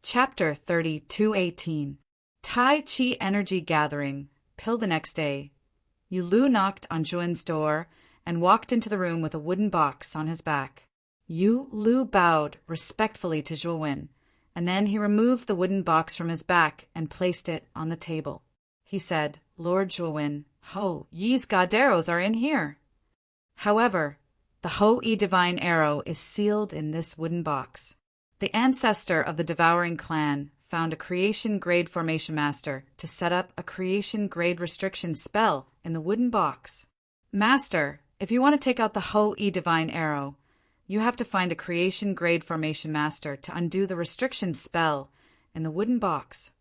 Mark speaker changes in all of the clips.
Speaker 1: Chapter 32:18 Tai Chi Energy Gathering. Pill the next day. Lu knocked on Zhuowen's door and walked into the room with a wooden box on his back. Lu bowed respectfully to Zhuowen, and then he removed the wooden box from his back and placed it on the table. He said, "Lord Zhuowen, Ho Yi's god arrows are in here. However, the Ho Yi divine arrow is sealed in this wooden box." The ancestor of the devouring clan found a creation-grade formation master to set up a creation-grade restriction spell in the wooden box. "Master, if you want to take out the Ho Yi divine arrow, you have to find a creation-grade formation master to undo the restriction spell in the wooden box."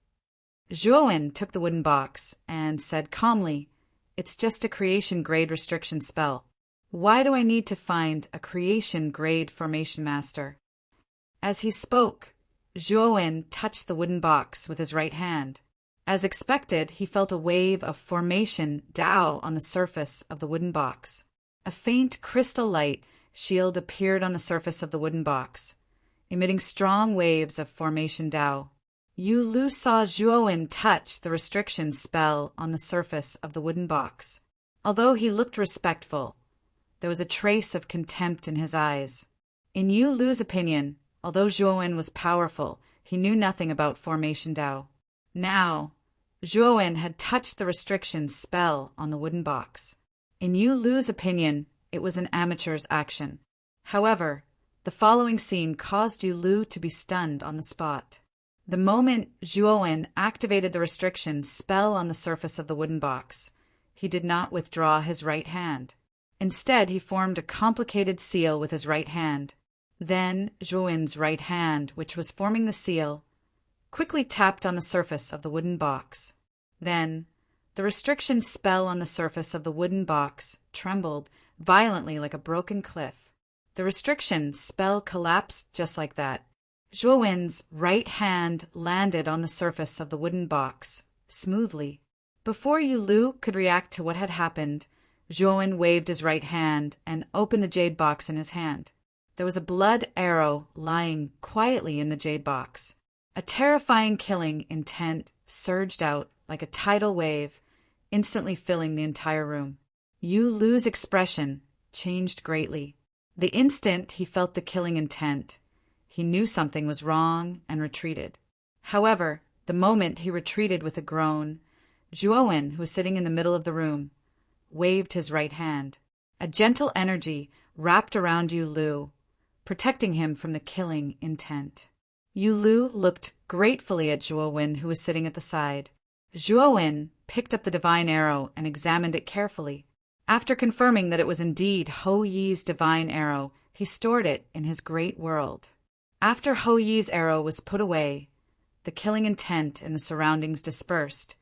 Speaker 1: Zhuowen took the wooden box and said calmly, "It's just a creation-grade restriction spell. Why do I need to find a creation-grade formation master?" As he spoke, Zhuowen touched the wooden box with his right hand. As expected, he felt a wave of formation Dao on the surface of the wooden box. A faint crystal light shield appeared on the surface of the wooden box, emitting strong waves of formation Dao. Lu saw Zhuowen touch the restriction spell on the surface of the wooden box. Although he looked respectful, there was a trace of contempt in his eyes. In Lu's opinion, although Zhuowen was powerful, he knew nothing about formation Dao. Now, Zhuowen had touched the restriction spell on the wooden box. In Lu's opinion, it was an amateur's action. However, the following scene caused Lu to be stunned on the spot. The moment Zhuowen activated the restriction spell on the surface of the wooden box, he did not withdraw his right hand. Instead, he formed a complicated seal with his right hand. Then Zhuowen's right hand, which was forming the seal, quickly tapped on the surface of the wooden box. Then, the restriction spell on the surface of the wooden box trembled violently like a broken cliff. The restriction spell collapsed just like that. Zhuowen's right hand landed on the surface of the wooden box, smoothly. Before Lu could react to what had happened, Zhuowen waved his right hand and opened the jade box in his hand. There was a blood arrow lying quietly in the jade box. A terrifying killing intent surged out like a tidal wave, instantly filling the entire room. Lu's expression changed greatly. The instant he felt the killing intent, he knew something was wrong and retreated. However, the moment he retreated with a groan, Zhuowen, who was sitting in the middle of the room, waved his right hand. A gentle energy wrapped around Lu, protecting him from the killing intent. Lu looked gratefully at Zhuowen, who was sitting at the side. Zhuowen picked up the divine arrow and examined it carefully. After confirming that it was indeed Ho Yi's divine arrow, he stored it in his great world. After Ho Yi's arrow was put away, the killing intent in the surroundings dispersed,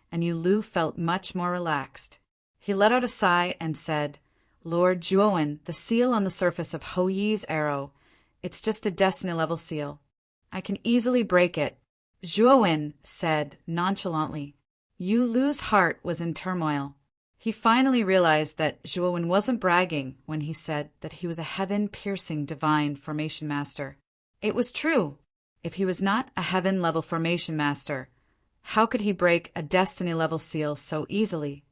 Speaker 1: and Lu felt much more relaxed. He let out a sigh and said, "Lord Zhuowen, the seal on the surface of Ho Yi's arrow, it's just a destiny-level seal. I can easily break it." Zhuowen said nonchalantly. Lu's heart was in turmoil. He finally realized that Zhuowen wasn't bragging when he said that he was a heaven-piercing divine formation master. It was true. If he was not a heaven-level formation master, how could he break a destiny-level seal so easily?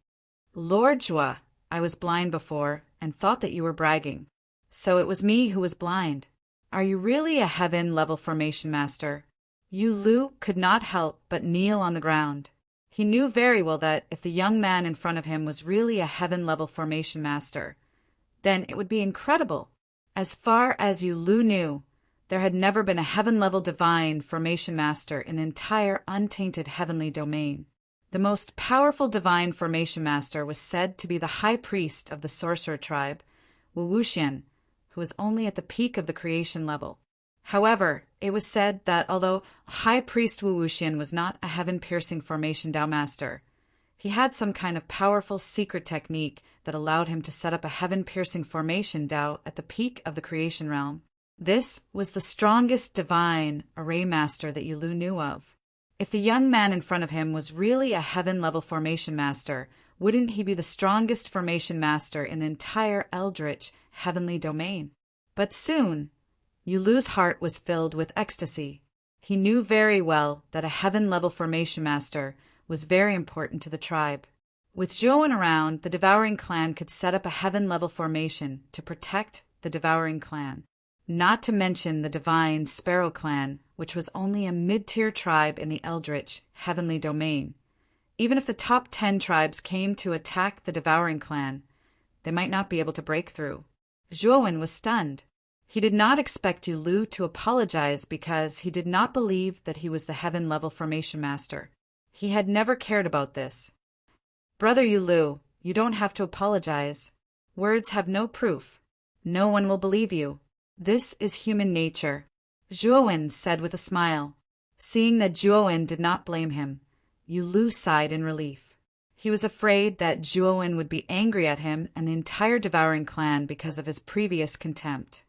Speaker 1: "Lord Zhuo, I was blind before and thought that you were bragging. So it was me who was blind. Are you really a heaven-level formation master?" Lu could not help but kneel on the ground. He knew very well that if the young man in front of him was really a heaven-level formation master, then it would be incredible. As far as Lu knew, there had never been a heaven-level divine formation master in the entire untainted heavenly domain. The most powerful divine formation master was said to be the high priest of the sorcerer tribe, Wuxian, who was only at the peak of the creation level. However, it was said that although High Priest Wuxian was not a heaven-piercing formation Dao master, he had some kind of powerful secret technique that allowed him to set up a heaven-piercing formation Dao at the peak of the creation realm. This was the strongest divine array master that Lu knew of. If the young man in front of him was really a heaven-level formation master, wouldn't he be the strongest formation master in the entire eldritch heavenly domain? But soon, Lu's heart was filled with ecstasy. He knew very well that a heaven-level formation master was very important to the tribe. With Zhuowen around, the Devouring Clan could set up a heaven-level formation to protect the Devouring Clan. Not to mention the Divine Sparrow Clan, which was only a mid-tier tribe in the Eldritch Heavenly Domain. Even if the top 10 tribes came to attack the Devouring Clan, they might not be able to break through. Zhuowen was stunned. He did not expect Yu Lu to apologize because he did not believe that he was the heaven-level formation master. He had never cared about this. Brother Yu Lu, you don't have to apologize. Words have no proof. No one will believe you. This is human nature, Zhuowen said with a smile. Seeing that Zhuowen did not blame him, Yu Lu sighed in relief. He was afraid that Zhuowen would be angry at him and the entire Devouring Clan because of his previous contempt.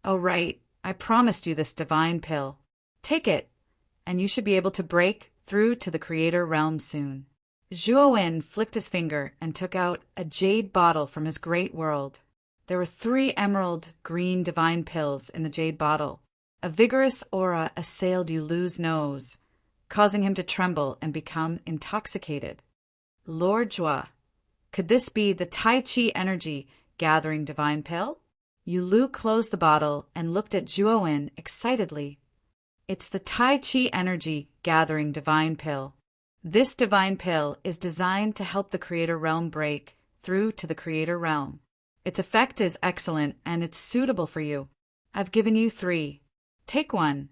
Speaker 1: Oh right, I promised you this divine pill. Take it, and you should be able to break through to the Creator Realm soon. Zhuowen flicked his finger and took out a jade bottle from his great world. There were 3 emerald green divine pills in the jade bottle. A vigorous aura assailed Yu Lu's nose, causing him to tremble and become intoxicated. Lord Jua, could this be the Tai Chi energy gathering divine pill? Yu Lu closed the bottle and looked at Zhuowen excitedly. It's the Tai Chi energy gathering divine pill. This divine pill is designed to help the Creator Realm break through to the Creator Realm. Its effect is excellent and it's suitable for you. I've given you 3. Take one,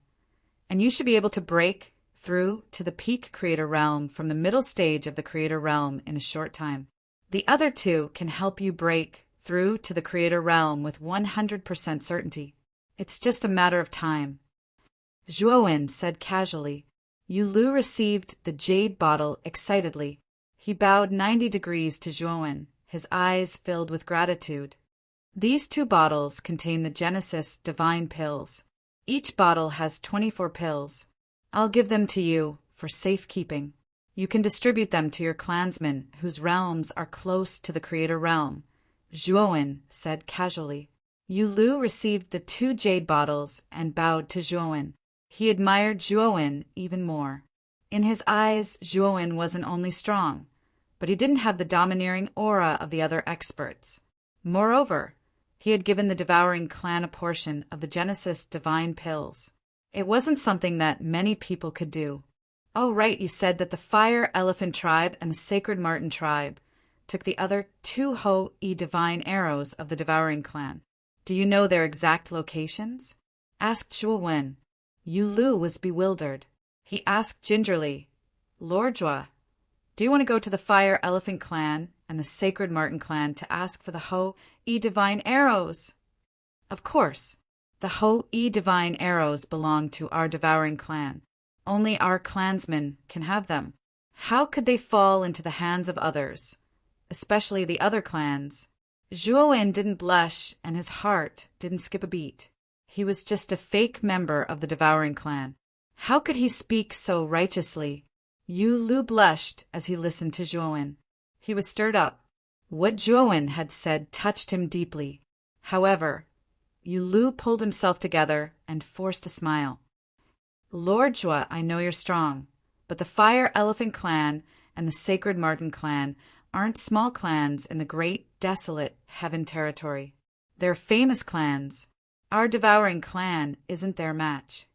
Speaker 1: and you should be able to break through to the peak Creator Realm from the middle stage of the Creator Realm in a short time. The other 2 can help you break through to the Creator Realm with 100% certainty. It's just a matter of time. Zhuowen said casually. Yu Lu received the jade bottle excitedly. He bowed 90 degrees to Zhuowen, his eyes filled with gratitude. These 2 bottles contain the Genesis Divine Pills. Each bottle has 24 pills. I'll give them to you for safekeeping. You can distribute them to your clansmen whose realms are close to the Creator Realm, Zhuowen said casually. Yu Lu received the 2 jade bottles and bowed to Zhuowen. He admired Zhuowen even more. In his eyes, Zhuowen wasn't only strong, but he didn't have the domineering aura of the other experts. Moreover, he had given the Devouring Clan a portion of the Genesis Divine Pills. It wasn't something that many people could do. Oh, right, you said that the Fire Elephant Tribe and the Sacred Marten Tribe took the other 2 Ho-E Divine Arrows of the Devouring Clan. Do you know their exact locations? Asked Zhuowen. Yu Lu was bewildered. He asked gingerly, Lord Jua, do you want to go to the Fire Elephant Clan and the Sacred Marten Clan to ask for the Ho-E Divine Arrows? Of course. The Ho-E Divine Arrows belong to our Devouring Clan. Only our clansmen can have them. How could they fall into the hands of others, especially the other clans? Zhuowen didn't blush and his heart didn't skip a beat. He was just a fake member of the Devouring Clan. How could he speak so righteously? Yu Lu blushed as he listened to Zhuowen. He was stirred up. What Zhuowen had said touched him deeply. However, Yu Lu pulled himself together and forced a smile. Lord Jua, I know you're strong, but the Fire Elephant Clan and the Sacred Marten Clan aren't small clans in the great, desolate Heaven territory. They're famous clans. Our Devouring Clan isn't their match.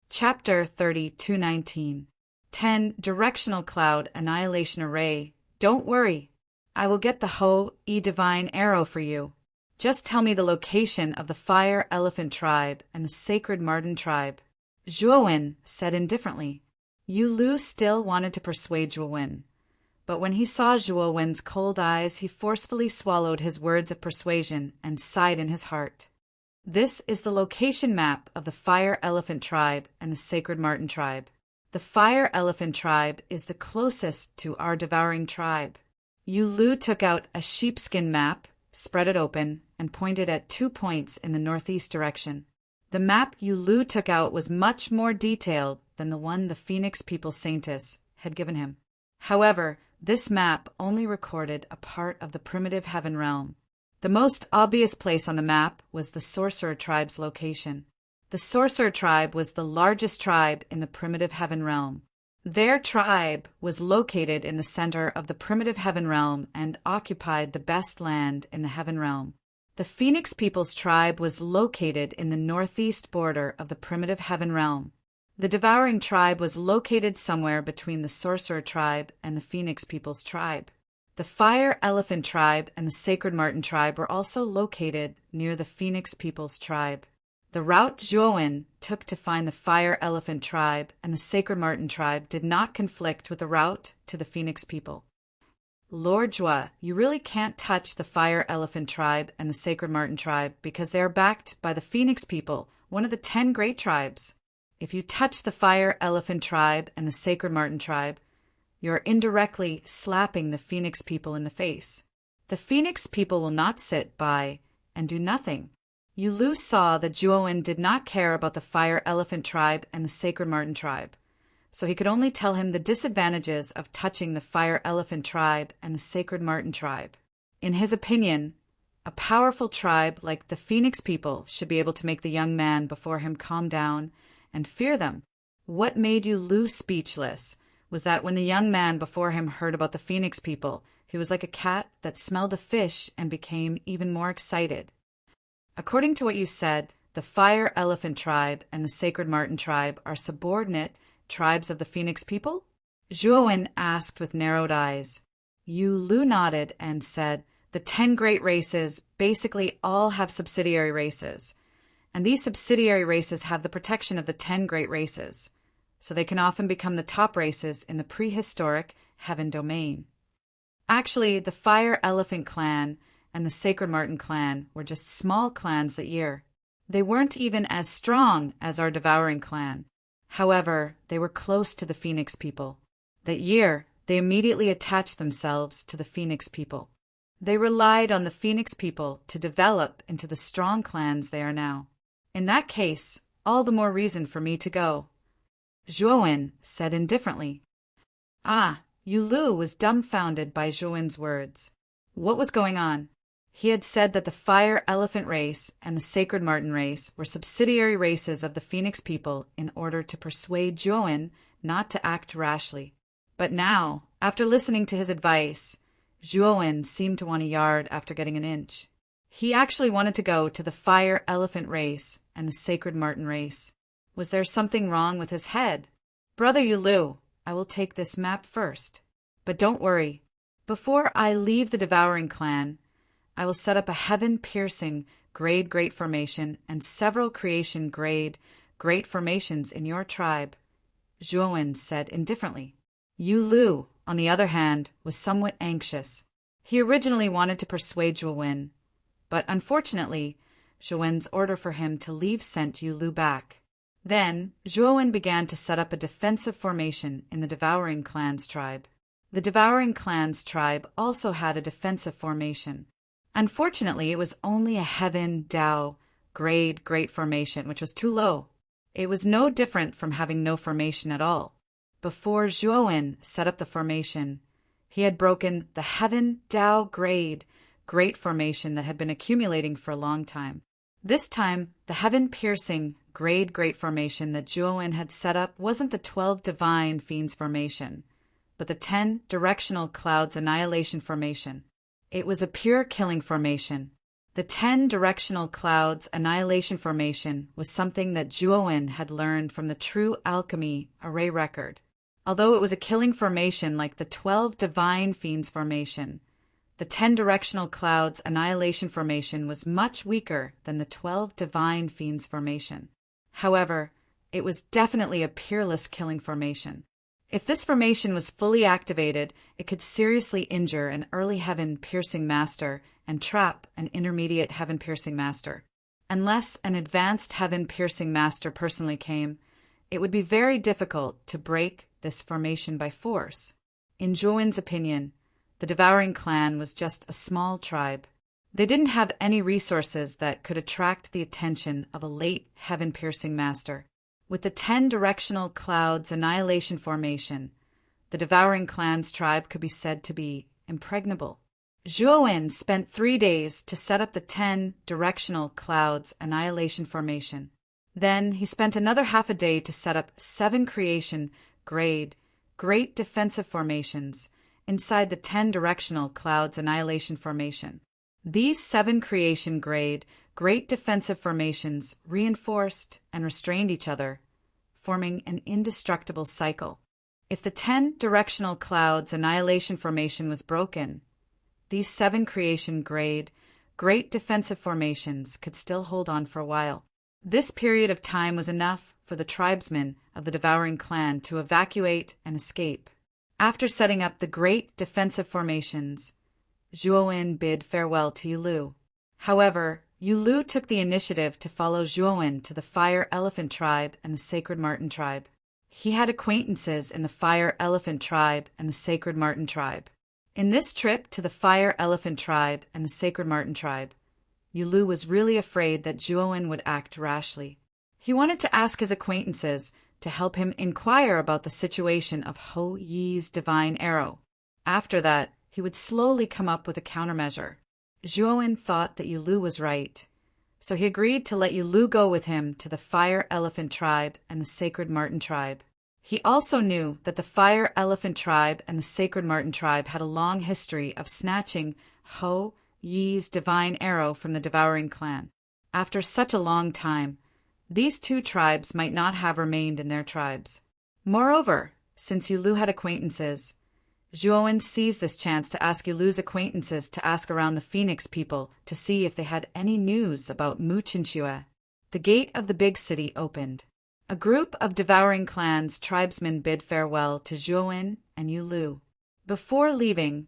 Speaker 1: Chapter 32:19. 10 Directional Cloud Annihilation Array. Don't worry. I will get the Ho-E Divine Arrow for you. Just tell me the location of the Fire Elephant Tribe and the Sacred Marten Tribe. Zhuowen said indifferently. Yu Lu still wanted to persuade Zhuowen, but when he saw Zhuowen's cold eyes, he forcefully swallowed his words of persuasion and sighed in his heart. This is the location map of the Fire Elephant Tribe and the Sacred Marten Tribe. The Fire Elephant Tribe is the closest to our Devouring Tribe. Yu Lu took out a sheepskin map, spread it open, and pointed at 2 points in the northeast direction. The map Yu Lu took out was much more detailed than the one the Phoenix People Saintess had given him. However, this map only recorded a part of the primitive heaven realm. The most obvious place on the map was the Sorcerer Tribe's location. The Sorcerer tribe was the largest tribe in the primitive heaven realm. Their tribe was located in the center of the primitive heaven realm and occupied the best land in the heaven realm. The Phoenix People's tribe was located in the northeast border of the primitive heaven realm. The Devouring tribe was located somewhere between the Sorcerer tribe and the Phoenix People's tribe. The Fire Elephant tribe and the Sacred Marten tribe were also located near the Phoenix People's tribe. The route Zhuowen took to find the Fire Elephant tribe and the Sacred Marten tribe did not conflict with the route to the Phoenix people. Lord Zhua, you really can't touch the Fire Elephant tribe and the Sacred Marten tribe because they are backed by the Phoenix people, one of the 10 great tribes. If you touch the Fire Elephant tribe and the Sacred Marten tribe, you are indirectly slapping the Phoenix people in the face. The Phoenix people will not sit by and do nothing. Yulu saw that Zhuowen did not care about the Fire Elephant tribe and the Sacred Marten tribe, so he could only tell him the disadvantages of touching the Fire Elephant tribe and the Sacred Marten tribe. In his opinion, a powerful tribe like the Phoenix people should be able to make the young man before him calm down and fear them. What made Yulu speechless was that when the young man before him heard about the Phoenix people, he was like a cat that smelled a fish and became even more excited. According to what you said, the Fire Elephant tribe and the Sacred Marten tribe are subordinate tribes of the Phoenix people? Zhuowen asked with narrowed eyes. Yulu nodded and said, the 10 great races basically all have subsidiary races, and these subsidiary races have the protection of the 10 great races, so they can often become the top races in the prehistoric heaven domain. Actually, the Fire Elephant clan and the Sacred Marten clan were just small clans that year. They weren't even as strong as our Devouring clan. However, they were close to the Phoenix people. That year, they immediately attached themselves to the Phoenix people. They relied on the Phoenix people to develop into the strong clans they are now. In that case, all the more reason for me to go. Zhuowen said indifferently. Yulu was dumbfounded by Zhuowen's words. What was going on? He had said that the Fire Elephant race and the Sacred Marten race were subsidiary races of the Phoenix people in order to persuade Zhuowen not to act rashly. But now, after listening to his advice, Zhuowen seemed to want a yard after getting an inch. He actually wanted to go to the Fire Elephant race and the Sacred Marten race. Was there something wrong with his head? Brother Yulu, I will take this map first. But don't worry. Before I leave the Devouring clan, I will set up a heaven-piercing grade great formation and several creation grade great formations in your tribe, Zhuowen said indifferently. Yulu, on the other hand, was somewhat anxious. He originally wanted to persuade Zhuowen, but unfortunately, Zhuowen's order for him to leave sent Yulu back. Then, Zhuowen began to set up a defensive formation in the Devouring clan's tribe. The Devouring clan's tribe also had a defensive formation. Unfortunately, it was only a Heaven Dao grade great formation, which was too low. It was no different from having no formation at all. Before Zhuowen set up the formation, he had broken the Heaven Dao grade great formation that had been accumulating for a long time. This time, the heaven-piercing grade great formation that Zhuowen had set up wasn't the 12 divine fiends formation, but the 10 directional clouds annihilation formation. It was a pure killing formation. The 10 directional clouds annihilation formation was something that Zhuowen had learned from the True Alchemy Array Record. Although it was a killing formation like the 12 divine fiends formation, the 10 directional clouds annihilation formation was much weaker than the 12 divine fiends formation. However, it was definitely a peerless killing formation. If this formation was fully activated, it could seriously injure an early heaven-piercing master and trap an intermediate heaven-piercing master. Unless an advanced heaven-piercing master personally came, it would be very difficult to break this formation by force. In Zhuowen's opinion, the Devouring clan was just a small tribe. They didn't have any resources that could attract the attention of a late heaven-piercing master. With the 10 directional clouds annihilation formation, the Devouring clan's tribe could be said to be impregnable. Zhuowen spent 3 days to set up the 10 directional clouds annihilation formation. Then he spent another half a day to set up 7 creation grade great defensive formations inside the 10 directional clouds annihilation formation. These 7 creation grade great defensive formations reinforced and restrained each other, forming an indestructible cycle. If the 10 directional clouds annihilation formation was broken, these 7 creation grade great defensive formations could still hold on for a while. This period of time was enough for the tribesmen of the devouring clan to evacuate and escape. After setting up the great defensive formations, Zhuowen bid farewell to Yulu. However, Yulu took the initiative to follow Zhuowen to the Fire Elephant tribe and the Sacred Marten tribe. He had acquaintances in the Fire Elephant tribe and the Sacred Marten tribe. In this trip to the Fire Elephant tribe and the Sacred Marten tribe, Yulu was really afraid that Zhuowen would act rashly. He wanted to ask his acquaintances to help him inquire about the situation of Ho Yi's divine arrow. After that, he would slowly come up with a countermeasure. Zhuowen thought that Yulu was right, so he agreed to let Yulu go with him to the Fire Elephant tribe and the Sacred Marten tribe. He also knew that the Fire Elephant tribe and the Sacred Marten tribe had a long history of snatching Ho Yi's divine arrow from the devouring clan. After such a long time, these 2 tribes might not have remained in their tribes. Moreover, since Yulu had acquaintances, Zhuowen seized this chance to ask Yulu's acquaintances to ask around the Phoenix people to see if they had any news about Mu Chinchue. The gate of the big city opened. A group of devouring clans tribesmen bid farewell to Zhuowen and Yulu. Before leaving,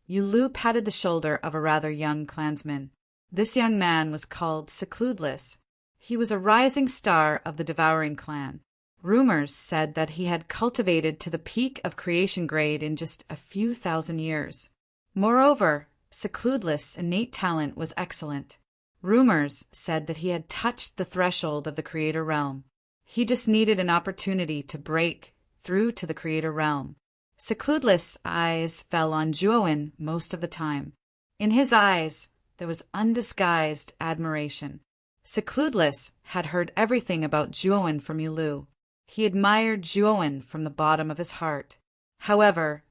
Speaker 1: Yulu patted the shoulder of a rather young clansman. This young man was called Secludeless. He was a rising star of the devouring clan. Rumors said that he had cultivated to the peak of creation grade in just a few thousand years. Moreover, Secludeless' innate talent was excellent. Rumors said that he had touched the threshold of the creator realm. He just needed an opportunity to break through to the creator realm. Secludeless' eyes fell on Zhuowen most of the time. In his eyes, there was undisguised admiration. Secludeless had heard everything about Zhuowen from Yulu. He admired Zhuowen from the bottom of his heart. However,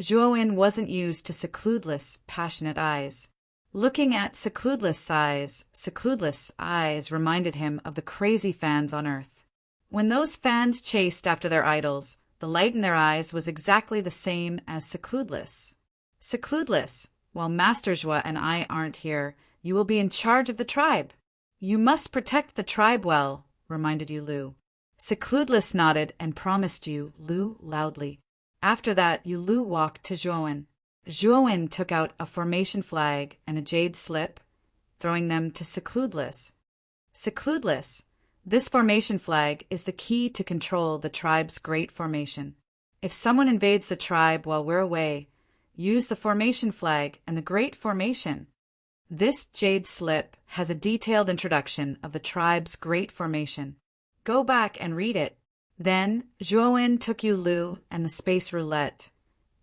Speaker 1: Zhuowen wasn't used to Secludeless' passionate eyes. Looking at Secludeless' eyes reminded him of the crazy fans on Earth. When those fans chased after their idols, the light in their eyes was exactly the same as Secludeless. Secludeless, while Master Zhua and I aren't here, you will be in charge of the tribe. You must protect the tribe well, reminded Yulu. Secludeless nodded and promised Yulu loudly. After that, Yulu walked to Zhuowen. Zhuowen took out a formation flag and a jade slip, throwing them to Secludeless. Secludeless, this formation flag is the key to control the tribe's great formation. If someone invades the tribe while we're away, use the formation flag and the great formation. This jade slip has a detailed introduction of the tribe's great formation. Go back and read it. Then Zhuowen took Yulu and the space roulette,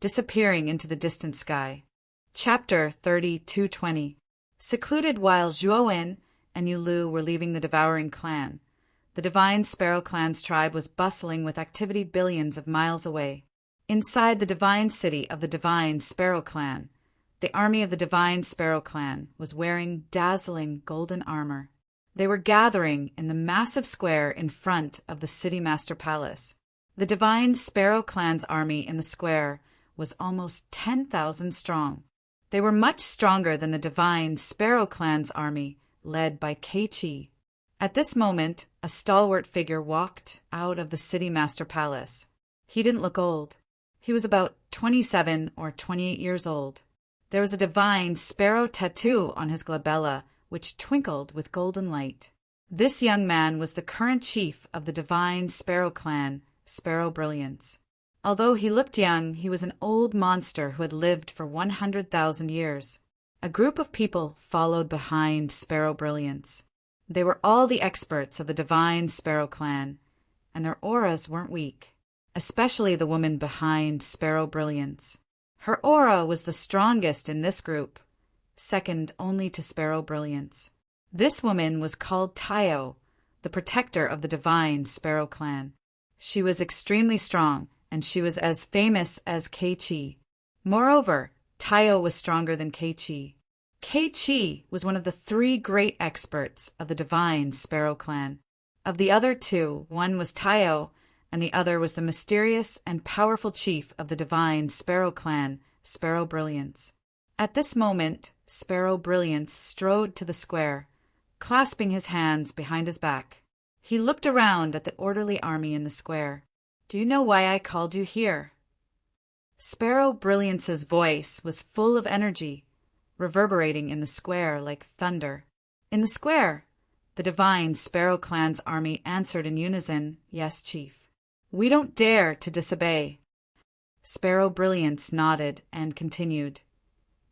Speaker 1: disappearing into the distant sky. Chapter 32:20. Secluded while Zhuowen and Yulu were leaving the devouring clan, the Divine Sparrow Clan's tribe was bustling with activity billions of miles away. Inside the divine city of the Divine Sparrow Clan, the army of the Divine Sparrow Clan was wearing dazzling golden armor. They were gathering in the massive square in front of the City Master Palace. The Divine Sparrow Clan's army in the square was almost 10,000 strong. They were much stronger than the Divine Sparrow Clan's army, led by Keiichi. At this moment, a stalwart figure walked out of the City Master Palace. He didn't look old. He was about 27 or 28 years old. There was a divine sparrow tattoo on his glabella, which twinkled with golden light. This young man was the current chief of the Divine Sparrow Clan, Sparrow Brilliance. Although he looked young, he was an old monster who had lived for 100,000 years. A group of people followed behind Sparrow Brilliance. They were all the experts of the Divine Sparrow Clan, and their auras weren't weak, especially the woman behind Sparrow Brilliance. Her aura was the strongest in this group, second only to Sparrow Brilliance. This woman was called Tayo, the protector of the divine Sparrow clan. She was extremely strong, and she was as famous as Kei-Chi. Moreover, Tayo was stronger than Kei-Chi. Kei-Chi was one of the 3 great experts of the divine Sparrow clan. Of the other 2, one was Tayo, and the other was the mysterious and powerful chief of the divine Sparrow clan, Sparrow Brilliance. At this moment, Sparrow Brilliance strode to the square, clasping his hands behind his back. He looked around at the orderly army in the square. "Do you know why I called you here?" Sparrow Brilliance's voice was full of energy, reverberating in the square like thunder. In the square, the divine Sparrow clan's army answered in unison, "Yes, Chief. We don't dare to disobey." Sparrow Brilliance nodded and continued,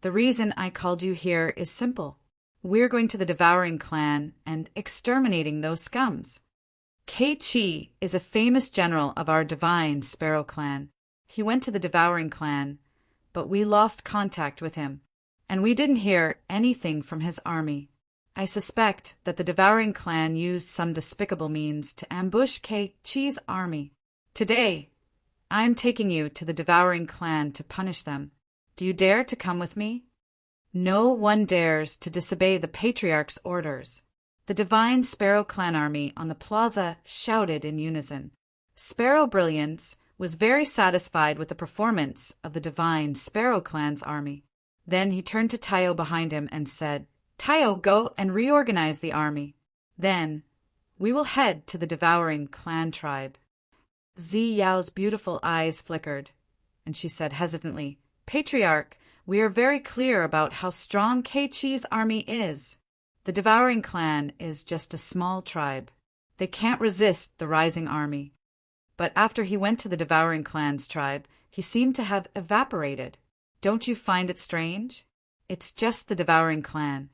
Speaker 1: "The reason I called you here is simple. We're going to the Devouring clan and exterminating those scums. Kei-Chi is a famous general of our divine Sparrow clan. He went to the Devouring clan, but we lost contact with him, and we didn't hear anything from his army. I suspect that the Devouring clan used some despicable means to ambush Kei-Chi's army. Today, I am taking you to the Devouring clan to punish them. Do you dare to come with me?" No one dares to disobey the Patriarch's orders. The divine Sparrow clan army on the plaza shouted in unison. Sparrow Brilliance was very satisfied with the performance of the divine Sparrow clan's army. Then he turned to Tayo behind him and said, "Tayo, go and reorganize the army. Then we will head to the Devouring clan tribe." Zi Yao's beautiful eyes flickered, and she said hesitantly, "Patriarch, we are very clear about how strong Kei-Chi's army is. The Devouring clan is just a small tribe. They can't resist the rising army." But after he went to the Devouring clan's tribe, he seemed to have evaporated. Don't you find it strange? It's just the Devouring clan.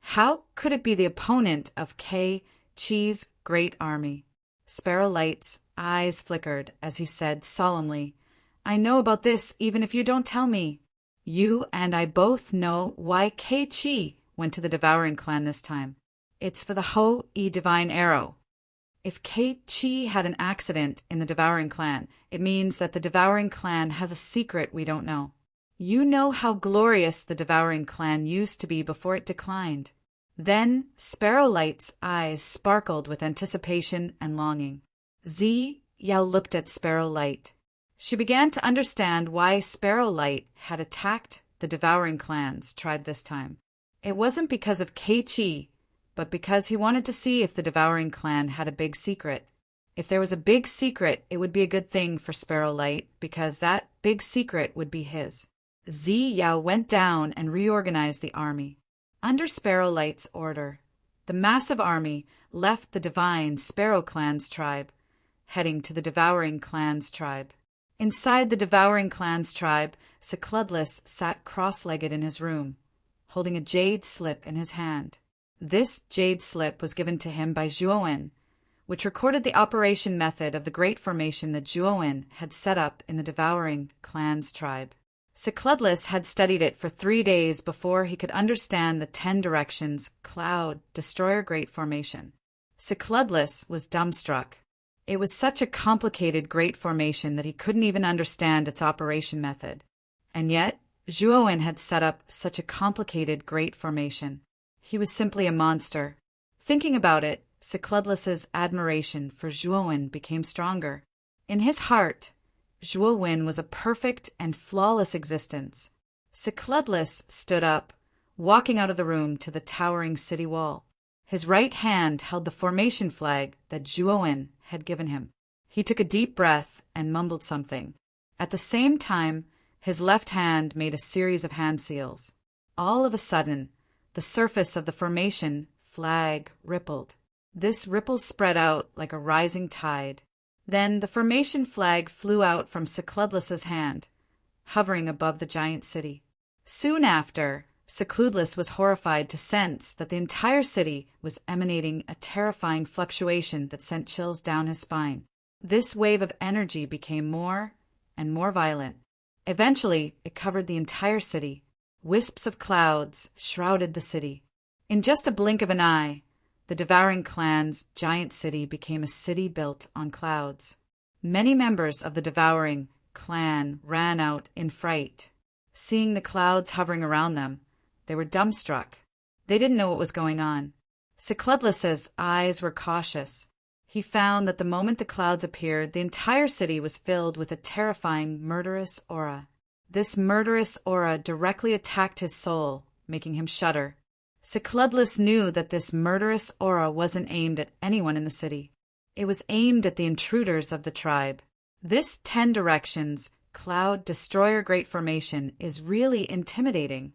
Speaker 1: How could it be the opponent of Kei-Chi's great army? Sparrow Light's eyes flickered as he said solemnly, "I know about this even if you don't tell me. You and I both know why Kei-Chi went to the Devouring clan this time. It's for the Ho-E Divine Arrow. If Kei-Chi had an accident in the Devouring clan, it means that the Devouring clan has a secret we don't know. You know how glorious the Devouring clan used to be before it declined." Then Sparrow Light's eyes sparkled with anticipation and longing. Zi Yao looked at Sparrow Light. She began to understand why Sparrow Light had attacked the Devouring clan's tribe this time. It wasn't because of Kei-Chi, but because he wanted to see if the Devouring clan had a big secret. If there was a big secret, it would be a good thing for Sparrow Light, because that big secret would be his. Zi Yao went down and reorganized the army. Under Sparrow Light's order, the massive army left the divine Sparrow clan's tribe, heading to the Devouring clan's tribe. Inside the Devouring clan's tribe, Secludless sat cross-legged in his room, holding a jade slip in his hand. This jade slip was given to him by Zhuowen, which recorded the operation method of the great formation that Zhuowen had set up in the Devouring clan's tribe. Secludless had studied it for 3 days before he could understand the 10 directions Cloud Destroyer Great Formation. Secludless was dumbstruck. It was such a complicated great formation that he couldn't even understand its operation method. And yet, Zhuowen had set up such a complicated great formation. He was simply a monster. Thinking about it, Secludless's admiration for Zhuowen became stronger. In his heart, Zhuowen was a perfect and flawless existence. Secludless stood up, walking out of the room to the towering city wall. His right hand held the formation flag that Zhuowen had given him. He took a deep breath and mumbled something. At the same time, his left hand made a series of hand seals. All of a sudden, the surface of the formation flag rippled. This ripple spread out like a rising tide. Then the formation flag flew out from Secludless's hand, hovering above the giant city. Soon after, Secludless was horrified to sense that the entire city was emanating a terrifying fluctuation that sent chills down his spine. This wave of energy became more and more violent. Eventually, it covered the entire city. Wisps of clouds shrouded the city. In just a blink of an eye, The devouring clan's giant city became a city built on clouds. Many members of the devouring clan ran out in fright. Seeing the clouds hovering around them, they were dumbstruck. They didn't know what was going on. Secludlus's eyes were cautious. He found that the moment the clouds appeared, the entire city was filled with a terrifying, murderous aura. This murderous aura directly attacked his soul, making him shudder. Secludlus knew that this murderous aura wasn't aimed at anyone in the city. It was aimed at the intruders of the tribe. This 10 directions cloud destroyer great formation is really intimidating.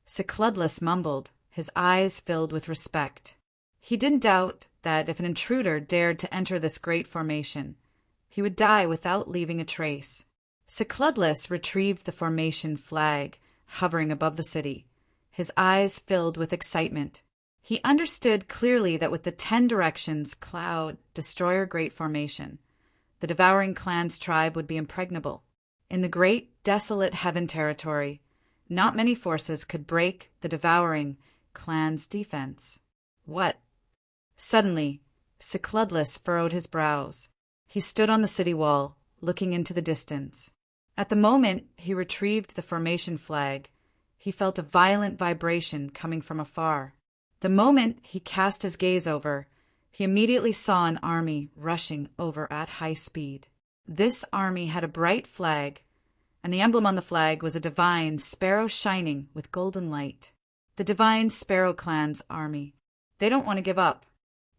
Speaker 1: Secludlus mumbled, his eyes filled with respect. He didn't doubt that if an intruder dared to enter this great formation, he would die without leaving a trace. Secludlus retrieved the formation flag hovering above the city, his eyes filled with excitement. He understood clearly that with the 10 directions cloud destroyer great formation, the devouring clan's tribe would be impregnable. In the great desolate heaven territory, not many forces could break the devouring clan's defense. What? Suddenly, Secludlus furrowed his brows. He stood on the city wall, looking into the distance. At the moment he retrieved the formation flag, he felt a violent vibration coming from afar. The moment he cast his gaze over, he immediately saw an army rushing over at high speed. This army had a bright flag, and the emblem on the flag was a divine sparrow shining with golden light. The divine Sparrow Clan's army. They don't want to give up.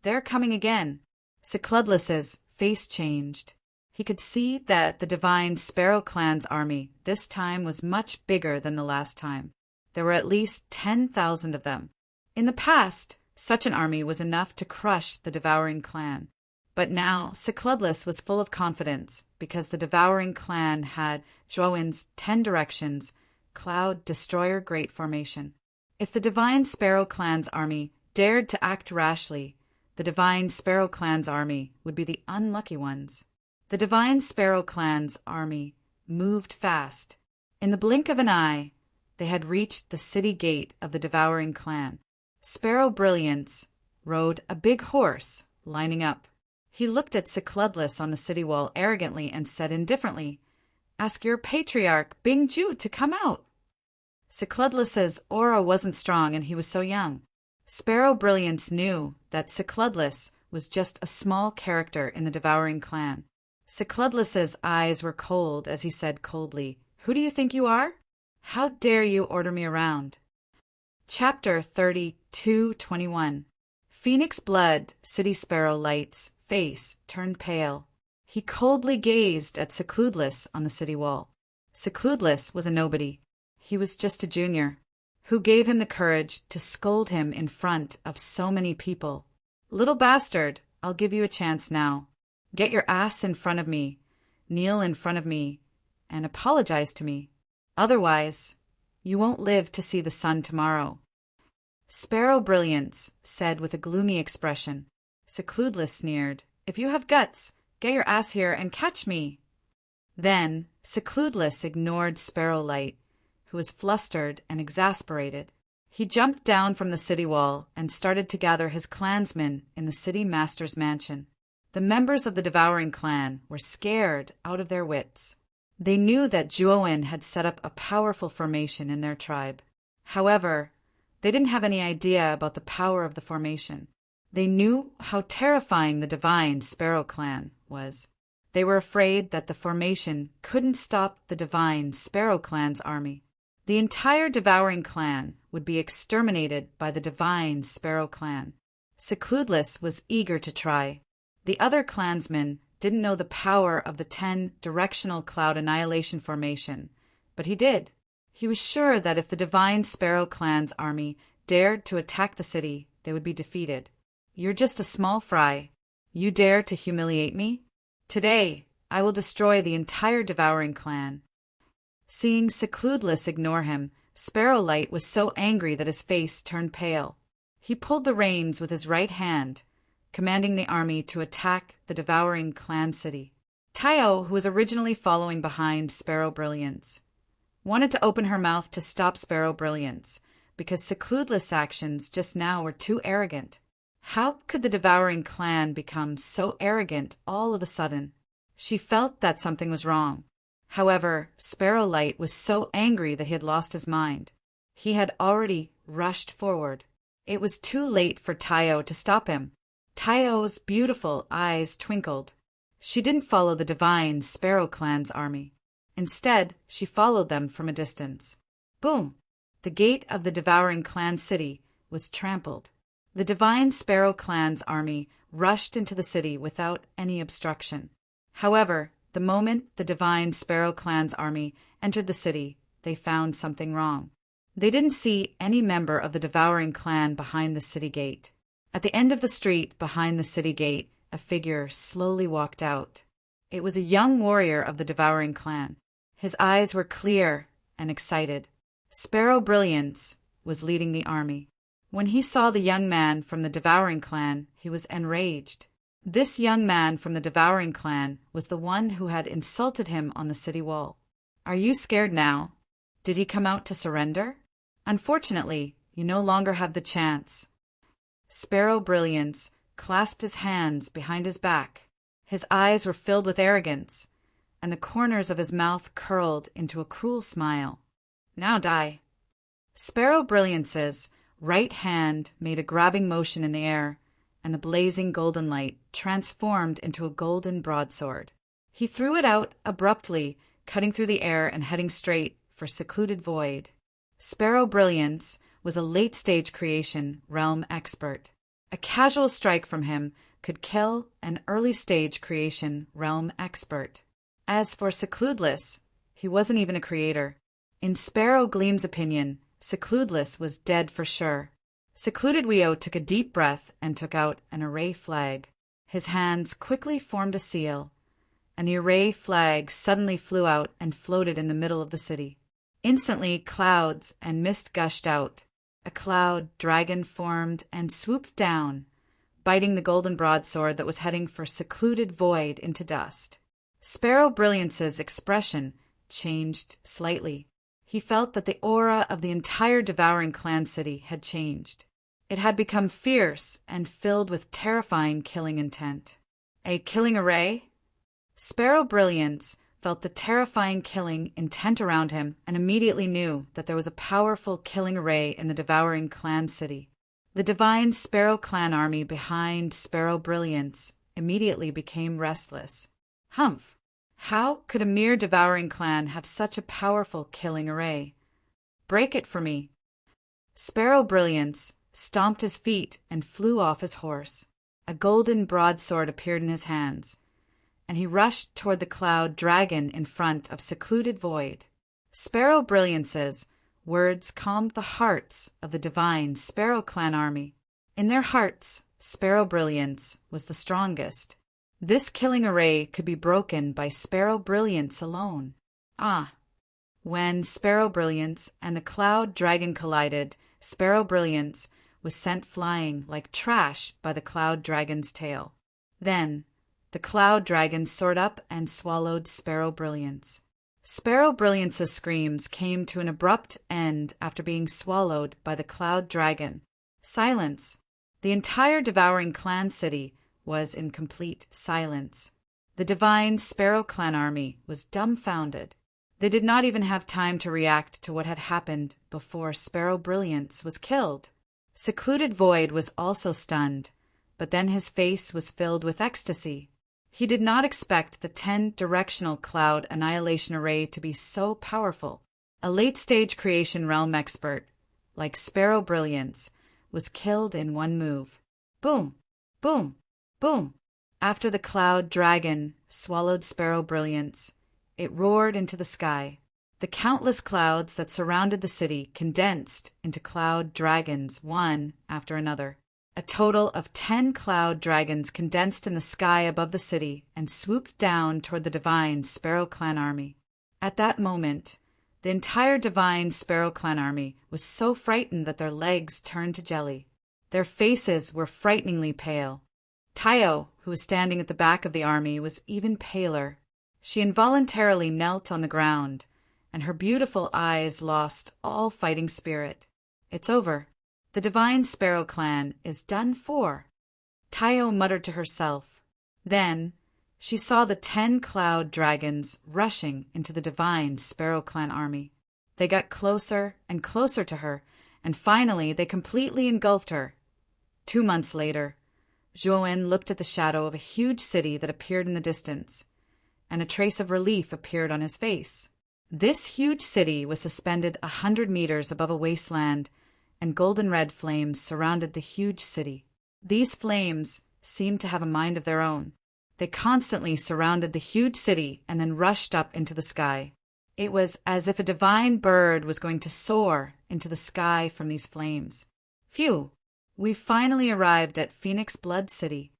Speaker 1: They're coming again. Secludlus's face changed. He could see that the divine Sparrow Clan's army this time was much bigger than the last time. There were at least 10,000 of them. In the past, such an army was enough to crush the devouring clan. But now Secludlus was full of confidence because the devouring clan had Joan's 10 directions, cloud destroyer great formation. If the divine Sparrow Clan's army dared to act rashly, the divine Sparrow Clan's army would be the unlucky ones. The divine Sparrow Clan's army moved fast. In the blink of an eye, they had reached the city gate of the devouring clan. Sparrow Brilliance rode a big horse, lining up. He looked at Secludlus on the city wall arrogantly and said indifferently, "Ask your patriarch, Bing Ju, to come out." Secludlus's aura wasn't strong and he was so young. Sparrow Brilliance knew that Secludlus was just a small character in the devouring clan. Secludlus's eyes were cold as he said coldly, "Who do you think you are? How dare you order me around?" Chapter 32:21. Phoenix Blood, City Sparrow Light's face turned pale. He coldly gazed at Secludlus on the city wall. Secludlus was a nobody. He was just a junior. Who gave him the courage to scold him in front of so many people? "Little bastard, I'll give you a chance now. Get your ass in front of me, kneel in front of me, and apologize to me. Otherwise, you won't live to see the sun tomorrow." Sparrow Brilliance said with a gloomy expression. Secludlus sneered, "If you have guts, get your ass here and catch me." Then Secludlus ignored Sparrow Light, who was flustered and exasperated. He jumped down from the city wall and started to gather his clansmen in the city master's mansion. The members of the devouring clan were scared out of their wits. They knew that Juoen had set up a powerful formation in their tribe. However, they didn't have any idea about the power of the formation. They knew how terrifying the divine Sparrow Clan was. They were afraid that the formation couldn't stop the divine Sparrow Clan's army. The entire devouring clan would be exterminated by the divine Sparrow Clan. Secludlus was eager to try. The other clansmen didn't know the power of the 10 directional cloud annihilation formation, but he did. He was sure that if the divine Sparrow Clan's army dared to attack the city, they would be defeated. "You're just a small fry. You dare to humiliate me? Today, I will destroy the entire devouring clan." Seeing Secludlus ignore him, Sparrow Light was so angry that his face turned pale. He pulled the reins with his right hand, commanding the army to attack the devouring clan city. Tayo, who was originally following behind Sparrow Brilliance, wanted to open her mouth to stop Sparrow Brilliance because Secludlus' actions just now were too arrogant. How could the devouring clan become so arrogant all of a sudden? She felt that something was wrong. However, Sparrowlight was so angry that he had lost his mind. He had already rushed forward. It was too late for Tayo to stop him. Tayo's beautiful eyes twinkled. She didn't follow the divine Sparrow Clan's army. Instead, she followed them from a distance. Boom! The gate of the devouring clan city was trampled. The divine Sparrow Clan's army rushed into the city without any obstruction. However, the moment the divine Sparrow Clan's army entered the city, they found something wrong. They didn't see any member of the devouring clan behind the city gate. At the end of the street behind the city gate, a figure slowly walked out. It was a young warrior of the devouring clan. His eyes were clear and excited. Sparrow Brilliance was leading the army. When he saw the young man from the devouring clan, he was enraged. This young man from the devouring clan was the one who had insulted him on the city wall. Are you scared now? Did he come out to surrender? Unfortunately, you no longer have the chance. Sparrow Brilliance clasped his hands behind his back. His eyes were filled with arrogance, and the corners of his mouth curled into a cruel smile. Now die. Sparrow Brilliance's right hand made a grabbing motion in the air, and the blazing golden light transformed into a golden broadsword. He threw it out abruptly, cutting through the air and heading straight for Secluded Void. Sparrow Brilliance was a late-stage creation realm expert. A casual strike from him could kill an early-stage creation realm expert. As for Secludeless, he wasn't even a creator. In Sparrow Gleam's opinion, Secludeless was dead for sure. Secluded Weo took a deep breath and took out an array flag. His hands quickly formed a seal, and the array flag suddenly flew out and floated in the middle of the city. Instantly, clouds and mist gushed out. A cloud dragon formed and swooped down, biting the golden broadsword that was heading for Secluded Void into dust. Sparrow Brilliance's expression changed slightly. He felt that the aura of the entire devouring clan city had changed. It had become fierce and filled with terrifying killing intent. A killing array? Sparrow Brilliance felt the terrifying killing intent around him and immediately knew that there was a powerful killing array in the devouring clan city. The divine Sparrow Clan army behind Sparrow Brilliance immediately became restless. Humph! How could a mere devouring clan have such a powerful killing array? Break it for me. Sparrow Brilliance stomped his feet and flew off his horse. A golden broadsword appeared in his hands, and he rushed toward the cloud dragon in front of Secluded Void. Sparrow Brilliance's words calmed the hearts of the divine Sparrow Clan army. In their hearts, Sparrow Brilliance was the strongest. This killing array could be broken by Sparrow Brilliance alone. Ah! When Sparrow Brilliance and the cloud dragon collided, Sparrow Brilliance was sent flying like trash by the cloud dragon's tail. Then, the cloud dragon soared up and swallowed Sparrow Brilliance. Sparrow Brilliance's screams came to an abrupt end after being swallowed by the cloud dragon. Silence. The entire devouring clan city was in complete silence. The divine Sparrow Clan army was dumbfounded. They did not even have time to react to what had happened before Sparrow Brilliance was killed. Secluded Void was also stunned, but then his face was filled with ecstasy. He did not expect the 10-directional cloud annihilation array to be so powerful. A late-stage creation realm expert, like Sparrow Brilliance, was killed in one move. Boom! Boom! Boom! After the cloud dragon swallowed Sparrow Brilliance, it roared into the sky. The countless clouds that surrounded the city condensed into cloud dragons one after another. A total of 10 cloud dragons condensed in the sky above the city and swooped down toward the divine Sparrow Clan army. At that moment, the entire divine Sparrow Clan army was so frightened that their legs turned to jelly. Their faces were frighteningly pale. Tayo, who was standing at the back of the army, was even paler. She involuntarily knelt on the ground, and her beautiful eyes lost all fighting spirit. It's over. The divine Sparrow Clan is done for. Tayo muttered to herself. Then she saw the 10 cloud dragons rushing into the divine Sparrow Clan army. They got closer and closer to her, and finally they completely engulfed her. 2 months later, Zhuowen looked at the shadow of a huge city that appeared in the distance, and a trace of relief appeared on his face. This huge city was suspended 100 meters above a wasteland, and golden red flames surrounded the huge city. These flames seemed to have a mind of their own. They constantly surrounded the huge city and then rushed up into the sky. It was as if a divine bird was going to soar into the sky from these flames. Phew! We finally arrived at Phoenix Blood City.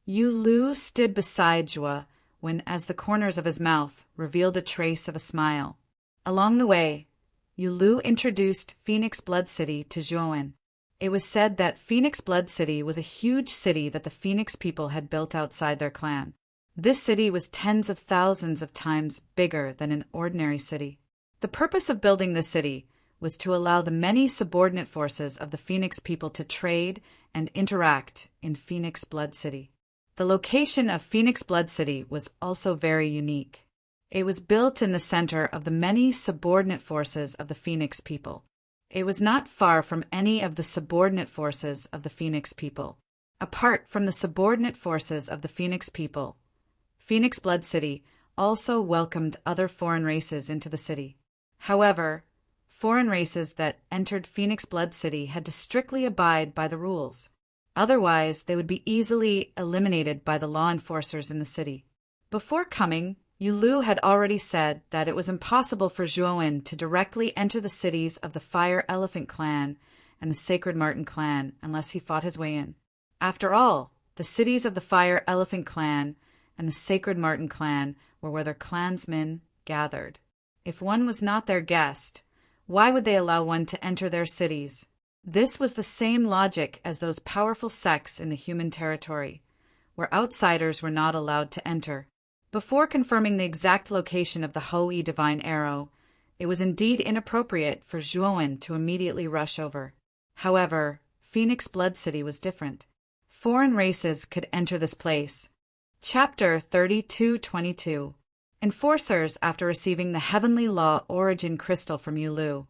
Speaker 1: Yu Lu stood beside Jua when, as the corners of his mouth revealed a trace of a smile. Along the way, Yu Lu introduced Phoenix Blood City to Zhuowen. It was said that Phoenix Blood City was a huge city that the Phoenix people had built outside their clan. This city was tens of thousands of times bigger than an ordinary city. The purpose of building this city was to allow the many subordinate forces of the Phoenix people to trade and interact in Phoenix Blood City. The location of Phoenix Blood City was also very unique. It was built in the center of the many subordinate forces of the Phoenix people. It was not far from any of the subordinate forces of the Phoenix people. Apart from the subordinate forces of the Phoenix people, Phoenix Blood City also welcomed other foreign races into the city. However, foreign races that entered Phoenix Blood City had to strictly abide by the rules. Otherwise, they would be easily eliminated by the law enforcers in the city. Before coming, Yu Lu had already said that it was impossible for Zhuowen to directly enter the cities of the Fire Elephant Clan and the Sacred Marten Clan unless he fought his way in. After all, the cities of the Fire Elephant Clan and the Sacred Marten Clan were where their clansmen gathered. If one was not their guest, why would they allow one to enter their cities? This was the same logic as those powerful sects in the human territory, where outsiders were not allowed to enter. Before confirming the exact location of the Hou-Yi Divine Arrow, it was indeed inappropriate for Zhuowen to immediately rush over. However, Phoenix Blood City was different. Foreign races could enter this place. Chapter 3222. Enforcers after receiving the Heavenly Law Origin Crystal from Yu Lu.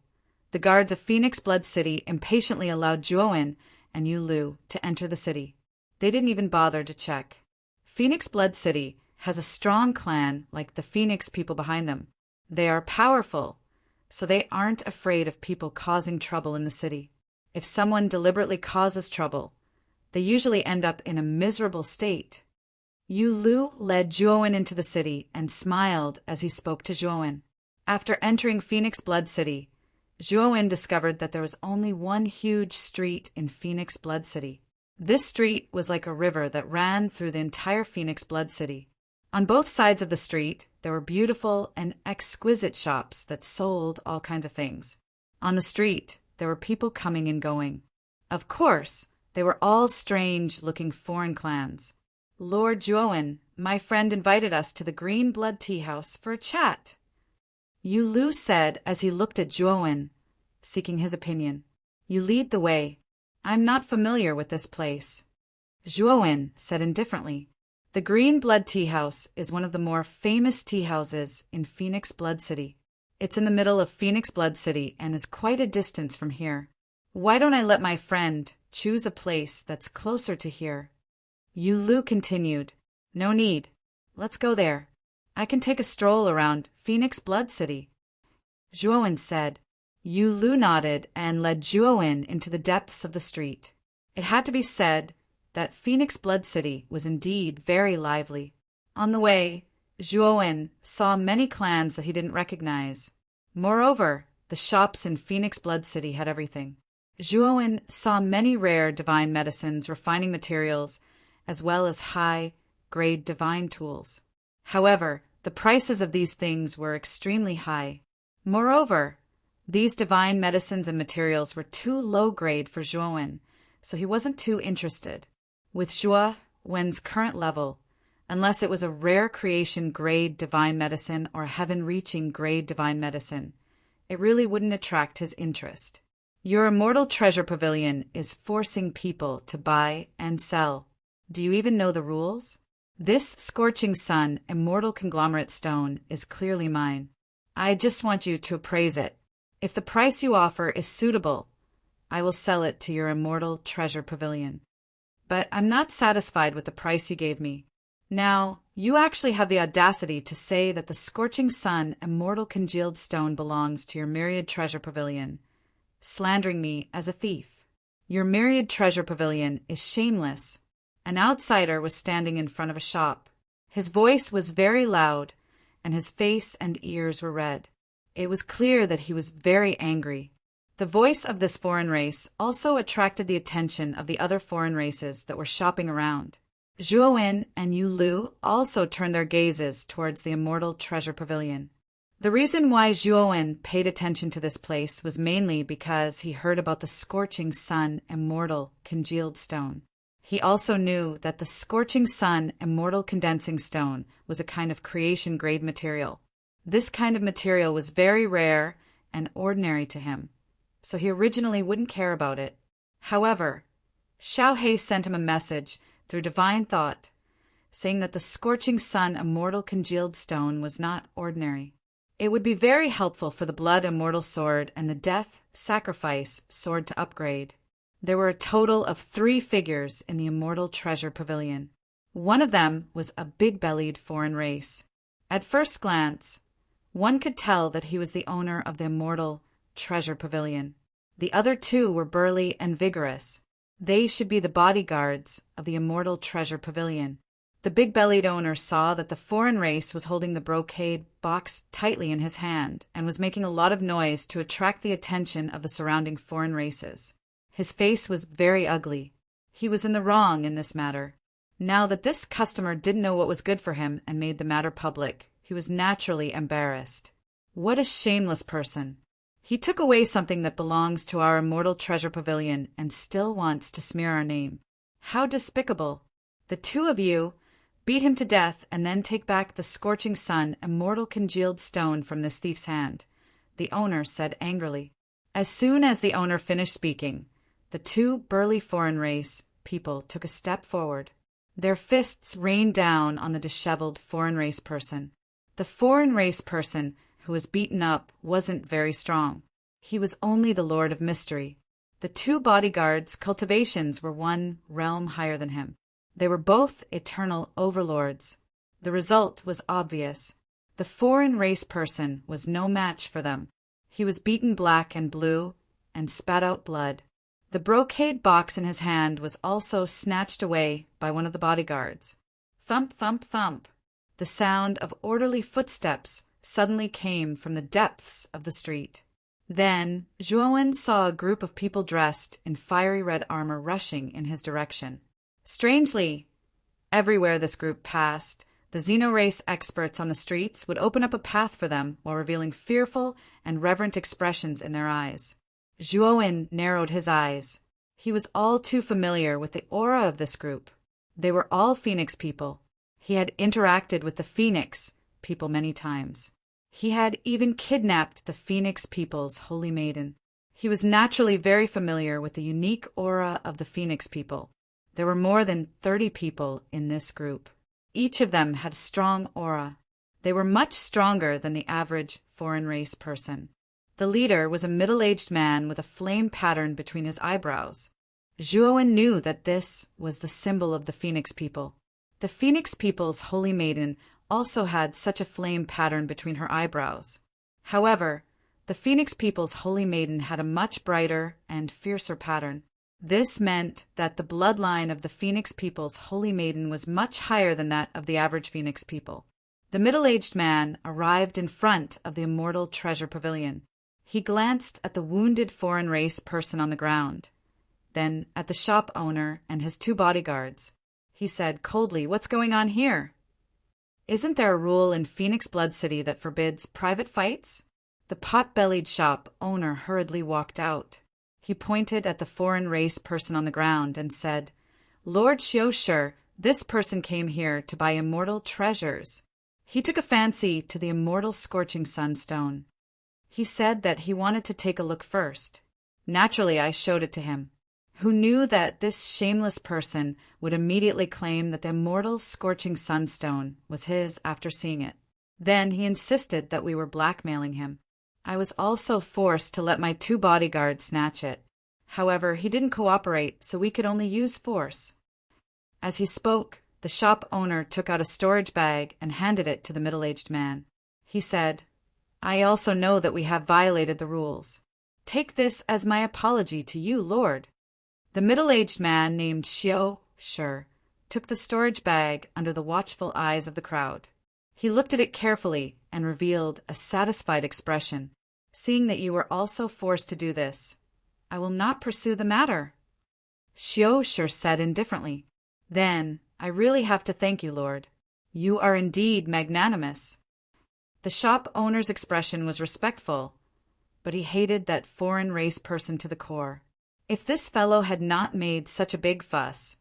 Speaker 1: The guards of Phoenix Blood City impatiently allowed Zhuowen and Yu Lu to enter the city. They didn't even bother to check. Phoenix Blood City has a strong clan like the Phoenix people behind them. They are powerful, so they aren't afraid of people causing trouble in the city. If someone deliberately causes trouble, they usually end up in a miserable state. Yu Lu led Zhuowen into the city and smiled as he spoke to Zhuowen. After entering Phoenix Blood City, Zhuowen discovered that there was only one huge street in Phoenix Blood City. This street was like a river that ran through the entire Phoenix Blood City. On both sides of the street, there were beautiful and exquisite shops that sold all kinds of things. On the street, there were people coming and going. Of course, they were all strange-looking foreign clans. Lord Zhuowen, my friend invited us to the Green Blood Tea House for a chat, Yu Lu said as he looked at Zhuowen, seeking his opinion. You lead the way. I'm not familiar with this place. Zhuowen said indifferently. The Green Blood Tea House is one of the more famous tea houses in Phoenix Blood City. It's in the middle of Phoenix Blood City and is quite a distance from here. Why don't I let my friend choose a place that's closer to here? Yu Lu continued. No need. Let's go there. I can take a stroll around Phoenix Blood City. Zhuowen said. Yu Lu nodded and led Zhuowen into the depths of the street. It had to be said that Phoenix Blood City was indeed very lively. On the way, Zhuowen saw many clans that he didn't recognize. Moreover, the shops in Phoenix Blood City had everything. Zhuowen saw many rare divine medicines, refining materials, as well as high-grade divine tools. However, the prices of these things were extremely high. Moreover, these divine medicines and materials were too low-grade for Zhuowen, so he wasn't too interested. With Zhuowen's current level, unless it was a rare creation grade divine medicine or heaven-reaching grade divine medicine, it really wouldn't attract his interest. Your immortal treasure pavilion is forcing people to buy and sell. Do you even know the rules? This scorching sun, immortal conglomerate stone, is clearly mine. I just want you to appraise it. If the price you offer is suitable, I will sell it to your immortal treasure pavilion. But I'm not satisfied with the price you gave me. Now, you actually have the audacity to say that the scorching sun, immortal congealed stone belongs to your myriad treasure pavilion, slandering me as a thief. Your myriad treasure pavilion is shameless. An outsider was standing in front of a shop. His voice was very loud, and his face and ears were red. It was clear that he was very angry. The voice of this foreign race also attracted the attention of the other foreign races that were shopping around. Zhuowen and Yu Lu also turned their gazes towards the immortal treasure pavilion. The reason why Zhuowen paid attention to this place was mainly because he heard about the scorching sun, immortal congealed stone. He also knew that the scorching sun, immortal condensing stone, was a kind of creation-grade material. This kind of material was very rare and ordinary to him, so he originally wouldn't care about it. However, Xiaohei sent him a message through divine thought, saying that the scorching sun, immortal congealed stone, was not ordinary. It would be very helpful for the blood immortal sword and the death sacrifice sword to upgrade. There were a total of 3 figures in the immortal treasure pavilion. One of them was a big-bellied foreign race. At first glance, one could tell that he was the owner of the immortal treasure pavilion. The other 2 were burly and vigorous. They should be the bodyguards of the immortal treasure pavilion. The big-bellied owner saw that the foreign race was holding the brocade box tightly in his hand and was making a lot of noise to attract the attention of the surrounding foreign races. His face was very ugly. He was in the wrong in this matter. Now that this customer didn't know what was good for him and made the matter public, he was naturally embarrassed. What a shameless person! He took away something that belongs to our immortal treasure pavilion and still wants to smear our name. How despicable! The 2 of you beat him to death and then take back the scorching sun, immortal congealed stone from this thief's hand, the owner said angrily. As soon as the owner finished speaking, the 2 burly foreign race people took a step forward. Their fists rained down on the disheveled foreign race person. The foreign race person who was beaten up wasn't very strong. He was only the Lord of Mystery. The 2 bodyguards' cultivations were 1 realm higher than him. They were both eternal overlords. The result was obvious. The foreign race person was no match for them. He was beaten black and blue and spat out blood. The brocade box in his hand was also snatched away by one of the bodyguards. Thump, thump, thump. The sound of orderly footsteps suddenly came from the depths of the street. Then Zhuowen saw a group of people dressed in fiery red armor rushing in his direction. Strangely, everywhere this group passed, the xenorace experts on the streets would open up a path for them while revealing fearful and reverent expressions in their eyes. Zhuowen narrowed his eyes. He was all too familiar with the aura of this group. They were all Phoenix people. He had interacted with the Phoenix people many times. He had even kidnapped the Phoenix people's holy maiden. He was naturally very familiar with the unique aura of the Phoenix people. There were more than 30 people in this group. Each of them had a strong aura. They were much stronger than the average foreign race person. The leader was a middle-aged man with a flame pattern between his eyebrows. Zhuowen knew that this was the symbol of the Phoenix people. The Phoenix people's holy maiden also had such a flame pattern between her eyebrows. However, the Phoenix people's holy maiden had a much brighter and fiercer pattern. This meant that the bloodline of the Phoenix people's holy maiden was much higher than that of the average Phoenix people. The middle-aged man arrived in front of the immortal treasure pavilion. He glanced at the wounded foreign race person on the ground, then at the shop owner and his 2 bodyguards. He said coldly, "What's going on here? Isn't there a rule in Phoenix Blood City that forbids private fights?" The pot-bellied shop owner hurriedly walked out. He pointed at the foreign race person on the ground and said, "Lord Xiushi, this person came here to buy immortal treasures. He took a fancy to the immortal scorching sunstone. He said that he wanted to take a look first. Naturally, I showed it to him. who knew that this shameless person would immediately claim that the immortal scorching sunstone was his after seeing it. Then he insisted that we were blackmailing him. I was also forced to let my 2 bodyguards snatch it. However, he didn't cooperate, so we could only use force. As he spoke, the shop owner took out a storage bag and handed it to the middle-aged man. He said, "I also know that we have violated the rules. Take this as my apology to you, Lord." The middle-aged man named Xiao Shi took the storage bag under the watchful eyes of the crowd. He looked at it carefully and revealed a satisfied expression. "Seeing that you were also forced to do this, I will not pursue the matter." Xiao Shi said indifferently, "Then I really have to thank you, Lord. You are indeed magnanimous." The shop owner's expression was respectful, but he hated that foreign race person to the core. If this fellow had not made such a big fuss,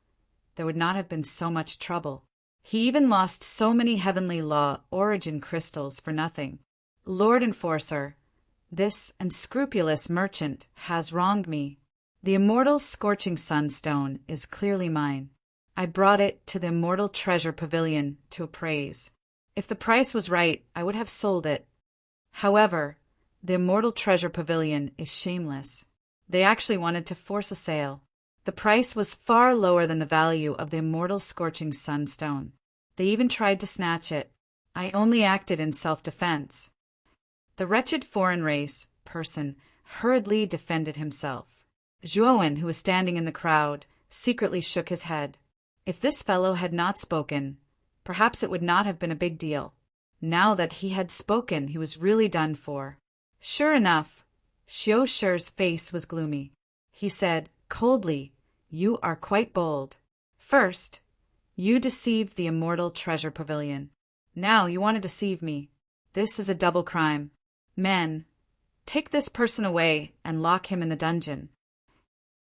Speaker 1: there would not have been so much trouble. He even lost so many heavenly law origin crystals for nothing. "Lord Enforcer, this unscrupulous merchant has wronged me. The immortal scorching sunstone is clearly mine. I brought it to the immortal treasure pavilion to appraise. If the price was right, I would have sold it. However, the immortal treasure pavilion is shameless. They actually wanted to force a sale. The price was far lower than the value of the immortal scorching sunstone. They even tried to snatch it. I only acted in self-defense." The wretched foreign race person hurriedly defended himself. Zhuowen, who was standing in the crowd, secretly shook his head. If this fellow had not spoken, perhaps it would not have been a big deal. Now that he had spoken, he was really done for. Sure enough, Xiao Shi's face was gloomy. He said coldly, "You are quite bold. First, you deceived the immortal treasure pavilion. Now you want to deceive me. This is a double crime. Men, take this person away and lock him in the dungeon."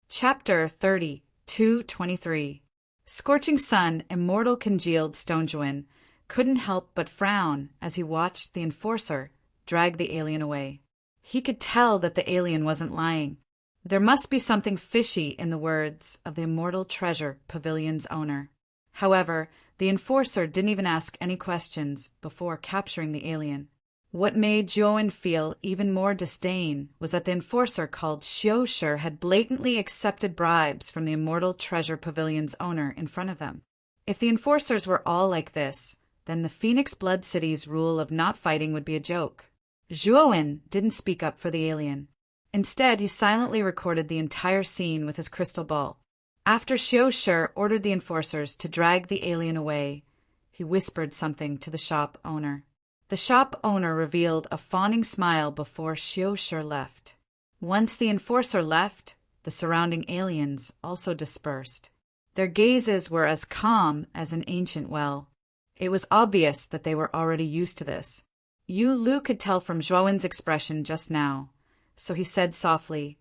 Speaker 1: Chapter 30, 223. Scorching Sun, immortal congealed Stonejuan, couldn't help but frown as he watched the enforcer drag the alien away. He could tell that the alien wasn't lying. There must be something fishy in the words of the immortal treasure pavilion's owner. However, the enforcer didn't even ask any questions before capturing the alien. What made Zhuowen feel even more disdain was that the enforcer called Xiao Shi had blatantly accepted bribes from the immortal treasure pavilion's owner in front of them. If the enforcers were all like this, then the Phoenix Blood City's rule of not fighting would be a joke. Zhuowen didn't speak up for the alien. Instead, he silently recorded the entire scene with his crystal ball. After Xiao Shi ordered the enforcers to drag the alien away, he whispered something to the shop owner. The shop owner revealed a fawning smile before Xiao Shi left. Once the enforcer left, the surrounding aliens also dispersed. Their gazes were as calm as an ancient well. It was obvious that they were already used to this. Yu Lu could tell from Zhuowen's expression just now, so he said softly,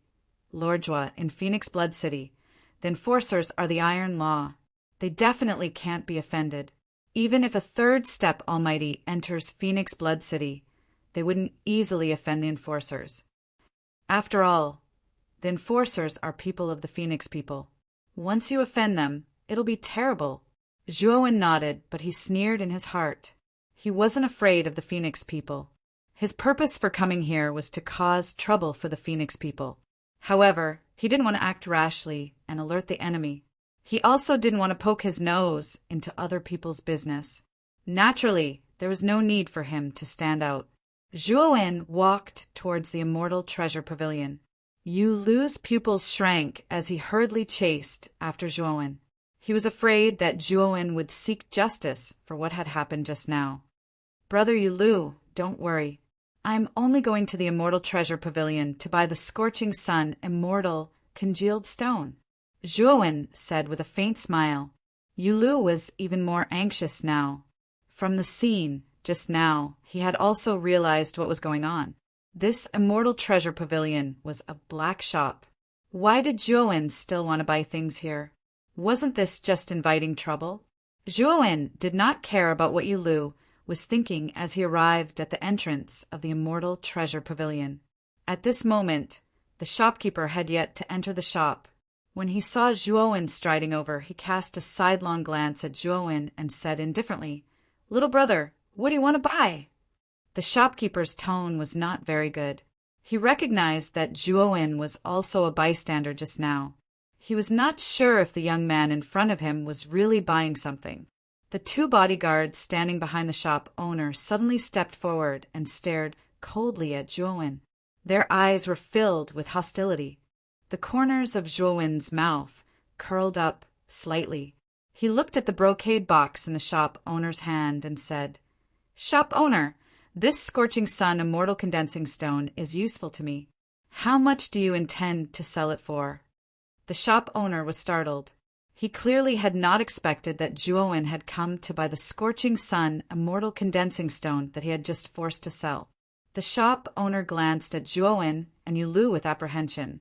Speaker 1: "Lord Zhua, in Phoenix Blood City, the enforcers are the Iron Law. They definitely can't be offended. Even if a third step Almighty enters Phoenix Blood City, they wouldn't easily offend the enforcers. After all, the enforcers are people of the Phoenix people. Once you offend them, it'll be terrible." Zhuowen nodded, but he sneered in his heart. He wasn't afraid of the Phoenix people. His purpose for coming here was to cause trouble for the Phoenix people. However, he didn't want to act rashly and alert the enemy. He also didn't want to poke his nose into other people's business. Naturally, there was no need for him to stand out. Zhuowen walked towards the immortal treasure pavilion. Yu Lu's pupils shrank as he hurriedly chased after Zhuowen. He was afraid that Zhuowen would seek justice for what had happened just now. "Brother Yu Lu, don't worry. I'm only going to the immortal treasure pavilion to buy the scorching sun immortal congealed stone," Zhuowen said with a faint smile. Yu Lu was even more anxious now. From the scene just now, he had also realized what was going on. This immortal treasure pavilion was a black shop. Why did Zhuowen still want to buy things here? Wasn't this just inviting trouble? Zhuowen did not care about what Yu Lu was thinking as he arrived at the entrance of the immortal treasure pavilion. At this moment, the shopkeeper had yet to enter the shop. When he saw Zhuowen striding over, he cast a sidelong glance at Zhuowen and said indifferently, "Little brother, what do you want to buy?" The shopkeeper's tone was not very good. He recognized that Zhuowen was also a bystander just now. He was not sure if the young man in front of him was really buying something. The two bodyguards standing behind the shop owner suddenly stepped forward and stared coldly at Zhuowen. Their eyes were filled with hostility. The corners of Zhuowen's mouth curled up slightly. He looked at the brocade box in the shop owner's hand and said, "Shop owner, this scorching sun immortal condensing stone is useful to me. How much do you intend to sell it for?" The shop owner was startled. He clearly had not expected that Zhuowen had come to buy the scorching sun immortal condensing stone that he had just forced to sell. The shop owner glanced at Zhuowen and Yulu with apprehension,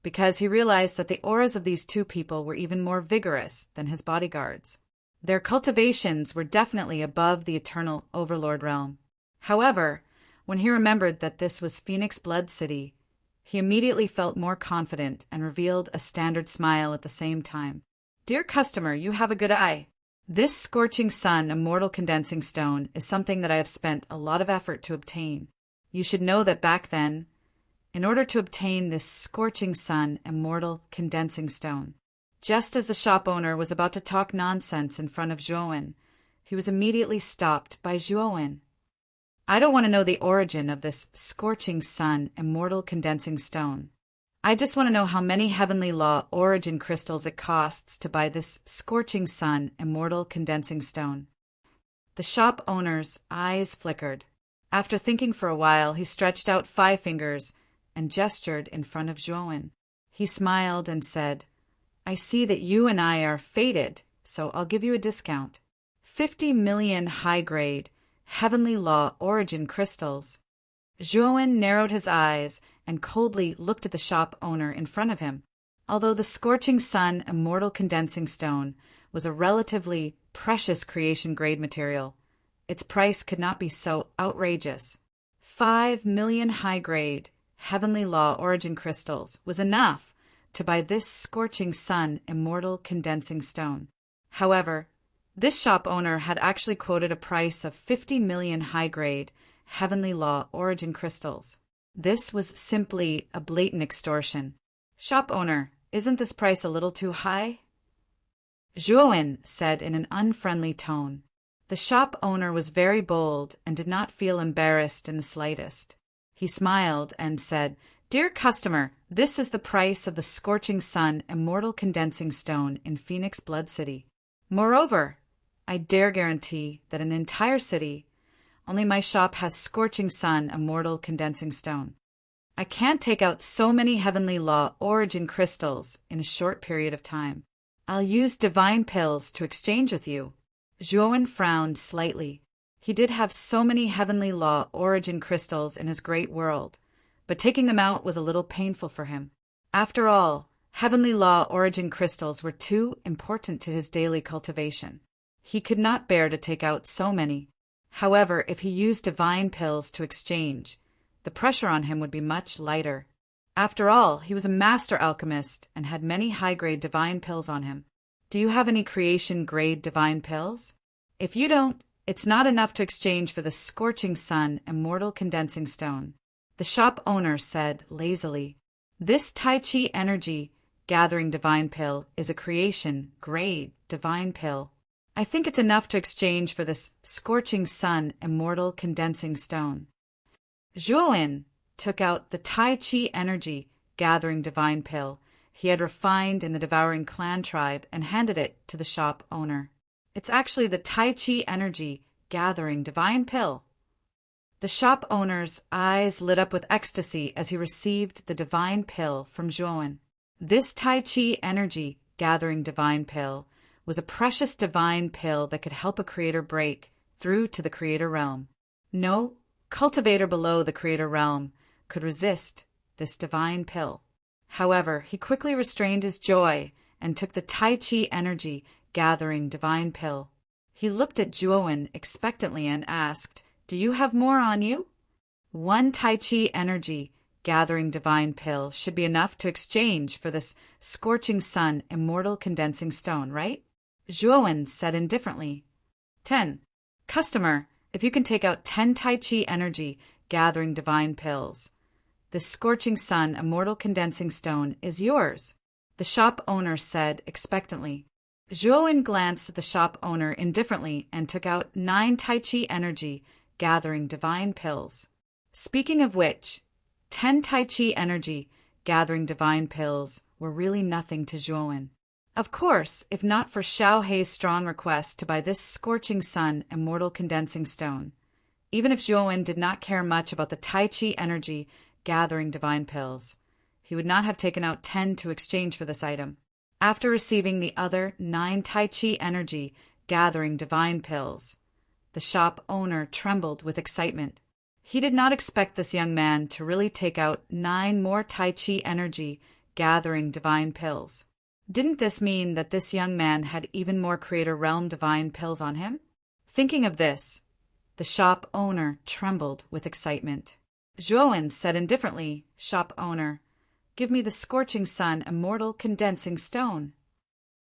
Speaker 1: because he realized that the auras of these two people were even more vigorous than his bodyguards. Their cultivations were definitely above the eternal overlord realm. However, when he remembered that this was Phoenix Blood City, he immediately felt more confident and revealed a standard smile at the same time. "Dear customer, you have a good eye. This scorching sun immortal condensing stone is something that I have spent a lot of effort to obtain. You should know that back then, in order to obtain this scorching sun immortal condensing stone," just as the shop owner was about to talk nonsense in front of Zhuowen, he was immediately stopped by Zhuowen. "I don't want to know the origin of this scorching sun immortal condensing stone. I just want to know how many heavenly law origin crystals it costs to buy this scorching sun immortal condensing stone." The shop owner's eyes flickered. After thinking for a while, he stretched out 5 fingers and gestured in front of Zhuowen. He smiled and said, "I see that you and I are fated, so I'll give you a discount. 50 million high-grade, heavenly law origin crystals." Zhuowen narrowed his eyes and coldly looked at the shop owner in front of him. Although the scorching sun immortal condensing stone was a relatively precious creation-grade material, its price could not be so outrageous. 5 million high-grade, heavenly law origin crystals was enough to buy this scorching sun immortal condensing stone. However, this shop owner had actually quoted a price of 50 million high-grade, heavenly law origin crystals. This was simply a blatant extortion. "Shop owner, isn't this price a little too high?" Zhuowen said in an unfriendly tone. The shop owner was very bold and did not feel embarrassed in the slightest. He smiled and said, "Dear customer, this is the price of the scorching sun immortal condensing stone in Phoenix Blood City. Moreover, I dare guarantee that in the entire city, only my shop has scorching sun immortal condensing stone. I can't take out so many heavenly law origin crystals in a short period of time. I'll use divine pills to exchange with you." Zhuowen frowned slightly. He did have so many heavenly law origin crystals in his great world, but taking them out was a little painful for him. After all, heavenly law origin crystals were too important to his daily cultivation. He could not bear to take out so many. However, if he used divine pills to exchange, the pressure on him would be much lighter. After all, he was a master alchemist and had many high-grade divine pills on him. "Do you have any creation-grade divine pills? If you don't, it's not enough to exchange for the scorching sun immortal condensing stone," the shop owner said lazily. "This Tai Chi energy gathering divine pill is a creation-grade divine pill. I think it's enough to exchange for this scorching sun immortal condensing stone." Zhuowen took out the Tai Chi energy gathering divine pill he had refined in the devouring clan tribe and handed it to the shop owner. "It's actually the Tai Chi energy gathering divine pill." The shop owner's eyes lit up with ecstasy as he received the divine pill from Zhuowen. This Tai Chi energy gathering divine pill was a precious divine pill that could help a creator break through to the creator realm. No cultivator below the creator realm could resist this divine pill. However, he quickly restrained his joy and took the Tai Chi energy gathering divine pill. He looked at Zhuowen expectantly and asked, "Do you have more on you?" 1 Tai Chi energy gathering divine pill should be enough to exchange for this scorching sun, immortal condensing stone, right? Zhuowen said indifferently. 10. Customer, if you can take out 10 Tai Chi energy, gathering divine pills. This scorching sun, immortal condensing stone is yours, the shop owner said expectantly. Zhuowen glanced at the shop owner indifferently and took out 9 Tai Chi energy, gathering divine pills. Speaking of which, 10 Tai Chi energy, gathering divine pills, were really nothing to Zhuowen. Of course, if not for Xiao Hei's strong request to buy this scorching sun, immortal condensing stone. Even if Zhuowen did not care much about the Tai Chi energy, gathering divine pills, he would not have taken out 10 to exchange for this item. After receiving the other 9 Tai Chi energy, gathering divine pills, the shop owner trembled with excitement. He did not expect this young man to really take out 9 more Tai Chi energy, gathering divine pills. Didn't this mean that this young man had even more Creator Realm divine pills on him? Thinking of this, the shop owner trembled with excitement. Zhuowen said indifferently, Shop owner, give me the scorching sun, immortal condensing stone.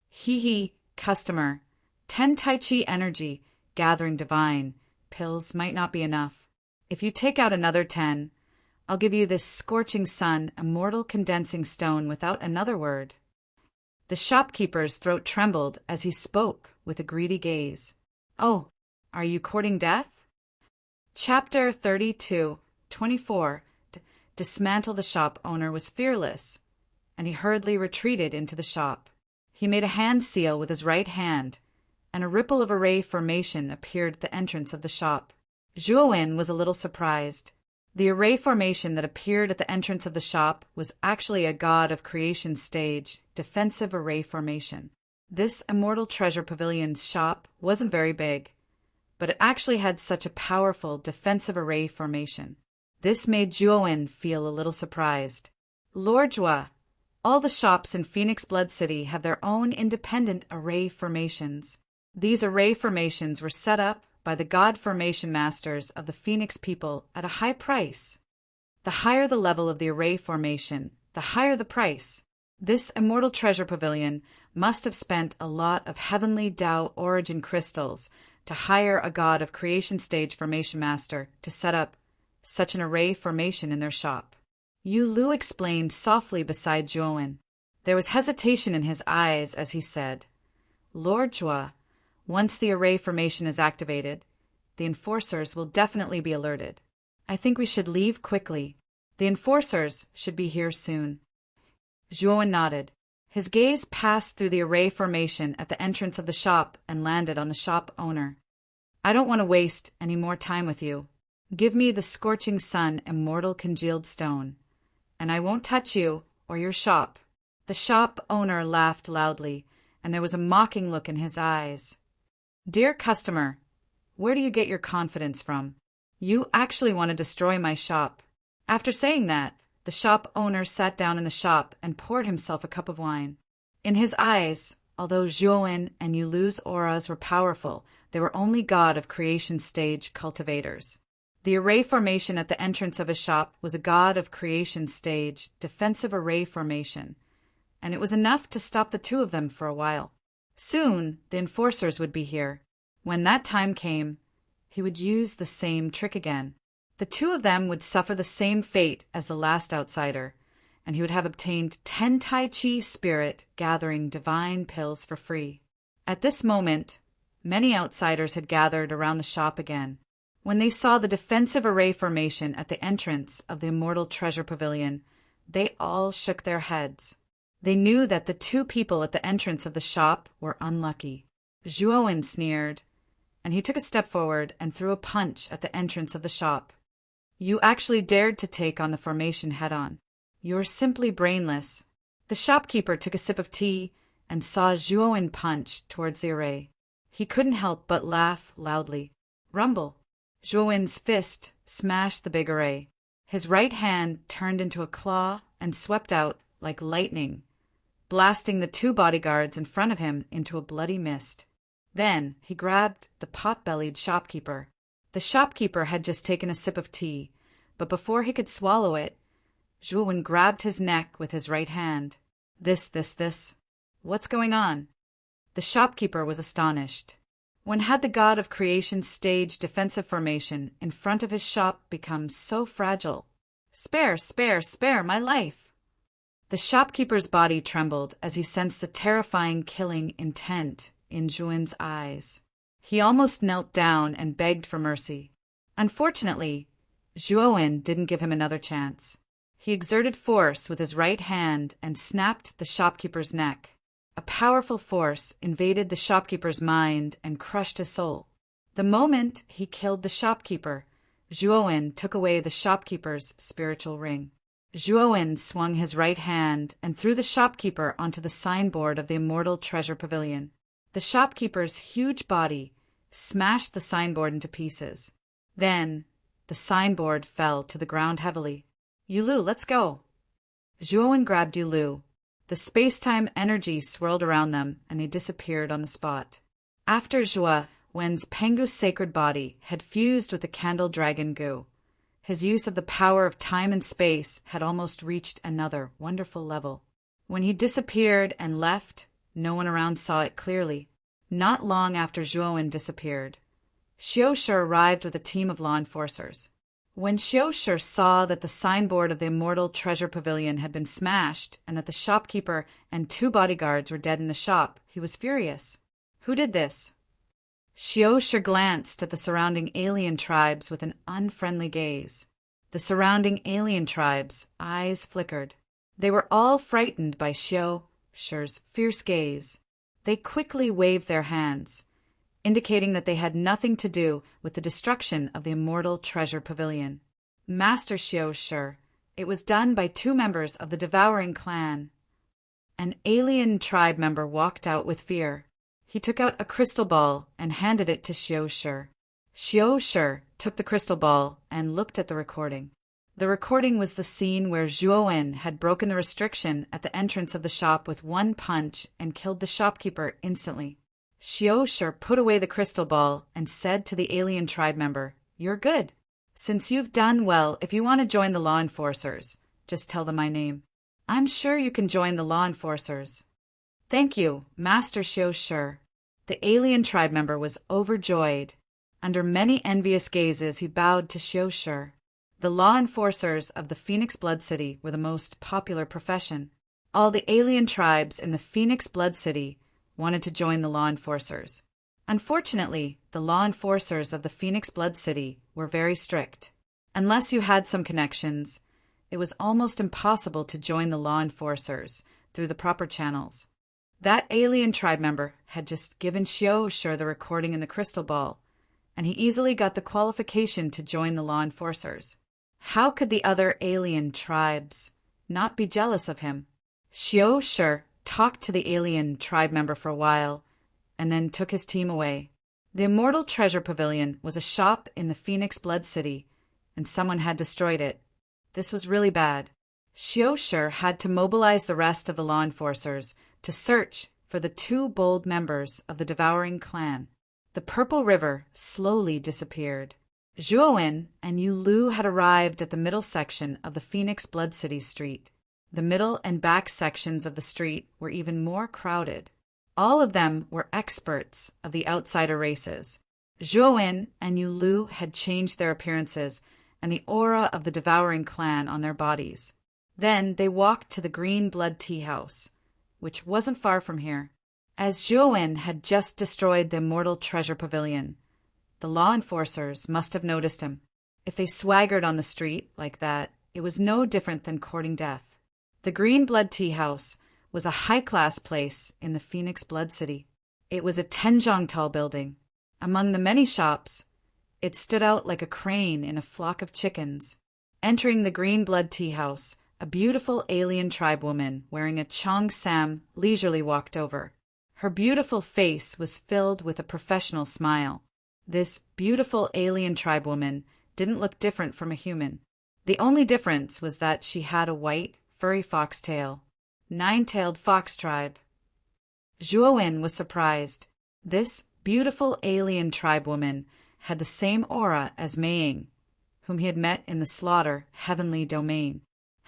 Speaker 1: He, customer, 10 Tai Chi energy, gathering divine pills might not be enough. If you take out another 10, I'll give you this scorching sun, immortal condensing stone without another word. The shopkeeper's throat trembled as he spoke with a greedy gaze. Oh, are you courting death? Chapter 32, 24. Dismantle the shop owner was fearless, and he hurriedly retreated into the shop. He made a hand seal with his right hand, and a ripple of array formation appeared at the entrance of the shop. Zhuowen was a little surprised. The array formation that appeared at the entrance of the shop was actually a god of creation stage, defensive array formation. This Immortal Treasure Pavilion's shop wasn't very big, but it actually had such a powerful defensive array formation. This made Zhuowen feel a little surprised. Lord Zhua, all the shops in Phoenix Blood City have their own independent array formations. These array formations were set up by the God Formation Masters of the Phoenix people at a high price. The higher the level of the array formation, the higher the price. This Immortal Treasure Pavilion must have spent a lot of heavenly Tao origin crystals to hire a God of Creation Stage Formation Master to set up such an array formation in their shop. Yu Lu explained softly beside Zhuowen. There was hesitation in his eyes as he said, Lord Zhua, once the array formation is activated, the enforcers will definitely be alerted. I think we should leave quickly. The enforcers should be here soon. Zhuowen nodded. His gaze passed through the array formation at the entrance of the shop and landed on the shop owner. I don't want to waste any more time with you. Give me the scorching sun, immortal congealed stone, and I won't touch you or your shop. The shop owner laughed loudly, and there was a mocking look in his eyes. Dear customer, where do you get your confidence from? You actually want to destroy my shop. After saying that, the shop owner sat down in the shop and poured himself a cup of wine. In his eyes, although Zhuowen and Yulu's auras were powerful, they were only God of Creation Stage cultivators. The array formation at the entrance of his shop was a God of Creation Stage defensive array formation, and it was enough to stop the two of them for a while. Soon, the enforcers would be here. When that time came, he would use the same trick again. The two of them would suffer the same fate as the last outsider, and he would have obtained 10 Tai Chi spirit gathering divine pills for free. At this moment, many outsiders had gathered around the shop again. When they saw the defensive array formation at the entrance of the Immortal Treasure Pavilion, they all shook their heads. They knew that the two people at the entrance of the shop were unlucky. Zhuowen sneered, and he took a step forward and threw a punch at the entrance of the shop. You actually dared to take on the formation head-on. You're simply brainless. The shopkeeper took a sip of tea and saw Zhuowen punch towards the array. He couldn't help but laugh loudly. Rumble. Zhuowen's fist smashed the big array. His right hand turned into a claw and swept out like lightning, blasting the two bodyguards in front of him into a bloody mist. Then he grabbed the pot-bellied shopkeeper. The shopkeeper had just taken a sip of tea, but before he could swallow it, Zhuowen grabbed his neck with his right hand. This. What's going on? The shopkeeper was astonished. When had the god of creation staged defensive formation in front of his shop become so fragile? Spare my life! The shopkeeper's body trembled as he sensed the terrifying killing intent in Zhuowen's eyes. He almost knelt down and begged for mercy. Unfortunately, Zhuowen didn't give him another chance. He exerted force with his right hand and snapped the shopkeeper's neck. A powerful force invaded the shopkeeper's mind and crushed his soul. The moment he killed the shopkeeper, Zhuowen took away the shopkeeper's spiritual ring. Zhuowen swung his right hand and threw the shopkeeper onto the signboard of the Immortal Treasure Pavilion. The shopkeeper's huge body smashed the signboard into pieces. Then, the signboard fell to the ground heavily. Yulu, let's go! Zhuowen grabbed Yulu. The space-time energy swirled around them, and they disappeared on the spot. After Zhuowen's Pengu's sacred body had fused with the candle dragon Gu, his use of the power of time and space had almost reached another wonderful level. When he disappeared and left, no one around saw it clearly. Not long after Zhuowen disappeared, Xiaoshi arrived with a team of law enforcers. When Xiaoshi saw that the signboard of the Immortal Treasure Pavilion had been smashed and that the shopkeeper and 2 bodyguards were dead in the shop, he was furious. Who did this? Xiaoshi glanced at the surrounding alien tribes with an unfriendly gaze. The surrounding alien tribes' eyes flickered. They were all frightened by Xiaoshi's fierce gaze. They quickly waved their hands, indicating that they had nothing to do with the destruction of the Immortal Treasure Pavilion. Master Xiaoshi, it was done by 2 members of the Devouring Clan. An alien tribe member walked out with fear. He took out a crystal ball and handed it to Xiaoshi. Xiaoshi took the crystal ball and looked at the recording. The recording was the scene where Zhuowen had broken the restriction at the entrance of the shop with 1 punch and killed the shopkeeper instantly. Xiaoshi put away the crystal ball and said to the alien tribe member, "You're good. Since you've done well, if you want to join the law enforcers, just tell them my name. I'm sure you can join the law enforcers." "Thank you, Master Xiaoshi." The alien tribe member was overjoyed. Under many envious gazes, he bowed to Xiaoshi. The law enforcers of the Phoenix Blood City were the most popular profession. All the alien tribes in the Phoenix Blood City wanted to join the law enforcers. Unfortunately, the law enforcers of the Phoenix Blood City were very strict. Unless you had some connections, it was almost impossible to join the law enforcers through the proper channels. That alien tribe member had just given Xiaoshi the recording in the crystal ball, and he easily got the qualification to join the law enforcers. How could the other alien tribes not be jealous of him? Xiaoshi talked to the alien tribe member for a while, and then took his team away. The Immortal Treasure Pavilion was a shop in the Phoenix Blood City, and someone had destroyed it. This was really bad. Xiaoshi had to mobilize the rest of the law enforcers to search for the 2 bold members of the Devouring Clan. The Purple River slowly disappeared. Zhuowen and Yulu had arrived at the middle section of the Phoenix Blood City street. The middle and back sections of the street were even more crowded. All of them were experts of the outsider races. Zhuowen and Yulu had changed their appearances and the aura of the Devouring Clan on their bodies. Then they walked to the Green Blood Tea House, which wasn't far from here. As Zhuowen had just destroyed the Immortal Treasure Pavilion, the law enforcers must have noticed him. If they swaggered on the street like that, it was no different than courting death. The Green Blood Tea House was a high-class place in the Phoenix Blood City. It was a 10-jong-tall building. Among the many shops, it stood out like a crane in a flock of chickens. Entering the Green Blood Tea House, a beautiful alien tribe woman wearing a cheongsam leisurely walked over. Her beautiful face was filled with a professional smile. This beautiful alien tribe woman didn't look different from a human. The only difference was that she had a white, furry foxtail. 9-tailed fox tribe. Zhuowen was surprised. This beautiful alien tribe woman had the same aura as Meiying, whom he had met in the Slaughter Heavenly Domain.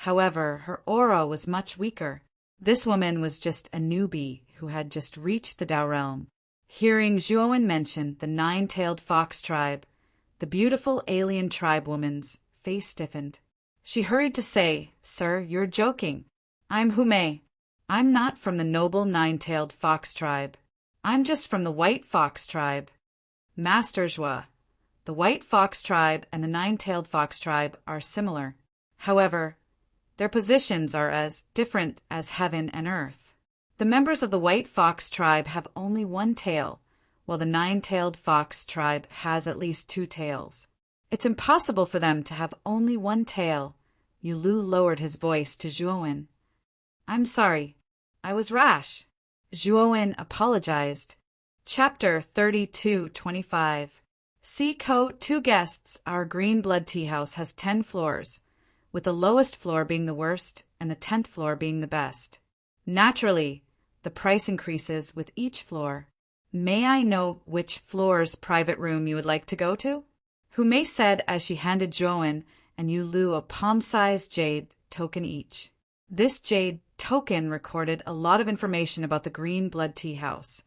Speaker 1: However, her aura was much weaker. This woman was just a newbie who had just reached the Dao realm. Hearing Zhuowen mention the nine-tailed fox tribe, the beautiful alien tribe woman's face stiffened. She hurried to say, "Sir, you're joking. I'm Humei. I'm not from the noble nine-tailed fox tribe. I'm just from the white fox tribe." Master Zhua, the white fox tribe and the nine-tailed fox tribe are similar. However, their positions are as different as heaven and earth. The members of the white fox tribe have only one tail, while the nine-tailed fox tribe has at least two tails. It's impossible for them to have only one tail. Yulu lowered his voice to Zhuowen. "I'm sorry. I was rash." Zhuowen apologized. Chapter 32:25. Seiko, 2 guests. Our green blood tea house has 10 floors, with the lowest floor being the worst and the 10th floor being the best. Naturally, the price increases with each floor. May I know which floor's private room you would like to go to? Humei said as she handed Zhuowen and Yulu a palm-sized jade token each. This jade token recorded a lot of information about the green blood tea house,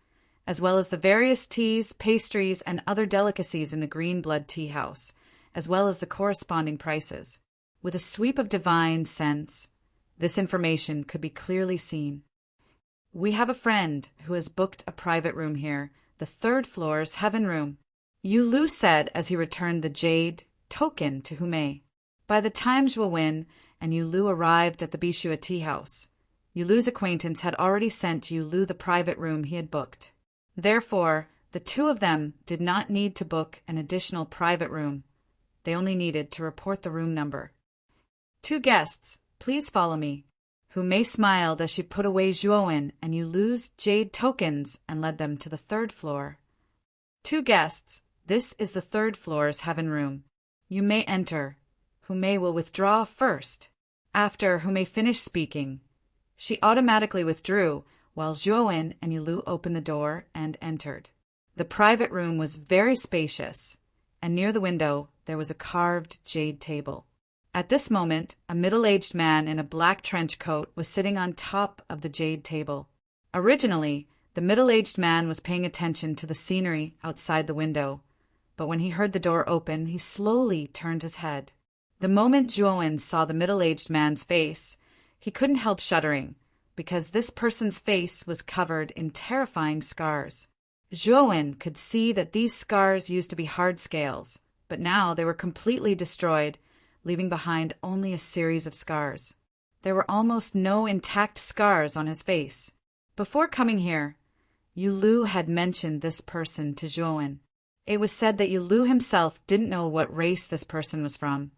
Speaker 1: as well as the various teas, pastries, and other delicacies in the green blood tea house, as well as the corresponding prices. With a sweep of divine sense, this information could be clearly seen. "We have a friend who has booked a private room here, the 3rd floor's heaven room," Yulu said as he returned the jade token to Humei. By the time Zhuowen and Yulu arrived at the Bishua tea house, Yulu's acquaintance had already sent Yulu the private room he had booked. Therefore, the two of them did not need to book an additional private room. They only needed to report the room number. "2 guests, please follow me." Humei smiled as she put away Zhuowen and Yulu's jade tokens and led them to the 3rd floor. "2 guests, this is the 3rd floor's heaven room. You may enter. Humei will withdraw first." After Humei finished speaking, she automatically withdrew, while Zhuowen and Yulu opened the door and entered. The private room was very spacious, and near the window there was a carved jade table. At this moment, a middle-aged man in a black trench coat was sitting on top of the jade table. Originally, the middle-aged man was paying attention to the scenery outside the window, but when he heard the door open, he slowly turned his head. The moment Zhuowen saw the middle-aged man's face, he couldn't help shuddering, because this person's face was covered in terrifying scars. Zhuowen could see that these scars used to be hard scales, but now they were completely destroyed, leaving behind only a series of scars. There were almost no intact scars on his face. Before coming here, Yulu had mentioned this person to Zhuowen. It was said that Yulu himself didn't know what race this person was from.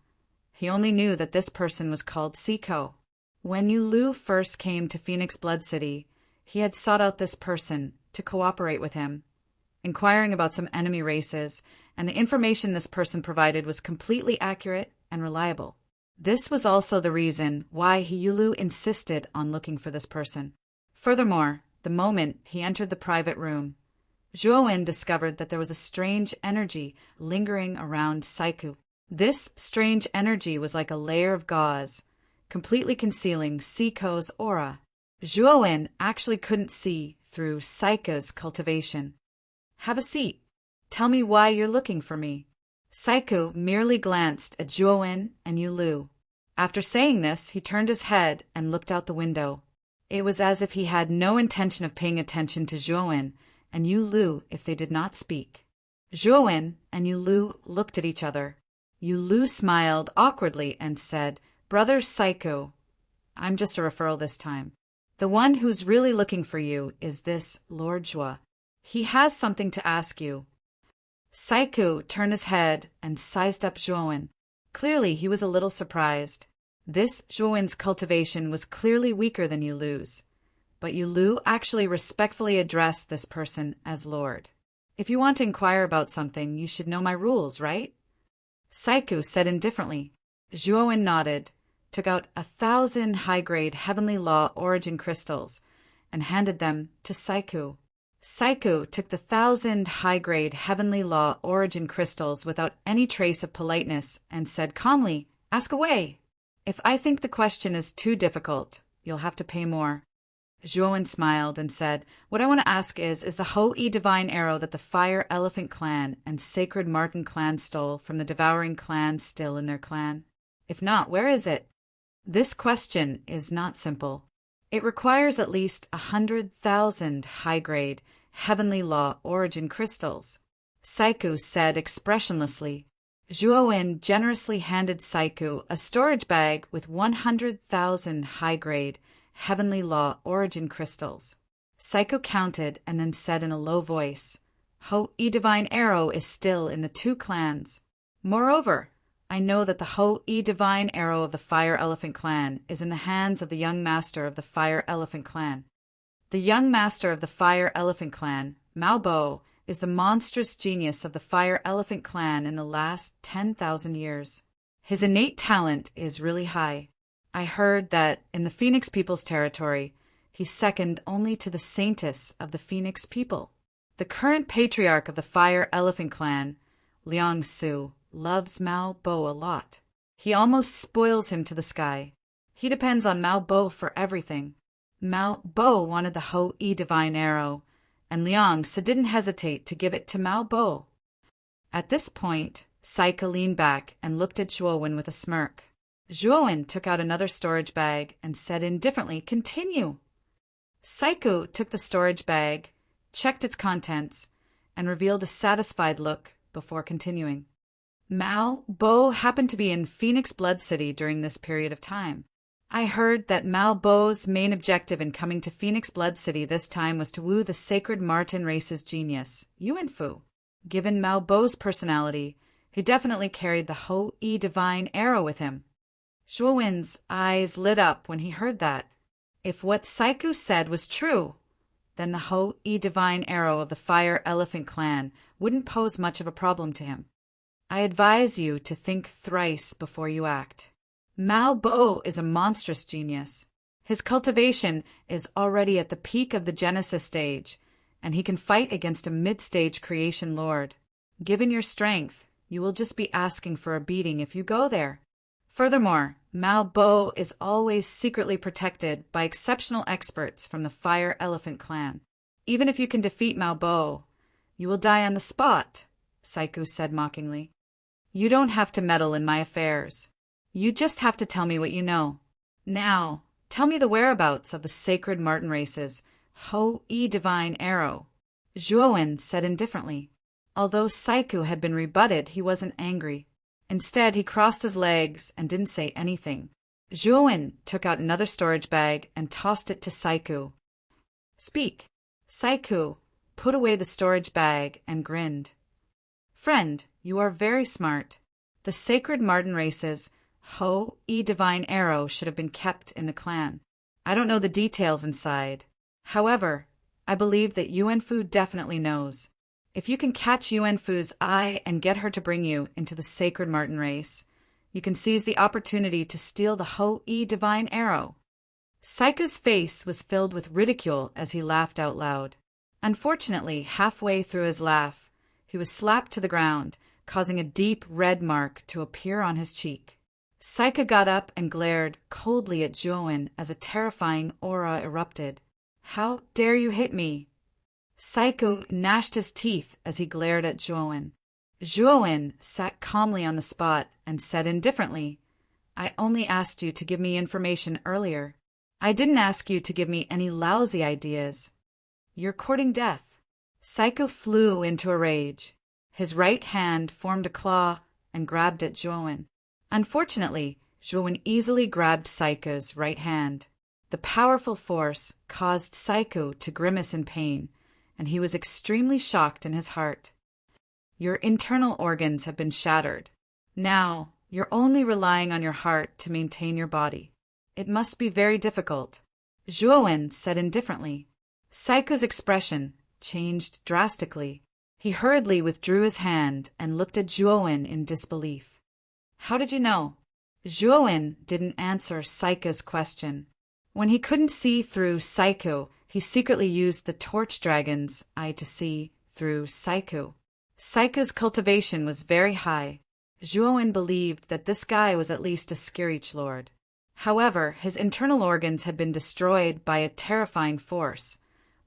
Speaker 1: He only knew that this person was called Seiko. When Yulu first came to Phoenix Blood City, he had sought out this person to cooperate with him, inquiring about some enemy races, and the information this person provided was completely accurate and reliable. This was also the reason why Yulu insisted on looking for this person. Furthermore, the moment he entered the private room, Zhuowen discovered that there was a strange energy lingering around Saiku. This strange energy was like a layer of gauze, completely concealing Seiko's aura. Zhuowen actually couldn't see through Saiku's cultivation. "Have a seat. Tell me why you're looking for me." Saiku merely glanced at Zhuowen and Yulu. After saying this, he turned his head and looked out the window. It was as if he had no intention of paying attention to Zhuowen and Yulu if they did not speak. Zhuowen and Yulu looked at each other. Yulu smiled awkwardly and said, "Brother Saiku, I'm just a referral this time. The one who's really looking for you is this Lord Zhua. He has something to ask you." Saiku turned his head and sized up Zhuowen. Clearly, he was a little surprised. This Zhuowen's cultivation was clearly weaker than Yulu's, but Yulu actually respectfully addressed this person as Lord. "If you want to inquire about something, you should know my rules, right?" Saiku said indifferently. Zhuowen nodded, took out 1,000 high-grade Heavenly Law origin crystals, and handed them to Saiku. Saiku took the 1,000 high-grade Heavenly Law origin crystals without any trace of politeness and said calmly, "Ask away." If I think the question is too difficult, you'll have to pay more. Zhuowen smiled and said, What I want to ask is the Hou-Yi divine arrow that the Fire Elephant clan and Sacred Marten clan stole from the Devouring clan still in their clan? If not, where is it? This question is not simple. It requires at least 100,000 high-grade, heavenly law origin crystals. Saiku said expressionlessly. Zhuowen generously handed Saiku a storage bag with 100,000 high-grade, heavenly law origin crystals. Saiku counted and then said in a low voice, Hou-Yi divine arrow is still in the two clans. Moreover, I know that the Hou-Yi divine arrow of the Fire Elephant clan is in the hands of the young master of the Fire Elephant clan. The young master of the Fire Elephant clan, Mao Bo, is the monstrous genius of the Fire Elephant clan in the last 10,000 years. His innate talent is really high. I heard that in the Phoenix People's territory, he's second only to the saintess of the Phoenix people. The current patriarch of the Fire Elephant clan, Liang Su, loves Mao Bo a lot. He almost spoils him to the sky. He depends on Mao Bo for everything. Mao Bo wanted the Hou-Yi divine arrow, and Liang Su didn't hesitate to give it to Mao Bo. At this point, Saiku leaned back and looked at Zhuowen with a smirk. Zhuowen took out another storage bag and said indifferently, Continue. Saiku took the storage bag, checked its contents, and revealed a satisfied look before continuing. Mao Bo happened to be in Phoenix Blood City during this period of time. I heard that Mao Bo's main objective in coming to Phoenix Blood City this time was to woo the Sacred Marten race's genius, Yuan Fu. Given Mao Bo's personality, he definitely carried the Hou-Yi divine arrow with him. Zhuowen's eyes lit up when he heard that. If what Saiku said was true, then the Hou-Yi divine arrow of the Fire Elephant clan wouldn't pose much of a problem to him. I advise you to think thrice before you act. Mao Bo is a monstrous genius. His cultivation is already at the peak of the Genesis stage, and he can fight against a mid-stage creation lord. Given your strength, you will just be asking for a beating if you go there. Furthermore, Mao Bo is always secretly protected by exceptional experts from the Fire Elephant clan. Even if you can defeat Mao Bo, you will die on the spot, Saiku said mockingly. You don't have to meddle in my affairs. You just have to tell me what you know. Now, tell me the whereabouts of the Sacred Marten race's Hou-Yi divine arrow. Zhuowen said indifferently. Although Saiku had been rebutted, he wasn't angry. Instead, he crossed his legs and didn't say anything. Zhuowen took out another storage bag and tossed it to Saiku. Speak. Saiku put away the storage bag and grinned. Friend, you are very smart. The Sacred Marten race's Hou-Yi divine arrow should have been kept in the clan. I don't know the details inside. However, I believe that Yuan Fu definitely knows. If you can catch Yuan Fu's eye and get her to bring you into the Sacred Marten race, you can seize the opportunity to steal the Hou-Yi divine arrow. Saiku's face was filled with ridicule as he laughed out loud. Unfortunately, halfway through his laugh, he was slapped to the ground, causing a deep red mark to appear on his cheek. Saiku got up and glared coldly at Zhuowen as a terrifying aura erupted. How dare you hit me? Saiku gnashed his teeth as he glared at Zhuowen. Zhuowen sat calmly on the spot and said indifferently, I only asked you to give me information earlier. I didn't ask you to give me any lousy ideas. You're courting death. Saiku flew into a rage. His right hand formed a claw and grabbed at Zhuowen. Unfortunately, Zhuowen easily grabbed Saiku's right hand. The powerful force caused Saiku to grimace in pain, and he was extremely shocked in his heart. Your internal organs have been shattered. Now, you're only relying on your heart to maintain your body. It must be very difficult. Zhuowen said indifferently. Saiku's expression changed drastically. He hurriedly withdrew his hand and looked at Zhuowen in disbelief. How did you know? Zhuowen didn't answer Saiku's question. When he couldn't see through Saiku, he secretly used the torch dragon's eye to see through Saiku. Saiku's cultivation was very high. Zhuowen believed that this guy was at least a Skirich lord. However, his internal organs had been destroyed by a terrifying force,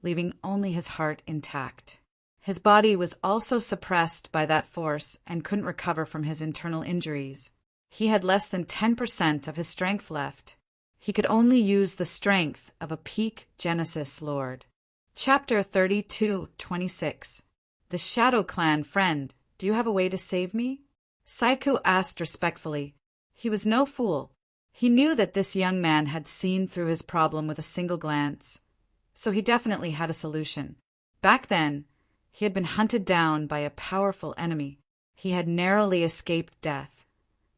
Speaker 1: leaving only his heart intact. His body was also suppressed by that force and couldn't recover from his internal injuries. He had less than 10% of his strength left. He could only use the strength of a peak Genesis lord. Chapter 32:26. The Shadow Clan friend, do you have a way to save me? Saiku asked respectfully. He was no fool. He knew that this young man had seen through his problem with a single glance, so he definitely had a solution. Back then, he had been hunted down by a powerful enemy. He had narrowly escaped death,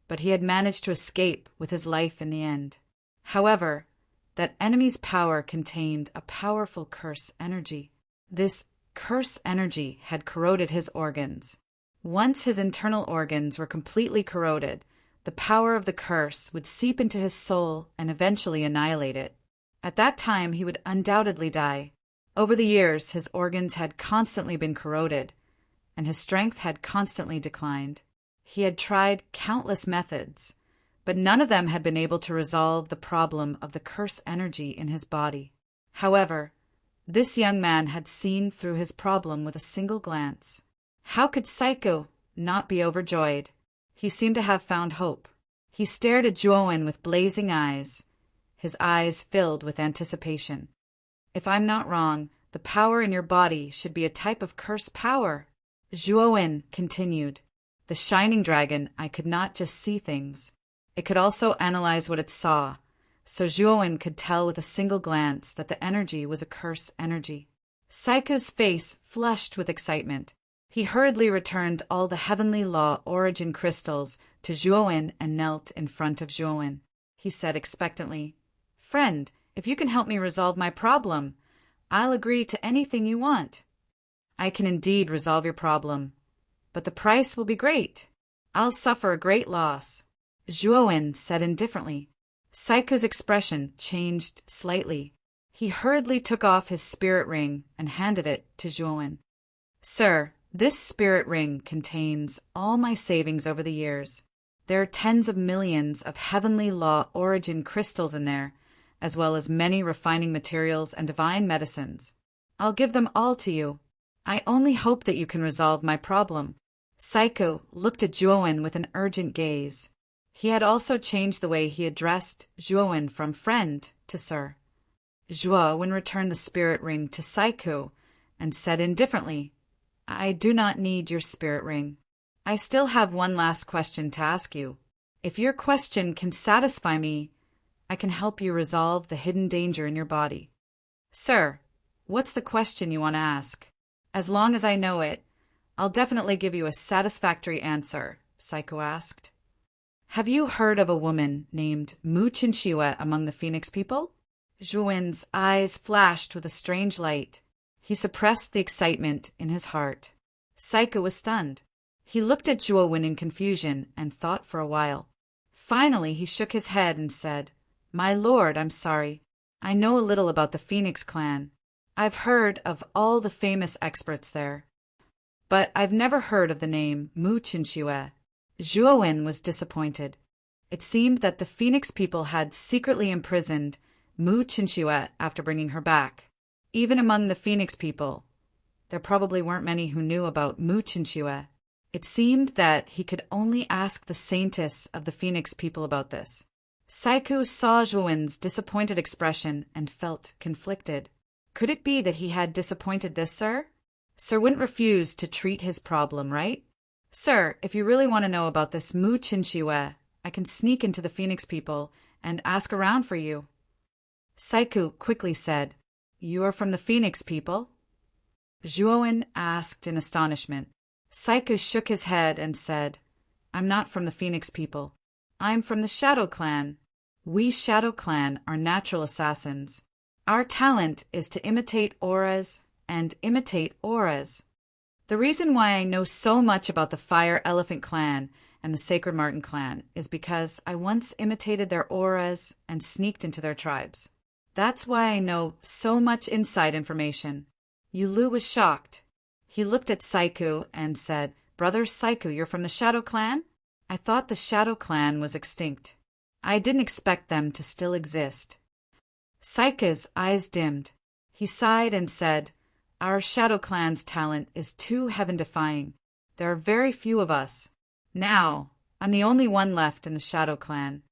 Speaker 1: but he had managed to escape with his life in the end. However, that enemy's power contained a powerful curse energy. This curse energy had corroded his organs. Once his internal organs were completely corroded, the power of the curse would seep into his soul and eventually annihilate it. At that time, he would undoubtedly die. Over the years, his organs had constantly been corroded, and his strength had constantly declined. He had tried countless methods, but none of them had been able to resolve the problem of the curse energy in his body. However, this young man had seen through his problem with a single glance. How could Saiku not be overjoyed? He seemed to have found hope. He stared at Zhuowen with blazing eyes, his eyes filled with anticipation. If I'm not wrong, the power in your body should be a type of curse power. Zhuowen continued. The shining dragon, I could not just see things. It could also analyze what it saw, so Zhuowen could tell with a single glance that the energy was a curse energy. Saiku's face flushed with excitement. He hurriedly returned all the heavenly law origin crystals to Zhuowen and knelt in front of Zhuowen. He said expectantly, Friend, if you can help me resolve my problem, I'll agree to anything you want. I can indeed resolve your problem, but the price will be great. I'll suffer a great loss. Zhuowen said indifferently. Saiku's expression changed slightly. He hurriedly took off his spirit ring and handed it to Zhuowen. Sir, this spirit ring contains all my savings over the years. There are tens of millions of heavenly law origin crystals in there, as well as many refining materials and divine medicines. I'll give them all to you. I only hope that you can resolve my problem. Saiku looked at Zhuowen with an urgent gaze. He had also changed the way he addressed Zhuowen from friend to sir. Zhuowen returned the spirit ring to Saiku and said indifferently, I do not need your spirit ring. I still have one last question to ask you. If your question can satisfy me, I can help you resolve the hidden danger in your body. Sir, what's the question you want to ask? As long as I know it, I'll definitely give you a satisfactory answer, Saiku asked. Have you heard of a woman named Mu Chinchiwe among the Phoenix people? Zhuowen's eyes flashed with a strange light. He suppressed the excitement in his heart. Saiku was stunned. He looked at Zhuowen in confusion and thought for a while. Finally, he shook his head and said, My lord, I'm sorry. I know a little about the Phoenix clan. I've heard of all the famous experts there. But I've never heard of the name Mu Chinchiwe. Zhuowen was disappointed. It seemed that the Phoenix people had secretly imprisoned Mu Chinchiwe after bringing her back. Even among the Phoenix people, there probably weren't many who knew about Mu Chinchiwe. It seemed that he could only ask the saintess of the Phoenix people about this. Saiku saw Zhuowen's disappointed expression and felt conflicted. Could it be that he had disappointed this sir? Sir wouldn't refuse to treat his problem, right? Sir, if you really want to know about this Mu Chinchiwe, I can sneak into the Phoenix people and ask around for you. Saiku quickly said, You are from the Phoenix people? Zhuowen asked in astonishment. Saiku shook his head and said, I'm not from the Phoenix people. I'm from the Shadow Clan. We Shadow Clan are natural assassins. Our talent is to imitate auras and imitate auras. The reason why I know so much about the Fire Elephant Clan and the Sacred Marten Clan is because I once imitated their auras and sneaked into their tribes. That's why I know so much inside information. Yulu was shocked. He looked at Saiku and said, Brother Saiku, you're from the Shadow Clan? I thought the Shadow Clan was extinct. I didn't expect them to still exist. Saika's eyes dimmed. He sighed and said, Our Shadow Clan's talent is too heaven-defying. There are very few of us. Now, I'm the only one left in the Shadow Clan.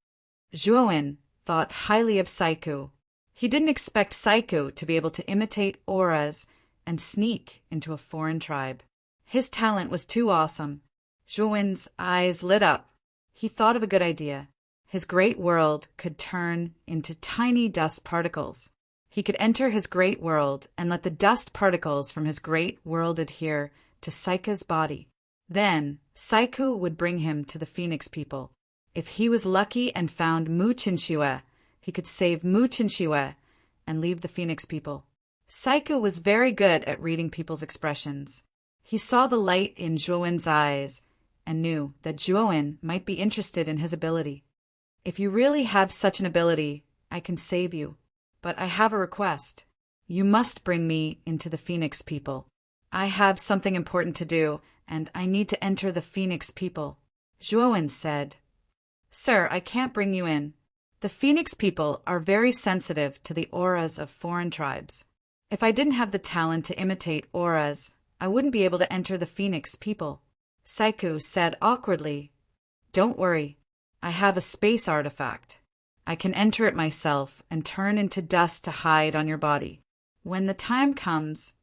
Speaker 1: Zhuowen thought highly of Saiku. He didn't expect Saiku to be able to imitate auras and sneak into a foreign tribe. His talent was too awesome. Zhuowen's eyes lit up. He thought of a good idea. His great world could turn into tiny dust particles. He could enter his great world and let the dust particles from his great world adhere to Saika's body. Then, Saiku would bring him to the Phoenix people. If he was lucky and found Mu Qinxue, he could save Mu Qinxue and leave the Phoenix people. Saiku was very good at reading people's expressions. He saw the light in Zhuowen's eyes and knew that Zhuowen might be interested in his ability. If you really have such an ability, I can save you. But I have a request. You must bring me into the Phoenix people. I have something important to do, and I need to enter the Phoenix people. Zhuowen said, Sir, I can't bring you in. The Phoenix people are very sensitive to the auras of foreign tribes. If I didn't have the talent to imitate auras, I wouldn't be able to enter the Phoenix people. Saiku said awkwardly, Don't worry. I have a space artifact. I can enter it myself and turn into dust to hide on your body. When the time comes,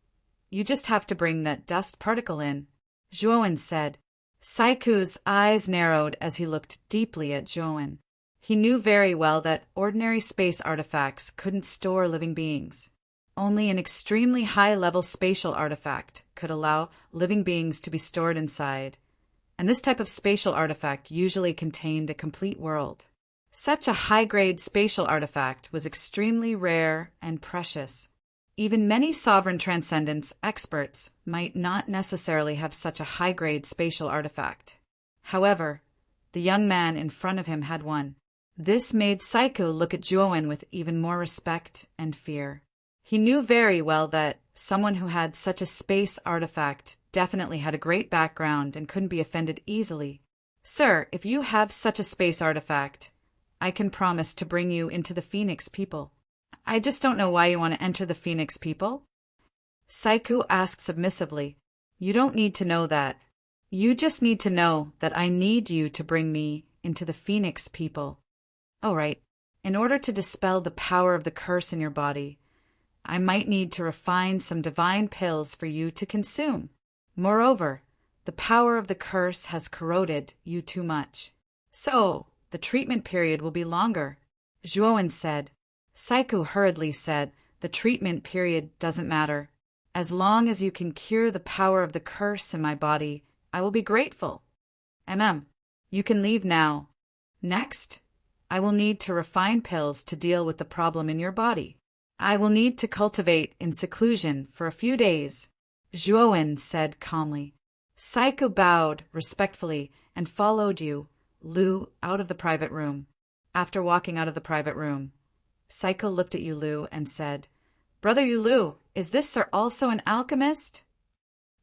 Speaker 1: you just have to bring that dust particle in. Zhuowen said. Saiku's eyes narrowed as he looked deeply at Zhuowen. He knew very well that ordinary space artifacts couldn't store living beings. Only an extremely high-level spatial artifact could allow living beings to be stored inside, and this type of spatial artifact usually contained a complete world. Such a high-grade spatial artifact was extremely rare and precious. Even many sovereign transcendence experts might not necessarily have such a high-grade spatial artifact. However, the young man in front of him had one. This made Saiku look at Zhuowen with even more respect and fear. He knew very well that someone who had such a space artifact definitely had a great background and couldn't be offended easily. Sir, if you have such a space artifact, I can promise to bring you into the Phoenix people. I just don't know why you want to enter the Phoenix people. Saiku asked submissively. You don't need to know that. You just need to know that I need you to bring me into the Phoenix people. All right. In order to dispel the power of the curse in your body, I might need to refine some divine pills for you to consume. Moreover, the power of the curse has corroded you too much. So, the treatment period will be longer. Zhuowen said. Saiku hurriedly said, The treatment period doesn't matter. As long as you can cure the power of the curse in my body, I will be grateful. You can leave now. Next, I will need to refine pills to deal with the problem in your body. I will need to cultivate in seclusion for a few days, Zhuowen said calmly. Saiku bowed respectfully and followed Lu out of the private room. After walking out of the private room, Saiku looked at Lu and said, Brother Lu, is this sir also an alchemist?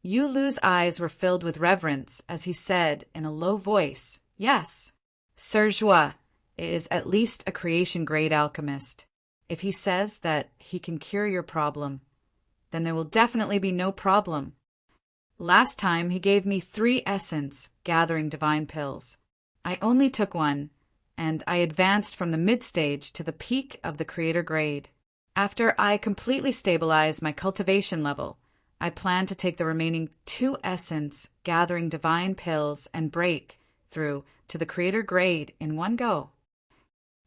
Speaker 1: Lu's eyes were filled with reverence as he said in a low voice, Yes, Sir Zhua is at least a creation-grade alchemist. If he says that he can cure your problem, then there will definitely be no problem. Last time he gave me 3 essence gathering divine pills. I only took 1, and I advanced from the mid-stage to the peak of the creator grade. After I completely stabilize my cultivation level, I plan to take the remaining 2 essence gathering divine pills and break through to the creator grade in one go.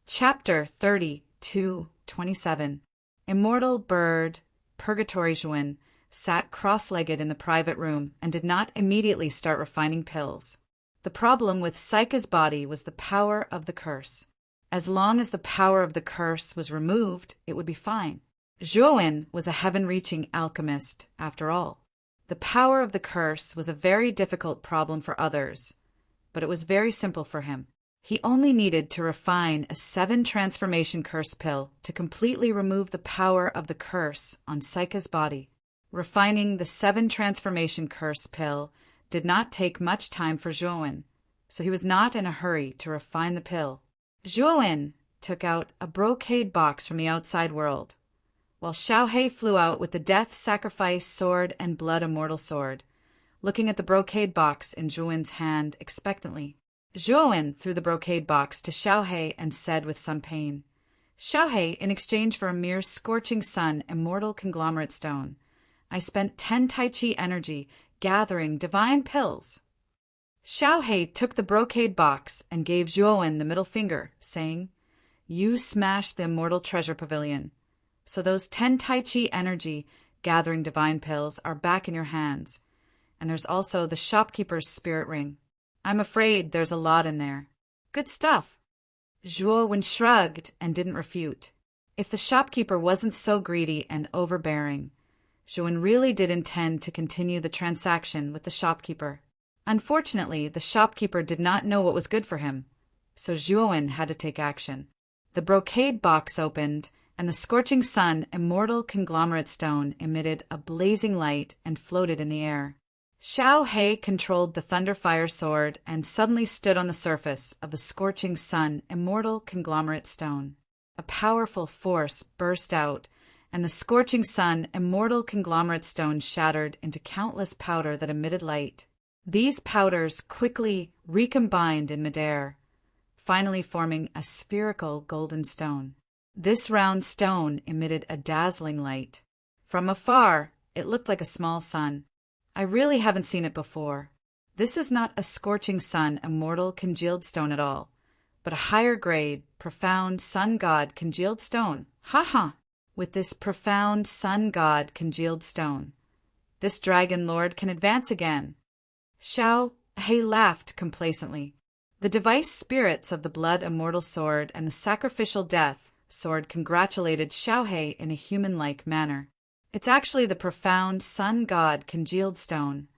Speaker 1: Chapter 32:27. Immortal bird Purgatory Zhuowen sat cross-legged in the private room and did not immediately start refining pills. The problem with Saika's body was the power of the curse. As long as the power of the curse was removed, it would be fine. Zhuowen was a heaven-reaching alchemist, after all. The power of the curse was a very difficult problem for others, but it was very simple for him. He only needed to refine a 7 transformation curse pill to completely remove the power of the curse on Saika's body. Refining the 7 transformation curse pill did not take much time for Zhuowen, so he was not in a hurry to refine the pill. Zhuowen took out a brocade box from the outside world, while Xiaohei flew out with the death sacrifice sword and blood immortal sword, looking at the brocade box in Zhuowen's hand expectantly. Zhuowen threw the brocade box to Xiaohei and said with some pain, "Xiaohei, in exchange for a mere scorching sun immortal conglomerate stone, I spent 10 Tai Chi energy gathering divine pills." Xiaohei took the brocade box and gave Zhuowen the middle finger, saying, "You smashed the immortal treasure pavilion, so those 10 Tai Chi energy gathering divine pills are back in your hands, and there's also the shopkeeper's spirit ring. I'm afraid there's a lot in there." "Good stuff." Zhuowen shrugged and didn't refute. If the shopkeeper wasn't so greedy and overbearing, Zhuowen really did intend to continue the transaction with the shopkeeper. Unfortunately, the shopkeeper did not know what was good for him, so Zhuowen had to take action. The brocade box opened, and the scorching sun immortal conglomerate stone emitted a blazing light and floated in the air. Xiaohei controlled the thunderfire sword and suddenly stood on the surface of the scorching sun immortal conglomerate stone. A powerful force burst out, and the scorching sun immortal conglomerate stone shattered into countless powder that emitted light. These powders quickly recombined in midair, finally forming a spherical golden stone. This round stone emitted a dazzling light. From afar, it looked like a small sun. I really haven't seen it before. This is not a scorching sun immortal congealed stone at all, but a higher grade, profound sun god congealed stone. Ha ha! With this profound sun god congealed stone, this dragon lord can advance again. Xiaohei laughed complacently. The device spirits of the blood immortal sword and the sacrificial death sword congratulated Xiaohei in a human-like manner. It's actually the profound sun god congealed stone.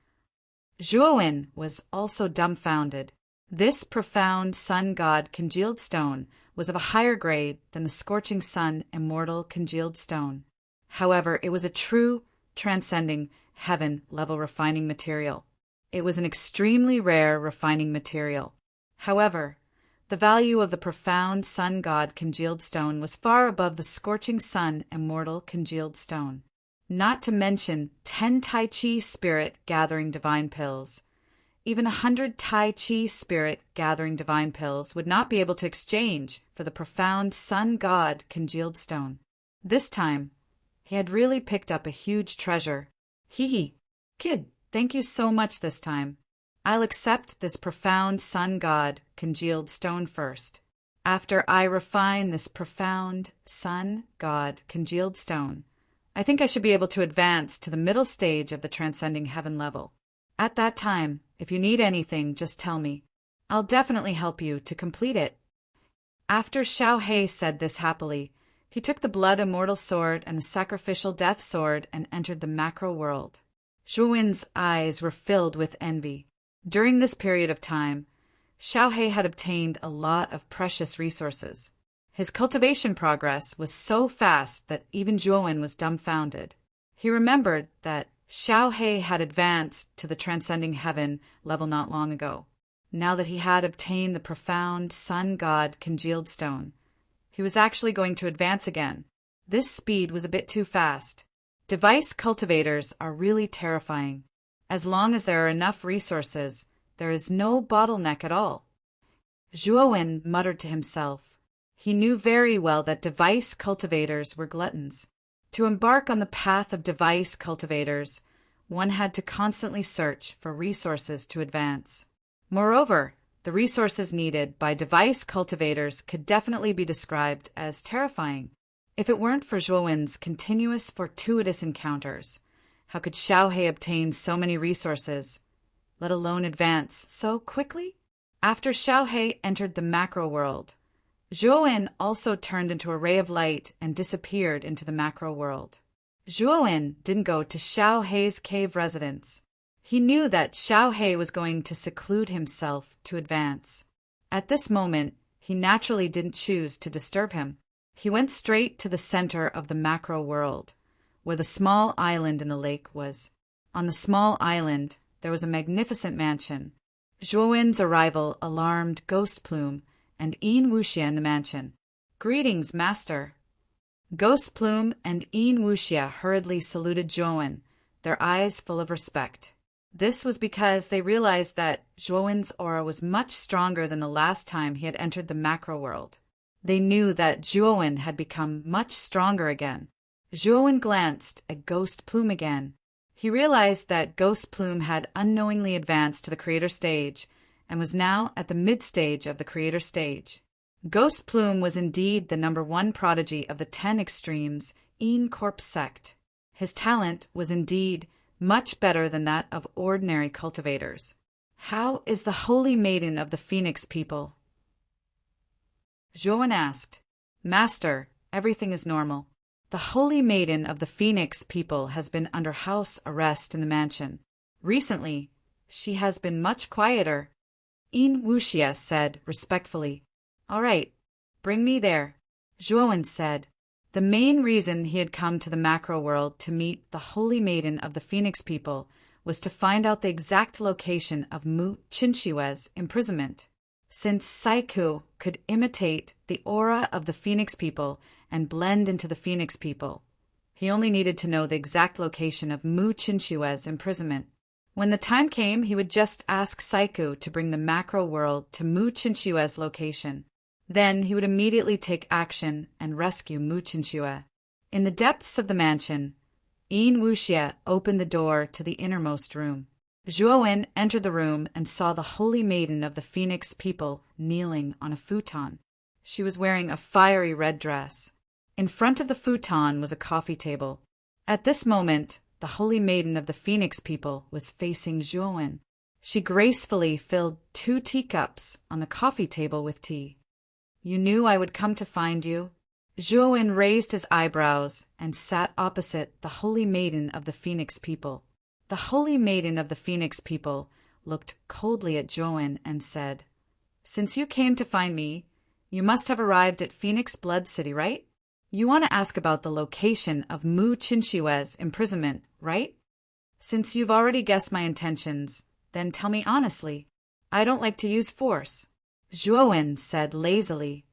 Speaker 1: Zhuowen was also dumbfounded. This profound sun god congealed stone was of a higher grade than the scorching sun immortal congealed stone. However, it was a true, transcending, heaven-level refining material. It was an extremely rare refining material. However, the value of the profound sun god congealed stone was far above the scorching sun immortal congealed stone. Not to mention 10 Tai Chi spirit gathering divine pills. Even 100 Tai Chi spirit gathering divine pills would not be able to exchange for the profound sun god congealed stone. This time, he had really picked up a huge treasure. Hee, kid, thank you so much this time. I'll accept this profound sun god congealed stone first. After I refine this profound sun god congealed stone, I think I should be able to advance to the middle stage of the transcending heaven level. At that time, if you need anything, just tell me. I'll definitely help you to complete it. After Xiaohei said this happily, he took the blood immortal sword and the sacrificial death sword and entered the macro world. Zhuowen's eyes were filled with envy. During this period of time, Xiaohei had obtained a lot of precious resources. His cultivation progress was so fast that even Zhuowen was dumbfounded. He remembered that Xiaohei had advanced to the transcending heaven level not long ago. Now that he had obtained the profound sun god congealed stone, he was actually going to advance again. This speed was a bit too fast. Device cultivators are really terrifying. As long as there are enough resources, there is no bottleneck at all. Zhuowen muttered to himself. He knew very well that device cultivators were gluttons. To embark on the path of device cultivators, one had to constantly search for resources to advance. Moreover, the resources needed by device cultivators could definitely be described as terrifying. If it weren't for Zhuowen's continuous fortuitous encounters, how could Xiaohei obtain so many resources, let alone advance so quickly? After Xiaohei entered the macro world, Zhuowen also turned into a ray of light and disappeared into the macro world. Zhuowen didn't go to Xiaohei's cave residence. He knew that Xiaohei was going to seclude himself to advance. At this moment, he naturally didn't choose to disturb him. He went straight to the center of the macro world, where the small island in the lake was. On the small island, there was a magnificent mansion. Zhuowen's arrival alarmed Ghost Plume and Yin Wuxia in the mansion. "Greetings, master." Ghost Plume and Yin Wuxia hurriedly saluted Zhuowen, their eyes full of respect. This was because they realized that Zhuowen's aura was much stronger than the last time he had entered the macro world. They knew that Zhuowen had become much stronger again. Zhuowen glanced at Ghost Plume again. He realized that Ghost Plume had unknowingly advanced to the creator stage and was now at the mid-stage of the creator stage. Ghost Plume was indeed the #1 prodigy of the 10 Extremes Yin Corp sect. His talent was indeed much better than that of ordinary cultivators. "How is the Holy Maiden of the Phoenix people?" Zhuowen asked. "Master, everything is normal. The Holy Maiden of the Phoenix people has been under house arrest in the mansion. Recently, she has been much quieter," Yin Wuxia said respectfully. "All right, bring me there," Zhuowen said. The main reason he had come to the macro world to meet the Holy Maiden of the Phoenix people was to find out the exact location of Mu Qinshue's imprisonment. Since Saiku could imitate the aura of the Phoenix people and blend into the Phoenix people, he only needed to know the exact location of Mu Qinshue's imprisonment. When the time came, he would just ask Saiku to bring the macro world to Mu Qinshue's location. Then he would immediately take action and rescue Mu Qinsue. In the depths of the mansion, Yin Wuxia opened the door to the innermost room. Zhuowen entered the room and saw the Holy Maiden of the Phoenix people kneeling on a futon. She was wearing a fiery red dress. In front of the futon was a coffee table. At this moment, the Holy Maiden of the Phoenix people was facing Zhuowen. She gracefully filled 2 teacups on the coffee table with tea. "You knew I would come to find you?" Zhuowen raised his eyebrows and sat opposite the Holy Maiden of the Phoenix people. The Holy Maiden of the Phoenix people looked coldly at Zhuowen and said, "Since you came to find me, you must have arrived at Phoenix Blood City, right? You want to ask about the location of Mu Qinshue's imprisonment, right? Since you've already guessed my intentions, then tell me honestly. I don't like to use force." Zhuowen said lazily,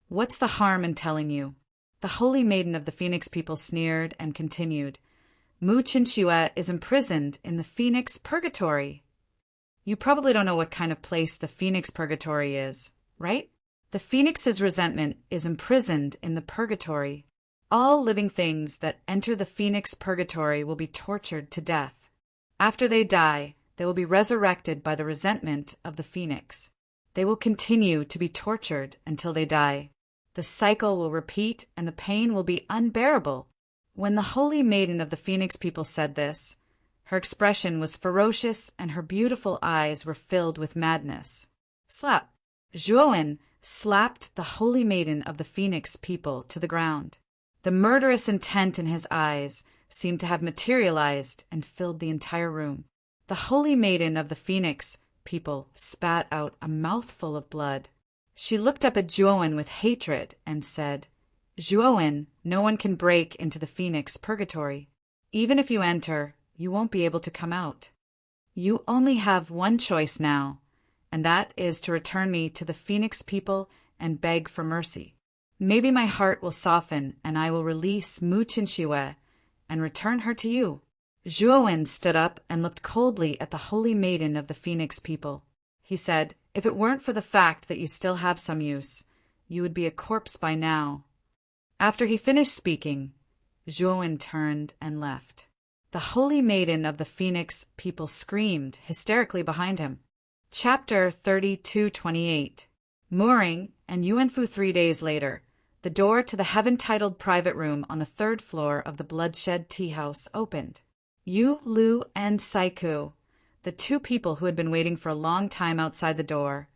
Speaker 1: "What's the harm in telling you?" The Holy Maiden of the Phoenix people sneered and continued, "Mu Qinsue is imprisoned in the Phoenix Purgatory." You probably don't know what kind of place the Phoenix Purgatory is, right? The Phoenix's resentment is imprisoned in the Purgatory. All living things that enter the Phoenix Purgatory will be tortured to death. After they die, they will be resurrected by the resentment of the Phoenix. They will continue to be tortured until they die. The cycle will repeat and the pain will be unbearable. When the Holy Maiden of the Phoenix people said this, her expression was ferocious and her beautiful eyes were filled with madness. Slap! Zhuowen slapped the Holy Maiden of the Phoenix people to the ground. The murderous intent in his eyes seemed to have materialized and filled the entire room. The Holy Maiden of the Phoenix people spat out a mouthful of blood. She looked up at Zhuowen with hatred and said, "Zhuowen, no one can break into the Phoenix Purgatory. Even if you enter, you won't be able to come out. You only have one choice now, and that is to return me to the Phoenix people and beg for mercy. Maybe my heart will soften and I will release Mu Qinsue and return her to you." Zhuowen stood up and looked coldly at the Holy Maiden of the Phoenix people. He said, "If it weren't for the fact that you still have some use, you would be a corpse by now." After he finished speaking, Zhuowen turned and left. The Holy Maiden of the Phoenix people screamed hysterically behind him. Chapter 32:28. Mooring and Yuanfu 3 days later, the door to the heaven-titled private room on the 3rd floor of the Bloodshed Tea House opened. Yu, Lu, and Saiku, the 2 people who had been waiting for a long time outside the door,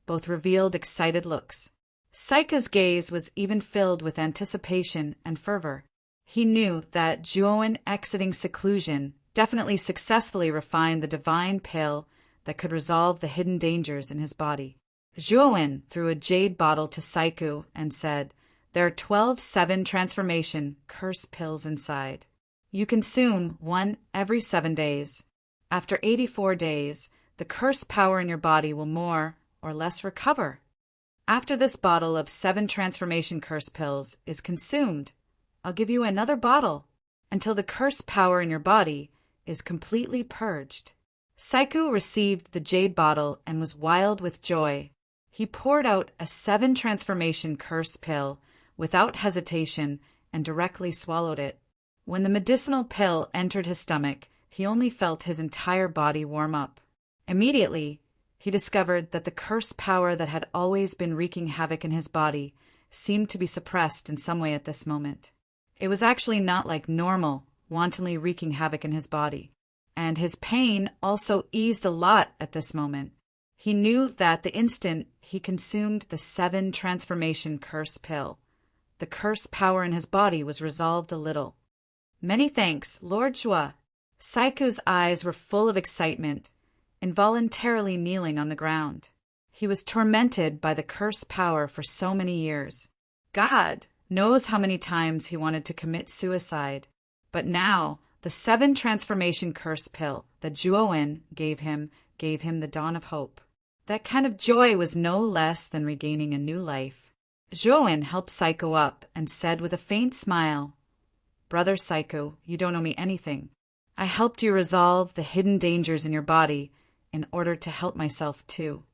Speaker 1: both revealed excited looks. Saiku's gaze was even filled with anticipation and fervor. He knew that Zhuowen exiting seclusion definitely successfully refined the divine pill that could resolve the hidden dangers in his body. Zhuowen threw a jade bottle to Saiku and said, "There are 12 7 transformation curse pills inside. You consume one every 7 days. After 84 days, the curse power in your body will more or less recover. After this bottle of 7 transformation curse pills is consumed, I'll give you another bottle until the curse power in your body is completely purged. Saiku received the jade bottle and was wild with joy. He poured out a 7 transformation curse pill without hesitation and directly swallowed it. When the medicinal pill entered his stomach, he only felt his entire body warm up. Immediately, he discovered that the curse power that had always been wreaking havoc in his body seemed to be suppressed in some way at this moment. It was actually not like normal, wantonly wreaking havoc in his body. And his pain also eased a lot at this moment. He knew that the instant he consumed the 7 transformation curse pill, the curse power in his body was resolved a little. Many thanks, Lord Jua. Saiku's eyes were full of excitement, involuntarily kneeling on the ground. He was tormented by the curse power for so many years. God knows how many times he wanted to commit suicide. But now, the 7 transformation curse pill that Juoen gave him the dawn of hope. That kind of joy was no less than regaining a new life. Juoen helped Saiku up and said with a faint smile, "Brother Saiku, you don't owe me anything. I helped you resolve the hidden dangers in your body in order to help myself too."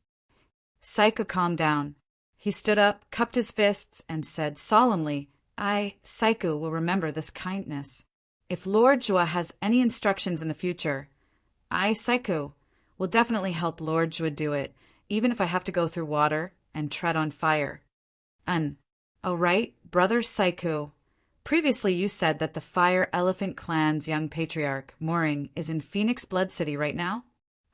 Speaker 1: Saiku calmed down. He stood up, cupped his fists, and said solemnly, "I, Saiku, will remember this kindness. If Lord Jua has any instructions in the future, I, Saiku, will definitely help Lord Jua do it, even if I have to go through water and tread on fire." Oh right, Brother Saiku. Previously you said that the Fire Elephant Clan's young patriarch, mooring, is in Phoenix Blood City right now?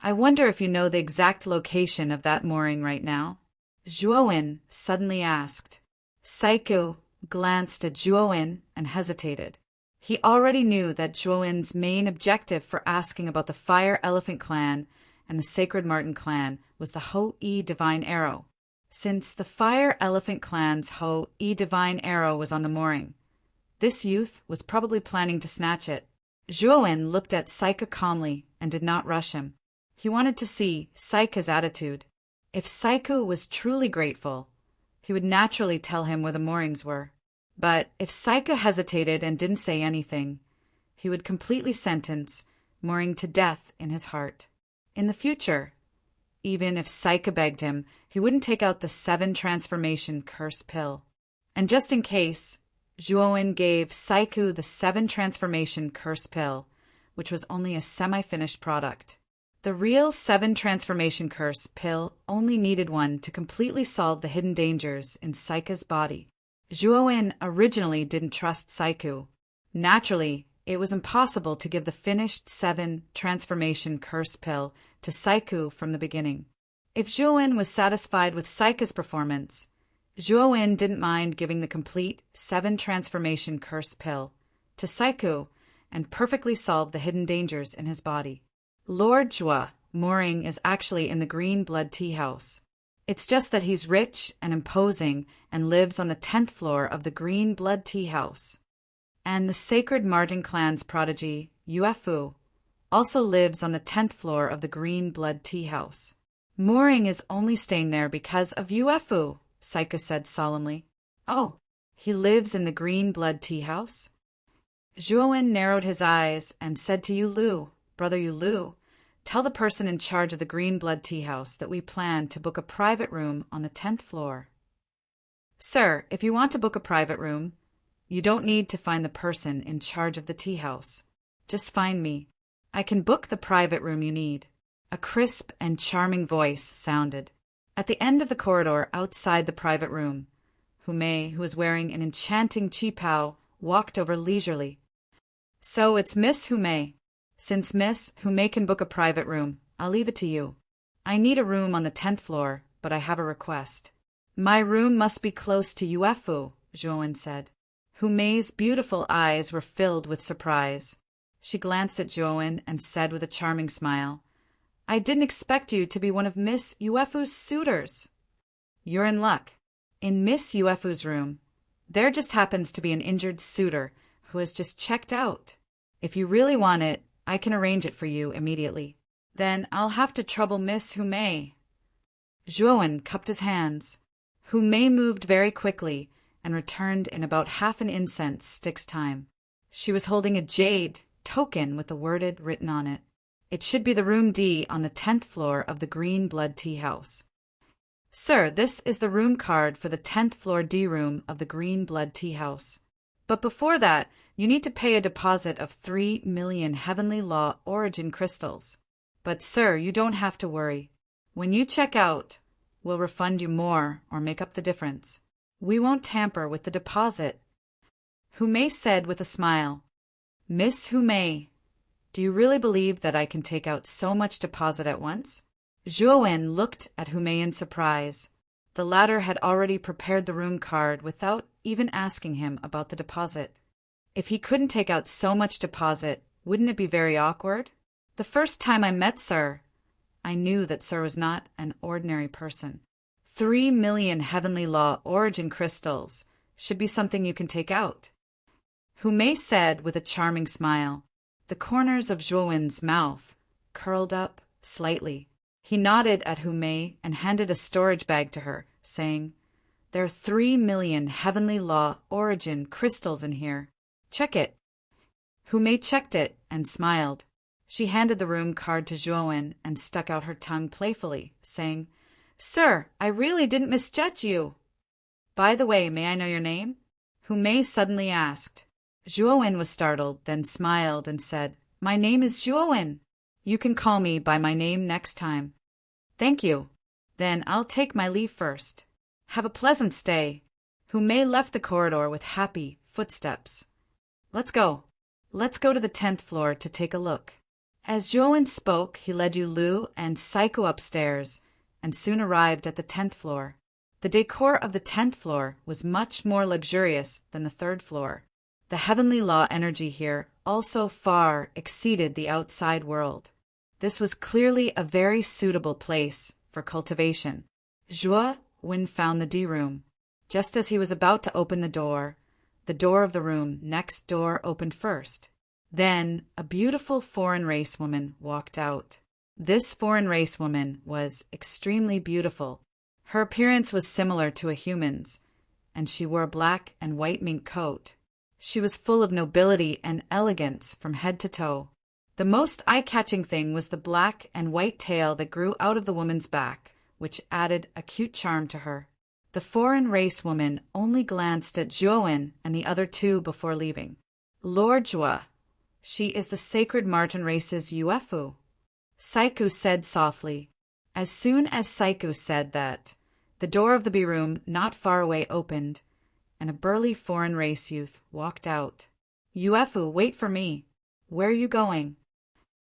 Speaker 1: I wonder if you know the exact location of that mooring right now? Juoen suddenly asked. Saiku glanced at Juoen and hesitated. He already knew that Juoen's main objective for asking about the Fire Elephant Clan and the Sacred Marten Clan was the Ho-E Divine Arrow. Since the Fire Elephant Clan's Ho-E Divine Arrow was on the mooring, this youth was probably planning to snatch it. Juoen looked at Saiku calmly and did not rush him. He wanted to see Saiku's attitude. If Saiku was truly grateful, he would naturally tell him where the moorings were. But if Saiku hesitated and didn't say anything, he would completely sentence mooring to death in his heart. In the future, even if Saiku begged him, he wouldn't take out the 7 transformation curse pill. And just in case, Juoen gave Saiku the 7 transformation curse pill, which was only a semi-finished product. The real 7 transformation curse pill only needed one to completely solve the hidden dangers in Saiku's body. Juoen originally didn't trust Saiku. Naturally, it was impossible to give the finished 7 transformation curse pill to Saiku from the beginning. If Juoen was satisfied with Saiku's performance, Juoen didn't mind giving the complete 7 transformation curse pill to Saiku and perfectly solve the hidden dangers in his body. Lord Jua mooring is actually in the Green Blood Tea House. It's just that he's rich and imposing and lives on the 10th floor of the Green Blood Tea House. And the Sacred Marten Clan's prodigy, Uefu, also lives on the 10th floor of the Green Blood Tea House. Mooring is only staying there because of Uefu, Saiku said solemnly. Oh, he lives in the Green Blood Tea House? Juoen narrowed his eyes and said to Yulu, "Brother Yulu, tell the person in charge of the Green Blood Tea House that we plan to book a private room on the 10th floor." Sir, if you want to book a private room, you don't need to find the person in charge of the tea house. Just find me. I can book the private room you need. A crisp and charming voice sounded. At the end of the corridor outside the private room, Humei, who was wearing an enchanting qipao, walked over leisurely. So it's Miss Humei. Since Miss Humei can book a private room, I'll leave it to you. I need a room on the 10th floor, but I have a request. My room must be close to Uefu, Juoen said. Humei's beautiful eyes were filled with surprise. She glanced at Juoen and said with a charming smile, "I didn't expect you to be one of Miss Uefu's suitors." "You're in luck. In Miss Uefu's room, there just happens to be an injured suitor who has just checked out. If you really want it, I can arrange it for you immediately." Then I'll have to trouble Miss Humei. Zhuowen cupped his hands. Humei moved very quickly and returned in about half an incense stick's time. She was holding a jade token with the word written on it. It should be the room D on the 10th floor of the Green Blood Tea House. Sir, this is the room card for the 10th floor D room of the Green Blood Tea House. But before that, you need to pay a deposit of 3 million Heavenly Law origin crystals. But sir, you don't have to worry. When you check out, we'll refund you more or make up the difference. We won't tamper with the deposit. Humei said with a smile. Miss Humei, do you really believe that I can take out so much deposit at once? Zhuowen looked at Humei in surprise. The latter had already prepared the room card without even asking him about the deposit. If he couldn't take out so much deposit, wouldn't it be very awkward? The first time I met Sir, I knew that Sir was not an ordinary person. 3 million Heavenly Law origin crystals should be something you can take out. Humei said with a charming smile. The corners of Zhuowen's mouth curled up slightly. He nodded at Humei and handed a storage bag to her, saying, There are 3 million Heavenly Law origin crystals in here. Check it. Humei checked it and smiled. She handed the room card to Zhuowen and stuck out her tongue playfully, saying, Sir, I really didn't misjudge you. By the way, may I know your name? Humei suddenly asked. Zhuowen was startled, then smiled and said, My name is Zhuowen. You can call me by my name next time. Thank you. Then I'll take my leave first. Have a pleasant stay. Humei left the corridor with happy footsteps. Let's go. Let's go to the 10th floor to take a look. As Zhuowen spoke, he led Yu Lu and Saiku upstairs and soon arrived at the 10th floor. The decor of the 10th floor was much more luxurious than the 3rd floor. The Heavenly Law energy here also far exceeded the outside world. This was clearly a very suitable place for cultivation. Zhuowen found the D room. Just as he was about to open the door of the room next door opened first. Then a beautiful foreign race woman walked out. This foreign race woman was extremely beautiful. Her appearance was similar to a human's, and she wore a black and white mink coat. She was full of nobility and elegance from head to toe. The most eye-catching thing was the black and white tail that grew out of the woman's back, which added a cute charm to her. The foreign race woman only glanced at Zhuowen and the other two before leaving. Lord Zhuo, she is the sacred Marten race's Uefu, Saiku said softly. As soon as Saiku said that, the door of the B room not far away opened, and a burly foreign race youth walked out. Uefu, wait for me. Where are you going?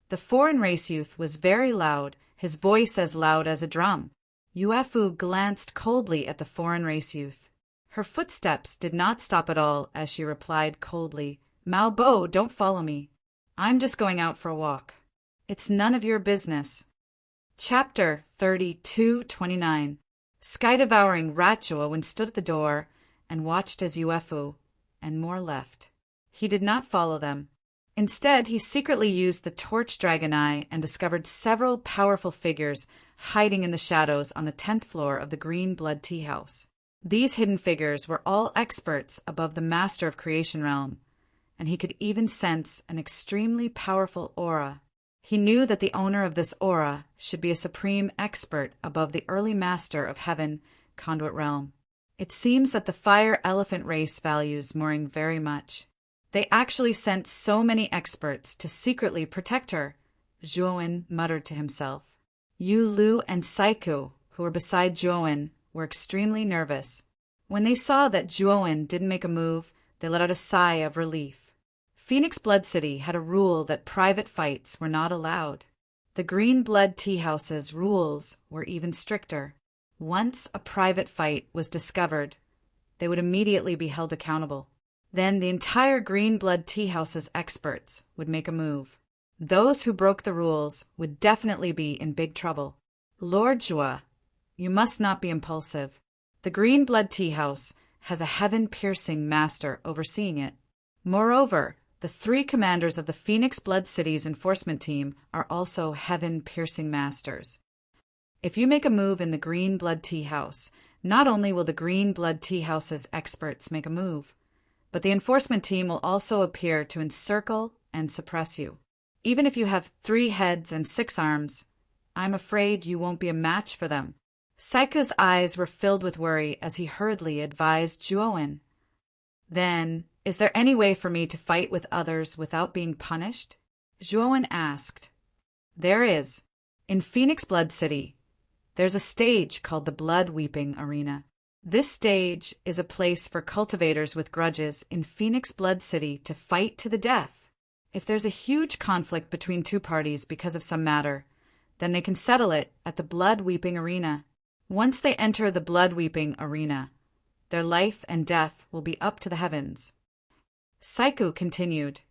Speaker 1: The foreign race youth was very loud, his voice as loud as a drum. Uefu glanced coldly at the foreign race youth. Her footsteps did not stop at all as she replied coldly, Mao Bo, don't follow me. I'm just going out for a walk. It's none of your business. Chapter 32:29. Sky-devouring Rat Zhuowen stood at the door and watched as Uefu and more left. He did not follow them. Instead, he secretly used the torch dragon eye and discovered several powerful figures hiding in the shadows on the 10th floor of the Green Blood Tea House. These hidden figures were all experts above the Master of Creation Realm, and he could even sense an extremely powerful aura. He knew that the owner of this aura should be a supreme expert above the early Master of Heaven, Conduit Realm. It seems that the fire elephant race values Moring very much. They actually sent so many experts to secretly protect her, Zhuowen muttered to himself. Yu Lu and Saiku, who were beside Zhuowen, were extremely nervous. When they saw that Zhuowen didn't make a move, they let out a sigh of relief. Phoenix Blood City had a rule that private fights were not allowed. The Green Blood Tea House's rules were even stricter. Once a private fight was discovered, they would immediately be held accountable. Then the entire Green Blood Tea House's experts would make a move. Those who broke the rules would definitely be in big trouble. Lord Zhuo, you must not be impulsive. The Green Blood Tea House has a heaven-piercing master overseeing it. Moreover, The three commanders of the Phoenix Blood City's enforcement team are also heaven-piercing masters. If you make a move in the Green Blood Tea House, not only will the Green Blood Tea House's experts make a move, but the enforcement team will also appear to encircle and suppress you. Even if you have 3 heads and 6 arms, I'm afraid you won't be a match for them. Saiku's eyes were filled with worry as he hurriedly advised Juoin. Then, is there any way for me to fight with others without being punished? Juoin asked. There is. In Phoenix Blood City, there's a stage called the Blood Weeping Arena. This stage is a place for cultivators with grudges in Phoenix Blood City to fight to the death. If there's a huge conflict between 2 parties because of some matter, then they can settle it at the Blood Weeping Arena. Once they enter the Blood Weeping Arena, their life and death will be up to the heavens. Saiku continued,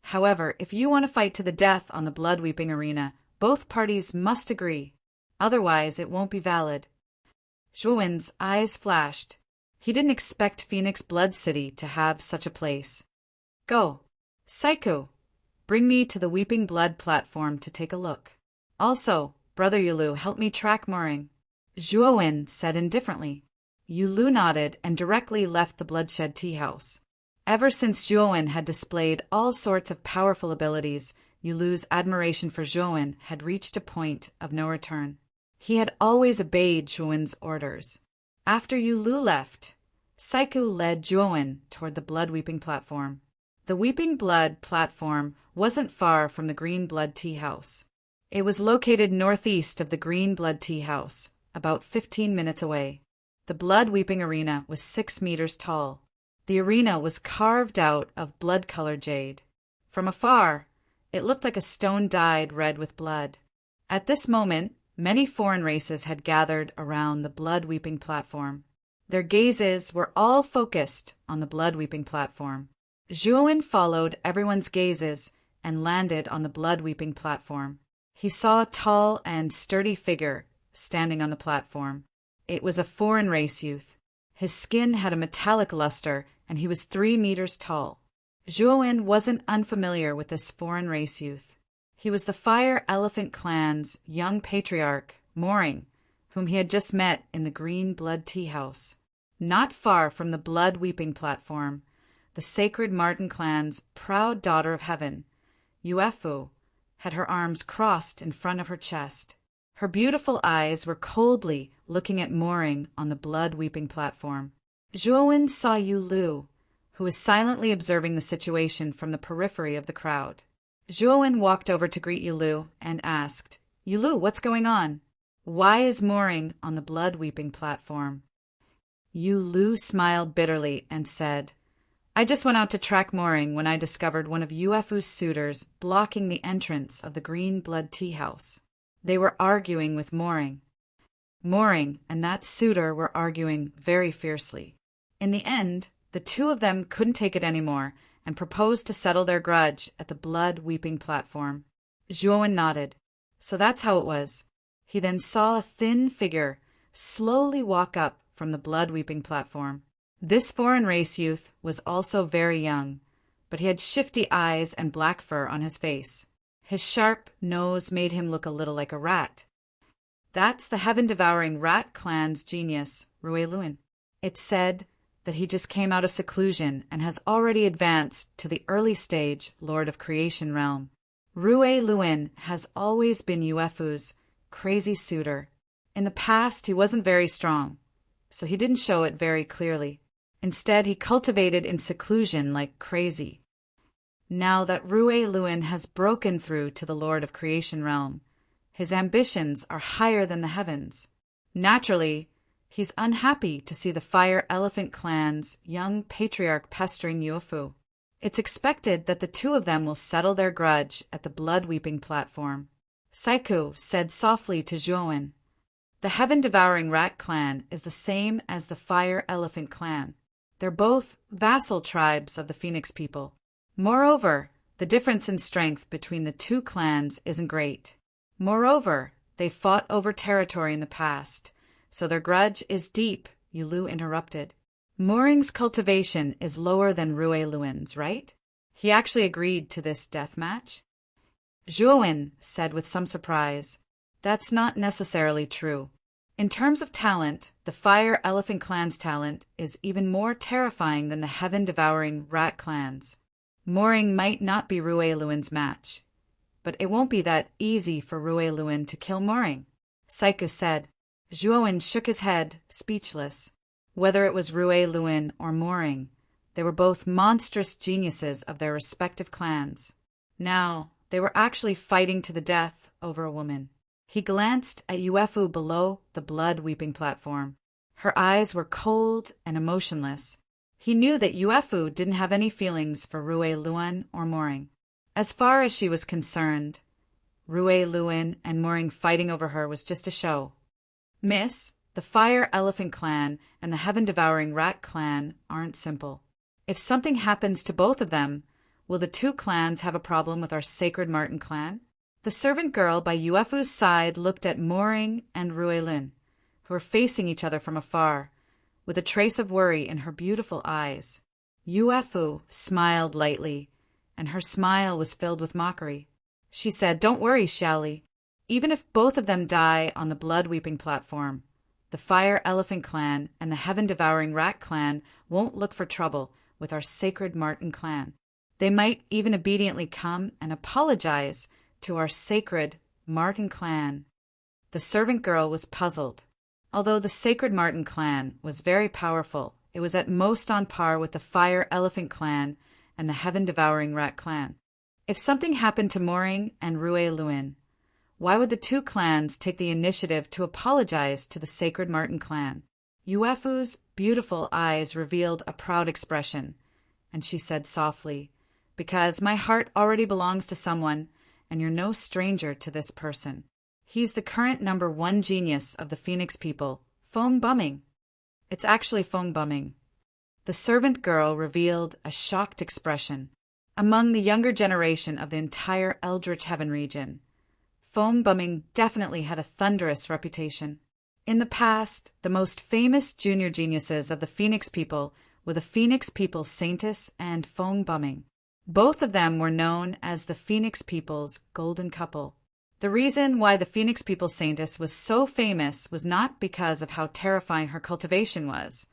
Speaker 1: however, if you want to fight to the death on the Blood Weeping Arena, both parties must agree. Otherwise, it won't be valid. Zhuowen's eyes flashed. He didn't expect Phoenix Blood City to have such a place. Go. Saiku, bring me to the Weeping Blood platform to take a look. Also, Brother Yulu, help me track Mooring. Zhuowen said indifferently. Yulu nodded and directly left the Bloodshed Tea House. Ever since Zhuowen had displayed all sorts of powerful abilities, Yulu's admiration for Zhuowen had reached a point of no return. He had always obeyed Zhuowen's orders. After Yulu left, Saiku led Zhuowen toward the Blood Weeping platform. The Weeping Blood platform wasn't far from the Green Blood Tea House. It was located northeast of the Green Blood Tea House, about 15 minutes away. The Blood Weeping Arena was 6 meters tall. The arena was carved out of blood-colored jade. From afar, it looked like a stone dyed red with blood. At this moment, many foreign races had gathered around the Blood Weeping platform. Their gazes were all focused on the Blood Weeping platform. Zhuowen followed everyone's gazes and landed on the Blood Weeping platform. He saw a tall and sturdy figure standing on the platform. It was a foreign race youth. His skin had a metallic luster, and he was 3 meters tall. Zhuowen wasn't unfamiliar with this foreign race youth. He was the Fire Elephant clan's young patriarch, Mooring, whom he had just met in the Green Blood Tea House. Not far from the Blood Weeping platform, the Sacred Marten clan's proud daughter of heaven, Uefu, had her arms crossed in front of her chest. Her beautiful eyes were coldly looking at Mooring on the Blood Weeping platform. Zhuowen saw Yulu, who was silently observing the situation from the periphery of the crowd. Zhuowen walked over to greet Yulu and asked, Yulu, what's going on? Why is Mooring on the Blood Weeping platform? Yulu smiled bitterly and said, I just went out to track Mooring when I discovered one of Uefu's suitors blocking the entrance of the Green Blood Tea House. They were arguing with Mooring. Mooring and that suitor were arguing very fiercely. In the end, the 2 of them couldn't take it anymore and proposed to settle their grudge at the Blood Weeping platform. Zhuowen nodded. So that's how it was. He then saw a thin figure slowly walk up from the Blood Weeping platform. This foreign race youth was also very young, but he had shifty eyes and black fur on his face. His sharp nose made him look a little like a rat. That's the heaven-devouring rat clan's genius, Rui Luin. It's said that he just came out of seclusion and has already advanced to the early stage Lord of Creation realm. Rui Luin has always been Uefu's crazy suitor. In the past, he wasn't very strong, so he didn't show it very clearly. Instead, he cultivated in seclusion like crazy. Now that Rui Luin has broken through to the Lord of Creation realm, his ambitions are higher than the heavens. Naturally, he's unhappy to see the Fire Elephant clan's young patriarch pestering Uefu. It's expected that the 2 of them will settle their grudge at the Blood Weeping platform. Saiku said softly to Zhuowen, The heaven-devouring rat clan is the same as the Fire Elephant clan. They're both vassal tribes of the Phoenix people. Moreover, the difference in strength between the 2 clans isn't great. Moreover, they fought over territory in the past, so their grudge is deep, Yulu interrupted. Mooring's cultivation is lower than Rui Luin's, right? He actually agreed to this death match? Zhuowen said with some surprise, "That's not necessarily true. In terms of talent, the Fire Elephant Clan's talent is even more terrifying than the heaven-devouring Rat Clan's. Mooring might not be Rue Luin's match, but it won't be that easy for Rue Luin to kill Mooring," Saiku said. Zhuowen shook his head, speechless. Whether it was Rue Luin or Mooring, they were both monstrous geniuses of their respective clans. Now, they were actually fighting to the death over a woman. He glanced at Yuefu below the blood-weeping platform. Her eyes were cold and emotionless. He knew that Yuefu didn't have any feelings for Rue Luin or Mooring. As far as she was concerned, Rue Luin and Mooring fighting over her was just a show. "Miss, the Fire Elephant Clan and the Heaven-Devouring Rat Clan aren't simple. If something happens to both of them, will the two clans have a problem with our Sacred Marten clan?" The servant girl by Yuefu's side looked at Mooring and Rue Lin, who were facing each other from afar, with a trace of worry in her beautiful eyes. Yuefu smiled lightly, and her smile was filled with mockery. She said, "Don't worry, Xiaoli. Even if both of them die on the blood-weeping platform, the Fire Elephant Clan and the Heaven-Devouring Rat Clan won't look for trouble with our Sacred Marten clan. They might even obediently come and apologize to our Sacred Marten clan." The servant girl was puzzled. Although the Sacred Marten clan was very powerful, it was at most on par with the Fire Elephant Clan and the Heaven-Devouring Rat Clan. If something happened to Mooring and Rue Luin, why would the two clans take the initiative to apologize to the Sacred Marten clan? Yuefu's beautiful eyes revealed a proud expression, and she said softly, "Because my heart already belongs to someone, and you're no stranger to this person. He's the current #1 genius of the Phoenix people, Feng Bumming." "It's actually Feng Bumming." The servant girl revealed a shocked expression. Among the younger generation of the entire Eldritch Heaven region, Feng Bumming definitely had a thunderous reputation. In the past, the most famous junior geniuses of the Phoenix people were the Phoenix People Saintess and Feng Bumming. Both of them were known as the Phoenix People's Golden Couple. The reason why the Phoenix People Saintess was so famous was not because of how terrifying her cultivation was,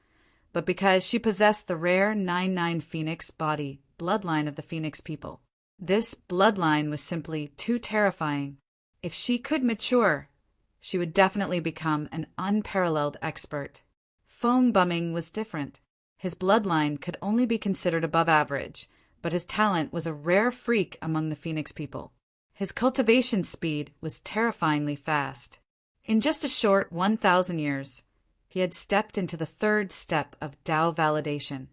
Speaker 1: but because she possessed the rare 9-9 Phoenix body bloodline of the Phoenix people. This bloodline was simply too terrifying. If she could mature, she would definitely become an unparalleled expert. Feng Bumming was different. His bloodline could only be considered above average, but his talent was a rare freak among the Phoenix people. His cultivation speed was terrifyingly fast. In just a short 1,000 years, he had stepped into the third step of Tao validation.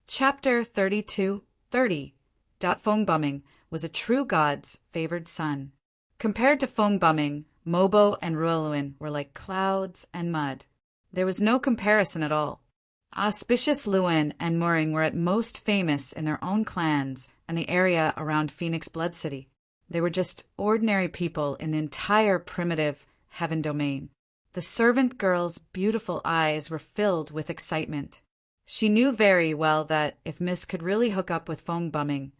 Speaker 1: Chapter 32:30. Feng Bumming was a true god's favored son. Compared to Feng Bumming, Mobo and Rueluin were like clouds and mud. There was no comparison at all. Auspicious Luin and Mooring were at most famous in their own clans and the area around Phoenix Blood City. They were just ordinary people in the entire primitive heaven domain. The servant girl's beautiful eyes were filled with excitement. She knew very well that if Miss could really hook up with Feng Bumming,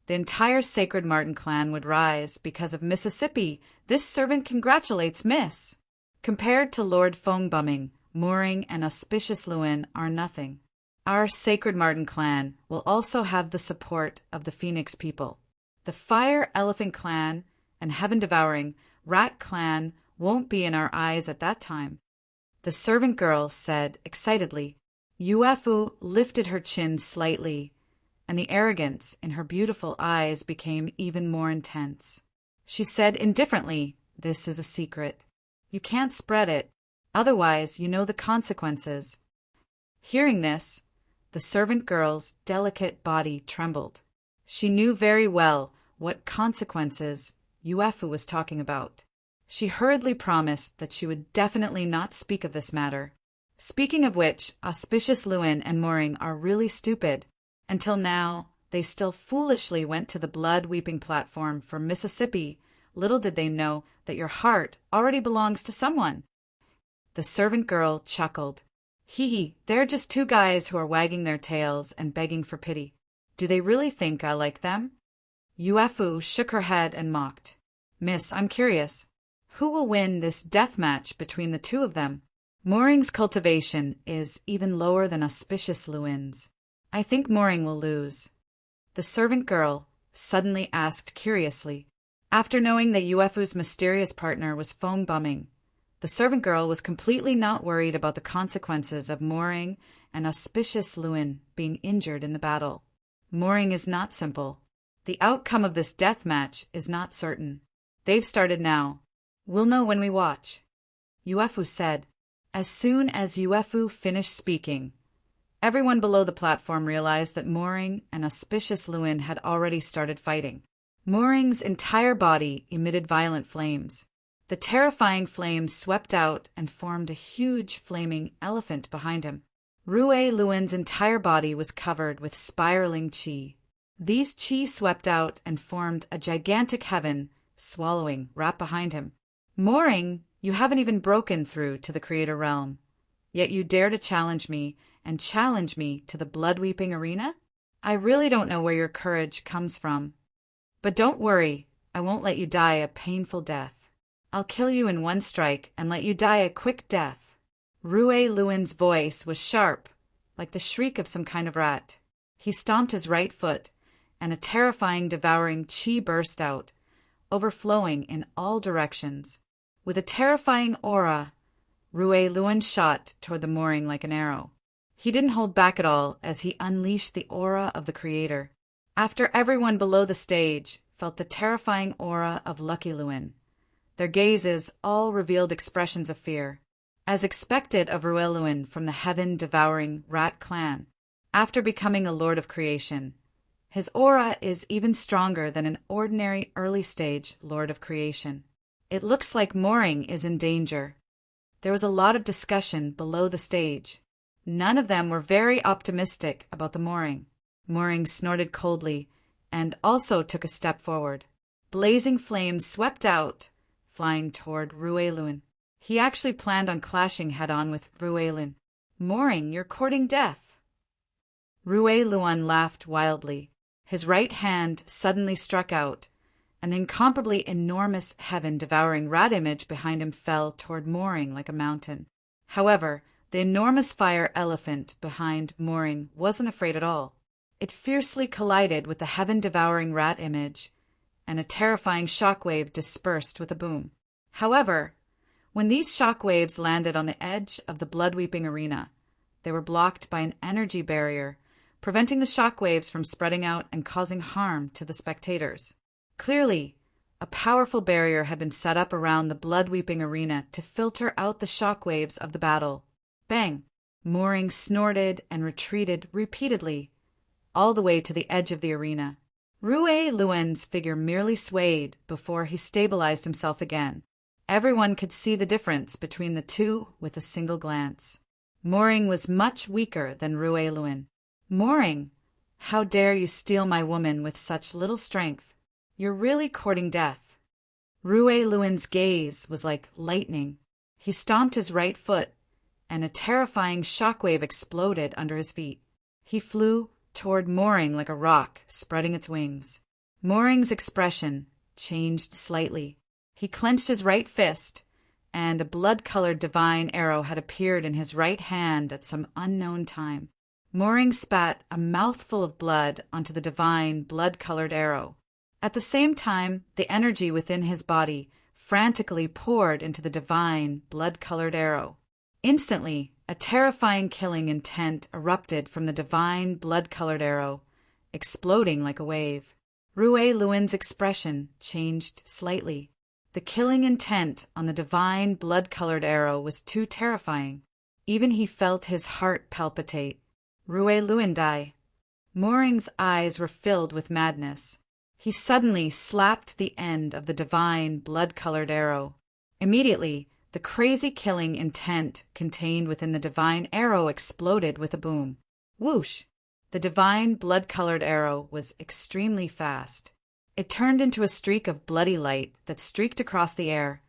Speaker 1: the entire Sacred Marten clan would rise because of Mississippi. This servant congratulates Miss. Compared to Lord Feng Bumming, Mooring and Auspicious Luin are nothing. Our Sacred Marten clan will also have the support of the Phoenix people. The Fire Elephant clan and Heaven-Devouring Rat clan won't be in our eyes at that time. The servant girl said excitedly. Yuefu lifted her chin slightly, and the arrogance in her beautiful eyes became even more intense. She said indifferently, "This is a secret. You can't spread it, otherwise you know the consequences." Hearing this, the servant girl's delicate body trembled. She knew very well what consequences Yuefu was talking about. She hurriedly promised that she would definitely not speak of this matter. Speaking of which, Auspicious Luin and Mooring are really stupid. Until now, they still foolishly went to the blood-weeping platform for Mississippi. Little did they know that your heart already belongs to someone. The servant girl chuckled. Hee hee, they're just two guys who are wagging their tails and begging for pity. Do they really think I like them? Yuefu shook her head and mocked. Miss, I'm curious. Who will win this death match between the two of them? Mooring's cultivation is even lower than auspicious Luin's. I think Mooring will lose. The servant girl suddenly asked curiously. After knowing that Yuefu's mysterious partner was phone bumming, the servant girl was completely not worried about the consequences of Mooring and auspicious Luin being injured in the battle. Mooring is not simple. The outcome of this death match is not certain. They've started now. We'll know when we watch. Yuefu said. As soon as Yuefu finished speaking, everyone below the platform realized that Mooring and auspicious Luin had already started fighting. Mooring's entire body emitted violent flames. The terrifying flames swept out and formed a huge flaming elephant behind him. Rue Luin's entire body was covered with spiraling qi. These qi swept out and formed a gigantic heaven, swallowing right behind him. Mooring, you haven't even broken through to the creator realm. Yet you dare to challenge me and challenge me to the blood-weeping arena? I really don't know where your courage comes from. But don't worry, I won't let you die a painful death. I'll kill you in one strike and let you die a quick death. Rue Luin's voice was sharp, like the shriek of some kind of rat. He stomped his right foot, and a terrifying devouring qi burst out, overflowing in all directions. With a terrifying aura, Rue Luin shot toward the Mooring like an arrow. He didn't hold back at all as he unleashed the aura of the Creator. After everyone below the stage felt the terrifying aura of Lucky Luin, their gazes all revealed expressions of fear. As expected of Rue Luin from the heaven-devouring rat clan, after becoming a Lord of Creation, his aura is even stronger than an ordinary early-stage Lord of Creation. It looks like Mooring is in danger. There was a lot of discussion below the stage. None of them were very optimistic about the Mooring. Mooring snorted coldly and also took a step forward. Blazing flames swept out, flying toward Rue Luin. He actually planned on clashing head-on with Rue Luin. Mooring, you're courting death. Rue Luin laughed wildly. His right hand suddenly struck out, and the incomparably enormous heaven-devouring rat image behind him fell toward Mooring like a mountain. However, the enormous fire elephant behind Mooring wasn't afraid at all. It fiercely collided with the heaven-devouring rat image, and a terrifying shockwave dispersed with a boom. However, when these shockwaves landed on the edge of the blood-weeping arena, they were blocked by an energy barrier, preventing the shockwaves from spreading out and causing harm to the spectators. Clearly, a powerful barrier had been set up around the blood-weeping arena to filter out the shockwaves of the battle. Bang! Mooring snorted and retreated repeatedly, all the way to the edge of the arena. Rue Luin's figure merely swayed before he stabilized himself again. Everyone could see the difference between the two with a single glance. Mooring was much weaker than Rue Luin. Mooring, how dare you steal my woman with such little strength? You're really courting death. Rue Luin's gaze was like lightning. He stomped his right foot, and a terrifying shockwave exploded under his feet. He flew toward Mooring like a rock, spreading its wings. Mooring's expression changed slightly. He clenched his right fist, and a blood-colored divine arrow had appeared in his right hand at some unknown time. Mooring spat a mouthful of blood onto the divine blood-colored arrow. At the same time, the energy within his body frantically poured into the divine blood-colored arrow. Instantly, a terrifying killing intent erupted from the divine blood-colored arrow, exploding like a wave. Rue Luin's expression changed slightly. The killing intent on the divine blood-colored arrow was too terrifying. Even he felt his heart palpitate. Rue Luin die. Mooring's eyes were filled with madness. He suddenly slapped the end of the divine blood-colored arrow. Immediately, the crazy killing intent contained within the divine arrow exploded with a boom. Whoosh! The divine blood-colored arrow was extremely fast. It turned into a streak of bloody light that streaked across the air,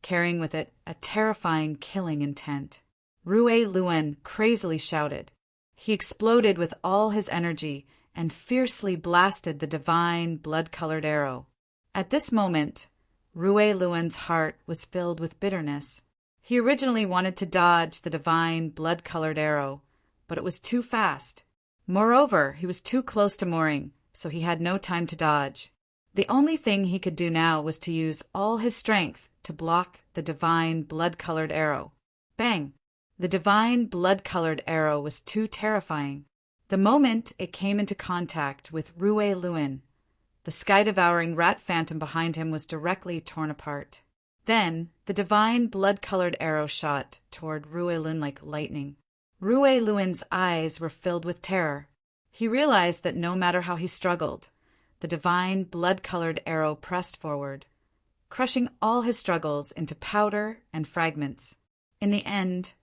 Speaker 1: carrying with it a terrifying killing intent. Rue Luin crazily shouted. He exploded with all his energy and fiercely blasted the divine blood-colored arrow. At this moment, Rue Luen's heart was filled with bitterness. He originally wanted to dodge the divine blood-colored arrow, but it was too fast. Moreover, he was too close to Moring, so he had no time to dodge. The only thing he could do now was to use all his strength to block the divine blood-colored arrow. Bang! The divine blood-colored arrow was too terrifying. The moment it came into contact with Rue Luen, the sky-devouring rat phantom behind him was directly torn apart. Then, the divine blood-colored arrow shot toward Rue Luen like lightning. Rue Luen's eyes were filled with terror. He realized that no matter how he struggled, the divine blood-colored arrow pressed forward, crushing all his struggles into powder and fragments. In the end,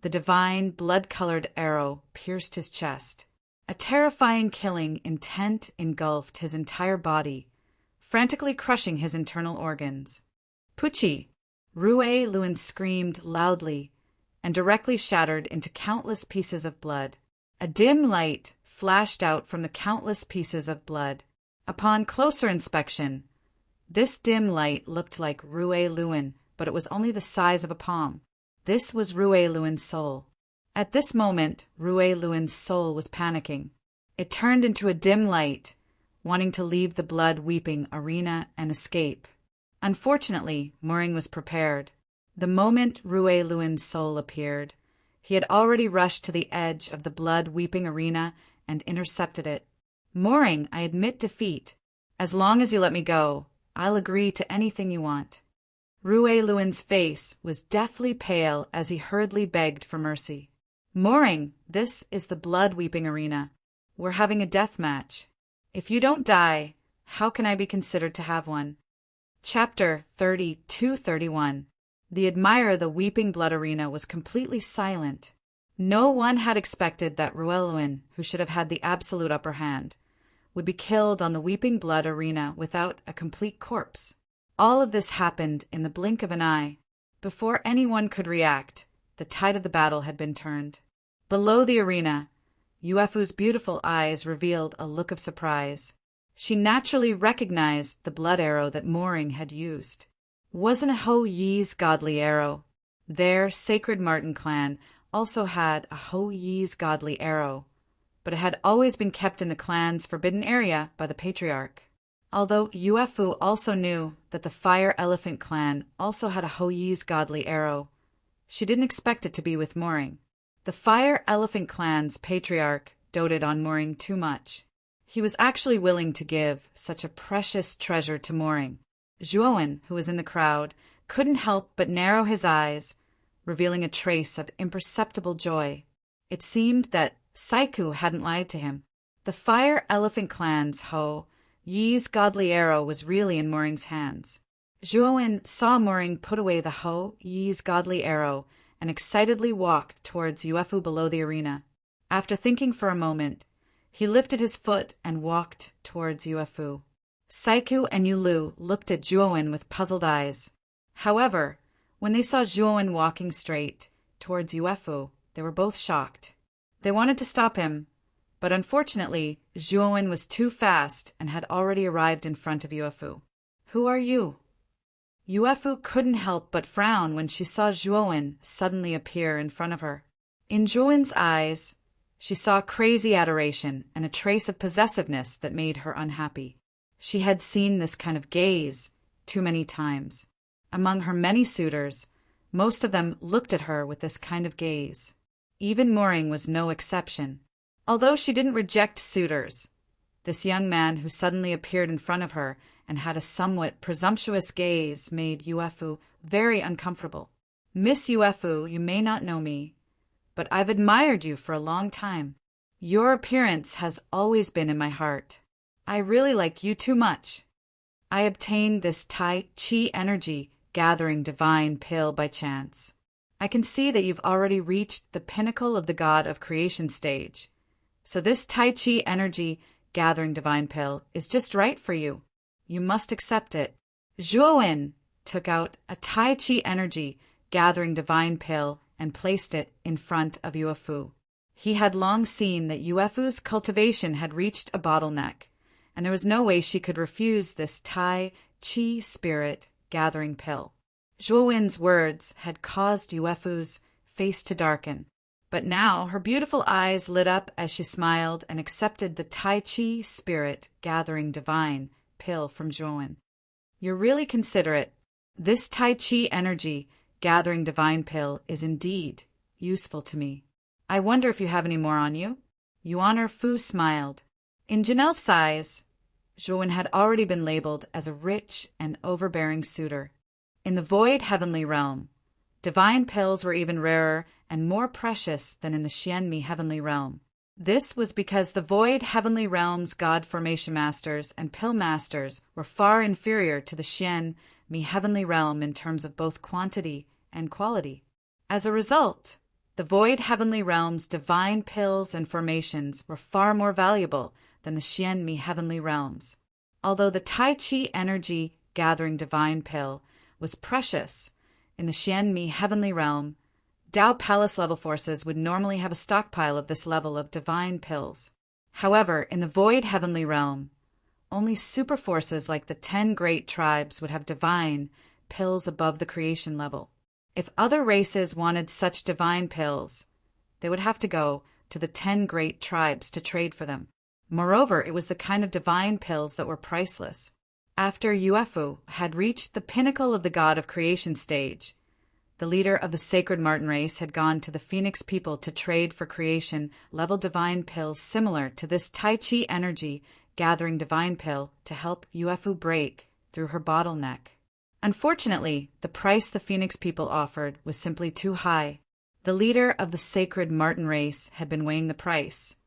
Speaker 1: the divine blood-colored arrow pierced his chest. A terrifying killing intent engulfed his entire body, frantically crushing his internal organs. Pucci! Rue Luen screamed loudly and directly shattered into countless pieces of blood. A dim light flashed out from the countless pieces of blood. Upon closer inspection, this dim light looked like Rue Luen, but it was only the size of a palm. This was Rue Luen's soul. At this moment, Rue Luen's soul was panicking. It turned into a dim light, wanting to leave the blood-weeping arena and escape. Unfortunately, Moring was prepared. The moment Rue Luen's soul appeared, he had already rushed to the edge of the blood-weeping arena and intercepted it. Moring, I admit defeat. As long as you let me go, I'll agree to anything you want. Rue Luen's face was deathly pale as he hurriedly begged for mercy. Moring, this is the blood-weeping arena. We're having a death match. If you don't die, how can I be considered to have one? Chapter 32-31. The admirer the weeping blood arena was completely silent. No one had expected that Rue Luen, who should have had the absolute upper hand, would be killed on the weeping blood arena without a complete corpse. All of this happened in the blink of an eye. Before anyone could react, the tide of the battle had been turned. Below the arena, Yuefu's beautiful eyes revealed a look of surprise. She naturally recognized the blood arrow that Moring had used. Wasn't Ho Yi's godly arrow. Their Sacred Marten clan also had a Ho Yi's godly arrow, but it had always been kept in the clan's forbidden area by the patriarch. Although Yuefu also knew that the Fire Elephant clan also had a Ho Yi's godly arrow, she didn't expect it to be with Moring. The Fire Elephant clan's patriarch doted on Moring too much. He was actually willing to give such a precious treasure to Moring. Zhuowen, who was in the crowd, couldn't help but narrow his eyes, revealing a trace of imperceptible joy. It seemed that Saiku hadn't lied to him. The Fire Elephant clan's Ho Yi's godly arrow was really in Moring's hands. Zhuowen saw Moring put away the Ho Yi's godly arrow and excitedly walked towards Yuefu below the arena. After thinking for a moment, he lifted his foot and walked towards Yuefu. Saiku and Yulu looked at Zhuowen with puzzled eyes. However, when they saw Zhuowen walking straight towards Yuefu, they were both shocked. They wanted to stop him, but unfortunately, Zhuowen was too fast and had already arrived in front of Yuefu. "Who are you?" Yuefu couldn't help but frown when she saw Zhuowen suddenly appear in front of her. In Zhuowen's eyes, she saw crazy adoration and a trace of possessiveness that made her unhappy. She had seen this kind of gaze too many times. Among her many suitors, most of them looked at her with this kind of gaze. Even Moring was no exception. Although she didn't reject suitors, this young man who suddenly appeared in front of her and had a somewhat presumptuous gaze made Yuefu very uncomfortable. "Miss Yuefu, you may not know me, but I've admired you for a long time. Your appearance has always been in my heart. I really like you too much. I obtained this Tai Chi energy gathering divine pill by chance. I can see that you've already reached the pinnacle of the God of Creation stage. So this Tai Chi energy gathering divine pill is just right for you. You must accept it." Zhuowen took out a Tai Chi energy gathering divine pill and placed it in front of Yuefu. He had long seen that Yuefu's cultivation had reached a bottleneck, and there was no way she could refuse this Tai Chi spirit gathering pill. Zhuowin's words had caused Yuefu's face to darken, but now her beautiful eyes lit up as she smiled and accepted the Tai Chi spirit gathering divine pill from Zhuowin. You're really considerate. This Tai Chi energy gathering divine pill is indeed useful to me. I wonder if you have any more on you? Yuan Fu smiled. In Janelf's eyes, Zhuowin had already been labeled as a rich and overbearing suitor. In the void heavenly realm, divine pills were even rarer and more precious than in the Xianmi heavenly realm. This was because the void heavenly realm's god formation masters and pill masters were far inferior to the Xianmi heavenly realm in terms of both quantity and quality. As a result, the void heavenly realm's divine pills and formations were far more valuable than the Xianmi heavenly realms. Although the Tai Chi energy gathering divine pill was precious in the Xianmi heavenly realm, Dao Palace level forces would normally have a stockpile of this level of divine pills. However, in the void heavenly realm, only super forces like the 10 great tribes would have divine pills above the creation level. If other races wanted such divine pills, they would have to go to the 10 great tribes to trade for them. Moreover, it was the kind of divine pills that were priceless. After Yuefu had reached the pinnacle of the god of creation stage, the leader of the sacred Marten race had gone to the Phoenix people to trade for creation-level divine pills similar to this Tai Chi energy gathering divine pill to help Yuefu break through her bottleneck. Unfortunately, the price the Phoenix people offered was simply too high. The leader of the sacred Marten race had been weighing the price,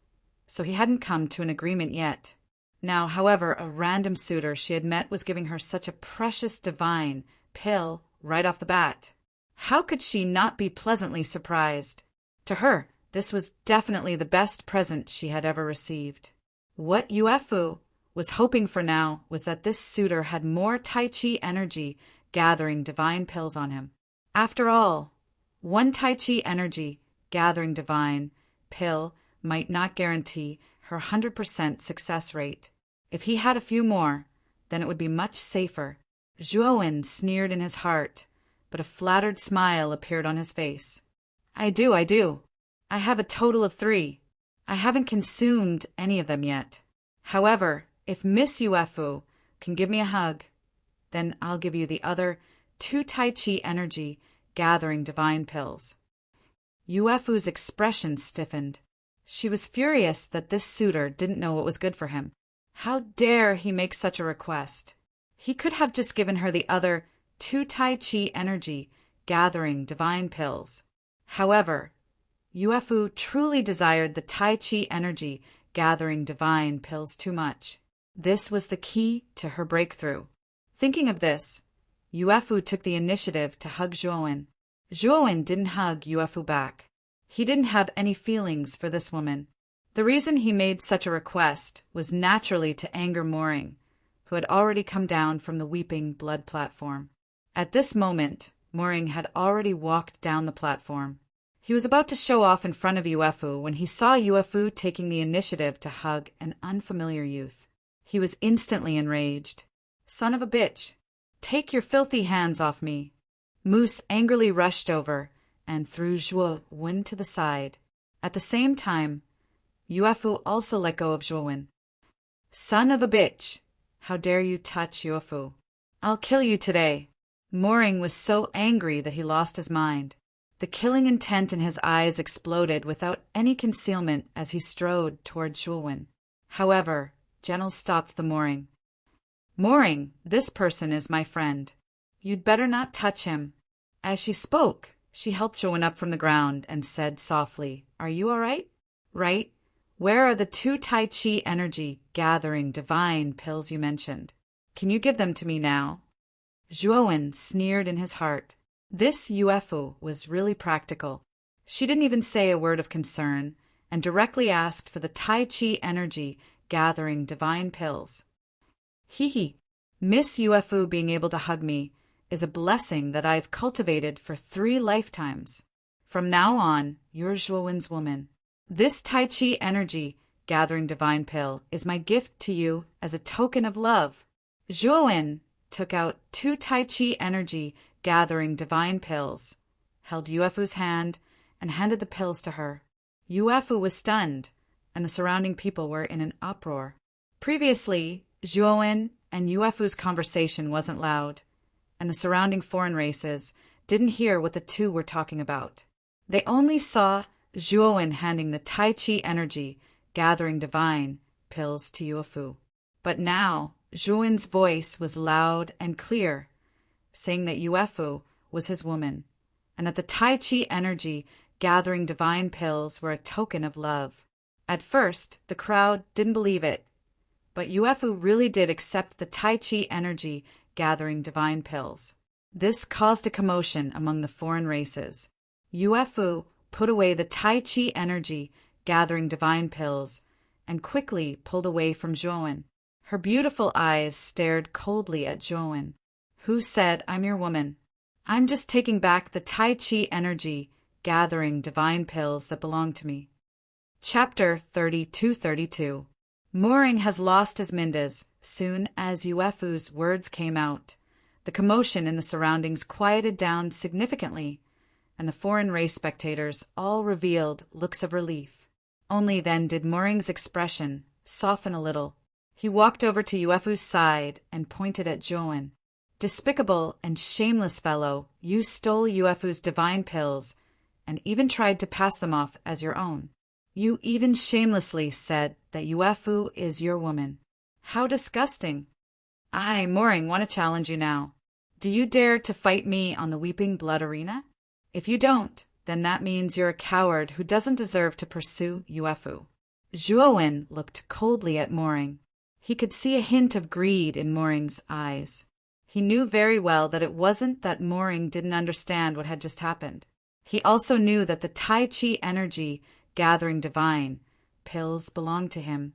Speaker 1: so he hadn't come to an agreement yet. Now, however, a random suitor she had met was giving her such a precious divine pill right off the bat. How could she not be pleasantly surprised? To her, this was definitely the best present she had ever received. What Yuefu was hoping for now was that this suitor had more Tai Chi energy gathering divine pills on him. After all, one Tai Chi energy gathering divine pill might not guarantee her 100% success rate. If he had a few more, then it would be much safer. Zhuowin sneered in his heart, but a flattered smile appeared on his face. I do. I have a total of 3. I haven't consumed any of them yet. However, if Miss Yuefu can give me a hug, then I'll give you the other 2 Tai Chi energy gathering divine pills. Yuefu's expression stiffened. She was furious that this suitor didn't know what was good for him. How dare he make such a request? He could have just given her the other 2 Tai Chi energy gathering divine pills. However, Yuefu truly desired the Tai Chi energy gathering divine pills too much. This was the key to her breakthrough. Thinking of this, Yuefu took the initiative to hug Zhuowin. Zhuowin didn't hug Yuefu back. He didn't have any feelings for this woman. The reason he made such a request was naturally to anger Moring, who had already come down from the Weeping Blood platform. At this moment, Moring had already walked down the platform. He was about to show off in front of Yuefu when he saw Yuefu taking the initiative to hug an unfamiliar youth. He was instantly enraged. Son of a bitch! Take your filthy hands off me! Moose angrily rushed over and threw Zhuowin to the side. At the same time, Yuefu also let go of Zhuowin. Son of a bitch! How dare you touch Yuefu? I'll kill you today! Moring was so angry that he lost his mind. The killing intent in his eyes exploded without any concealment as he strode toward Zhuowin. However, Genel stopped the Moring. Moring, this person is my friend. You'd better not touch him. As she spoke, she helped Zhuowin up from the ground and said softly, Are you all right? Right? Where are the 2 Tai Chi energy gathering divine pills you mentioned? Can you give them to me now? Zhuowin sneered in his heart. This Yuefu was really practical. She didn't even say a word of concern and directly asked for the Tai Chi energy gathering divine pills. Hee. Miss Yuefu being able to hug me is a blessing that I've cultivated for 3 lifetimes. From now on, you're Zhuowin's woman. This Tai Chi energy gathering divine pill is my gift to you as a token of love. Zhuowen took out 2 Tai Chi energy gathering divine pills, held Yuefu's hand, and handed the pills to her. Yuefu was stunned, and the surrounding people were in an uproar. Previously, Zhuowen and Yuefu's conversation wasn't loud, and the surrounding foreign races didn't hear what the two were talking about. They only saw Zhuowen handing the Tai Chi energy gathering divine pills to Yuefu. But now, Zhuowen's voice was loud and clear, saying that Yuefu was his woman, and that the Tai Chi energy gathering divine pills were a token of love. At first, the crowd didn't believe it, but Yuefu really did accept the Tai Chi energy gathering divine pills. This caused a commotion among the foreign races. Yuefu put away the Tai Chi energy gathering divine pills and quickly pulled away from Zhuowen. Her beautiful eyes stared coldly at Zhuowen. Who said, "I'm your woman"? I'm just taking back the Tai Chi energy gathering divine pills that belong to me. Chapter 32. Mooring has lost his mindas. Soon as Yuefu's words came out, the commotion in the surroundings quieted down significantly, and the foreign race spectators all revealed looks of relief. Only then did Mooring's expression soften a little. He walked over to Yuefu's side and pointed at Zhuowen. "Despicable and shameless fellow, you stole Yuefu's divine pills and even tried to pass them off as your own. You even shamelessly said that Yuefu is your woman. How disgusting! I, Mooring, want to challenge you now. Do you dare to fight me on the Weeping Blood Arena? If you don't, then that means you're a coward who doesn't deserve to pursue Yuefu." Zhuowen looked coldly at Mooring. He could see a hint of greed in Mooring's eyes. He knew very well that it wasn't that Mooring didn't understand what had just happened. He also knew that the Tai Chi energy gathering divine pills belonged to him,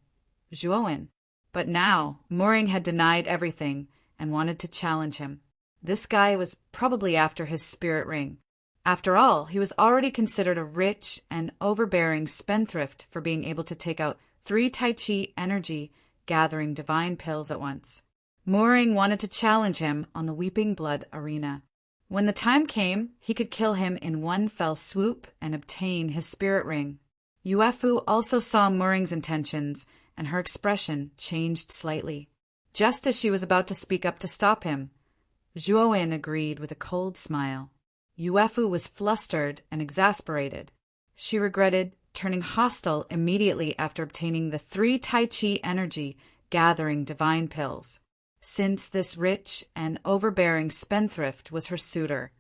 Speaker 1: Zhuowen. But now Mooring had denied everything and wanted to challenge him. This guy was probably after his spirit ring. After all, he was already considered a rich and overbearing spendthrift for being able to take out 3 Tai Chi energy gathering divine pills at once. Mooring wanted to challenge him on the Weeping Blood Arena. When the time came, he could kill him in one fell swoop and obtain his spirit ring. Yuefu also saw Mooring's intentions, and her expression changed slightly. Just as she was about to speak up to stop him, Zhuowen agreed with a cold smile. Yuefu was flustered and exasperated. She regretted turning hostile immediately after obtaining the 3 Tai Chi energy gathering divine pills. Since this rich and overbearing spendthrift was her suitor,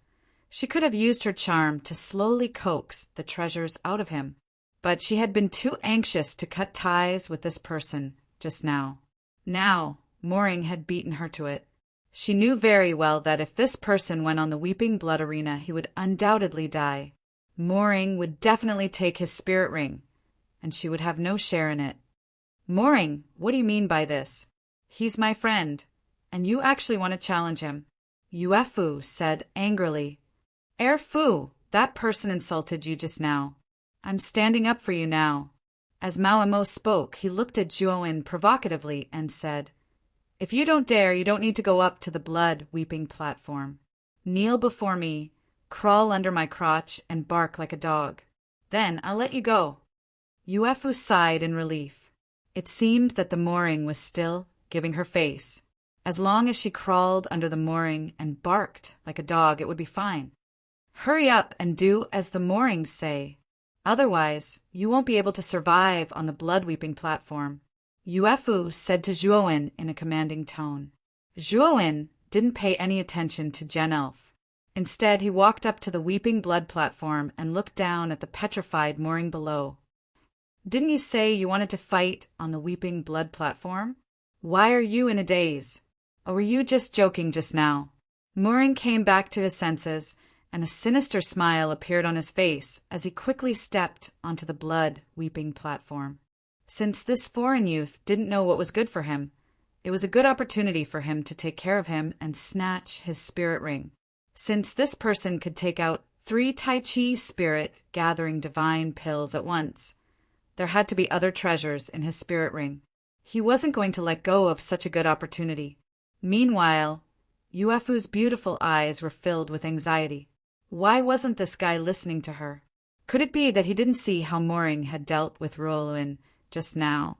Speaker 1: she could have used her charm to slowly coax the treasures out of him. But she had been too anxious to cut ties with this person just now. Now, Mooring had beaten her to it. She knew very well that if this person went on the Weeping Blood Arena, he would undoubtedly die. Mooring would definitely take his spirit ring, and she would have no share in it. "Mooring, what do you mean by this? He's my friend, and you actually want to challenge him," Yuefu said angrily. "Fu, that person insulted you just now. I'm standing up for you now." As Mao Mo spoke, he looked at Zhuowen provocatively and said, "If you don't dare, you don't need to go up to the blood-weeping platform. Kneel before me, crawl under my crotch, and bark like a dog. Then I'll let you go." Yuefu sighed in relief. It seemed that the mooring was still giving her face. As long as she crawled under the mooring and barked like a dog, it would be fine. "Hurry up and do as the moorings say. Otherwise, you won't be able to survive on the blood-weeping platform," Yuefu said to Zhuowen in a commanding tone. Zhuowen didn't pay any attention to Genelf. Instead, he walked up to the weeping blood platform and looked down at the petrified mooring below. "Didn't you say you wanted to fight on the weeping blood platform? Why are you in a daze? Or were you just joking just now?" Mooring came back to his senses, and a sinister smile appeared on his face as he quickly stepped onto the blood-weeping platform. Since this foreign youth didn't know what was good for him, it was a good opportunity for him to take care of him and snatch his spirit ring. Since this person could take out 3 Tai Chi spirit gathering divine pills at once, There had to be other treasures in his spirit ring. He wasn't going to let go of such a good opportunity. Meanwhile, Yuefu's beautiful eyes were filled with anxiety. Why wasn't this guy listening to her? Could it be that he didn't see how Moring had dealt with Ruolin just now?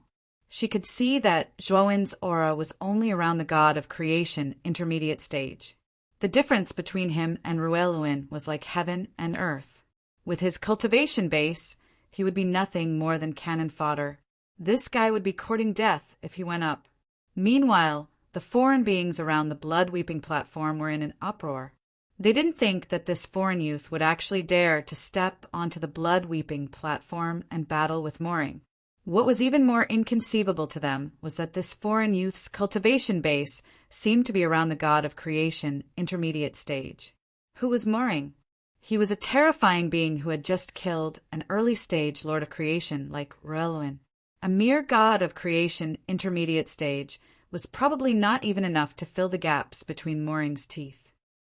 Speaker 1: She could see that Zhuowen's aura was only around the god of creation intermediate stage. The difference between him and Rueluen was like heaven and earth. With his cultivation base, he would be nothing more than cannon fodder. This guy would be courting death if he went up. Meanwhile, the foreign beings around the blood-weeping platform were in an uproar. They didn't think that this foreign youth would actually dare to step onto the blood-weeping platform and battle with Moring. What was even more inconceivable to them was that this foreign youth's cultivation base seemed to be around the god of creation intermediate stage. Who was Moring? He was a terrifying being who had just killed an early-stage lord of creation like Rueluen. A mere god of creation intermediate stage was probably not even enough to fill the gaps between Moring's teeth.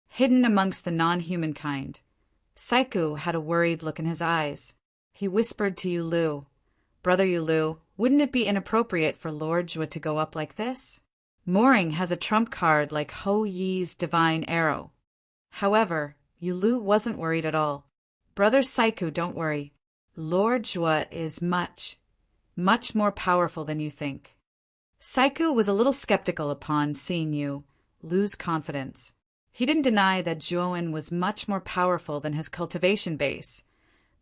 Speaker 1: Hidden amongst the non-human kind, Saiku had a worried look in his eyes. He whispered to Yulu, "Brother Yulu, wouldn't it be inappropriate for Lord Jua to go up like this? Moring has a trump card like Ho Yi's divine arrow." However, Yulu wasn't worried at all. "Brother Saiku, don't worry. Lord Jua is much more powerful than you think." Saiku was a little skeptical upon seeing Yu lose confidence. He didn't deny that Zhuowen was much more powerful than his cultivation base,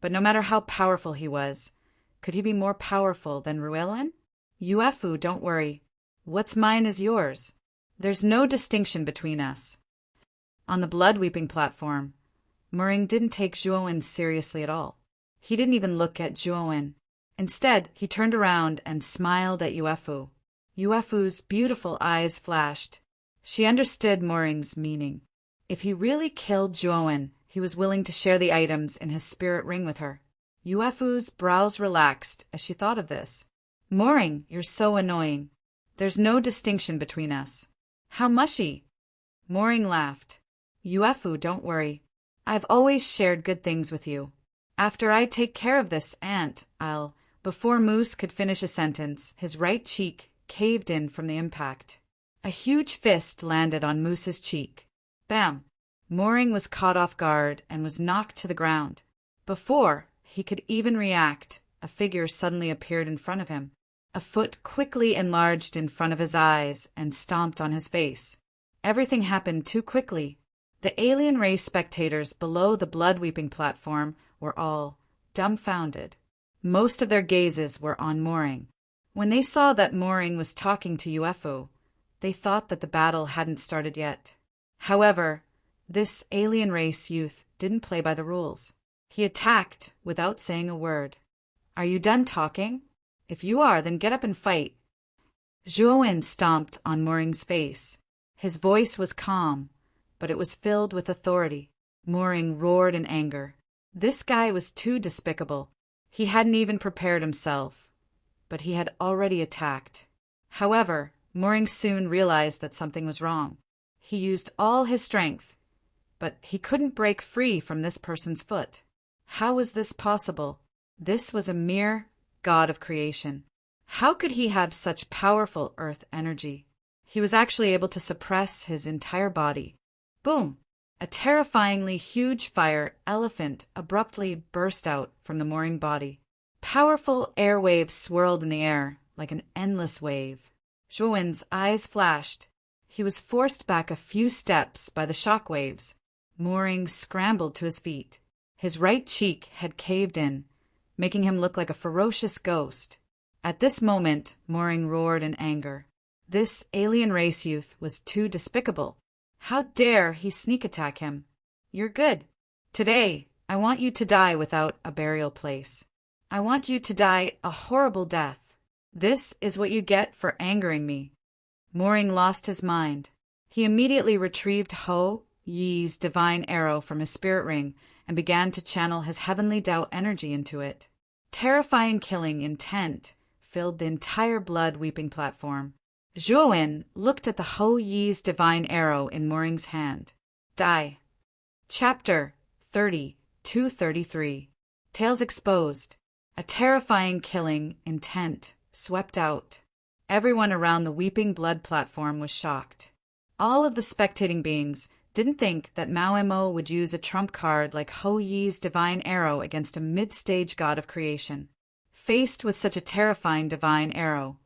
Speaker 1: but no matter how powerful he was, could he be more powerful than Rueluen? "Yuefu, don't worry. What's mine is yours. There's no distinction between us." On the blood-weeping platform, Moring didn't take Zhuowen seriously at all. He didn't even look at Zhuowen. Instead, he turned around and smiled at Yuefu. Yuefu's beautiful eyes flashed. She understood Moring's meaning. If he really killed Zhuowen, he was willing to share the items in his spirit ring with her. Yuefu's brows relaxed as she thought of this. "Moring, you're so annoying. There's no distinction between us." "How mushy." Moring laughed. "Yuefu, don't worry. I've always shared good things with you. After I take care of this ant, I'll—" Before Moose could finish a sentence, his right cheek caved in from the impact. A huge fist landed on Moose's cheek. Bam! Moring was caught off guard and was knocked to the ground. Before he could even react, a figure suddenly appeared in front of him. A foot quickly enlarged in front of his eyes and stomped on his face. Everything happened too quickly. The alien race spectators below the blood-weeping platform were all dumbfounded. Most of their gazes were on Moring. When they saw that Moring was talking to Yuefu, they thought that the battle hadn't started yet. However, this alien race youth didn't play by the rules. He attacked without saying a word. "Are you done talking? If you are, then get up and fight." Zhuowen stomped on Moring's face. His voice was calm, but it was filled with authority. Moring roared in anger. This guy was too despicable. He hadn't even prepared himself, but he had already attacked. However, Moring soon realized that something was wrong. He used all his strength, but he couldn't break free from this person's foot. How was this possible? This was a mere god of creation. How could he have such powerful earth energy? He was actually able to suppress his entire body. Boom! A terrifyingly huge fire elephant abruptly burst out from the Moring body. Powerful air waves swirled in the air like an endless wave. Zhuowen's eyes flashed. He was forced back a few steps by the shock waves. Moring scrambled to his feet. His right cheek had caved in, making him look like a ferocious ghost. At this moment, Moring roared in anger. This alien race youth was too despicable. How dare he sneak attack him? "You're good. Today, I want you to die without a burial place. I want you to die a horrible death. This is what you get for angering me." Moring lost his mind. He immediately retrieved Ho Yi's divine arrow from his spirit ring and began to channel his heavenly Tao energy into it. Terrifying killing intent filled the entire blood-weeping platform. Zhuowen looked at the Ho Yi's divine arrow in Moring's hand. Die. Chapter 30-33. Tales exposed. A terrifying killing intent swept out. Everyone around the Weeping Blood platform was shocked. All of the spectating beings didn't think that Mao Mo would use a trump card like Ho Yi's divine arrow against a mid-stage god of creation. Faced with such a terrifying divine arrow,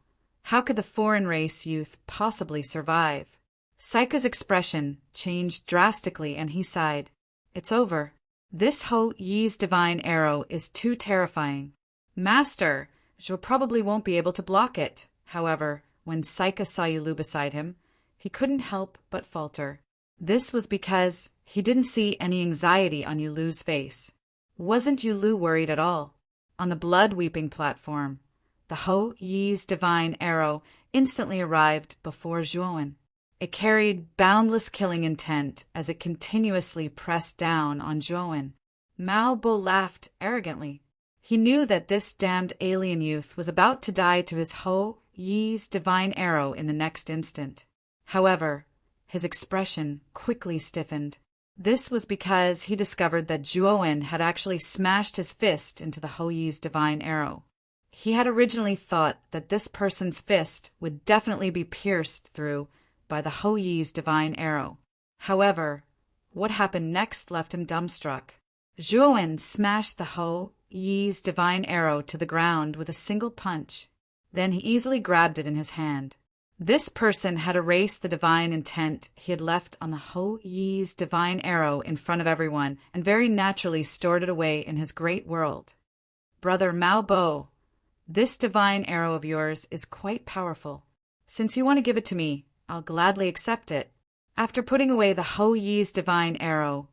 Speaker 1: how could the foreign race youth possibly survive? Saika's expression changed drastically and he sighed. It's over. This Ho Yi's divine arrow is too terrifying. Master, Zhou probably won't be able to block it. However, when Saika saw Yulu beside him, he couldn't help but falter. This was because he didn't see any anxiety on Yulu's face. Wasn't Yulu worried at all? On the blood-weeping platform, the Ho Yi's divine arrow instantly arrived before Zhuowen. It carried boundless killing intent as it continuously pressed down on Zhuowen. Mao Bo laughed arrogantly. He knew that this damned alien youth was about to die to his Ho Yi's divine arrow in the next instant. However, his expression quickly stiffened. This was because he discovered that Zhuowen had actually smashed his fist into the Ho Yi's divine arrow. He had originally thought that this person's fist would definitely be pierced through by the Ho Yi's divine arrow. However, what happened next left him dumbstruck. Zhuowen smashed the Ho Yi's divine arrow to the ground with a single punch. Then he easily grabbed it in his hand. This person had erased the divine intent he had left on the Ho Yi's divine arrow in front of everyone and very naturally stored it away in his great world. Brother Mao Bo, this divine arrow of yours is quite powerful. Since you want to give it to me, I'll gladly accept it. After putting away the Ho Yi's divine arrow,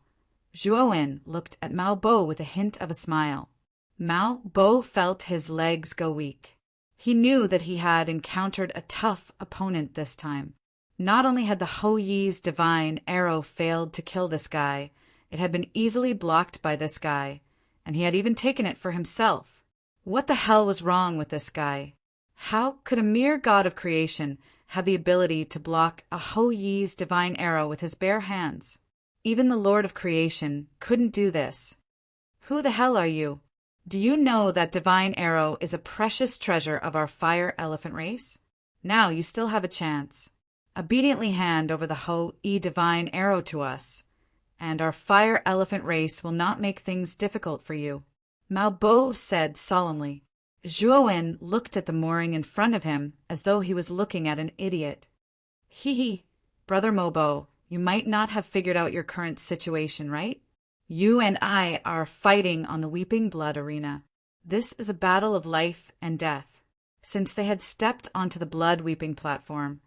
Speaker 1: Zhuowen looked at Mao Bo with a hint of a smile. Mao Bo felt his legs go weak. He knew that he had encountered a tough opponent this time. Not only had the Ho Yi's divine arrow failed to kill this guy, it had been easily blocked by this guy, and he had even taken it for himself. What the hell was wrong with this guy? How could a mere god of creation have the ability to block a Ho Yi's divine arrow with his bare hands? Even the Lord of Creation couldn't do this. Who the hell are you? Do you know that divine arrow is a precious treasure of our fire elephant race? Now you still have a chance. Obediently hand over the Ho Yi divine arrow to us, and our fire elephant race will not make things difficult for you. Mao Bo said solemnly. Zhuowen looked at the mooring in front of him as though he was looking at an idiot. Hee, Brother Mobo, you might not have figured out your current situation, right? You and I are fighting on the Weeping Blood arena. This is a battle of life and death. Since they had stepped onto the blood-weeping platform,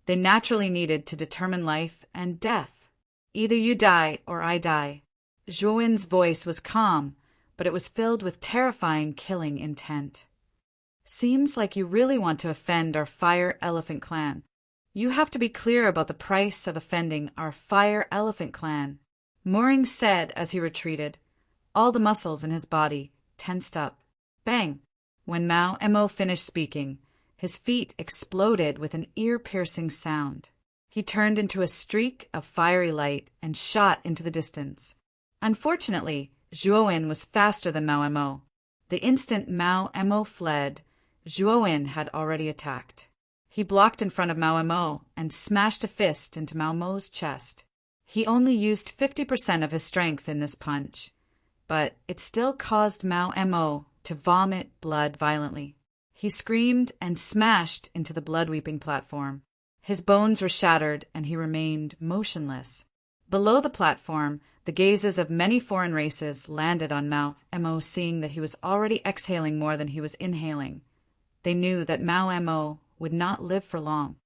Speaker 1: they naturally needed to determine life and death. Either you die or I die. Zhuowen's voice was calm, but it was filled with terrifying killing intent. Seems like you really want to offend our Fire Elephant clan. You have to be clear about the price of offending our Fire Elephant clan. Mooring said as he retreated. All the muscles in his body tensed up. Bang! When Mao Mo finished speaking, his feet exploded with an ear-piercing sound. He turned into a streak of fiery light and shot into the distance. Unfortunately, Zhuowen was faster than Mao Mo. The instant Mao Mo fled, Zhuowen had already attacked. He blocked in front of Mao Mo and smashed a fist into Mao Mo's chest. He only used 50% of his strength in this punch, but it still caused Mao Mo to vomit blood violently. He screamed and smashed into the blood-weeping platform. His bones were shattered and he remained motionless. Below the platform, the gazes of many foreign races landed on Mao Mo, seeing that he was already exhaling more than he was inhaling. They knew that Mao Mo would not live for long.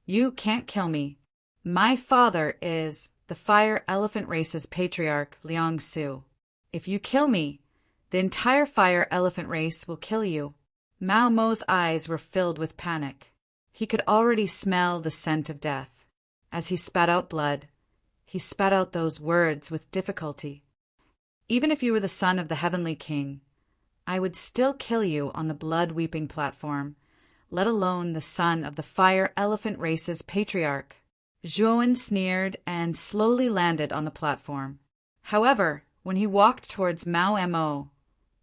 Speaker 1: You can't kill me. My father is the Fire Elephant race's patriarch, Liang Su. If you kill me, the entire Fire Elephant race will kill you. Mao Mo's eyes were filled with panic. He could already smell the scent of death. As he spat out blood, he spat out those words with difficulty. Even if you were the son of the Heavenly King, I would still kill you on the blood-weeping platform, let alone the son of the Fire Elephant race's patriarch. Zhuowen sneered and slowly landed on the platform. However, when he walked towards Mao Mo,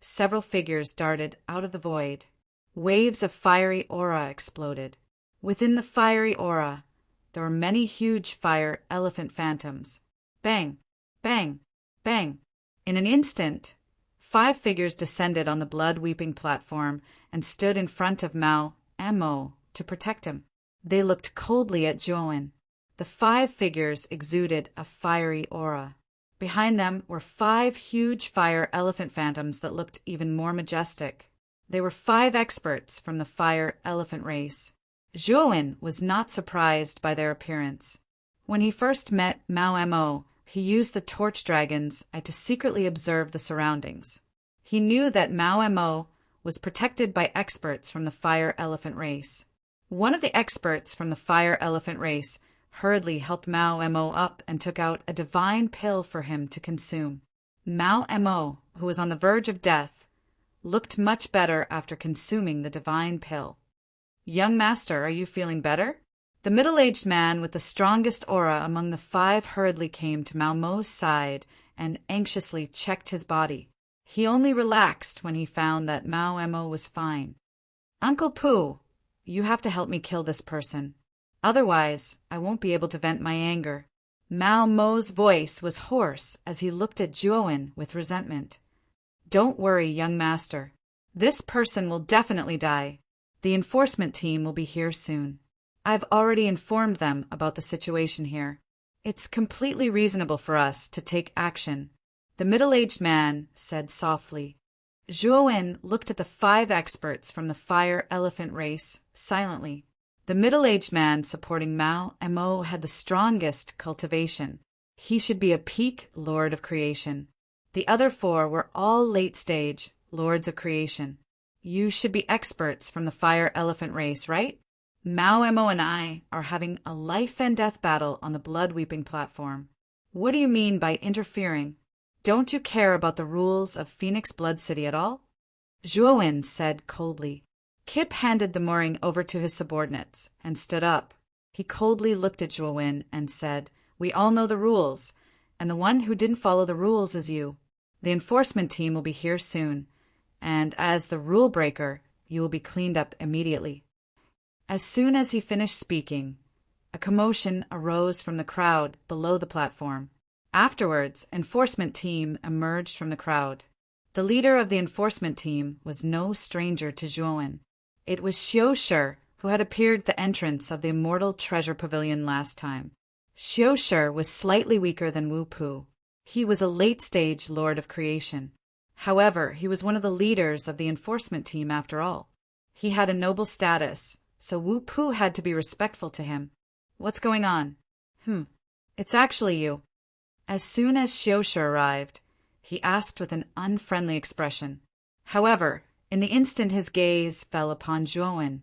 Speaker 1: Several figures darted out of the void. Waves of fiery aura exploded. Within the fiery aura, there were many huge fire elephant phantoms. Bang! Bang! Bang! In an instant, 5 figures descended on the blood-weeping platform and stood in front of Mao Mo to protect him. They looked coldly at Zhuowen. The 5 figures exuded a fiery aura. Behind them were 5 huge fire elephant phantoms that looked even more majestic. They were 5 experts from the fire elephant race. Zhuowen was not surprised by their appearance. When he first met Mao Mo, he used the torch dragon's eye to secretly observe the surroundings. He knew that Mao Mo was protected by experts from the fire elephant race. One of the experts from the fire elephant race hurriedly helped Mao Mo up and took out a divine pill for him to consume. Mao Mo, who was on the verge of death, looked much better after consuming the divine pill. "Young master, are you feeling better?" The middle-aged man with the strongest aura among the 5 hurriedly came to Mao Mo's side and anxiously checked his body. He only relaxed when he found that Mao Mo was fine. "Uncle Pooh, you have to help me kill this person. Otherwise, I won't be able to vent my anger." Mao Mo's voice was hoarse as he looked at Zhuowen with resentment. "Don't worry, young master. This person will definitely die. The enforcement team will be here soon. I've already informed them about the situation here. It's completely reasonable for us to take action," the middle-aged man said softly. Zhuowen looked at the 5 experts from the fire elephant race silently. The middle-aged man supporting Mao Mo had the strongest cultivation. He should be a peak Lord of Creation. The other 4 were all late-stage Lords of Creation. "You should be experts from the fire elephant race, right? Mao Mo and I are having a life-and-death battle on the blood-weeping platform. What do you mean by interfering? Don't you care about the rules of Phoenix Blood City at all?" Zhuowen said coldly. Kip handed the mooring over to his subordinates and stood up. He coldly looked at Zhuowen and said, "We all know the rules, and the one who didn't follow the rules is you. The enforcement team will be here soon, and as the rule breaker, you will be cleaned up immediately." As soon as he finished speaking, a commotion arose from the crowd below the platform. Afterwards, enforcement team emerged from the crowd. The leader of the enforcement team was no stranger to Zhuowen. It was Xiu Shi, who had appeared at the entrance of the Immortal Treasure Pavilion last time. Xiu Shi was slightly weaker than Wu Pu. He was a late-stage Lord of Creation. However, he was one of the leaders of the enforcement team after all. He had a noble status, so Wu Pu had to be respectful to him. "What's going on?" It's actually you." As soon as Xiu Shi arrived, he asked with an unfriendly expression. However, in the instant his gaze fell upon Zhuowen,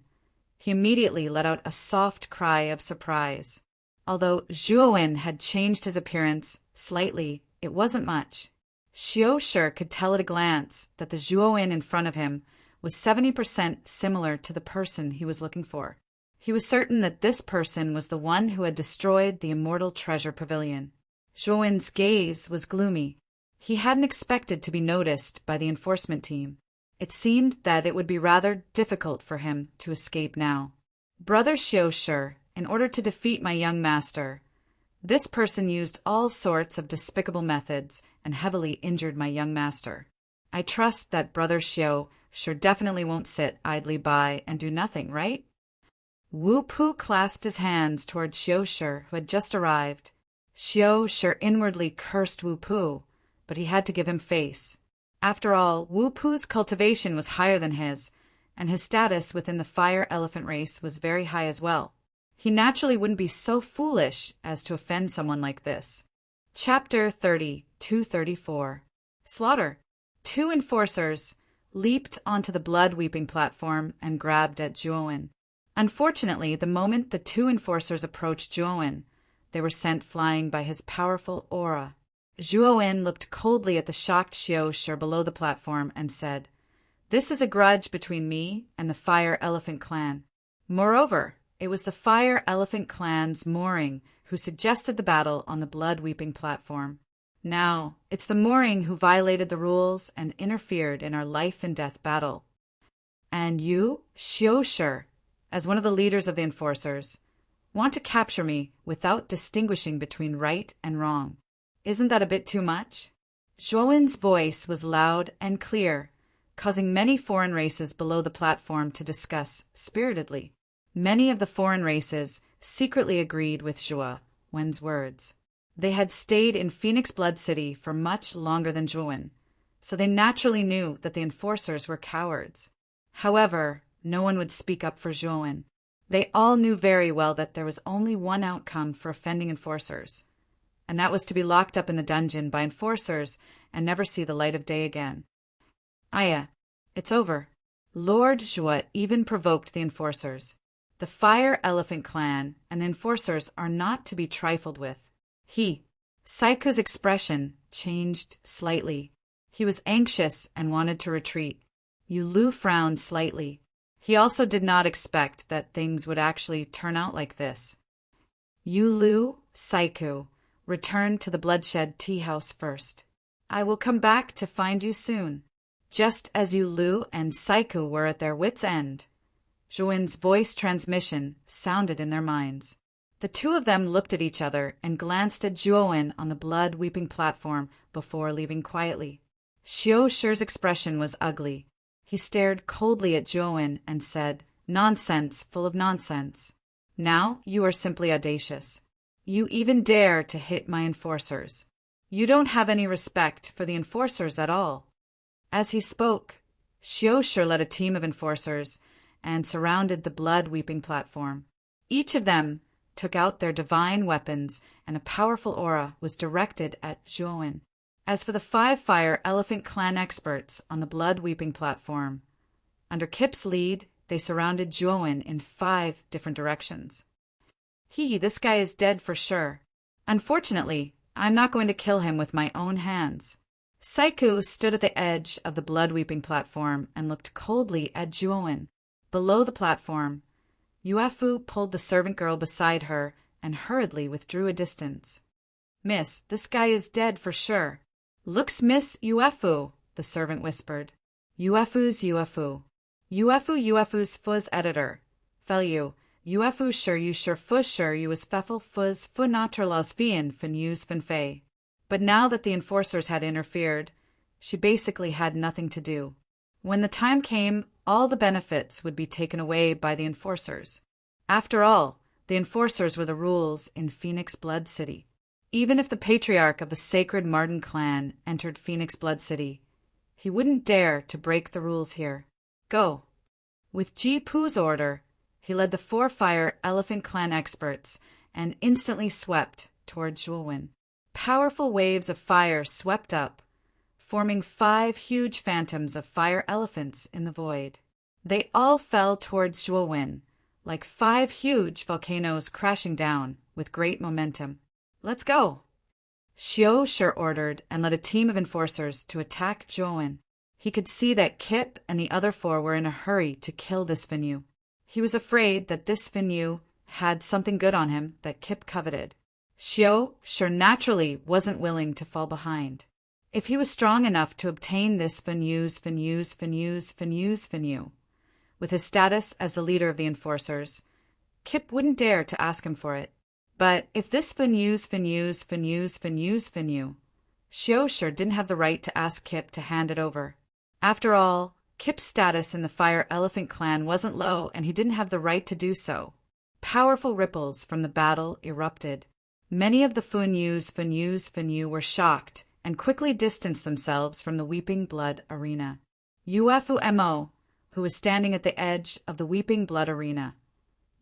Speaker 1: he immediately let out a soft cry of surprise. Although Zhuowen had changed his appearance slightly, it wasn't much. Xiu Shi could tell at a glance that the Zhuowen in front of him was 70% similar to the person he was looking for. He was certain that this person was the one who had destroyed the Immortal Treasure Pavilion. Zhuowen's gaze was gloomy. He hadn't expected to be noticed by the enforcement team. It seemed that it would be rather difficult for him to escape now. "Brother Xiu Shi, in order to defeat my young master, this person used all sorts of despicable methods and heavily injured my young master. I trust that Brother Xiu Shi definitely won't sit idly by and do nothing, right?" Wu Pu clasped his hands toward Xiu Shi, who had just arrived. Xiu Shi inwardly cursed Wu Pu, but he had to give him face. After all, Wu Pu's cultivation was higher than his, and his status within the fire elephant race was very high as well. He naturally wouldn't be so foolish as to offend someone like this. Chapter 30-234 Slaughter. 2 enforcers leaped onto the blood-weeping platform and grabbed at Zhuowen. Unfortunately, the moment the 2 enforcers approached Zhuowen, they were sent flying by his powerful aura. Zhuowen looked coldly at the shocked Xiu Shi below the platform and said, "This is a grudge between me and the Fire Elephant clan." Moreover, it was the Fire Elephant clan's mooring who suggested the battle on the blood-weeping platform. Now, it's the Mooring who violated the rules and interfered in our life and death battle. And you, Xiosher, as one of the leaders of the enforcers, want to capture me without distinguishing between right and wrong. Isn't that a bit too much? Zhuowen's voice was loud and clear, causing many foreign races below the platform to discuss spiritedly. Many of the foreign races secretly agreed with Zhuo Wen's words. They had stayed in Phoenix Blood City for much longer than Zhuowen, so they naturally knew that the enforcers were cowards. However, no one would speak up for Zhuowen. They all knew very well that there was only one outcome for offending enforcers, and that was to be locked up in the dungeon by enforcers and never see the light of day again. Aya, it's over. Lord Zhuo even provoked the enforcers. The Fire Elephant clan and the enforcers are not to be trifled with. Saiku's expression changed slightly. He was anxious and wanted to retreat. Lu frowned slightly. He also did not expect that things would actually turn out like this. Lu, Saiku, returned to the Bloodshed Tea House first. I will come back to find you soon. Just as Lu and Saiku were at their wits' end, Zhuowen's voice transmission sounded in their minds. The two of them looked at each other and glanced at Zhuowen on the blood-weeping platform before leaving quietly. Xiosher's expression was ugly. He stared coldly at Zhuowen and said, "Nonsense, full of nonsense. Now you are simply audacious. You even dare to hit my enforcers. You don't have any respect for the enforcers at all." As he spoke, Xiosher led a team of enforcers and surrounded the blood-weeping platform. Each of them took out their divine weapons, and a powerful aura was directed at Zhuowen. As for the 5 Fire Elephant clan experts on the blood-weeping platform, under Kip's lead, they surrounded Zhuowen in 5 different directions. This guy is dead for sure. Unfortunately, I'm not going to kill him with my own hands. Saiku stood at the edge of the blood-weeping platform and looked coldly at Zhuowen. Below the platform, Yuefu pulled the servant girl beside her and hurriedly withdrew a distance. "Miss, this guy is dead for sure." "Looks Miss Yuefu," the servant whispered. "Yuefu's Yuefu. Yuefu's fuzz editor. Felu, Yuefu sure fuzz sure you was feffel fuzz fu naturlos vien fin use fin fei." But now that the enforcers had interfered, she basically had nothing to do. When the time came, all the benefits would be taken away by the enforcers. After all, the enforcers were the rules in Phoenix Blood City. Even if the patriarch of the sacred Martin clan entered Phoenix Blood City, he wouldn't dare to break the rules here. Go. With Ji Pu's order, he led the 4 Fire Elephant clan experts and instantly swept toward Zhuowen. Powerful waves of fire swept up, forming 5 huge phantoms of fire elephants in the void. They all fell towards Zhuowen, like 5 huge volcanoes crashing down with great momentum. "Let's go!" Xiosher ordered and led a team of enforcers to attack Zhuowen. He could see that Kip and the other 4 were in a hurry to kill this Finyu. He was afraid that this Finyu had something good on him that Kip coveted. Xiosher naturally wasn't willing to fall behind. If he was strong enough to obtain this Finyu, with his status as the leader of the enforcers, Kip wouldn't dare to ask him for it. But if this Finyu, Xiosher didn't have the right to ask Kip to hand it over. After all, Kip's status in the Fire Elephant clan wasn't low, and he didn't have the right to do so. Powerful ripples from the battle erupted. Many of the Finyu were shocked and quickly distanced themselves from the Weeping Blood arena. Yuefu Mo, who was standing at the edge of the Weeping Blood arena,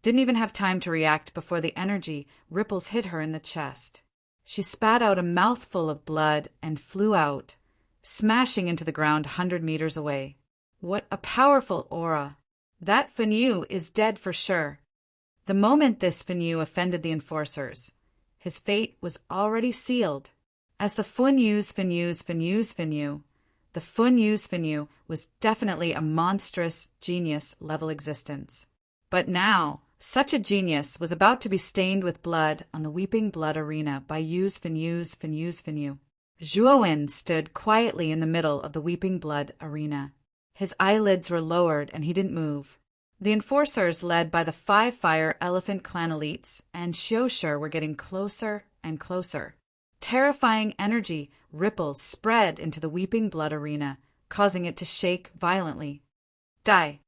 Speaker 1: didn't even have time to react before the energy ripples hit her in the chest. She spat out a mouthful of blood and flew out, smashing into the ground 100 meters away. What a powerful aura! That Finyu is dead for sure. The moment this Finyu offended the enforcers, his fate was already sealed. As the Funyu's Finyu, the Funyu's Finyu was definitely a monstrous genius-level existence. But now, such a genius was about to be stained with blood on the Weeping Blood arena by Yu's Finyu. Zhuowen stood quietly in the middle of the Weeping Blood arena. His eyelids were lowered and he didn't move. The enforcers, led by the 5 Fire Elephant Clan elites and Xiushi, were getting closer and closer. Terrifying energy ripples spread into the Weeping Blood arena, causing it to shake violently. Dai,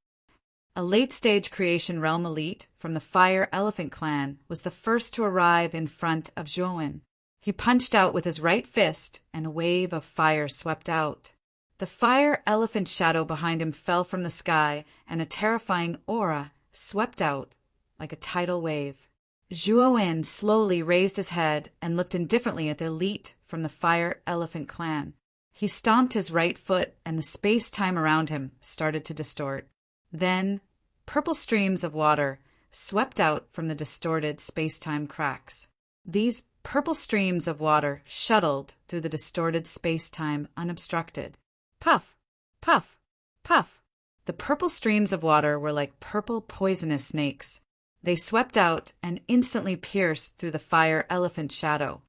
Speaker 1: a late-stage Creation Realm elite from the Fire Elephant Clan, was the first to arrive in front of Zhuowen. He punched out with his right fist, and a wave of fire swept out. The fire elephant shadow behind him fell from the sky, and a terrifying aura swept out like a tidal wave. Zhuowen slowly raised his head and looked indifferently at the elite from the Fire Elephant Clan. He stomped his right foot, and the space-time around him started to distort. Then, purple streams of water swept out from the distorted space-time cracks. These purple streams of water shuttled through the distorted space-time unobstructed. Puff, puff, puff. The purple streams of water were like purple poisonous snakes. They swept out and instantly pierced through the fire elephant shadow.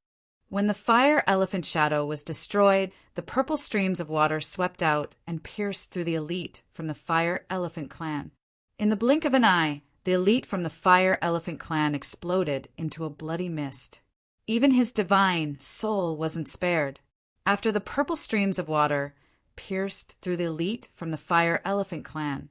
Speaker 1: When the fire elephant shadow was destroyed, the purple streams of water swept out and pierced through the elite from the Fire Elephant Clan. In the blink of an eye, the elite from the Fire Elephant Clan exploded into a bloody mist. Even his divine soul wasn't spared. After the purple streams of water pierced through the elite from the Fire Elephant Clan,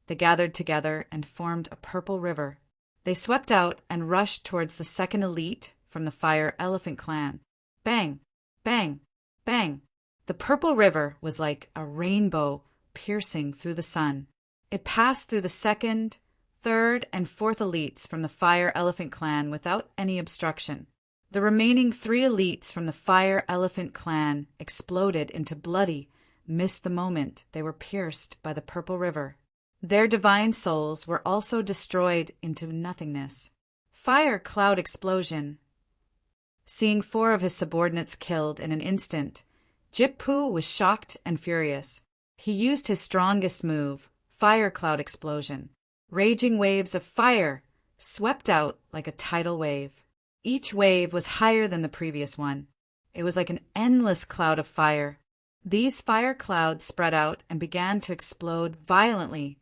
Speaker 1: they gathered together and formed a purple river. They swept out and rushed towards the second elite from the Fire Elephant Clan. Bang, bang, bang. The purple river was like a rainbow piercing through the sun. It passed through the second, third, and fourth elites from the Fire Elephant Clan without any obstruction. The remaining 3 elites from the Fire Elephant Clan exploded into bloody, missed the moment they were pierced by the purple river. Their divine souls were also destroyed into nothingness. Fire Cloud Explosion. Seeing 4 of his subordinates killed in an instant, Jip-Pu was shocked and furious. He used his strongest move, Fire Cloud Explosion. Raging waves of fire swept out like a tidal wave. Each wave was higher than the previous one. It was like an endless cloud of fire. These fire clouds spread out and began to explode violently,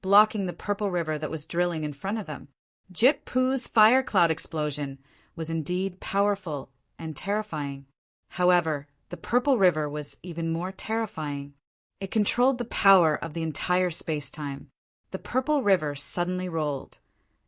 Speaker 1: blocking the purple river that was drilling in front of them. Jip-Pu's fire cloud explosion was indeed powerful and terrifying. However, the purple river was even more terrifying. It controlled the power of the entire space-time. The purple river suddenly rolled,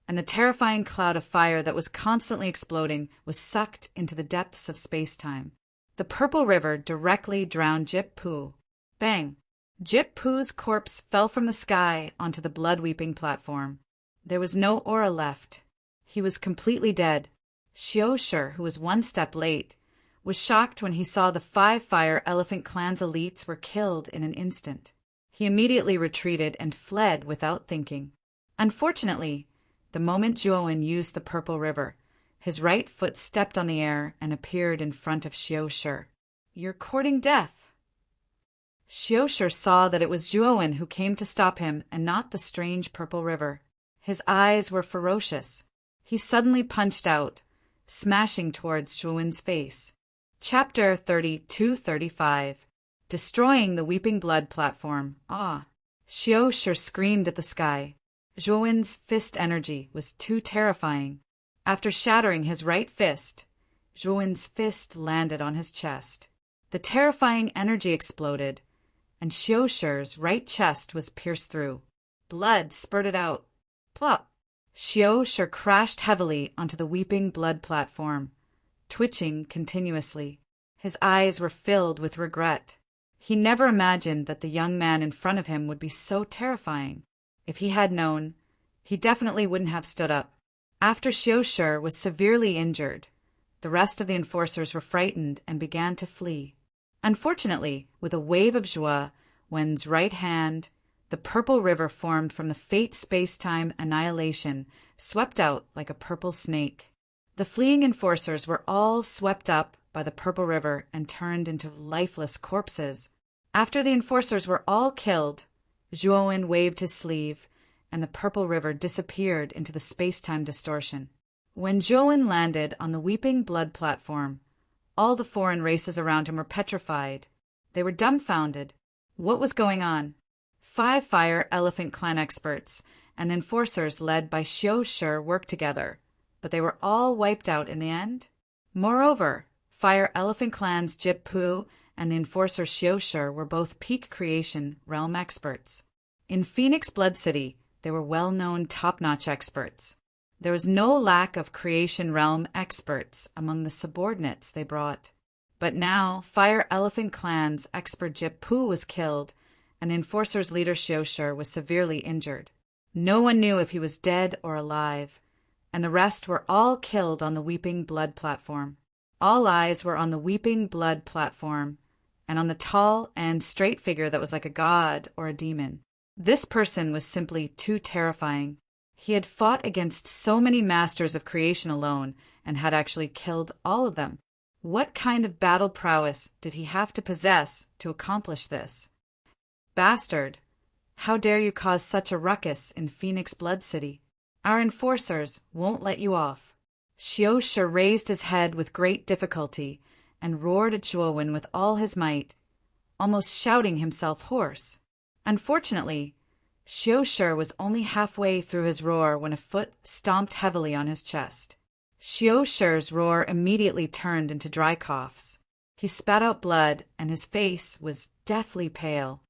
Speaker 1: and the terrifying cloud of fire that was constantly exploding was sucked into the depths of space-time. The purple river directly drowned Jip-Pu. Bang! Jip-Pu's corpse fell from the sky onto the blood-weeping platform. There was no aura left. He was completely dead. Xiushi, who was 1 step late, was shocked when he saw the 5 Fire Elephant Clan's elites were killed in an instant. He immediately retreated and fled without thinking. Unfortunately, the moment Zhuowen used the purple river, his right foot stepped on the air and appeared in front of Xiushi. "You're courting death." Xiushi saw that it was Zhuowen who came to stop him and not the strange purple river. His eyes were ferocious. He suddenly punched out, smashing towards Zhuowen's face. Chapter 32-35. Destroying the Weeping Blood platform. Ah! Xiushi screamed at the sky. Zhuowen's fist energy was too terrifying. After shattering his right fist, Zhuowen's fist landed on his chest. The terrifying energy exploded, and Xiushi's right chest was pierced through. Blood spurted out. Plop! Xiushi crashed heavily onto the Weeping Blood platform, twitching continuously. His eyes were filled with regret. He never imagined that the young man in front of him would be so terrifying. If he had known, he definitely wouldn't have stood up. After Xiushi was severely injured, the rest of the enforcers were frightened and began to flee. Unfortunately, with a wave of Zhuowen's right hand, the purple river formed from the fate space-time annihilation swept out like a purple snake. The fleeing enforcers were all swept up by the purple river and turned into lifeless corpses. After the enforcers were all killed, Zhuowen waved his sleeve, and the purple river disappeared into the space-time distortion. When Zhuowen landed on the Weeping Blood platform, All the foreign races around him were petrified. They were dumbfounded. What was going on? 5 Fire Elephant Clan experts and enforcers led by Xiao Shi worked together, but they were all wiped out in the end. Moreover, Fire Elephant Clan's Jip Pu and the enforcer Xiao Shi were both peak creation realm experts. In Phoenix Blood City, they were well-known top-notch experts. There was no lack of creation realm experts among the subordinates they brought. But now, Fire Elephant Clan's expert Jip Pu was killed, and the enforcer's leader Xiao Shi was severely injured. No one knew if he was dead or alive, and the rest were all killed on the Weeping Blood platform. All eyes were on the Weeping Blood platform, and on the tall and straight figure that was like a god or a demon. This person was simply too terrifying. He had fought against so many masters of creation alone, and had actually killed all of them. What kind of battle prowess did he have to possess to accomplish this? Bastard! How dare you cause such a ruckus in Phoenix Blood City? Our enforcers won't let you off. Xiao Shi raised his head with great difficulty and roared at Zhuowen with all his might, almost shouting himself hoarse. Unfortunately, Xiao Shi was only halfway through his roar when a foot stomped heavily on his chest. Xiao Shi's roar immediately turned into dry coughs. He spat out blood, and his face was deathly pale.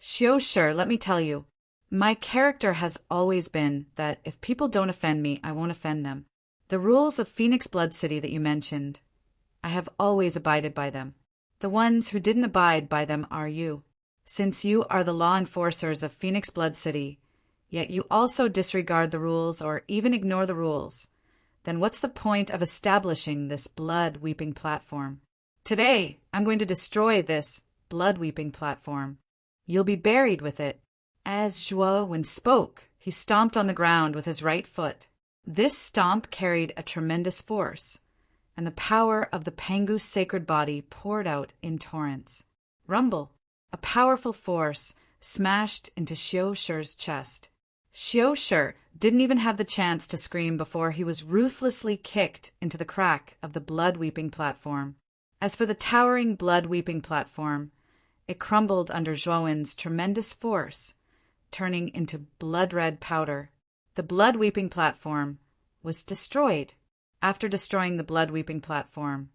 Speaker 1: Xiao Shi, let me tell you, my character has always been that if people don't offend me, I won't offend them. The rules of Phoenix Blood City that you mentioned, I have always abided by them. The ones who didn't abide by them are you. Since you are the law enforcers of Phoenix Blood City, yet you also disregard the rules or even ignore the rules, then what's the point of establishing this blood-weeping platform? Today, I'm going to destroy this blood-weeping platform. You'll be buried with it. As Zhuowen spoke, he stomped on the ground with his right foot. This stomp carried a tremendous force, and the power of the Pangu's sacred body poured out in torrents. Rumble! A powerful force smashed into Xiao Shi's chest. Xiao Shi didn't even have the chance to scream before he was ruthlessly kicked into the crack of the blood-weeping platform. As for the towering blood-weeping platform, it crumbled under Zhuowen's tremendous force, turning into blood-red powder. The blood-weeping platform was destroyed. After destroying the blood-weeping platform,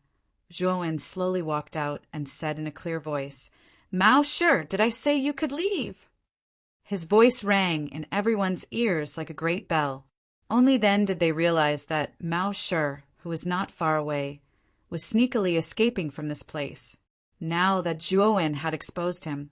Speaker 1: Zhuowen slowly walked out and said in a clear voice, "Mao Shi, did I say you could leave?" His voice rang in everyone's ears like a great bell. Only then did they realize that Mao Shi, who was not far away, was sneakily escaping from this place. Now that Zhuowen had exposed him,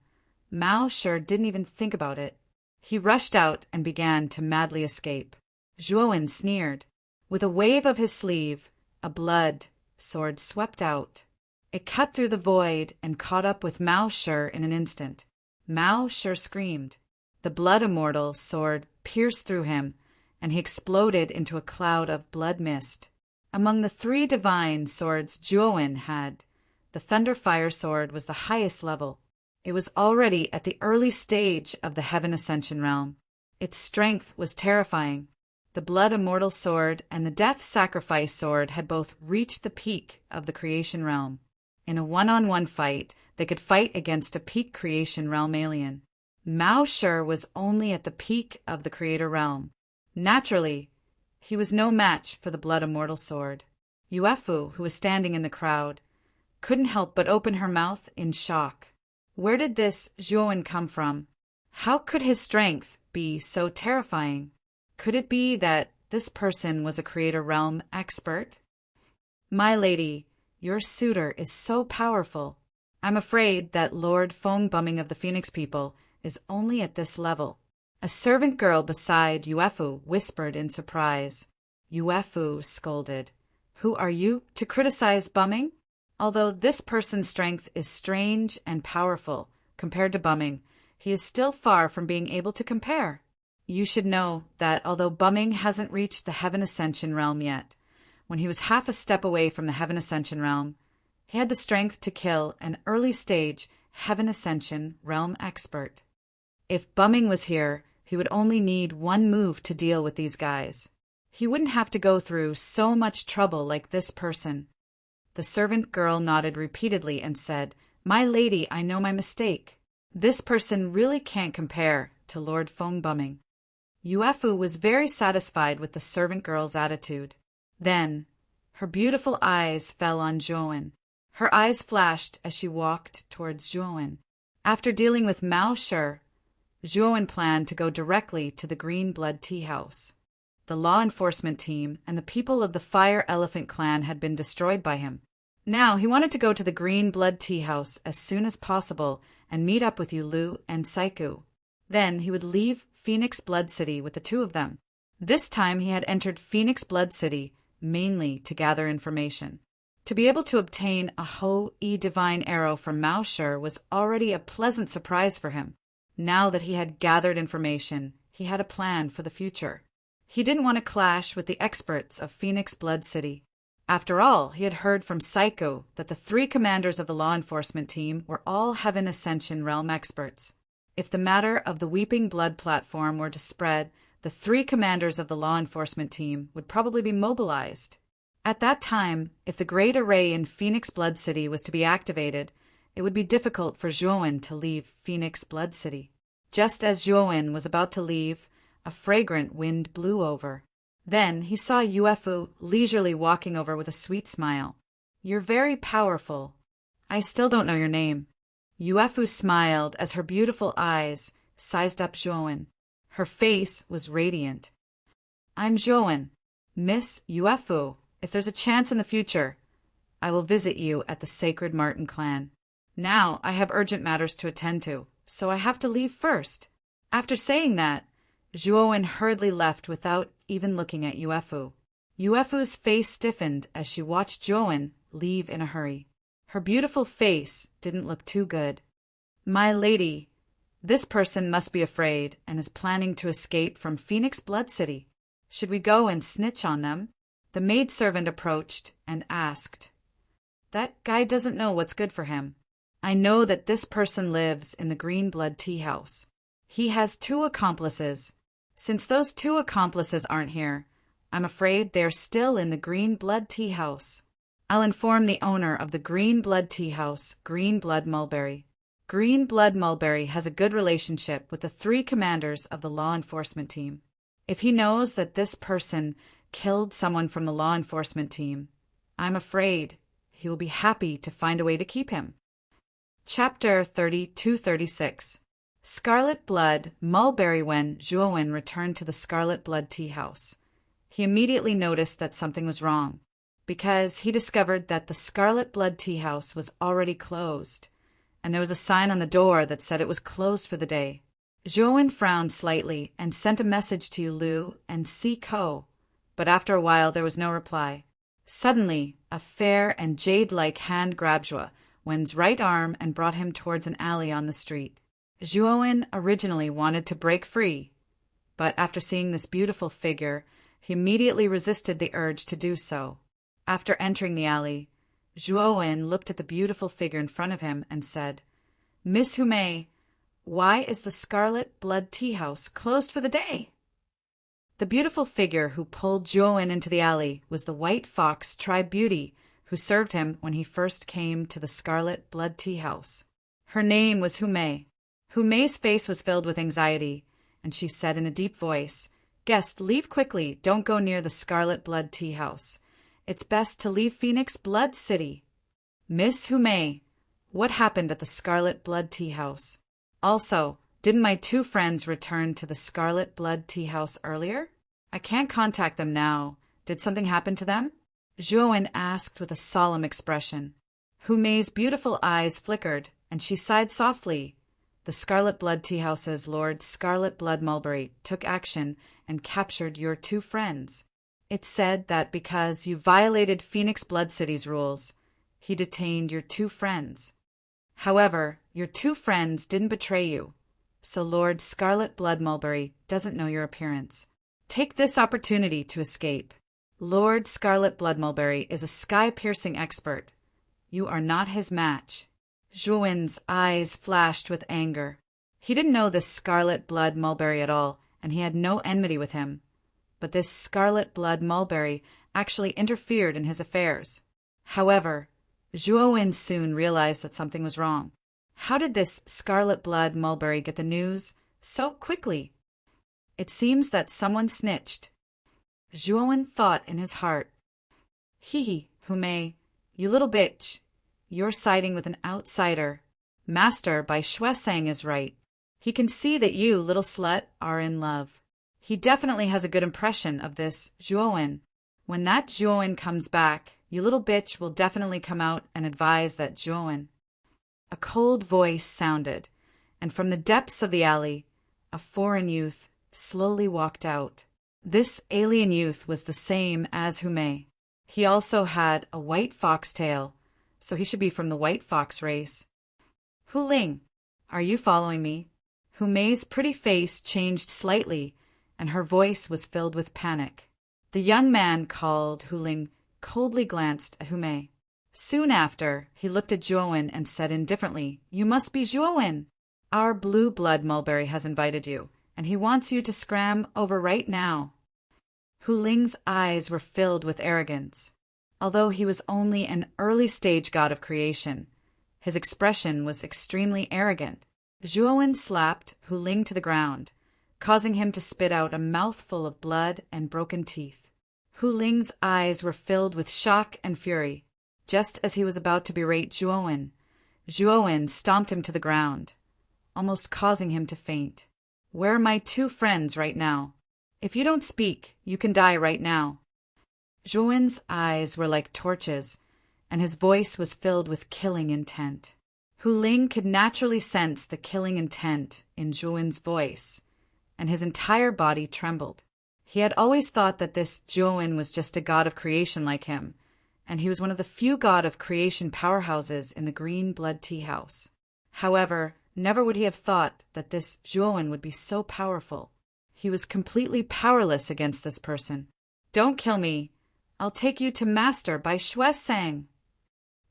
Speaker 1: Mao Shi didn't even think about it. He rushed out and began to madly escape. Zhuowen sneered. With a wave of his sleeve, a blood sword swept out. It cut through the void and caught up with Mao Shi in an instant. Mao Shi screamed. The blood immortal sword pierced through him, and he exploded into a cloud of blood mist. Among the 3 divine swords Zhuowen had, the Thunder Fire Sword was the highest level. It was already at the early stage of the Heaven Ascension realm. Its strength was terrifying. The Blood Immortal Sword and the Death Sacrifice Sword had both reached the peak of the creation realm. In a one-on-one fight, they could fight against a peak creation realm alien. Mao Shi was only at the peak of the creator realm. Naturally, he was no match for the Blood Immortal Sword. Yuefu, who was standing in the crowd, couldn't help but open her mouth in shock. Where did this Zhuowen come from? How could his strength be so terrifying? Could it be that this person was a creator realm expert? My lady, your suitor is so powerful. I'm afraid that Lord Feng Bumming of the Phoenix people is only at this level. A servant girl beside Yuefu whispered in surprise. Yuefu scolded. Who are you to criticize Bumming? Although this person's strength is strange and powerful compared to Bumming, he is still far from being able to compare. You should know that although Bumming hasn't reached the Heaven Ascension realm yet, when he was half a step away from the Heaven Ascension realm, he had the strength to kill an early-stage Heaven Ascension realm expert. If Bumming was here, he would only need one move to deal with these guys. He wouldn't have to go through so much trouble like this person. The servant girl nodded repeatedly and said, "My lady, I know my mistake. This person really can't compare to Lord Fongbumming." Yuefu was very satisfied with the servant girl's attitude. Then, her beautiful eyes fell on Zhouwen. Her eyes flashed as she walked towards Zhouwen. After dealing with Mao Shi, Zhouwen planned to go directly to the Green Blood Tea House. The law enforcement team and the people of the Fire Elephant clan had been destroyed by him. Now he wanted to go to the Green Blood Tea House as soon as possible and meet up with Yulu and Saiku. Then he would leave Phoenix Blood City with the two of them. This time he had entered Phoenix Blood City mainly to gather information. To be able to obtain a Ho-E Divine Arrow from Mao Shi was already a pleasant surprise for him. Now that he had gathered information, he had a plan for the future. He didn't want to clash with the experts of Phoenix Blood City. After all, he had heard from Psycho that the 3 commanders of the law enforcement team were all Heaven Ascension Realm experts. If the matter of the Weeping Blood platform were to spread, the 3 commanders of the law enforcement team would probably be mobilized. At that time, if the Great Array in Phoenix Blood City was to be activated, it would be difficult for Zhouwen to leave Phoenix Blood City. Just as Zhouwen was about to leave, a fragrant wind blew over. Then he saw Yuefu leisurely walking over with a sweet smile. "You're very powerful. I still don't know your name." Yuefu smiled as her beautiful eyes sized up Zhouwen. Her face was radiant. "I'm Zhouwen, Miss Yuefu. If there's a chance in the future, I will visit you at the Sacred Marten clan. Now I have urgent matters to attend to, so I have to leave first." After saying that, Zhouwen hurriedly left without even looking at Yuefu. Yuefu's face stiffened as she watched Zhouwen leave in a hurry. Her beautiful face didn't look too good. "My lady, this person must be afraid and is planning to escape from Phoenix Blood City. Should we go and snitch on them?" The maidservant approached and asked. "That guy doesn't know what's good for him. I know that this person lives in the Green Blood Tea House. He has 2 accomplices. Since those 2 accomplices aren't here, I'm afraid they're still in the Green Blood Tea House. I'll inform the owner of the Green Blood Tea House, Green Blood Mulberry. Green Blood Mulberry has a good relationship with the 3 commanders of the law enforcement team. If he knows that this person killed someone from the law enforcement team, I'm afraid he will be happy to find a way to keep him." Chapter 32-36. Scarlet Blood Mulberry. When Zhouwen returned to the Scarlet Blood Tea House, he immediately noticed that something was wrong, because he discovered that the Scarlet Blood Tea House was already closed, and there was a sign on the door that said it was closed for the day. Zhouwen frowned slightly and sent a message to Lu and Si Ko, but after a while there was no reply. Suddenly, a fair and jade-like hand grabbed Zhouwen's right arm and brought him towards an alley on the street. Zhouwen originally wanted to break free, but after seeing this beautiful figure, he immediately resisted the urge to do so. After entering the alley, Zhouwen looked at the beautiful figure in front of him and said, "Miss Humei, why is the Scarlet Blood Tea House closed for the day?" The beautiful figure who pulled Zhouwen into the alley was the White Fox Tribe Beauty who served him when he first came to the Scarlet Blood Tea House. Her name was Humei. Humei's face was filled with anxiety, and she said in a deep voice, "Guest, leave quickly. Don't go near the Scarlet Blood Tea House. It's best to leave Phoenix Blood City." "Miss Humei, what happened at the Scarlet Blood Tea House? Also, didn't my 2 friends return to the Scarlet Blood Tea House earlier? I can't contact them now. Did something happen to them?" Zhouwen asked with a solemn expression. Humei's beautiful eyes flickered, and she sighed softly. The Scarlet Blood Tea House's Lord Scarlet Blood Mulberry took action and captured your 2 friends. It said that because you violated Phoenix Blood City's rules, he detained your 2 friends. However, your 2 friends didn't betray you, so Lord Scarlet Blood Mulberry doesn't know your appearance. Take this opportunity to escape. Lord Scarlet Blood Mulberry is a sky-piercing expert. You are not his match. Zhouwen's eyes flashed with anger. He didn't know this Scarlet Blood Mulberry at all, and he had no enmity with him. But this Scarlet Blood Mulberry actually interfered in his affairs. However, Zhuowen soon realized that something was wrong. How did this scarlet blood mulberry get the news so quickly? It seems that someone snitched. Zhuowen thought in his heart. Hee, Humei, you little bitch. You're siding with an outsider. Master Bai Shuesang is right. He can see that you, little slut, are in love. He definitely has a good impression of this Zhuowen. When that Zhuowen comes back, you little bitch will definitely come out and advise that Zhuowen. A cold voice sounded, and from the depths of the alley, a foreign youth slowly walked out. This alien youth was the same as Humei. He also had a white fox tail, so he should be from the white fox race. Hu Ling, are you following me? Humei's pretty face changed slightly, and her voice was filled with panic. The young man called Hu Ling coldly glanced at Humei. Soon after, he looked at Zhuowen and said indifferently, You must be Zhuowen. Our blue blood mulberry has invited you, and he wants you to scram over right now. Hu Ling's eyes were filled with arrogance. Although he was only an early-stage god of creation, his expression was extremely arrogant. Zhuowen slapped Hu Ling to the ground, causing him to spit out a mouthful of blood and broken teeth. Hu Ling's eyes were filled with shock and fury. Just as he was about to berate Zhuowen, Zhuowen stomped him to the ground, almost causing him to faint. Where are my two friends right now? If you don't speak, you can die right now. Zhuowen's eyes were like torches, and his voice was filled with killing intent. Hu Ling could naturally sense the killing intent in Zhuowen's voice, and his entire body trembled. He had always thought that this Zhuowen was just a god of creation like him, and he was one of the few god of creation powerhouses in the Green Blood Tea House. However, never would he have thought that this Zhuowen would be so powerful. He was completely powerless against this person. Don't kill me. I'll take you to Master Bai Shuesang.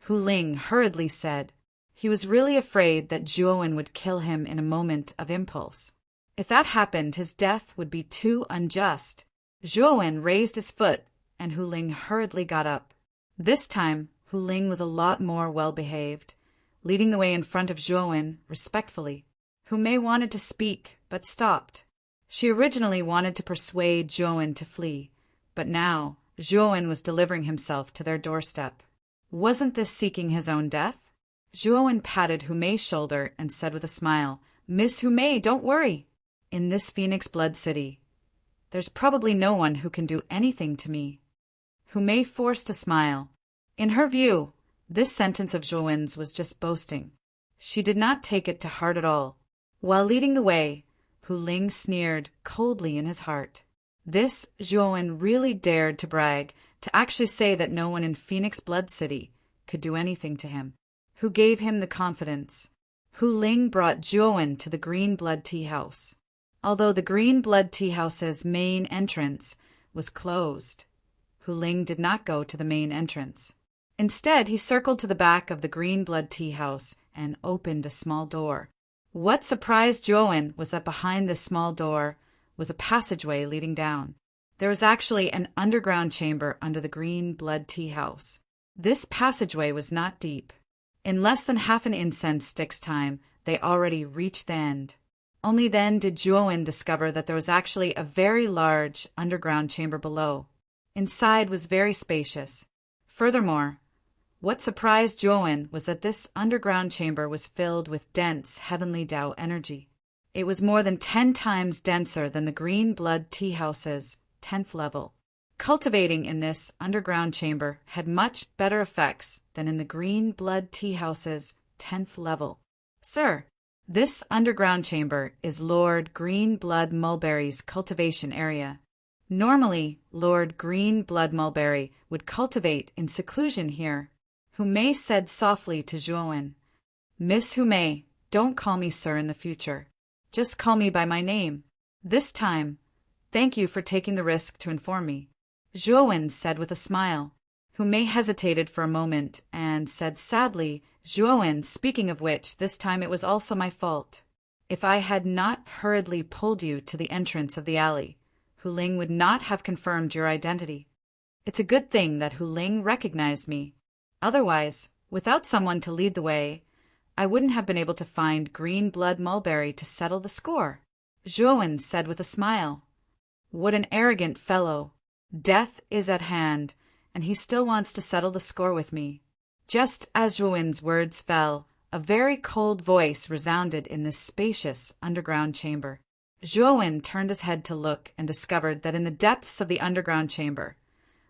Speaker 1: Hu Ling hurriedly said. He was really afraid that Zhuowen would kill him in a moment of impulse. If that happened, his death would be too unjust. Zhuowen raised his foot, and Hu Ling hurriedly got up. This time, Hu Ling was a lot more well-behaved, leading the way in front of Zhuowen respectfully. Humei wanted to speak, but stopped. She originally wanted to persuade Zhuowen to flee, but now Zhuowen was delivering himself to their doorstep. Wasn't this seeking his own death? Zhuowen patted Humei's shoulder and said with a smile, Miss Humei, don't worry. In this Phoenix Blood City, there's probably no one who can do anything to me. Humei forced a smile. In her view, this sentence of Zhuowen's was just boasting. She did not take it to heart at all. While leading the way, Hu Ling sneered coldly in his heart. This Zhuowen really dared to brag, to actually say that no one in Phoenix Blood City could do anything to him. Who gave him the confidence? Hu Ling brought Zhuowen to the Green Blood Tea House. Although the Green Blood Tea House's main entrance was closed, Hu Ling did not go to the main entrance. Instead, he circled to the back of the Green Blood Tea House and opened a small door. What surprised Zhuowen was that behind this small door was a passageway leading down. There was actually an underground chamber under the Green Blood Tea House. This passageway was not deep. In less than half an incense stick's time, they already reached the end. Only then did Zhuowen discover that there was actually a very large underground chamber below. Inside was very spacious. Furthermore, what surprised Zhuowen was that this underground chamber was filled with dense heavenly Tao energy. It was more than 10 times denser than the Green Blood Tea House's 10th level. Cultivating in this underground chamber had much better effects than in the Green Blood Tea House's 10th level. Sir, this underground chamber is Lord Green Blood Mulberry's cultivation area. Normally, Lord Green Blood Mulberry would cultivate in seclusion here. Humei said softly to Zhuowen, Miss Humei, don't call me sir in the future. Just call me by my name. This time, thank you for taking the risk to inform me. Zhuowen said with a smile. Humei hesitated for a moment and said sadly, Zhuowen, speaking of which, this time it was also my fault. If I had not hurriedly pulled you to the entrance of the alley, Hu Ling would not have confirmed your identity. It's a good thing that Hu Ling recognized me. Otherwise, without someone to lead the way, I wouldn't have been able to find green blood mulberry to settle the score. Zhuowen said with a smile. What an arrogant fellow. Death is at hand, and he still wants to settle the score with me. Just as Zhuowen's words fell, a very cold voice resounded in this spacious underground chamber. Zhuowen turned his head to look and discovered that in the depths of the underground chamber,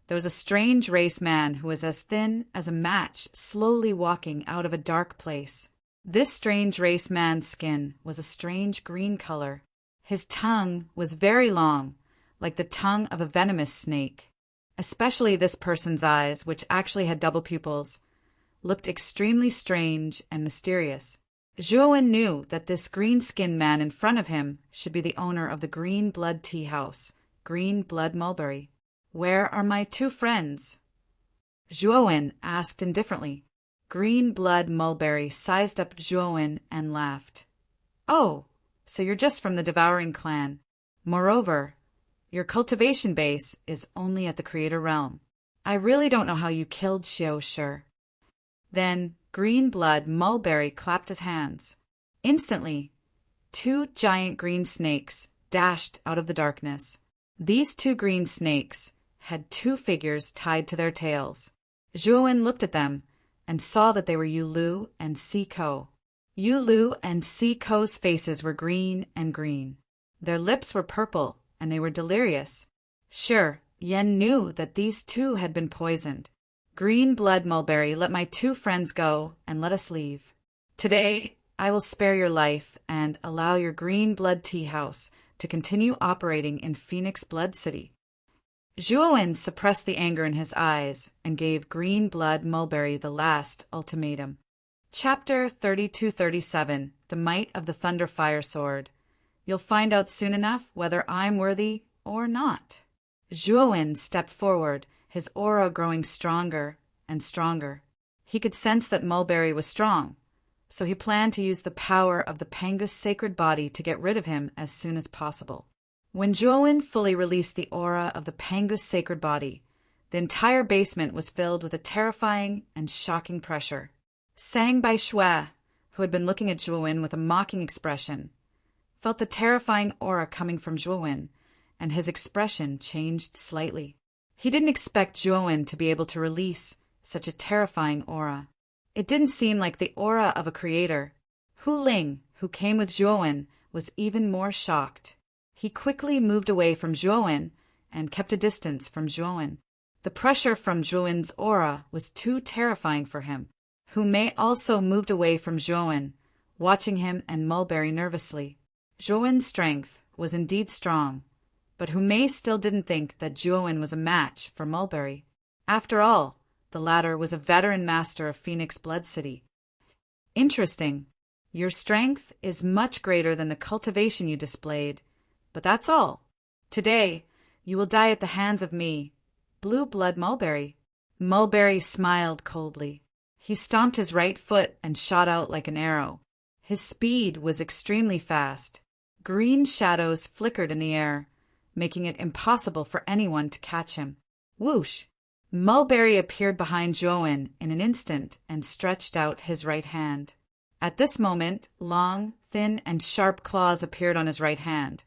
Speaker 1: there was a strange race man who was as thin as a match slowly walking out of a dark place. This strange race man's skin was a strange green color. His tongue was very long, like the tongue of a venomous snake. Especially this person's eyes, which actually had double pupils, looked extremely strange and mysterious. Zhuowen knew that this green-skinned man in front of him should be the owner of the Green Blood Tea House, Green Blood Mulberry. Where are my two friends? Zhuowen asked indifferently. Green Blood Mulberry sized up Zhuowen and laughed. Oh, so you're just from the Devouring clan. Moreover, your cultivation base is only at the Creator Realm. I really don't know how you killed Xiao Shi. Then Green Blood Mulberry clapped his hands. Instantly, two giant green snakes dashed out of the darkness. These two green snakes had two figures tied to their tails. Zhuowen looked at them and saw that they were Yu Lu and Si Ko. Yu Lu and Si Ko's faces were green and green. Their lips were purple, and they were delirious. Sure, Yen knew that these two had been poisoned. Green Blood Mulberry, let my two friends go, and let us leave. Today, I will spare your life and allow your Green Blood Tea House to continue operating in Phoenix Blood City. Zhuowen suppressed the anger in his eyes and gave Green Blood Mulberry the last ultimatum. Chapter 32-37, The Might of the Thunder Fire Sword. You'll find out soon enough whether I'm worthy or not. Zhuowen stepped forward, his aura growing stronger and stronger. He could sense that Mulberry was strong, so he planned to use the power of the Pangus sacred body to get rid of him as soon as possible. When Zhuowen fully released the aura of the Pangus sacred body, the entire basement was filled with a terrifying and shocking pressure. Sang Bai Shui, who had been looking at Zhuowen with a mocking expression, felt the terrifying aura coming from Zhuowen, and his expression changed slightly. He didn't expect Zhuowen to be able to release such a terrifying aura. It didn't seem like the aura of a creator. Hu Ling, who came with Zhuowen, was even more shocked. He quickly moved away from Zhuowen and kept a distance from Zhuowen. The pressure from Zhuowen's aura was too terrifying for him. Hu Mei also moved away from Zhuowen, watching him and Mulberry nervously. Zhuowen's strength was indeed strong, but Hu Mei still didn't think that Zhuowen was a match for Mulberry. After all, the latter was a veteran master of Phoenix Blood City. Interesting. Your strength is much greater than the cultivation you displayed, but that's all. Today, you will die at the hands of me, Blue Blood Mulberry. Mulberry smiled coldly. He stomped his right foot and shot out like an arrow. His speed was extremely fast. Green shadows flickered in the air, making it impossible for anyone to catch him. Whoosh! Mulberry appeared behind Zhuowen in an instant and stretched out his right hand. At this moment, long, thin, and sharp claws appeared on his right hand,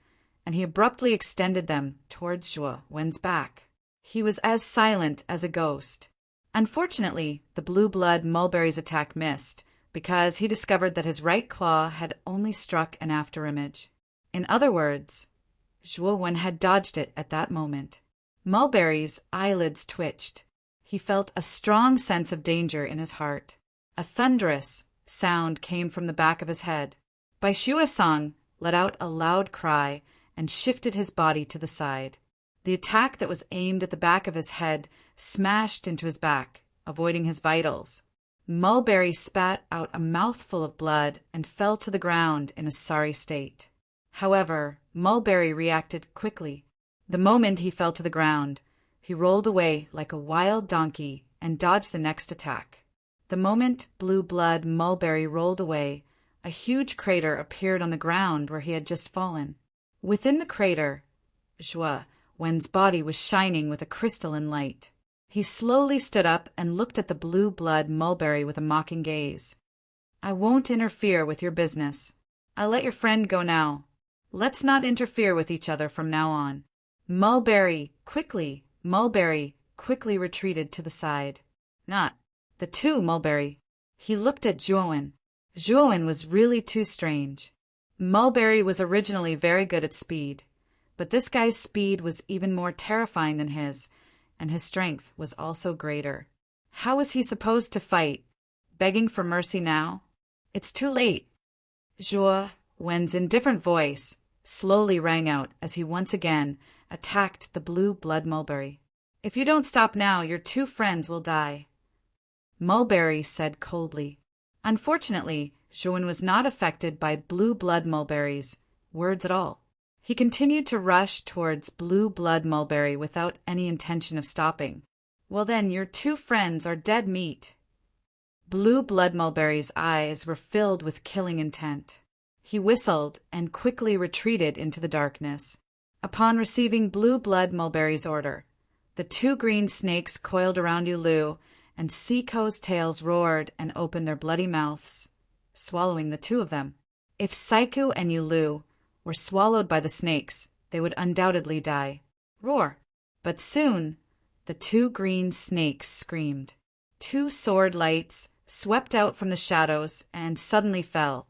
Speaker 1: and he abruptly extended them towards Zhuowen's back. He was as silent as a ghost. Unfortunately, the Blue Blood Mulberry's attack missed, because he discovered that his right claw had only struck an afterimage. In other words, Zhuowen had dodged it at that moment. Mulberry's eyelids twitched. He felt a strong sense of danger in his heart. A thunderous sound came from the back of his head. Bai Shui let out a loud cry and shifted his body to the side. The attack that was aimed at the back of his head smashed into his back, avoiding his vitals. Mulberry spat out a mouthful of blood and fell to the ground in a sorry state. However, Mulberry reacted quickly. The moment he fell to the ground, he rolled away like a wild donkey and dodged the next attack. The moment Blue Blood Mulberry rolled away, a huge crater appeared on the ground where he had just fallen. Within the crater, Zhuowen's body was shining with a crystalline light. He slowly stood up and looked at the blue blood mulberry with a mocking gaze. I won't interfere with your business. I'll let your friend go now. Let's not interfere with each other from now on. Mulberry quickly retreated to the side. Not the two Mulberry. He looked at Juan. Juan was really too strange. Mulberry was originally very good at speed, but this guy's speed was even more terrifying than his, and his strength was also greater. How was he supposed to fight? Begging for mercy now? It's too late. Juan's indifferent voice slowly rang out as he once again attacked the blue blood mulberry. If you don't stop now, your two friends will die. Mulberry said coldly. Unfortunately, Juan was not affected by blue blood mulberry's words at all. He continued to rush towards blue blood mulberry without any intention of stopping. Well then, your two friends are dead meat. Blue blood mulberry's eyes were filled with killing intent. He whistled and quickly retreated into the darkness. Upon receiving blue blood mulberry's order, the two green snakes coiled around Yulu, and Seiko's tails roared and opened their bloody mouths, swallowing the two of them. If Saiku and Yulu were swallowed by the snakes, they would undoubtedly die. Roar! But soon, the two green snakes screamed. Two sword lights swept out from the shadows and suddenly fell,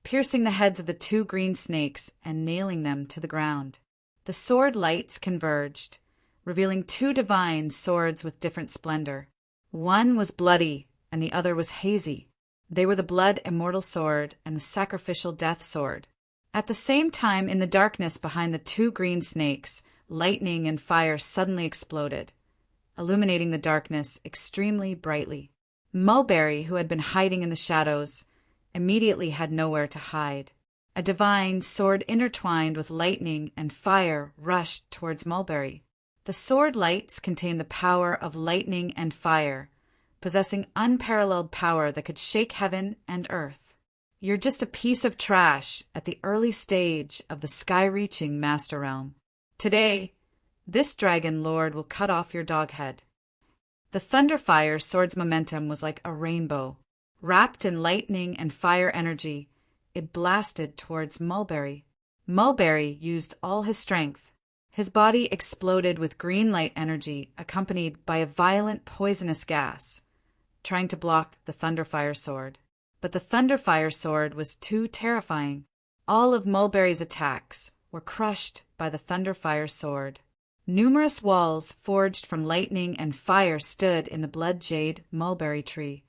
Speaker 1: piercing the heads of the two green snakes and nailing them to the ground. The sword lights converged, revealing two divine swords with different splendor. One was bloody, and the other was hazy. They were the blood immortal sword and the sacrificial death sword. At the same time, in the darkness behind the two green snakes, lightning and fire suddenly exploded, illuminating the darkness extremely brightly. Mulberry, who had been hiding in the shadows, immediately had nowhere to hide. A divine sword intertwined with lightning and fire rushed towards Mulberry. The sword lights contained the power of lightning and fire, possessing unparalleled power that could shake heaven and earth. You're just a piece of trash at the early stage of the sky-reaching Master Realm. Today, this dragon lord will cut off your dog head. The Thunderfire sword's momentum was like a rainbow. Wrapped in lightning and fire energy, it blasted towards Mulberry. Mulberry used all his strength. His body exploded with green light energy accompanied by a violent poisonous gas, trying to block the Thunderfire sword. But the Thunderfire sword was too terrifying. All of Mulberry's attacks were crushed by the Thunderfire sword. Numerous walls forged from lightning and fire stood in the blood jade mulberry tree,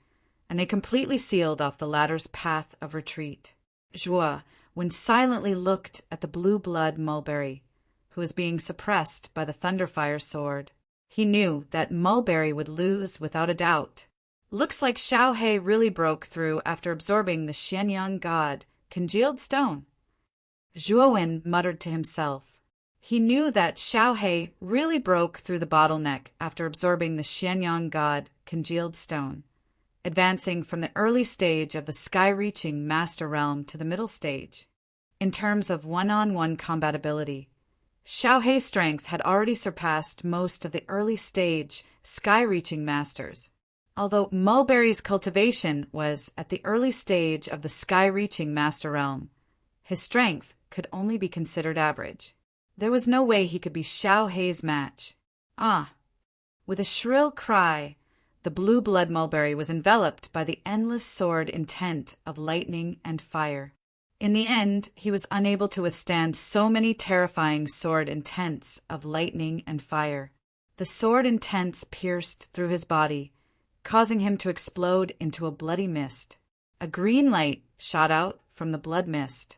Speaker 1: and they completely sealed off the latter's path of retreat. When silently looked at the blue blood mulberry, who was being suppressed by the Thunderfire sword. He knew that Mulberry would lose without a doubt. Looks like Xiaohei really broke through after absorbing the Xianyang god, congealed stone. Zhuowen muttered to himself. He knew that Xiaohei really broke through the bottleneck after absorbing the Xianyang god, congealed stone, advancing from the early stage of the sky-reaching Master Realm to the middle stage. In terms of one-on-one compatibility, Xiaohei's strength had already surpassed most of the early stage sky-reaching masters. Although Mulberry's cultivation was at the early stage of the sky-reaching Master Realm, his strength could only be considered average. There was no way he could be Xiaohei's match. With a shrill cry, the blue blood mulberry was enveloped by the endless sword intent of lightning and fire. In the end, he was unable to withstand so many terrifying sword intents of lightning and fire. The sword intents pierced through his body, causing him to explode into a bloody mist. A green light shot out from the blood mist.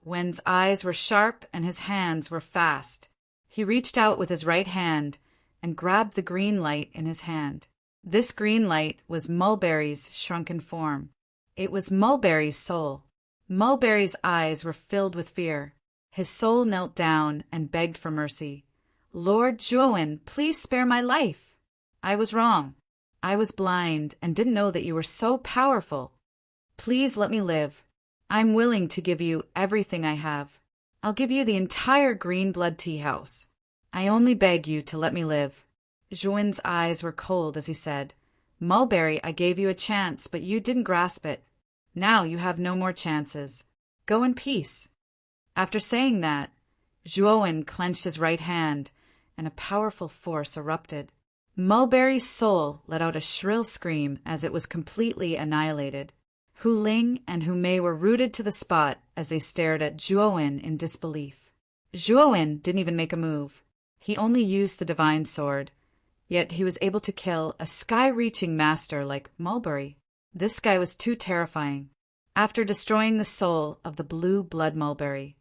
Speaker 1: Wen's eyes were sharp and his hands were fast. He reached out with his right hand and grabbed the green light in his hand. This green light was Mulberry's shrunken form. It was Mulberry's soul. Mulberry's eyes were filled with fear. His soul knelt down and begged for mercy. Lord Zhuowen, please spare my life. I was wrong. I was blind and didn't know that you were so powerful. Please let me live. I'm willing to give you everything I have. I'll give you the entire green blood tea house. I only beg you to let me live. Zhuowen's eyes were cold as he said, "Mulberry, I gave you a chance, but you didn't grasp it. Now you have no more chances. Go in peace." After saying that, Zhuowen clenched his right hand, and a powerful force erupted. Mulberry's soul let out a shrill scream as it was completely annihilated. Hu Ling and Hu Mei were rooted to the spot as they stared at Zhuowen in disbelief. Zhuowen didn't even make a move. He only used the divine sword, yet he was able to kill a sky-reaching master like Mulberry. This guy was too terrifying. After destroying the soul of the blue blood Mulberry,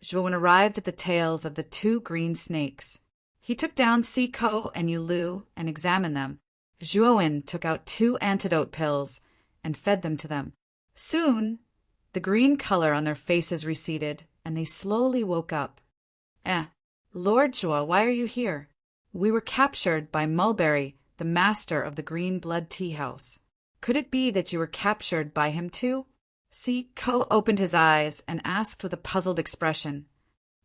Speaker 1: Zhuowen arrived at the tails of the two green snakes. He took down Siko and Yulu and examined them. Zhuowen took out 2 antidote pills and fed them to them. Soon, the green color on their faces receded, and they slowly woke up. Lord Zhuo, why are you here? We were captured by Mulberry, the master of the green blood tea house. Could it be that you were captured by him too? Siko opened his eyes and asked with a puzzled expression,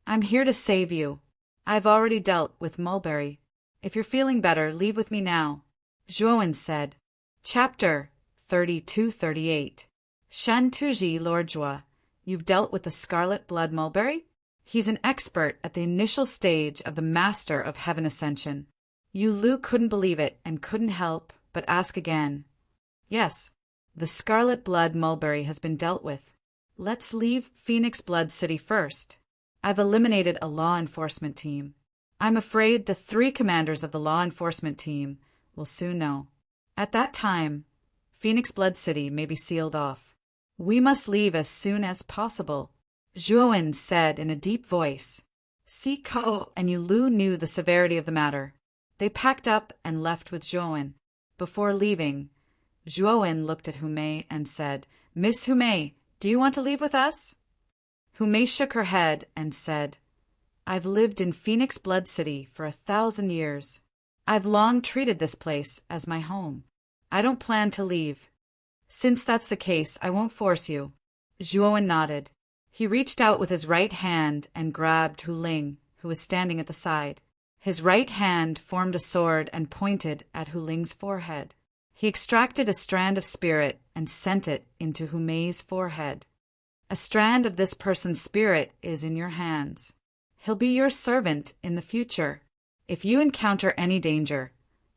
Speaker 1: "I'm here to save you. I've already dealt with Mulberry. If you're feeling better, leave with me now." Zhuowen said, Chapter 32-38. Shan Tuji, Lord Zhuo, you've dealt with the scarlet blood Mulberry? He's an expert at the initial stage of the Master of Heaven Ascension. Yu Lu couldn't believe it and couldn't help but ask again. Yes, the scarlet blood Mulberry has been dealt with. Let's leave Phoenix Blood City first. I've eliminated a law enforcement team. I'm afraid the 3 commanders of the law enforcement team will soon know. At that time, Phoenix Blood City may be sealed off. We must leave as soon as possible, Zhuowen said in a deep voice. Siko and Yulu knew the severity of the matter. They packed up and left with Zhuowen. Before leaving, Zhuowen looked at Hu Mei and said, "Miss Hu Mei, do you want to leave with us?" Hu Mei shook her head and said, "I've lived in Phoenix Blood City for 1,000 years. I've long treated this place as my home. I don't plan to leave. Since that's the case, I won't force you." Zhuowen nodded. He reached out with his right hand and grabbed Hu Ling, who was standing at the side. His right hand formed a sword and pointed at Hu Ling's forehead. He extracted a strand of spirit and sent it into Hu Mei's forehead. "A strand of this person's spirit is in your hands. He'll be your servant in the future. If you encounter any danger,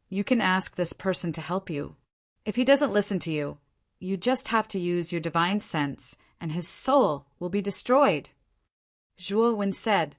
Speaker 1: you can ask this person to help you. If he doesn't listen to you, you just have to use your divine sense, and his soul will be destroyed." Zhuowen said,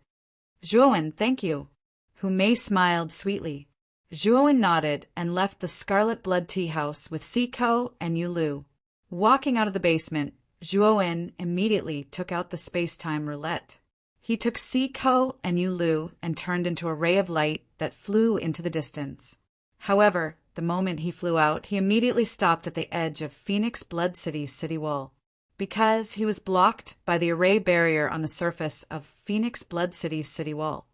Speaker 1: "Zhuowen, thank you." Hu Mei smiled sweetly. Zhuowen nodded and left the Scarlet Blood Tea House with Siko and Yulu. Walking out of the basement, Zhuowen immediately took out the space-time roulette. He took Siko and Yulu and turned into a ray of light that flew into the distance. However, the moment he flew out, he immediately stopped at the edge of Phoenix Blood City's city wall, because he was blocked by the array barrier on the surface of Phoenix Blood City's city wall.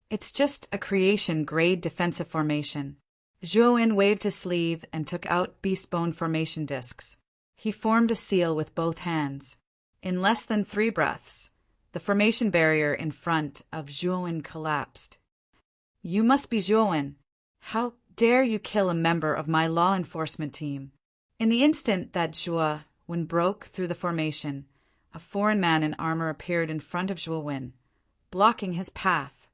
Speaker 1: It's just a creation-grade defensive formation. Zhuowen waved his sleeve and took out beastbone formation discs. He formed a seal with both hands. In less than 3 breaths, the formation barrier in front of Zhuowen collapsed. "You must be Zhuowen. How dare you kill a member of my law enforcement team?" In the instant that Zhuowen broke through the formation, a foreign man in armor appeared in front of Zhuowen, blocking his path.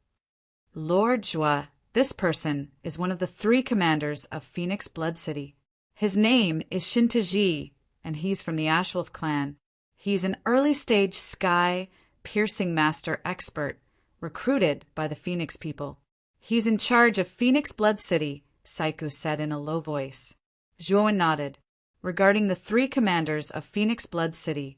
Speaker 1: "Lord Zhuo, this person is one of the 3 commanders of Phoenix Blood City. His name is Shintaji, and he's from the Ashwolf clan. He's an early-stage sky-piercing master expert, recruited by the Phoenix people. He's in charge of Phoenix Blood City," Saiku said in a low voice. Zhuowen nodded. Regarding the 3 commanders of Phoenix Blood City,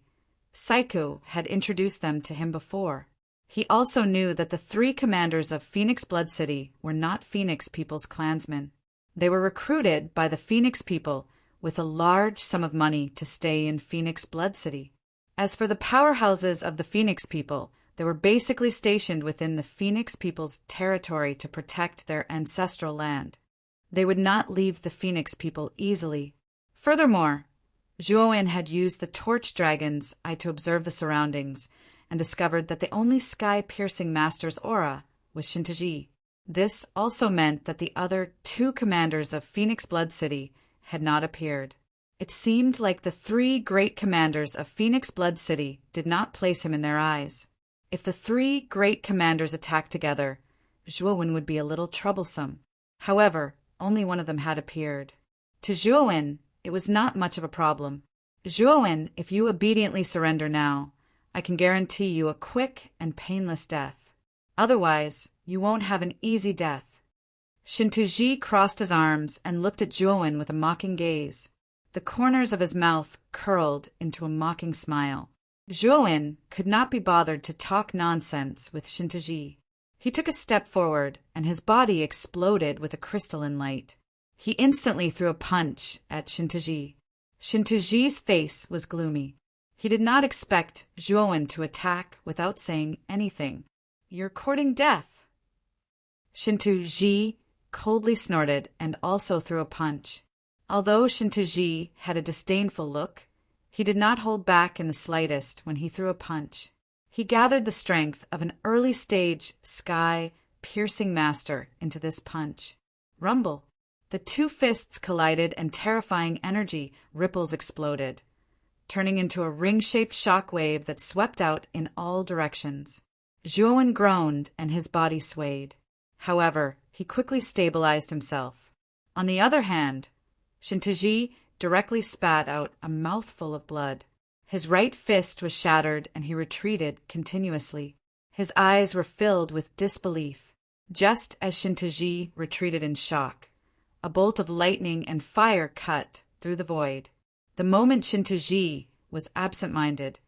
Speaker 1: Saiku had introduced them to him before. He also knew that the 3 commanders of Phoenix Blood City were not Phoenix people's clansmen. They were recruited by the Phoenix people with a large sum of money to stay in Phoenix Blood City. As for the powerhouses of the Phoenix people, they were basically stationed within the Phoenix people's territory to protect their ancestral land. They would not leave the Phoenix people easily. Furthermore, Zhuowen had used the torch dragon's eye to observe the surroundings and discovered that the only sky-piercing master's aura was Shintaji. This also meant that the other two commanders of Phoenix Blood City had not appeared. It seemed like the three great commanders of Phoenix Blood City did not place him in their eyes. If the three great commanders attacked together, Zhuowen would be a little troublesome. However, only one of them had appeared. To Zhuowen, it was not much of a problem. Zhuowen, if you obediently surrender now, I can guarantee you a quick and painless death. Otherwise, you won't have an easy death. Shintuji crossed his arms and looked at Zhuowen with a mocking gaze. The corners of his mouth curled into a mocking smile. Zhuowen could not be bothered to talk nonsense with Shintuji. He took a step forward, and his body exploded with a crystalline light. He instantly threw a punch at Shintuji. Shintuji's face was gloomy. He did not expect Zhuowen to attack without saying anything. "You're courting death." Shintuji coldly snorted and also threw a punch. Although Shintuji had a disdainful look, he did not hold back in the slightest when he threw a punch. He gathered the strength of an early-stage, sky-piercing master into this punch. Rumble. The two fists collided and terrifying energy ripples exploded, turning into a ring-shaped shock wave that swept out in all directions. Zhuowen groaned and his body swayed. However, he quickly stabilized himself. On the other hand, Shintuji directly spat out a mouthful of blood. His right fist was shattered and he retreated continuously. His eyes were filled with disbelief. Just as Shintuji retreated in shock, a bolt of lightning and fire cut through the void. The moment Shintuji was absent-minded,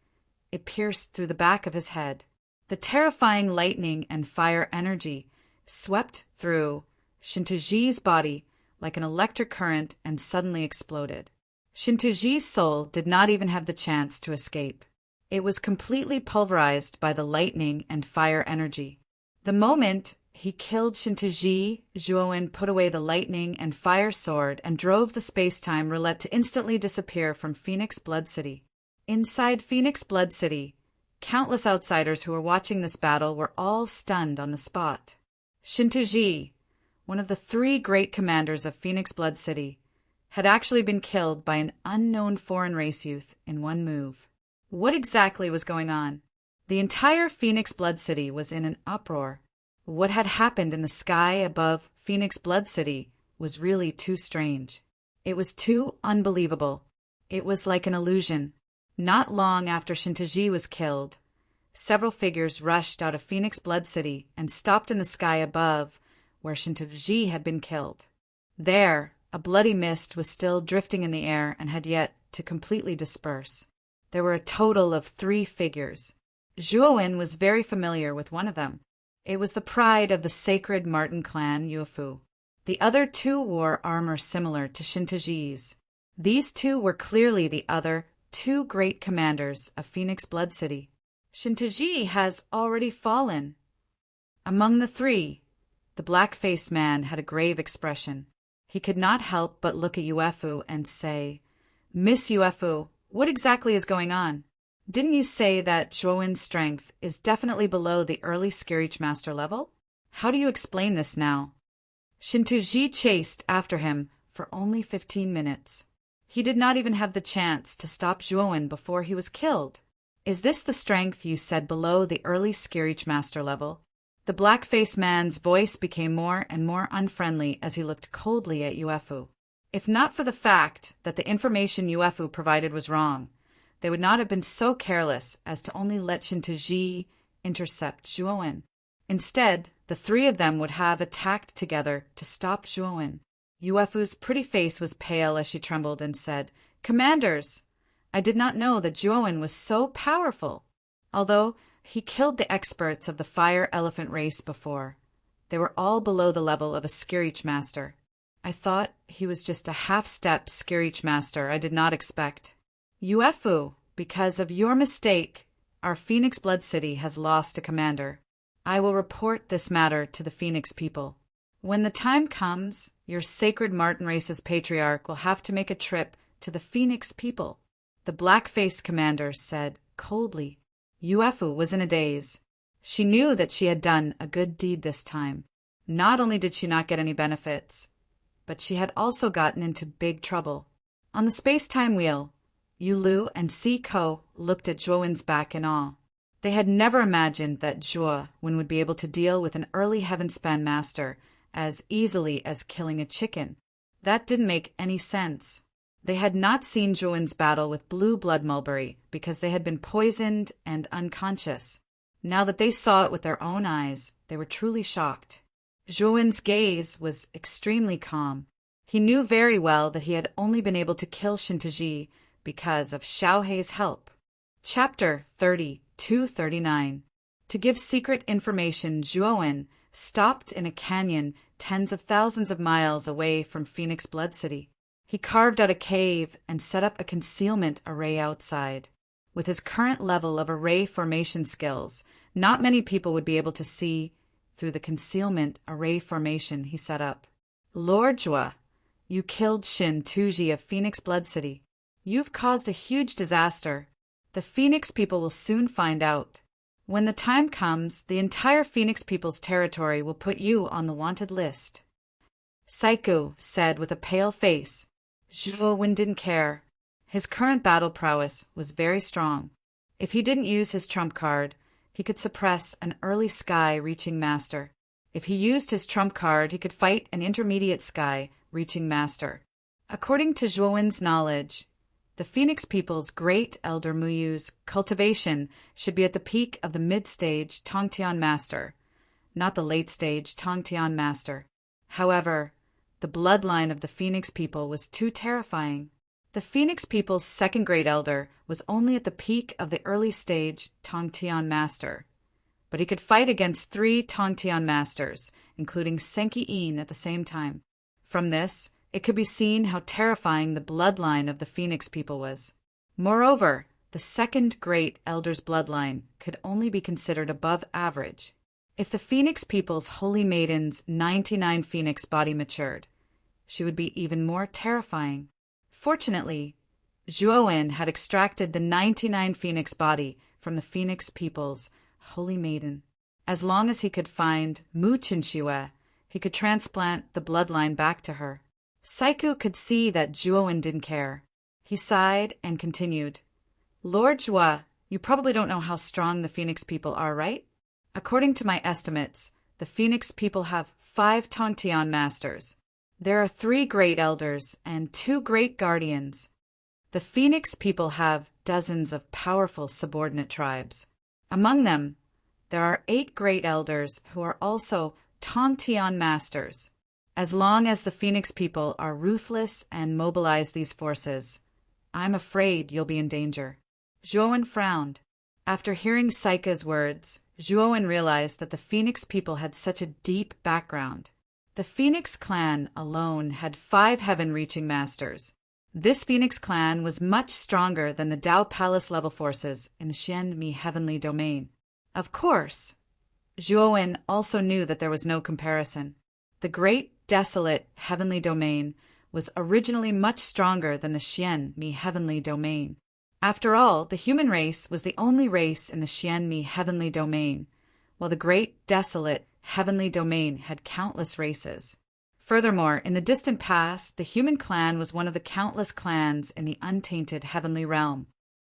Speaker 1: it pierced through the back of his head. The terrifying lightning and fire energy swept through Shintuji's body like an electric current and suddenly exploded. Shintuji's soul did not even have the chance to escape. It was completely pulverized by the lightning and fire energy. The moment he killed Shintuji, Zhuowen put away the lightning and fire sword and drove the space-time roulette to instantly disappear from Phoenix Blood City. Inside Phoenix Blood City, countless outsiders who were watching this battle were all stunned on the spot. Shintuji, one of the three great commanders of Phoenix Blood City, had actually been killed by an unknown foreign race youth in one move. What exactly was going on? The entire Phoenix Blood City was in an uproar. What had happened in the sky above Phoenix Blood City was really too strange. It was too unbelievable. It was like an illusion. Not long after Shintuji was killed, several figures rushed out of Phoenix Blood City and stopped in the sky above where Shintuji had been killed. There, a bloody mist was still drifting in the air and had yet to completely disperse. There were a total of 3 figures. Zhuowen was very familiar with one of them. It was the pride of the sacred Martin clan, Yuefu. The other 2 wore armor similar to Shintuji's. These 2 were clearly the other 2 great commanders of Phoenix Blood City. Shintuji has already fallen. Among the 3, the black-faced man had a grave expression. He could not help but look at Yuefu and say, "Miss Yuefu, what exactly is going on? Didn't you say that Zhuowen's strength is definitely below the early Skirich Master level? How do you explain this now?" Shintuji chased after him for only 15 minutes. He did not even have the chance to stop Zhuowen before he was killed. "Is this the strength you said below the early Skirich Master level?" The black-faced man's voice became more and more unfriendly as he looked coldly at Yuefu. If not for the fact that the information Yuefu provided was wrong, they would not have been so careless as to only let Shintuji intercept Zhuowen. Instead, the 3 of them would have attacked together to stop Zhuowen. Yuefu's pretty face was pale as she trembled and said, "Commanders, I did not know that Zhuowen was so powerful. Although he killed the experts of the fire elephant race before, they were all below the level of a Skirich Master. I thought he was just a half-step Skirich Master I did not expect. Yuefu, because of your mistake, our Phoenix Blood City has lost a commander. I will report this matter to the Phoenix people. When the time comes, your sacred Martin race's patriarch will have to make a trip to the Phoenix people." The black-faced commander said coldly. Yuefu was in a daze. She knew that she had done a good deed this time. Not only did she not get any benefits, but she had also gotten into big trouble. On the space-time wheel, Yulu and Si-Ko looked at Zhuowen's back in awe. They had never imagined that Zhuowen would be able to deal with an early heaven-span master as easily as killing a chicken. That didn't make any sense. They had not seen Zhuowen's battle with Blue Blood Mulberry because they had been poisoned and unconscious. Now that they saw it with their own eyes, they were truly shocked. Zhuowen's gaze was extremely calm. He knew very well that he had only been able to kill Shintaji because of Xiaohei's help. Chapter 30-39. To give secret information, Zhuowen stopped in a canyon tens of thousands of miles away from Phoenix Blood City. He carved out a cave and set up a concealment array outside. With his current level of array formation skills, not many people would be able to see through the concealment array formation he set up. Lord Zhuo, you killed Shin Tuji of Phoenix Blood City. You've caused a huge disaster. The Phoenix people will soon find out. When the time comes, the entire Phoenix people's territory will put you on the wanted list. Saiku said with a pale face. Zhuowen didn't care. His current battle prowess was very strong. If he didn't use his trump card, he could suppress an early sky-reaching master. If he used his trump card, he could fight an intermediate sky-reaching master. According to Zhuowen's knowledge, the Phoenix people's great elder Muyu's cultivation should be at the peak of the mid-stage Tongtian master, not the late-stage Tongtian master. However, the bloodline of the Phoenix people was too terrifying. The Phoenix people's second great elder was only at the peak of the early stage Tongtian master, but he could fight against 3 Tongtian masters, including Senki Yin at the same time. From this, it could be seen how terrifying the bloodline of the Phoenix people was. Moreover, the second great elder's bloodline could only be considered above average. If the Phoenix people's holy maiden's 99 Phoenix body matured, she would be even more terrifying. Fortunately, Zhuowen had extracted the 99 Phoenix body from the Phoenix people's holy maiden. As long as he could find Mu Qinxue, he could transplant the bloodline back to her. Saiku could see that Zhuowen didn't care. He sighed and continued. Lord Zhuo, you probably don't know how strong the Phoenix people are, right? According to my estimates, the Phoenix people have 5 Tongtian masters. There are 3 great elders and 2 great guardians. The Phoenix people have dozens of powerful subordinate tribes. Among them, there are 8 great elders who are also Tongtian masters. As long as the Phoenix people are ruthless and mobilize these forces, I'm afraid you'll be in danger. Zhuowen frowned. After hearing Saika's words, Zhuowen realized that the Phoenix people had such a deep background. The Phoenix clan alone had 5 heaven-reaching masters. This Phoenix clan was much stronger than the Dao Palace level forces in the Xianmi heavenly domain. Of course, Zhuowen also knew that there was no comparison. The great desolate heavenly domain was originally much stronger than the Xianmi heavenly domain. After all, the human race was the only race in the Xianmi heavenly domain, while the great desolate heavenly domain had countless races. Furthermore, in the distant past, the human clan was one of the countless clans in the untainted heavenly realm.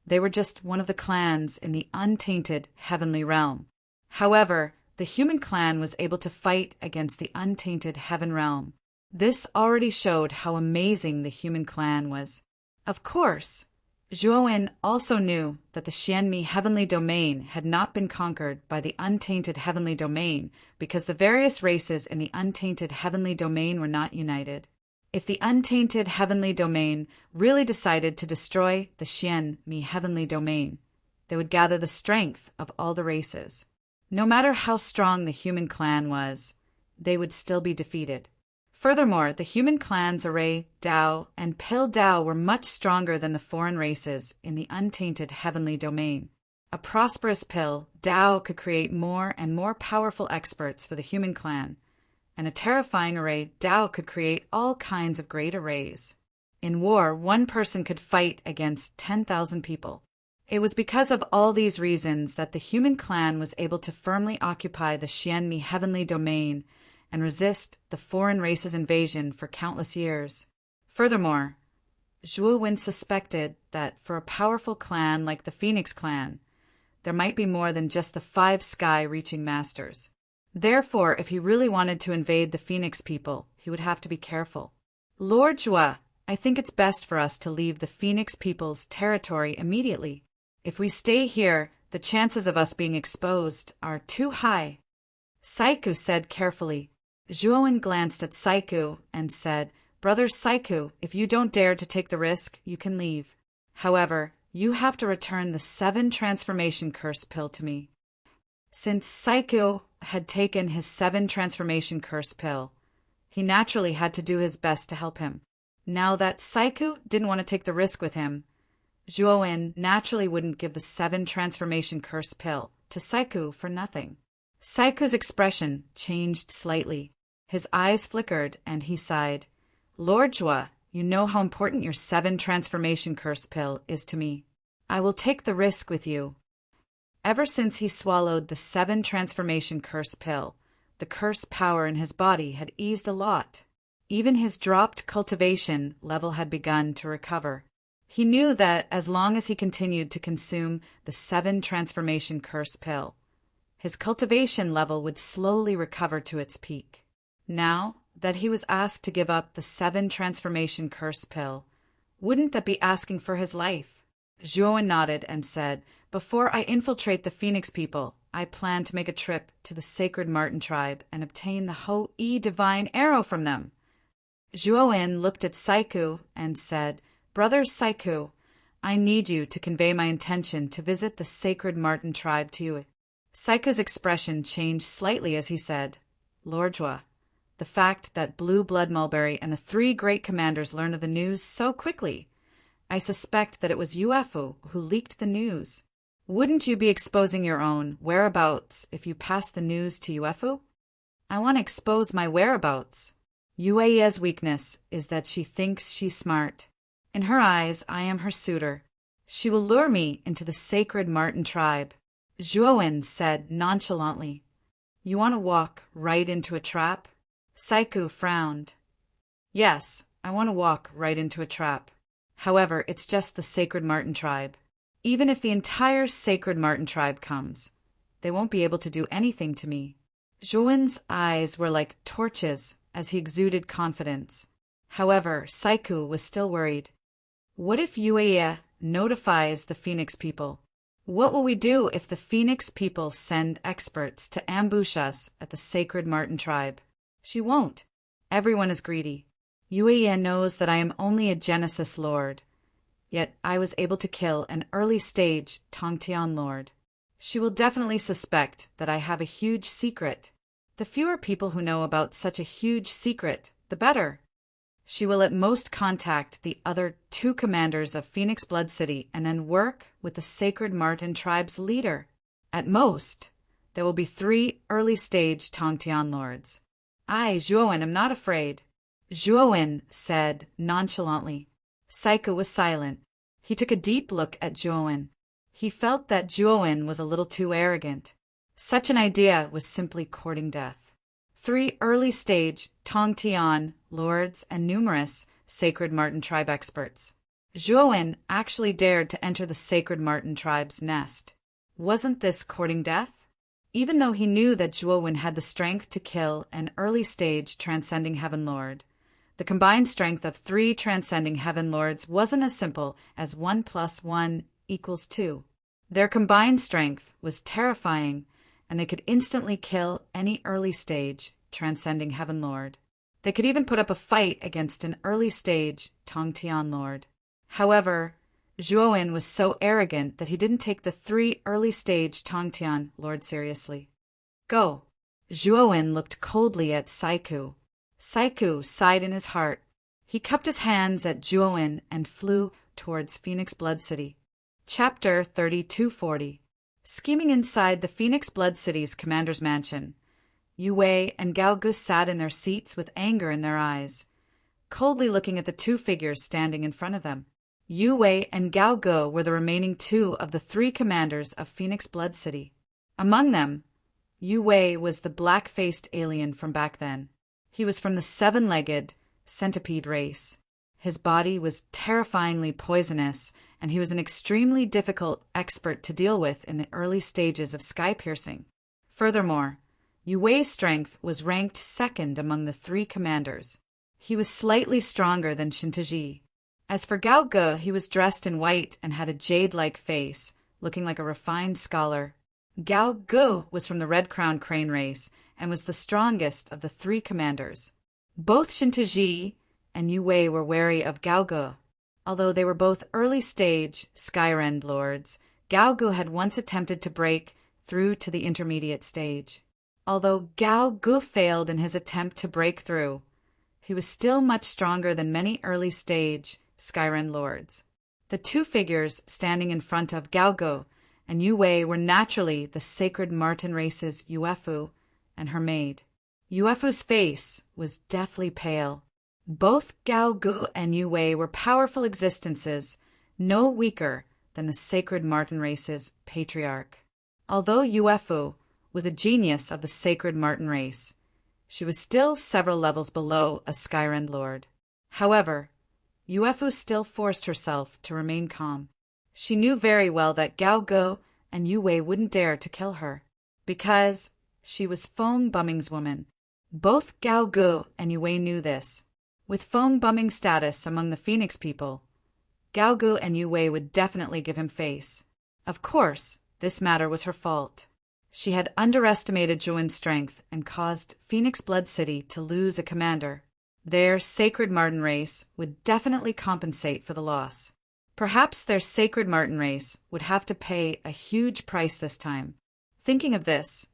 Speaker 1: They were just one of the clans in the untainted heavenly realm. However, the human clan was able to fight against the untainted heaven realm. This already showed how amazing the human clan was. Of course, Zhuowen also knew that the Xianmi heavenly domain had not been conquered by the untainted heavenly domain because the various races in the untainted heavenly domain were not united. If the untainted heavenly domain really decided to destroy the Xianmi heavenly domain, they would gather the strength of all the races. No matter how strong the human clan was, they would still be defeated. Furthermore, the human clans Array, Dao, and Pale Dao were much stronger than the foreign races in the untainted heavenly domain. A prosperous Pale Dao could create more and more powerful experts for the human clan, and a terrifying Array Dao could create all kinds of great arrays. In war, one person could fight against 10,000 people. It was because of all these reasons that the human clan was able to firmly occupy the Xianmi heavenly domain and resist the foreign race's invasion for countless years. Furthermore, Zhuo Wen suspected that for a powerful clan like the Phoenix clan, there might be more than just the 5 sky-reaching masters. Therefore, if he really wanted to invade the Phoenix people, he would have to be careful. Lord Zhuo, I think it's best for us to leave the Phoenix people's territory immediately. If we stay here, the chances of us being exposed are too high. Saiku said carefully. Zhuo Wen glanced at Saiku and said, Brother Saiku, if you don't dare to take the risk, you can leave. However, you have to return the 7 transformation curse pill to me. Since Saiku had taken his 7 transformation curse pill, he naturally had to do his best to help him. Now that Saiku didn't want to take the risk with him, Zhuo Wen naturally wouldn't give the 7 transformation curse pill to Saiku for nothing. Saiku's expression changed slightly. His eyes flickered and he sighed. Lord Zhuo, you know how important your 7 transformation curse pill is to me. I will take the risk with you. Ever since he swallowed the 7 transformation curse pill, the curse power in his body had eased a lot. Even his dropped cultivation level had begun to recover. He knew that as long as he continued to consume the 7 transformation curse pill, his cultivation level would slowly recover to its peak. Now that he was asked to give up the 7 transformation curse pill, wouldn't that be asking for his life? Zhuo Wen nodded and said, Before I infiltrate the Phoenix people, I plan to make a trip to the sacred Marten tribe and obtain the Ho-E divine arrow from them. Zhuo Wen looked at Saiku and said, Brother Saiku, I need you to convey my intention to visit the sacred Marten tribe to you. Saiku's expression changed slightly as he said, Lord Zhuo, the fact that Blue Blood Mulberry and the 3 great commanders learned of the news so quickly, I suspect that it was Yuefu who leaked the news. Wouldn't you be exposing your own whereabouts if you passed the news to Yuefu? I want to expose my whereabouts. Yueya's weakness is that she thinks she's smart. In her eyes, I am her suitor. She will lure me into the sacred Marten tribe. Zhuo Wen said nonchalantly. You want to walk right into a trap? Saiku frowned. Yes, I want to walk right into a trap. However, it's just the sacred Marten tribe. Even if the entire sacred Marten tribe comes, they won't be able to do anything to me. Zhuo Wen's eyes were like torches as he exuded confidence. However, Saiku was still worried. What if Yueya notifies the Phoenix people? What will we do if the Phoenix people send experts to ambush us at the sacred Marten tribe? She won't. Everyone is greedy. Yueya knows that I am only a Genesis Lord, yet I was able to kill an early-stage Tongtian Lord. She will definitely suspect that I have a huge secret. The fewer people who know about such a huge secret, the better. She will at most contact the other 2 commanders of Phoenix Blood City and then work with the sacred Marten tribe's leader. At most, there will be 3 early-stage Tongtian Lords. I, Zhuo Wen, am not afraid. Zhuo Wen said nonchalantly. Saiku was silent. He took a deep look at Zhuo Wen. He felt that Zhuo Wen was a little too arrogant. Such an idea was simply courting death. 3 early-stage Tongtian lords and numerous sacred Marten tribe experts. Zhuo Wen actually dared to enter the sacred Marten tribe's nest. Wasn't this courting death? Even though he knew that Zhuo Wen had the strength to kill an early-stage transcending heaven lord, the combined strength of 3 transcending heaven lords wasn't as simple as 1 + 1 = 2. Their combined strength was terrifying, and they could instantly kill any early-stage transcending heaven lord. They could even put up a fight against an early-stage Tongtian lord. However, Zhuo Wen was so arrogant that he didn't take the 3 early-stage Tongtian lords seriously. Go. Zhuo Wen looked coldly at Saiku. Saiku sighed in his heart. He cupped his hands at Zhuo Wen and flew towards Phoenix Blood City. Chapter 3240. Scheming inside the Phoenix Blood City's commander's mansion, Yu Wei and Gao Gu sat in their seats with anger in their eyes, coldly looking at the 2 figures standing in front of them. Yu Wei and Gao Gu were the remaining 2 of the 3 commanders of Phoenix Blood City. Among them, Yu Wei was the black-faced alien from back then. He was from the seven-legged centipede race. His body was terrifyingly poisonous, and he was an extremely difficult expert to deal with in the early stages of sky piercing. Furthermore, Yu Wei's strength was ranked second among the three commanders. He was slightly stronger than Shintaji. As for Gao Ge, he was dressed in white and had a jade-like face, looking like a refined scholar. Gao Ge was from the red-crowned crane race and was the strongest of the three commanders. Both Shintaji and Yu Wei were wary of Gao Ge. Although they were both early-stage Skyrend lords, Gao Ge had once attempted to break through to the intermediate stage. Although Gao Ge failed in his attempt to break through, he was still much stronger than many early-stage Skyrend lords. The two figures standing in front of Gao Ge and Yu Wei were naturally the sacred Marten race's Yuefu and her maid. Yuefu's face was deathly pale. Both Gao Ge and Yu Wei were powerful existences, no weaker than the sacred Marten race's patriarch. Although Yuefu was a genius of the sacred Marten race, she was still several levels below a Skyrend lord. However, Yuefu still forced herself to remain calm. She knew very well that Gao Ge and Yu Wei wouldn't dare to kill her, because she was Feng Bumming's woman. Both Gao Ge and Yu Wei knew this. With Feng Bumming's status among the Phoenix people, Gao Ge and Yu Wei would definitely give him face. Of course, this matter was her fault. She had underestimated Zhuan's strength and caused Phoenix Blood City to lose a commander. Their sacred Marten race would definitely compensate for the loss. Perhaps their sacred Marten race would have to pay a huge price this time. Thinking of this,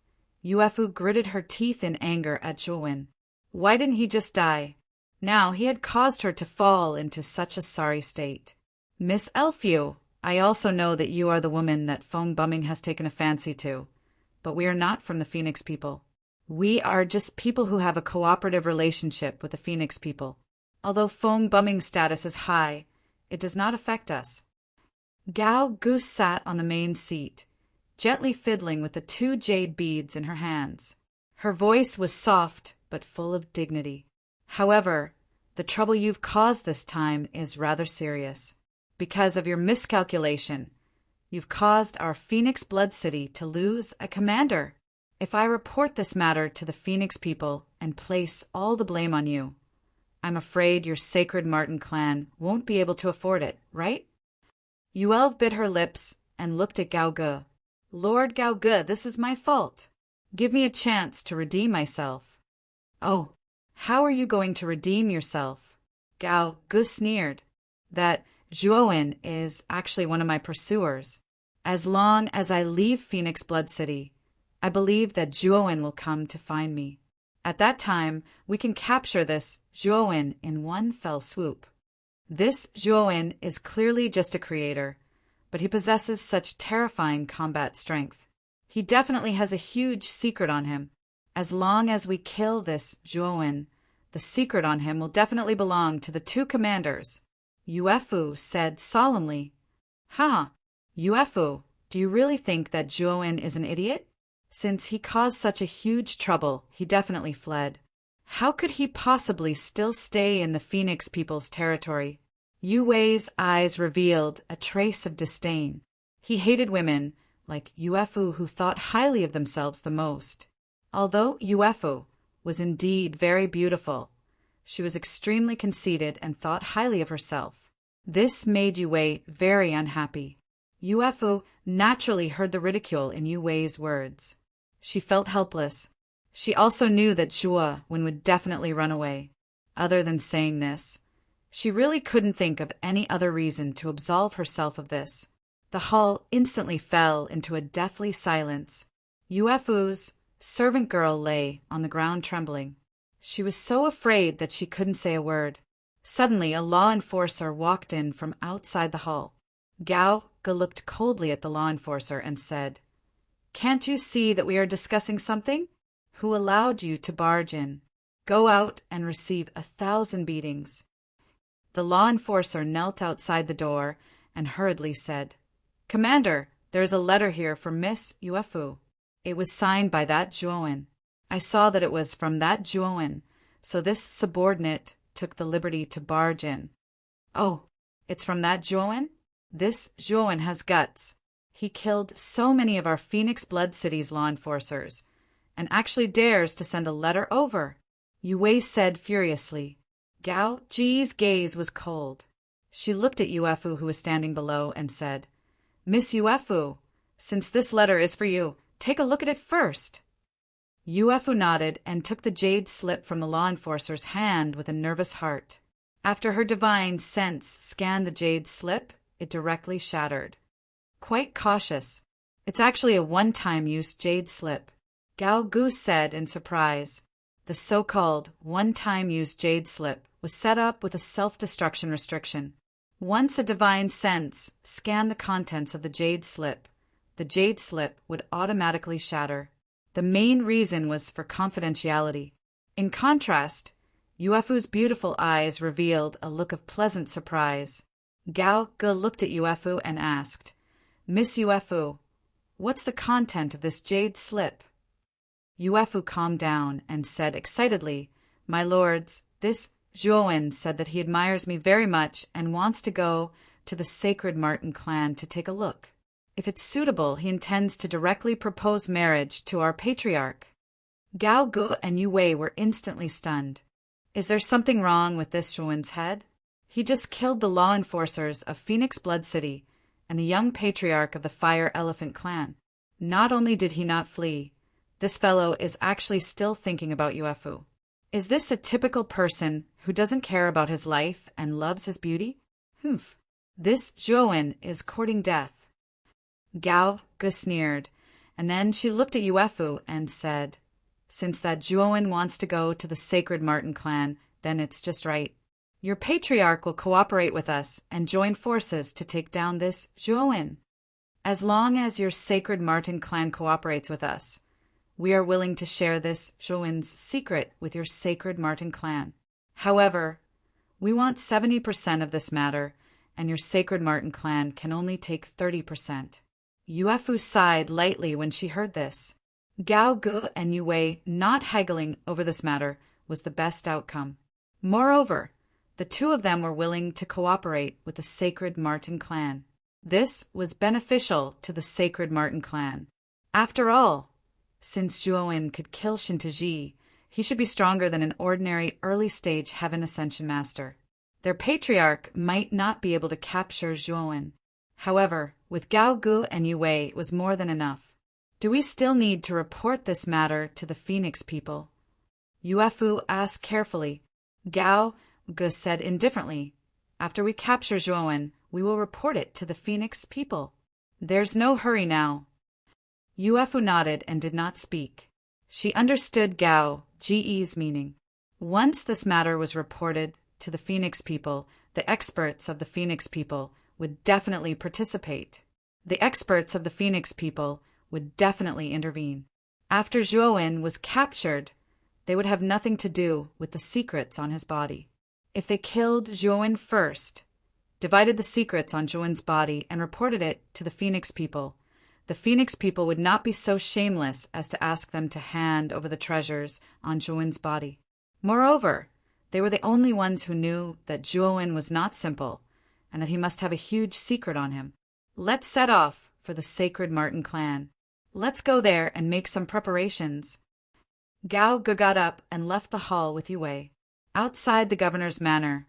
Speaker 1: Yuefu gritted her teeth in anger at Zhuan. Why didn't he just die? Now he had caused her to fall into such a sorry state. Miss Elfew, I also know that you are the woman that Feng Bumming has taken a fancy to, but we are not from the Phoenix people. We are just people who have a cooperative relationship with the Phoenix people. Although Feng Bumming's status is high, it does not affect us. Gao Ge sat on the main seat, gently fiddling with the two jade beads in her hands. Her voice was soft but full of dignity. However, the trouble you've caused this time is rather serious. Because of your miscalculation, you've caused our Phoenix Blood City to lose a commander. If I report this matter to the Phoenix people and place all the blame on you, I'm afraid your sacred Marten clan won't be able to afford it, right? Yuelve bit her lips and looked at Gao Ge. Lord Gao Ge, this is my fault. Give me a chance to redeem myself. Oh, how are you going to redeem yourself? Gao Ge sneered. That Zhuan is actually one of my pursuers. As long as I leave Phoenix Blood City, I believe that Zhuan will come to find me. At that time, we can capture this Zhuan in one fell swoop. This Zhuan is clearly just a creator, but he possesses such terrifying combat strength. He definitely has a huge secret on him. As long as we kill this Zhuan, the secret on him will definitely belong to the two commanders. Yuefu said solemnly, Yuefu, do you really think that Zhuan is an idiot? Since he caused such a huge trouble, he definitely fled. How could he possibly still stay in the Phoenix people's territory? Yu Wei's eyes revealed a trace of disdain. He hated women like Yuefu who thought highly of themselves the most. Although Yuefu was indeed very beautiful, she was extremely conceited and thought highly of herself. This made Yu Wei very unhappy. Yuefu naturally heard the ridicule in Yu Wei's words. She felt helpless. She also knew that Zhuan would definitely run away. Other than saying this, she really couldn't think of any other reason to absolve herself of this. The hall instantly fell into a deathly silence. Yuefu's servant girl lay on the ground trembling. She was so afraid that she couldn't say a word. Suddenly, a law enforcer walked in from outside the hall. Gao Ge looked coldly at the law enforcer and said, "Can't you see that we are discussing something? Who allowed you to barge in? Go out and receive 1,000 beatings." The law enforcer knelt outside the door and hurriedly said, "Commander, there is a letter here for Miss Yuefu." It was signed by that Juoen. I saw that it was from that Juoen, so this subordinate took the liberty to barge in. Oh, it's from that Juoen? This Juoen has guts. He killed so many of our Phoenix Blood City's law enforcers, and actually dares to send a letter over, Yue said furiously. Gao Ji's gaze was cold. She looked at Yuefu, who was standing below, and said, Miss Yuefu, since this letter is for you, take a look at it first. Yuefu nodded and took the jade slip from the law enforcer's hand with a nervous heart. After her divine sense scanned the jade slip, it directly shattered. Quite cautious. It's actually a one-time use jade slip, Gao Gu said in surprise. The so-called one-time use jade slip was set up with a self-destruction restriction. Once a divine sense scanned the contents of the jade slip would automatically shatter. The main reason was for confidentiality. In contrast, Yuefu's beautiful eyes revealed a look of pleasant surprise. Gao Ge looked at Yuefu and asked, Miss Yuefu, what's the content of this jade slip? Yuefu calmed down and said excitedly, My lords, this Juoen said that he admires me very much and wants to go to the Sacred Martin clan to take a look. If it's suitable, he intends to directly propose marriage to our patriarch. Gao Gu and Yue were instantly stunned. Is there something wrong with this Juoen's head? He just killed the law enforcers of Phoenix Blood City and the young patriarch of the Fire Elephant clan. Not only did he not flee, this fellow is actually still thinking about Yuefu. Is this a typical person who doesn't care about his life and loves his beauty? Humph. This Juoen is courting death. Gao Ge sneered, and then she looked at Yuefu and said, Since that Juoen wants to go to the Sacred Martin clan, then it's just right. Your patriarch will cooperate with us and join forces to take down this Juoen. As long as your Sacred Martin clan cooperates with us, we are willing to share this Juoen's secret with your Sacred Martin clan. However, we want 70% of this matter, and your Sacred Martin clan can only take 30%. Yuefu sighed lightly when she heard this. Gao Gu and Yue not haggling over this matter was the best outcome. Moreover, the two of them were willing to cooperate with the Sacred Martin clan. This was beneficial to the Sacred Martin clan. After all, since Juoen could kill Shintaji, he should be stronger than an ordinary early-stage Heaven Ascension Master. Their patriarch might not be able to capture Juoen. However, with Gao Gu and Yue it was more than enough. Do we still need to report this matter to the Phoenix people? Yuefu asked carefully. Gao Gu said indifferently, After we capture Juoen, we will report it to the Phoenix people. There's no hurry now. Yuefu nodded and did not speak. She understood Gao Ge's meaning. Once this matter was reported to the Phoenix people, the experts of the Phoenix people would definitely participate. The experts of the Phoenix people would definitely intervene. After Juoen was captured, they would have nothing to do with the secrets on his body. If they killed Juoen first, divided the secrets on Juoen's body, and reported it to the Phoenix people, the Phoenix people would not be so shameless as to ask them to hand over the treasures on Juoen's body. Moreover, they were the only ones who knew that Juoen was not simple, and that he must have a huge secret on him. Let's set off for the Sacred Martin clan. Let's go there and make some preparations. Gao Ge got up and left the hall with Yue. Outside the governor's manor,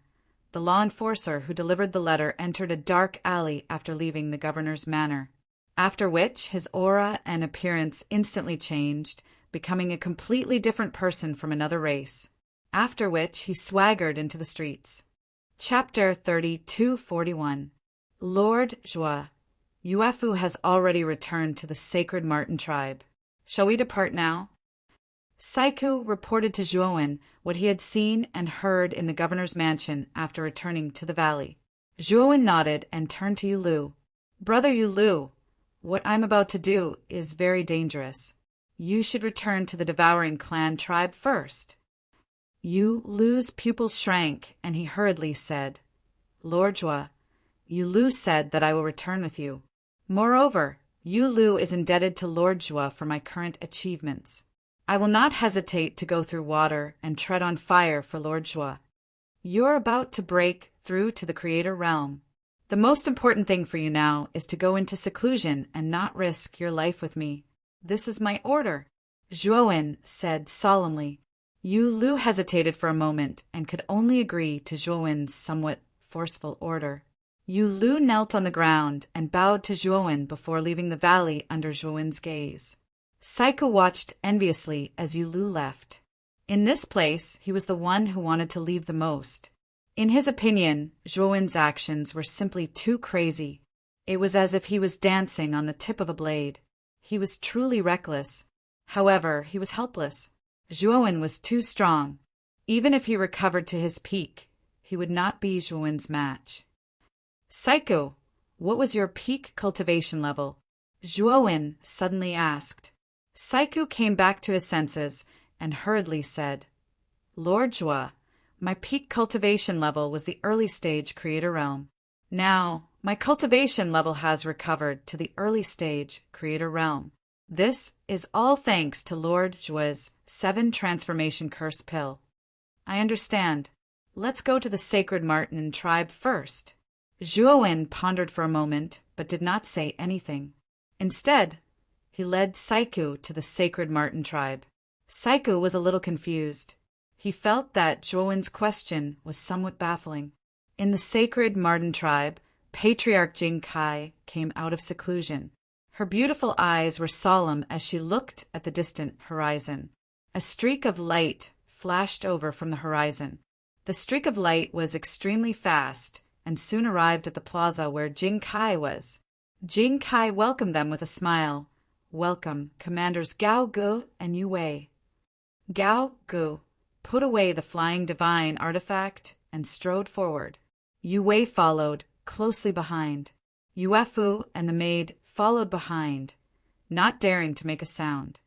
Speaker 1: the law enforcer who delivered the letter entered a dark alley after leaving the governor's manor, after which his aura and appearance instantly changed, becoming a completely different person from another race, after which he swaggered into the streets. Chapter 3241. Lord Jua, Yuefu has already returned to the Sacred Martin tribe. Shall we depart now? Saiku reported to Juoen what he had seen and heard in the governor's mansion after returning to the valley. Juoen nodded and turned to Yulu. Brother Yulu, what I'm about to do is very dangerous. You should return to the Devouring Clan tribe first. Yulu's pupils shrank, and he hurriedly said, Lord Jua, Yulu said that I will return with you. Moreover, Yu Lu is indebted to Lord Jua for my current achievements. I will not hesitate to go through water and tread on fire for Lord Jua. You're about to break through to the Creator realm. The most important thing for you now is to go into seclusion and not risk your life with me. This is my order, Zhuowen said solemnly. Yu Lu hesitated for a moment and could only agree to Zhuowen's somewhat forceful order. Yu Lu knelt on the ground and bowed to Zhuowen before leaving the valley under Zhuowen's gaze. Saiku watched enviously as Yu Lu left. In this place, he was the one who wanted to leave the most. In his opinion, Zhuowen's actions were simply too crazy. It was as if he was dancing on the tip of a blade. He was truly reckless. However, he was helpless. Zhuowen was too strong. Even if he recovered to his peak, he would not be Zhuowen's match. Saiku, what was your peak cultivation level? Zhuowen suddenly asked. Saiku came back to his senses and hurriedly said, Lord Jua, my peak cultivation level was the early stage Creator realm. Now, my cultivation level has recovered to the early stage Creator realm. This is all thanks to Lord Jua's 7 transformation curse pill. I understand. Let's go to the Sacred Marten tribe first. Zhuowen pondered for a moment, but did not say anything. Instead, he led Saiku to the Sacred Marten tribe. Saiku was a little confused. He felt that Zhuowen's question was somewhat baffling. In the Sacred Marten tribe, Patriarch Jing Kai came out of seclusion. Her beautiful eyes were solemn as she looked at the distant horizon. A streak of light flashed over from the horizon. The streak of light was extremely fast and soon arrived at the plaza where Jing Kai was. Jing Kai welcomed them with a smile. Welcome, Commanders Gao Gu and Yu Wei. Gao Gu put away the flying divine artifact and strode forward. Yu Wei followed, closely behind. Yuefu and the maid followed behind, not daring to make a sound.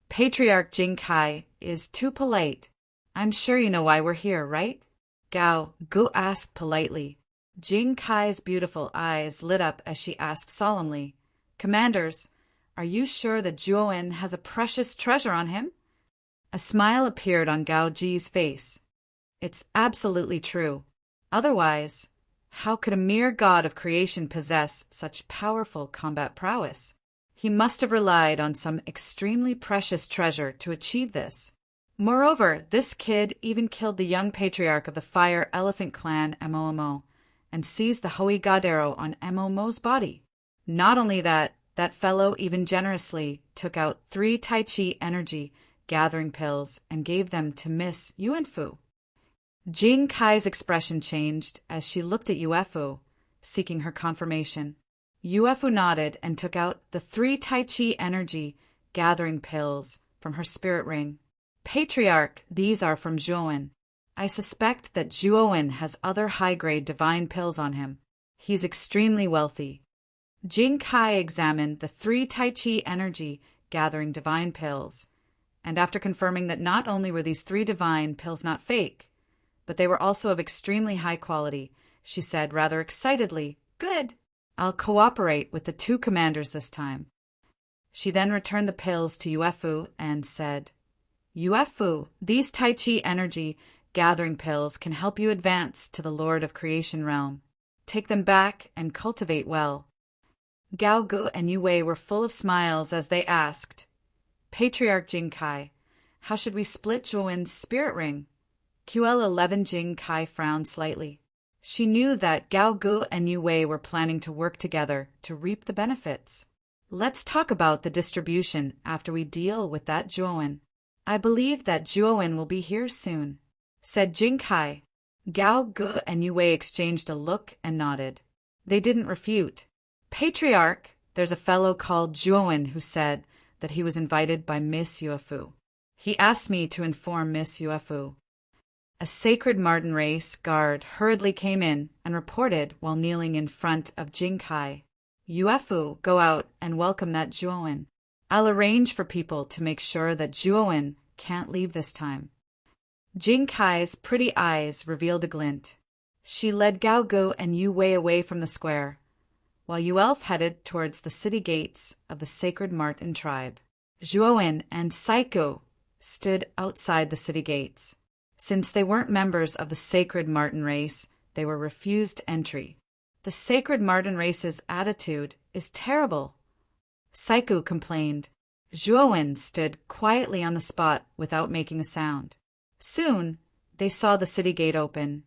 Speaker 1: Patriarch Jing Kai is too polite. I'm sure you know why we're here, right? Gao Gu asked politely. Jing Kai's beautiful eyes lit up as she asked solemnly, Commanders, are you sure that Zhuowen has a precious treasure on him? A smile appeared on Gao Ji's face. It's absolutely true. Otherwise, how could a mere god of creation possess such powerful combat prowess? He must have relied on some extremely precious treasure to achieve this. Moreover, this kid even killed the young patriarch of the Fire Elephant clan Momo and seized the Hoi God arrow on Momo's body. Not only that, that fellow even generously took out 3 Tai Chi energy gathering pills and gave them to Miss Yuanfu. Jing Kai's expression changed as she looked at Yuefu, seeking her confirmation. Yuefu nodded and took out the 3 Tai Chi energy gathering pills from her spirit ring. Patriarch, these are from Zhuowen. I suspect that Zhuowen has other high-grade divine pills on him. He's extremely wealthy. Jing Kai examined the 3 Tai Chi energy gathering divine pills, and after confirming that not only were these 3 divine pills not fake, but they were also of extremely high quality, she said rather excitedly, Good! I'll cooperate with the 2 commanders this time. She then returned the pills to Yuefu and said, Yuefu, these Tai Chi energy gathering pills can help you advance to the Lord of Creation realm. Take them back and cultivate well. Gao Gu and Yu Wei were full of smiles as they asked, Patriarch Jing Kai, how should we split Zhuowen's spirit ring? QL11 Jing Kai frowned slightly. She knew that Gao Gu and Yu Wei were planning to work together to reap the benefits. Let's talk about the distribution after we deal with that Zhuowen. I believe that Zhuowen will be here soon, said Jing Kai. Gao Gu and Yu Wei exchanged a look and nodded. They didn't refute. Patriarch, there's a fellow called Zhuowen who said that he was invited by Miss Yuefu. He asked me to inform Miss Yuefu. A Sacred Marten race guard hurriedly came in and reported while kneeling in front of Jing Kai. Yuefu, go out and welcome that Zhuowen. I'll arrange for people to make sure that Zhuowen can't leave this time. Jing Kai's pretty eyes revealed a glint. She led Gao Gu and Yu Wei away from the square. while Yuelf headed towards the city gates of the Sacred Marten tribe. Zhuowen and Saikou stood outside the city gates. Since they weren't members of the Sacred Marten race, they were refused entry. The Sacred Marten race's attitude is terrible, Saikou complained. Zhuowen stood quietly on the spot without making a sound. Soon, they saw the city gate open,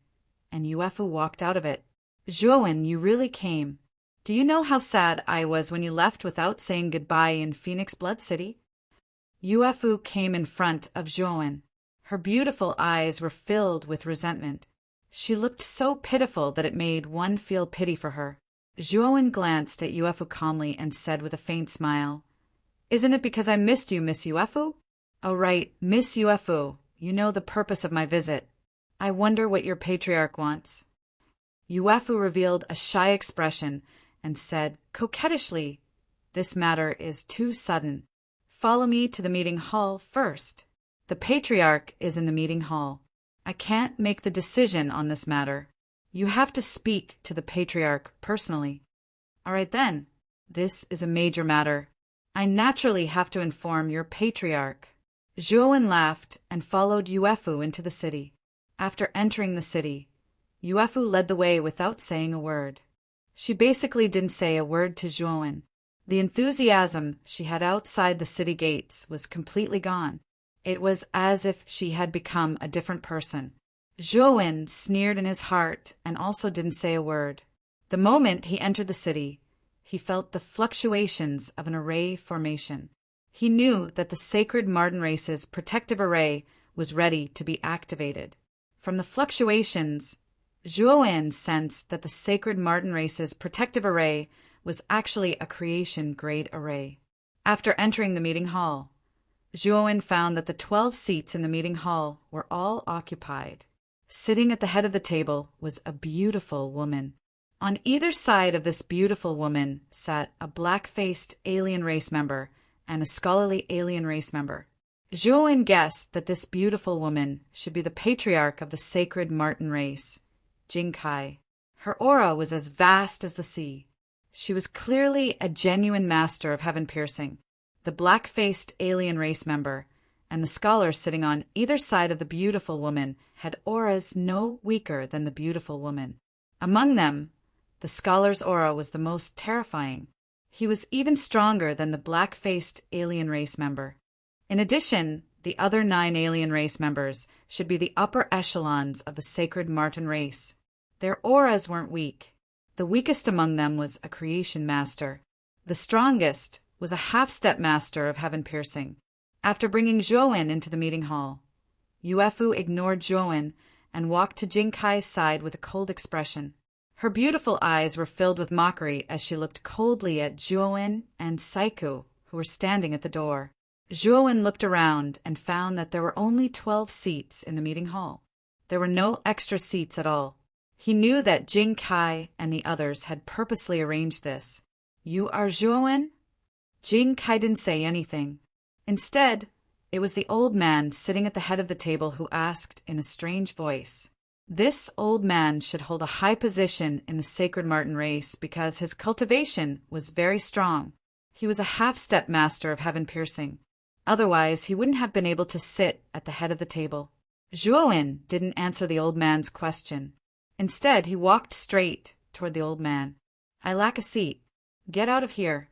Speaker 1: and Yuefu walked out of it. Zhuowen, you really came. Do you know how sad I was when you left without saying goodbye in Phoenix Blood City? Yuefu came in front of Zhuowen. Her beautiful eyes were filled with resentment. She looked so pitiful that it made one feel pity for her. Zhuowen glanced at Yuefu calmly and said with a faint smile, "Isn't it because I missed you, Miss Yuefu?" "Oh right, Miss Yuefu, you know the purpose of my visit. I wonder what your patriarch wants." Yuefu revealed a shy expression and said coquettishly, "This matter is too sudden. Follow me to the meeting hall first. The patriarch is in the meeting hall. I can't make the decision on this matter. You have to speak to the patriarch personally." "All right then. This is a major matter. I naturally have to inform your patriarch." Zhuowen laughed and followed Yuefu into the city. After entering the city, Yuefu led the way without saying a word. She basically didn't say a word to Zhuowen. The enthusiasm she had outside the city gates was completely gone. It was as if she had become a different person. Zhuowen sneered in his heart and also didn't say a word. The moment he entered the city, he felt the fluctuations of an array formation. He knew that the Sacred Marten race's protective array was ready to be activated. From the fluctuations, Zhuowen sensed that the Sacred Marten race's protective array was actually a creation-grade array. After entering the meeting hall, Zhuowen found that the 12 seats in the meeting hall were all occupied. Sitting at the head of the table was a beautiful woman. On either side of this beautiful woman sat a black-faced alien race member and a scholarly alien race member. Zhuowen guessed that this beautiful woman should be the patriarch of the Sacred Marten race, Jingkai. Her aura was as vast as the sea. She was clearly a genuine master of heaven piercing. The black-faced alien race member and the scholar sitting on either side of the beautiful woman had auras no weaker than the beautiful woman. Among them, the scholar's aura was the most terrifying. He was even stronger than the black-faced alien race member. In addition, the other 9 alien race members should be the upper echelons of the Sacred Marten race. Their auras weren't weak. The weakest among them was a creation master. The strongest was a half-step master of heaven piercing. After bringing Zhuowen into the meeting hall, Yuefu ignored Zhuowen and walked to Jingkai's side with a cold expression. Her beautiful eyes were filled with mockery as she looked coldly at Zhuowen and Saikou, who were standing at the door. Zhuowen looked around and found that there were only 12 seats in the meeting hall. There were no extra seats at all. He knew that Jingkai and the others had purposely arranged this. "You are Zhuowen?" Jingkai didn't say anything. Instead, it was the old man sitting at the head of the table who asked in a strange voice. This old man should hold a high position in the Sacred Marten race because his cultivation was very strong. He was a half-step master of heaven piercing. Otherwise, he wouldn't have been able to sit at the head of the table. Zhuowen didn't answer the old man's question. Instead, he walked straight toward the old man. "I lack a seat. Get out of here."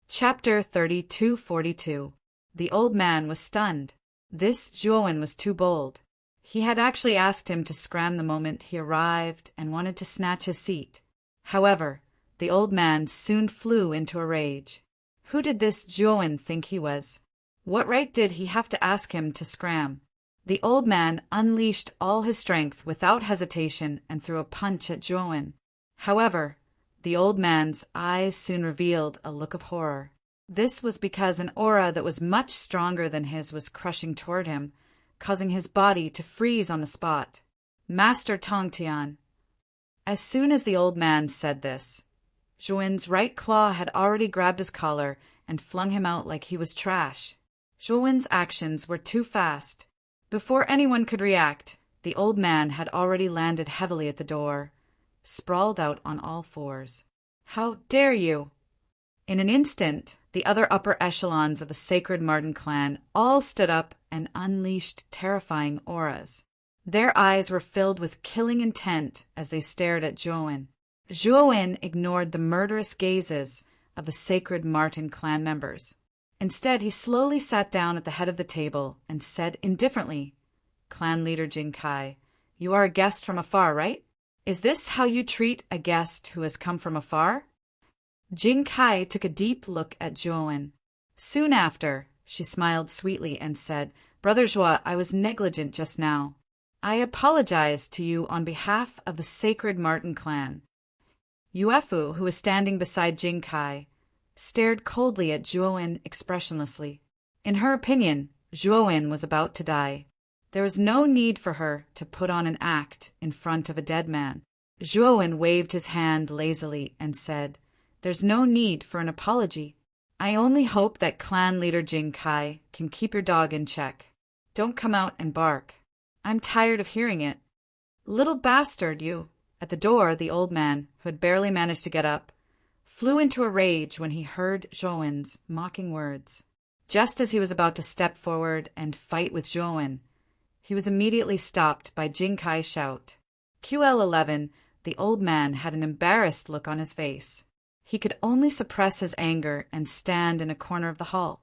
Speaker 1: Chapter 3242. The old man was stunned. This Zhuowen was too bold. He had actually asked him to scram the moment he arrived and wanted to snatch his seat. However, the old man soon flew into a rage. Who did this Zhuowen think he was? What right did he have to ask him to scram? The old man unleashed all his strength without hesitation and threw a punch at Zhuowen. However, the old man's eyes soon revealed a look of horror. This was because an aura that was much stronger than his was crushing toward him, causing his body to freeze on the spot. "Master Tongtian." As soon as the old man said this, Zhuowen's right claw had already grabbed his collar and flung him out like he was trash. Zhuowen's actions were too fast. Before anyone could react, the old man had already landed heavily at the door, sprawled out on all fours. How dare you? In an instant, the other upper echelons of the Sacred Martin clan all stood up and unleashed terrifying auras. Their eyes were filled with killing intent as they stared at Zhuowen. Zhuowen ignored the murderous gazes of the Sacred Martin clan members. Instead, he slowly sat down at the head of the table and said indifferently, "Clan leader Jing Kai, you are a guest from afar, right? Is this how you treat a guest who has come from afar?" Jing Kai took a deep look at Zhuowen. Soon after, she smiled sweetly and said, "Brother Zhuo, I was negligent just now. I apologize to you on behalf of the Sacred Martin clan." Yuefu, who was standing beside Jing Kai, stared coldly at Zhuowen expressionlessly. In her opinion, Zhuowen was about to die. There was no need for her to put on an act in front of a dead man. Zhuowen waved his hand lazily and said, "There's no need for an apology. I only hope that clan leader Jing Kai can keep your dog in check. Don't come out and bark. I'm tired of hearing it. Little bastard, you." At the door, the old man, who had barely managed to get up, flew into a rage when he heard Zhuowen's mocking words. Just as he was about to step forward and fight with Zhuowen, he was immediately stopped by Jing Kai's shout. QL11, the old man had an embarrassed look on his face. He could only suppress his anger and stand in a corner of the hall.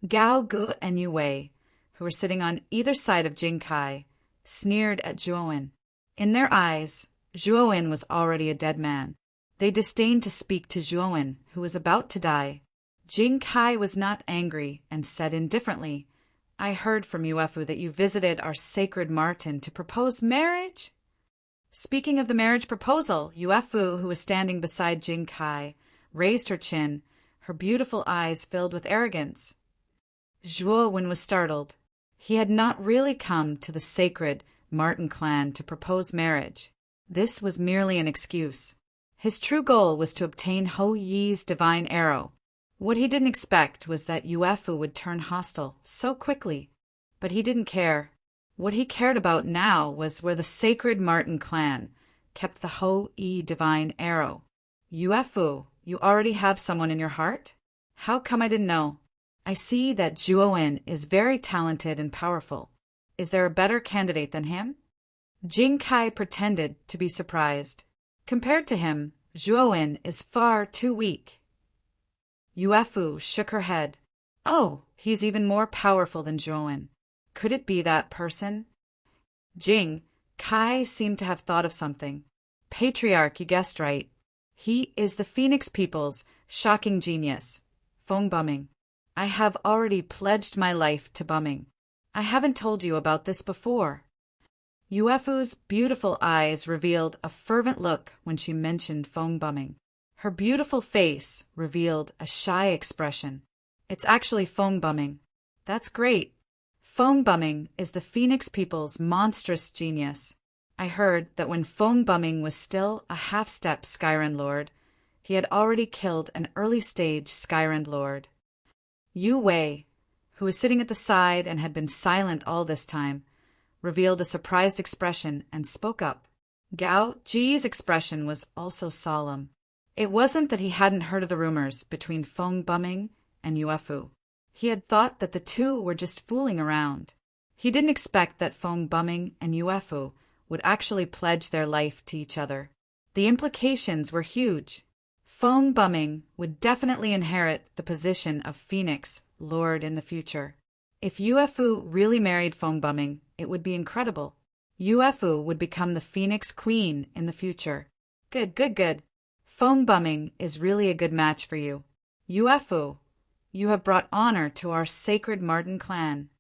Speaker 1: Gao Gu and Yu Wei, who were sitting on either side of Jing Kai, sneered at Zhuowen. In their eyes, Zhuowen was already a dead man. They disdained to speak to Zhuowen, who was about to die. Jing Kai was not angry and said indifferently, "I heard from Yuefu that you visited our Sacred Martin to propose marriage?" Speaking of the marriage proposal, Yuefu, who was standing beside Jing Kai, raised her chin, her beautiful eyes filled with arrogance. Zhuowen was startled. He had not really come to the Sacred Martin clan to propose marriage. This was merely an excuse. His true goal was to obtain Hou Yi's divine arrow. What he didn't expect was that Yuefu would turn hostile so quickly. But he didn't care. What he cared about now was where the Sacred Martin clan kept the Hou Yi divine arrow. "Yuefu, you already have someone in your heart? How come I didn't know? I see that Zhuowen is very talented and powerful. Is there a better candidate than him?" Jing Kai pretended to be surprised. Compared to him, Zhuowen is far too weak. Yuefu shook her head. "Oh, he's even more powerful than Zhuowen. Could it be that person?" Jing Kai seemed to have thought of something. "Patriarch, you guessed right. He is the Phoenix people's shocking genius, Feng Bumming. I have already pledged my life to Bumming. I haven't told you about this before." Yuefu's beautiful eyes revealed a fervent look when she mentioned Feng Bumming. Her beautiful face revealed a shy expression. "It's actually Feng Bumming." "That's great. Feng Bumming is the Phoenix people's monstrous genius. I heard that when Feng Bumming was still a half-step Skyrend Lord, he had already killed an early-stage Skyrend Lord." Yu Wei, who was sitting at the side and had been silent all this time, revealed a surprised expression and spoke up. Gao Ji's expression was also solemn. It wasn't that he hadn't heard of the rumors between Feng Bumming and Yuefu. He had thought that the two were just fooling around. He didn't expect that Feng Bumming and Yuefu would actually pledge their life to each other. The implications were huge. Feng Bumming would definitely inherit the position of Phoenix Lord in the future. If Yuefu really married Feng Bumming, it would be incredible. Yuefu would become the Phoenix Queen in the future. Good. Feng Bumming is really a good match for you. Yuefu, you have brought honor to our Sacred Martin clan.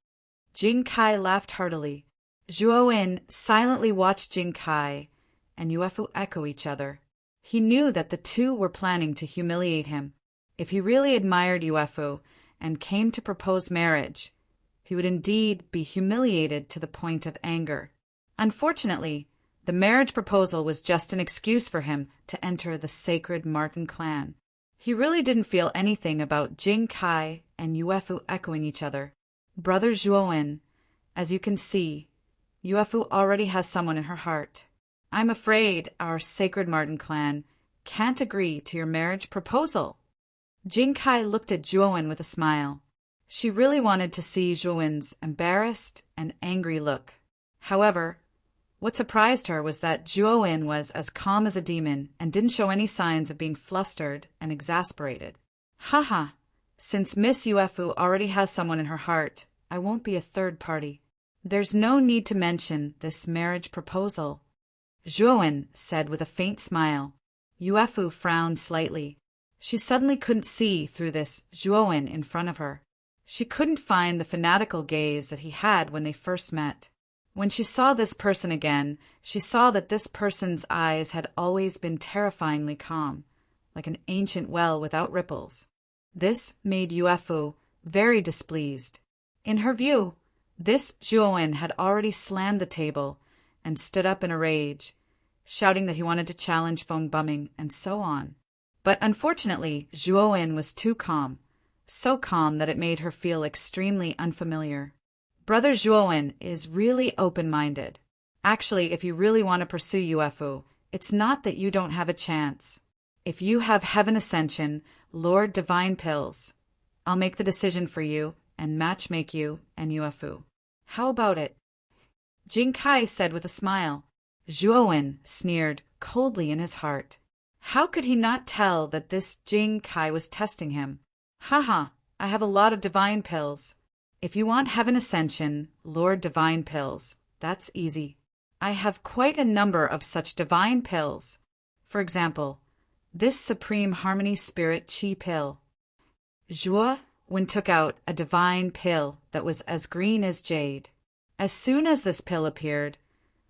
Speaker 1: Jing Kai laughed heartily. Zhuowen silently watched Jing Kai and Yuefu echo each other. He knew that the two were planning to humiliate him. If he really admired Yuefu and came to propose marriage, he would indeed be humiliated to the point of anger. Unfortunately, the marriage proposal was just an excuse for him to enter the Sacred Martin clan. He really didn't feel anything about Jing Kai and Yuefu echoing each other. Brother Zhuowen, as you can see, Yuefu already has someone in her heart. I'm afraid our Sacred Martin clan can't agree to your marriage proposal." Jing Kai looked at Zhuowen with a smile. She really wanted to see Zhuowen's embarrassed and angry look. However, what surprised her was that Zhuowen was as calm as a demon and didn't show any signs of being flustered and exasperated. "Haha, since Miss Yuefu already has someone in her heart, I won't be a third party. There's no need to mention this marriage proposal," Zhuowen said with a faint smile. Yuefu frowned slightly. She suddenly couldn't see through this Zhuowen in front of her. She couldn't find the fanatical gaze that he had when they first met. When she saw this person again, she saw that this person's eyes had always been terrifyingly calm, like an ancient well without ripples. This made Yuefu very displeased. In her view, this Zhuowen had already slammed the table and stood up in a rage, shouting that he wanted to challenge Feng Bumming and so on. But unfortunately, Zhuowen was too calm, so calm that it made her feel extremely unfamiliar. Brother Zhuowen is really open-minded. Actually, if you really want to pursue Yuefu, it's not that you don't have a chance. If you have Heaven Ascension, Lord Divine Pills, I'll make the decision for you and matchmake you and Yuefu. How about it?" Jing Kai said with a smile. Zhuowen sneered coldly in his heart. How could he not tell that this Jing Kai was testing him? "Haha, I have a lot of divine pills. If you want Heaven Ascension, Lord Divine Pills, that's easy. I have quite a number of such divine pills. For example, this Supreme Harmony Spirit Chi pill." Zhuowen took out a divine pill that was as green as jade. As soon as this pill appeared,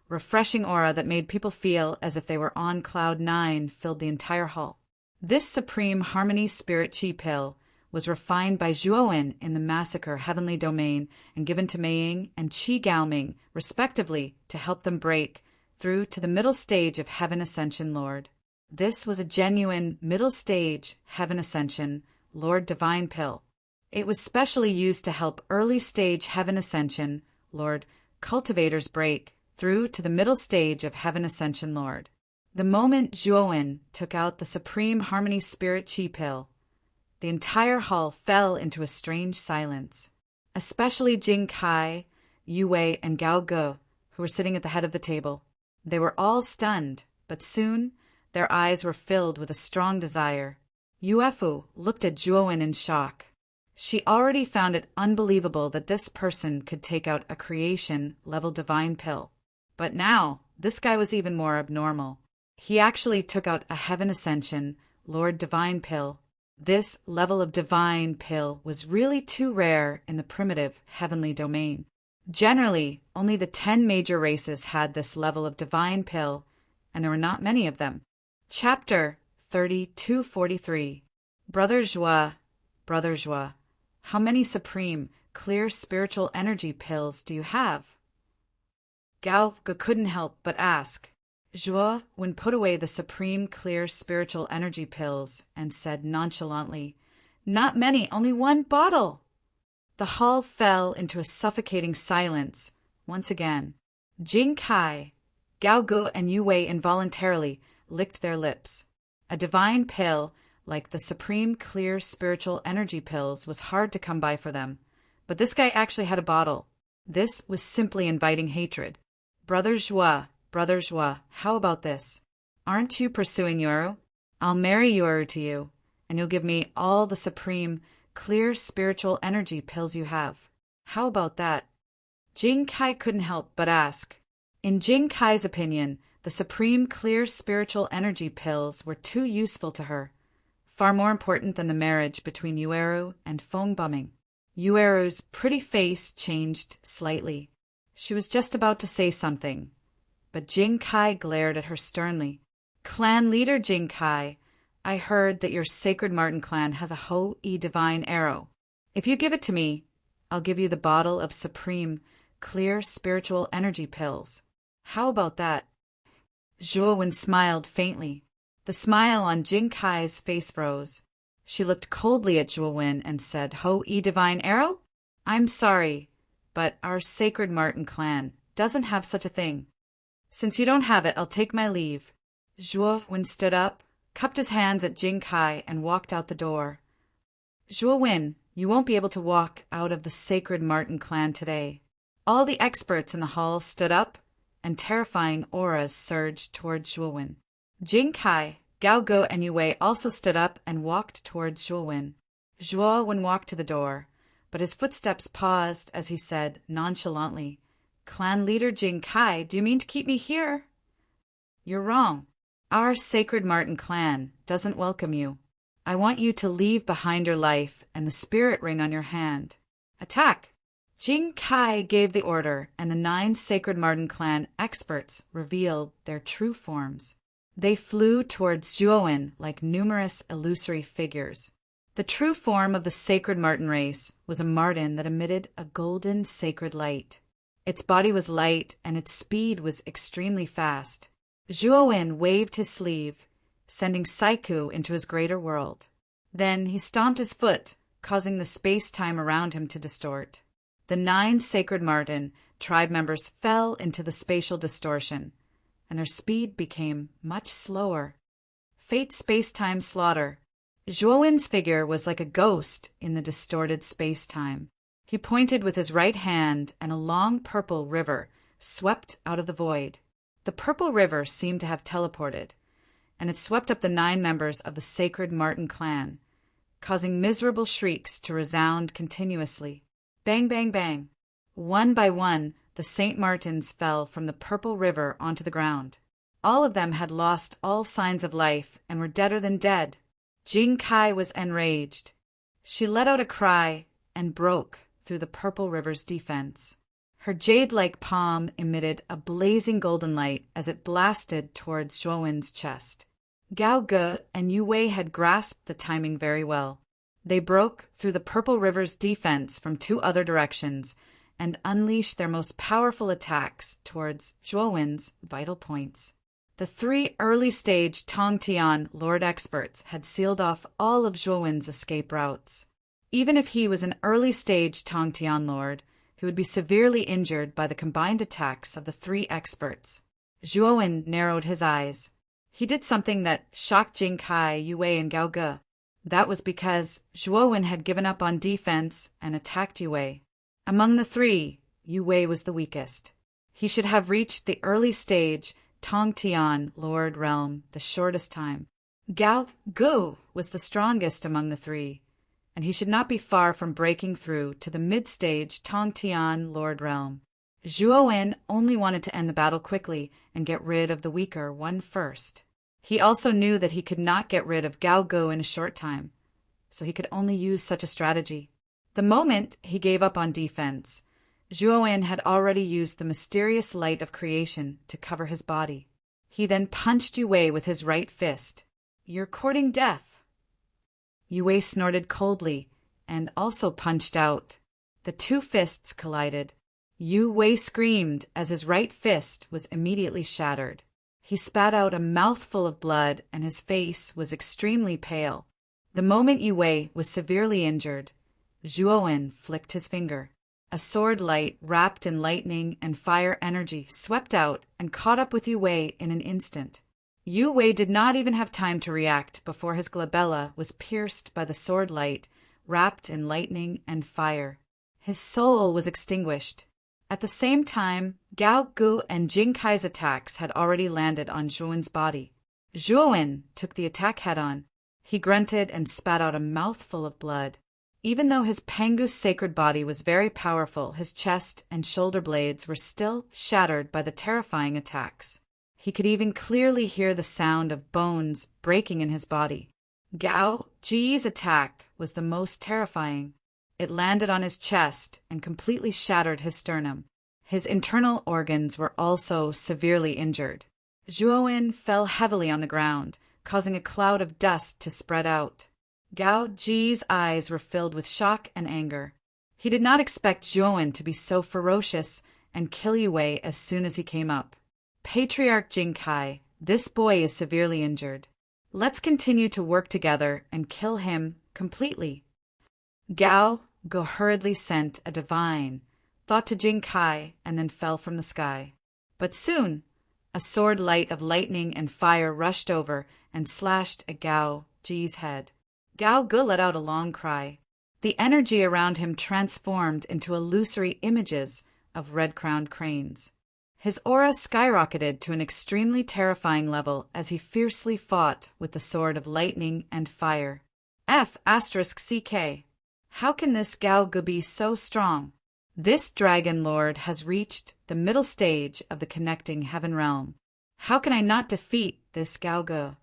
Speaker 1: refreshing aura that made people feel as if they were on cloud 9 filled the entire hall. This Supreme Harmony Spirit Chi pill was refined by Zhuowen in the Massacre Heavenly Domain and given to Meiying and Qi Gaoming, respectively, to help them break through to the middle stage of Heaven Ascension Lord. This was a genuine middle stage Heaven Ascension Lord Divine Pill. It was specially used to help early stage Heaven Ascension Lord cultivators break through to the middle stage of Heaven Ascension Lord. The moment Zhuowen took out the Supreme Harmony Spirit Chi pill, the entire hall fell into a strange silence. Especially Jing Kai, Yu Wei, and Gao Ge, who were sitting at the head of the table. They were all stunned, but soon their eyes were filled with a strong desire. Yuefu looked at Zhuowen in shock. She already found it unbelievable that this person could take out a creation-level divine pill. But now, this guy was even more abnormal. He actually took out a Heaven Ascension Lord Divine Pill. This level of divine pill was really too rare in the primitive heavenly domain. Generally, only the 10 major races had this level of divine pill, and there were not many of them. Chapter 3243. Brother Zhua, how many supreme, clear spiritual energy pills do you have? Gao Ge couldn't help but ask. Zhuowen put away the supreme, clear spiritual energy pills and said nonchalantly, "Not many, only 1 bottle." The hall fell into a suffocating silence once again. Jing Kai, Gao Ge, and Yu Wei involuntarily licked their lips. A divine pill like the supreme, clear spiritual energy pills was hard to come by for them, but this guy actually had a bottle. This was simply inviting hatred. Brother Zhua, how about this? Aren't you pursuing Yoru? I'll marry Yoru to you, and you'll give me all the supreme, clear spiritual energy pills you have. How about that? Jing Kai couldn't help but ask. In Jing Kai's opinion, the supreme, clear spiritual energy pills were too useful to her, far more important than the marriage between Yueru and Feng Bumming. Yueru's pretty face changed slightly. She was just about to say something, but Jing Kai glared at her sternly. "Clan leader Jing Kai, I heard that your Sacred Martin clan has a Ho-E divine arrow. If you give it to me, I'll give you the bottle of supreme, clear spiritual energy pills. How about that?" Zhuowen smiled faintly. The smile on Jing Kai's face froze. She looked coldly at Zhuowen and said, "Ho-E divine arrow? I'm sorry, but our Sacred Martin clan doesn't have such a thing. Since you don't have it, I'll take my leave." Zhuowen stood up, cupped his hands at Jing Kai, and walked out the door. Zhuo Wen, you won't be able to walk out of the sacred Martin clan today. All the experts in the hall stood up, and terrifying auras surged toward Zhuo Wen. Jing Kai, Gao Ge, and Yue Wei also stood up and walked towards Zhuo Wen. Zhuo Wen walked to the door, but his footsteps paused as he said nonchalantly, "Clan leader Jing Kai, do you mean to keep me here?" "You're wrong. Our sacred Martin clan doesn't welcome you. I want you to leave behind your life and the spirit ring on your hand. Attack!" Jing Kai gave the order, and the 9 sacred Martin clan experts revealed their true forms. They flew towards Zhuo Wen like numerous illusory figures. The true form of the sacred Martin race was a marten that emitted a golden sacred light. Its body was light, and its speed was extremely fast. Zhuo Wen waved his sleeve, sending Saiku into his greater world. Then he stomped his foot, causing the space-time around him to distort. The 9 sacred Martin tribe members fell into the spatial distortion, and their speed became much slower. Fate space-time slaughter. Zhuo Wen's figure was like a ghost in the distorted space-time. He pointed with his right hand, and a long purple river swept out of the void. The purple river seemed to have teleported, and it swept up the 9 members of the sacred Martin clan, causing miserable shrieks to resound continuously. Bang, bang, bang. One by one, the Saint Martins fell from the purple river onto the ground. All of them had lost all signs of life and were deader than dead. Jing Kai was enraged. She let out a cry and broke through the purple river's defense. Her jade-like palm emitted a blazing golden light as it blasted towards Zhuo Wen's chest. Gao Ge and Yue Wei had grasped the timing very well. They broke through the purple river's defense from 2 other directions and unleashed their most powerful attacks towards Zhuo Wen's vital points. The 3 early-stage Tong Tian Lord experts had sealed off all of Zhuo Wen's escape routes. Even if he was an early-stage Tong Tian Lord, he would be severely injured by the combined attacks of the 3 experts. Zhuo Wen narrowed his eyes. He did something that shocked Jing Kai, Yue Wei, and Gao Ge. That was because Zhuo Wen had given up on defense and attacked Yue Wei. Among the 3, Yue Wei was the weakest. He should have reached the early stage Tong Tian Lord realm the shortest time. Gao Ge was the strongest among the 3, and he should not be far from breaking through to the mid-stage Tong Tian Lord realm. Zhuo Wen only wanted to end the battle quickly and get rid of the weaker one first. He also knew that he could not get rid of Gao Ge in a short time, so he could only use such a strategy. The moment he gave up on defense, Zhuo Wen had already used the mysterious light of creation to cover his body. He then punched Yue Wei with his right fist. "You're courting death." Yue Wei snorted coldly and also punched out. The 2 fists collided. Yue Wei screamed as his right fist was immediately shattered. He spat out a mouthful of blood, and his face was extremely pale. The moment Yue Wei was severely injured, Zhuo Wen flicked his finger. A sword light wrapped in lightning and fire energy swept out and caught up with Yue Wei in an instant. Yue Wei did not even have time to react before his glabella was pierced by the sword light wrapped in lightning and fire. His soul was extinguished. At the same time, Gao Ge and Jing Kai's attacks had already landed on Zhuo Wen's body. Zhuo Wen took the attack head-on. He grunted and spat out a mouthful of blood. Even though his Pangu's sacred body was very powerful, his chest and shoulder blades were still shattered by the terrifying attacks. He could even clearly hear the sound of bones breaking in his body. Gao Ji's attack was the most terrifying. It landed on his chest and completely shattered his sternum. His internal organs were also severely injured. Zhuo Wen fell heavily on the ground, causing a cloud of dust to spread out. Gao Ji's eyes were filled with shock and anger. He did not expect Zhuo Wen to be so ferocious and kill Yue Wei as soon as he came up. "Patriarch Jing Kai, this boy is severely injured. Let's continue to work together and kill him completely." Gao Ge hurriedly sent a divine thought to Jing Kai and then fell from the sky. But soon, A sword light of lightning and fire rushed over and slashed at Gao Ji's head. Gao Ge let out a long cry. The energy around him transformed into illusory images of red-crowned cranes. His aura skyrocketed to an extremely terrifying level as he fiercely fought with the sword of lightning and fire. F***CK. How can this Gao Ge be so strong? This dragon lord has reached the middle stage of the connecting heaven realm. How can I not defeat this Gao Ge?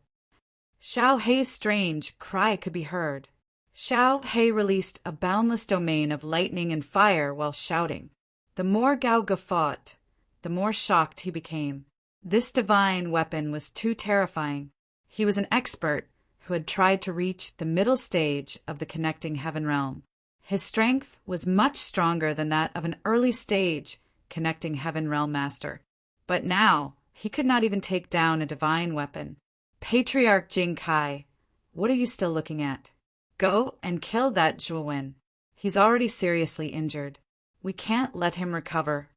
Speaker 1: Xiao Hei's strange cry could be heard. Xiao Hei released a boundless domain of lightning and fire while shouting. The more Gao Ge fought, the more shocked he became. This divine weapon was too terrifying. He was an expert who had tried to reach the middle stage of the connecting heaven realm. His strength was much stronger than that of an early stage connecting heaven realm master. But now, he could not even take down a divine weapon. Patriarch Jing Kai, what are you still looking at? Go and kill that Zhuowen. He's already seriously injured. We can't let him recover.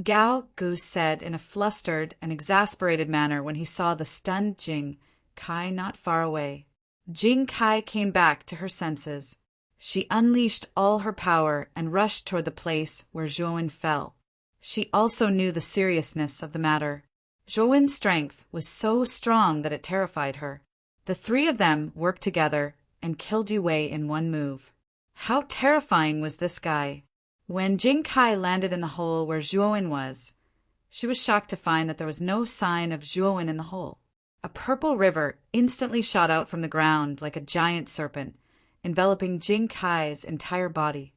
Speaker 1: Gao Ge said in a flustered and exasperated manner when he saw the stunned Jing Kai not far away. Jing Kai came back to her senses. She unleashed all her power and rushed toward the place where Zhuowen fell. She also knew the seriousness of the matter. Zhuowen's strength was so strong that it terrified her. The three of them worked together and killed Yue in one move. How terrifying was this guy? When Jing Kai landed in the hole where Zhuowen was, she was shocked to find that there was no sign of Zhuowen in the hole. A purple river instantly shot out from the ground like a giant serpent, enveloping Jing Kai's entire body.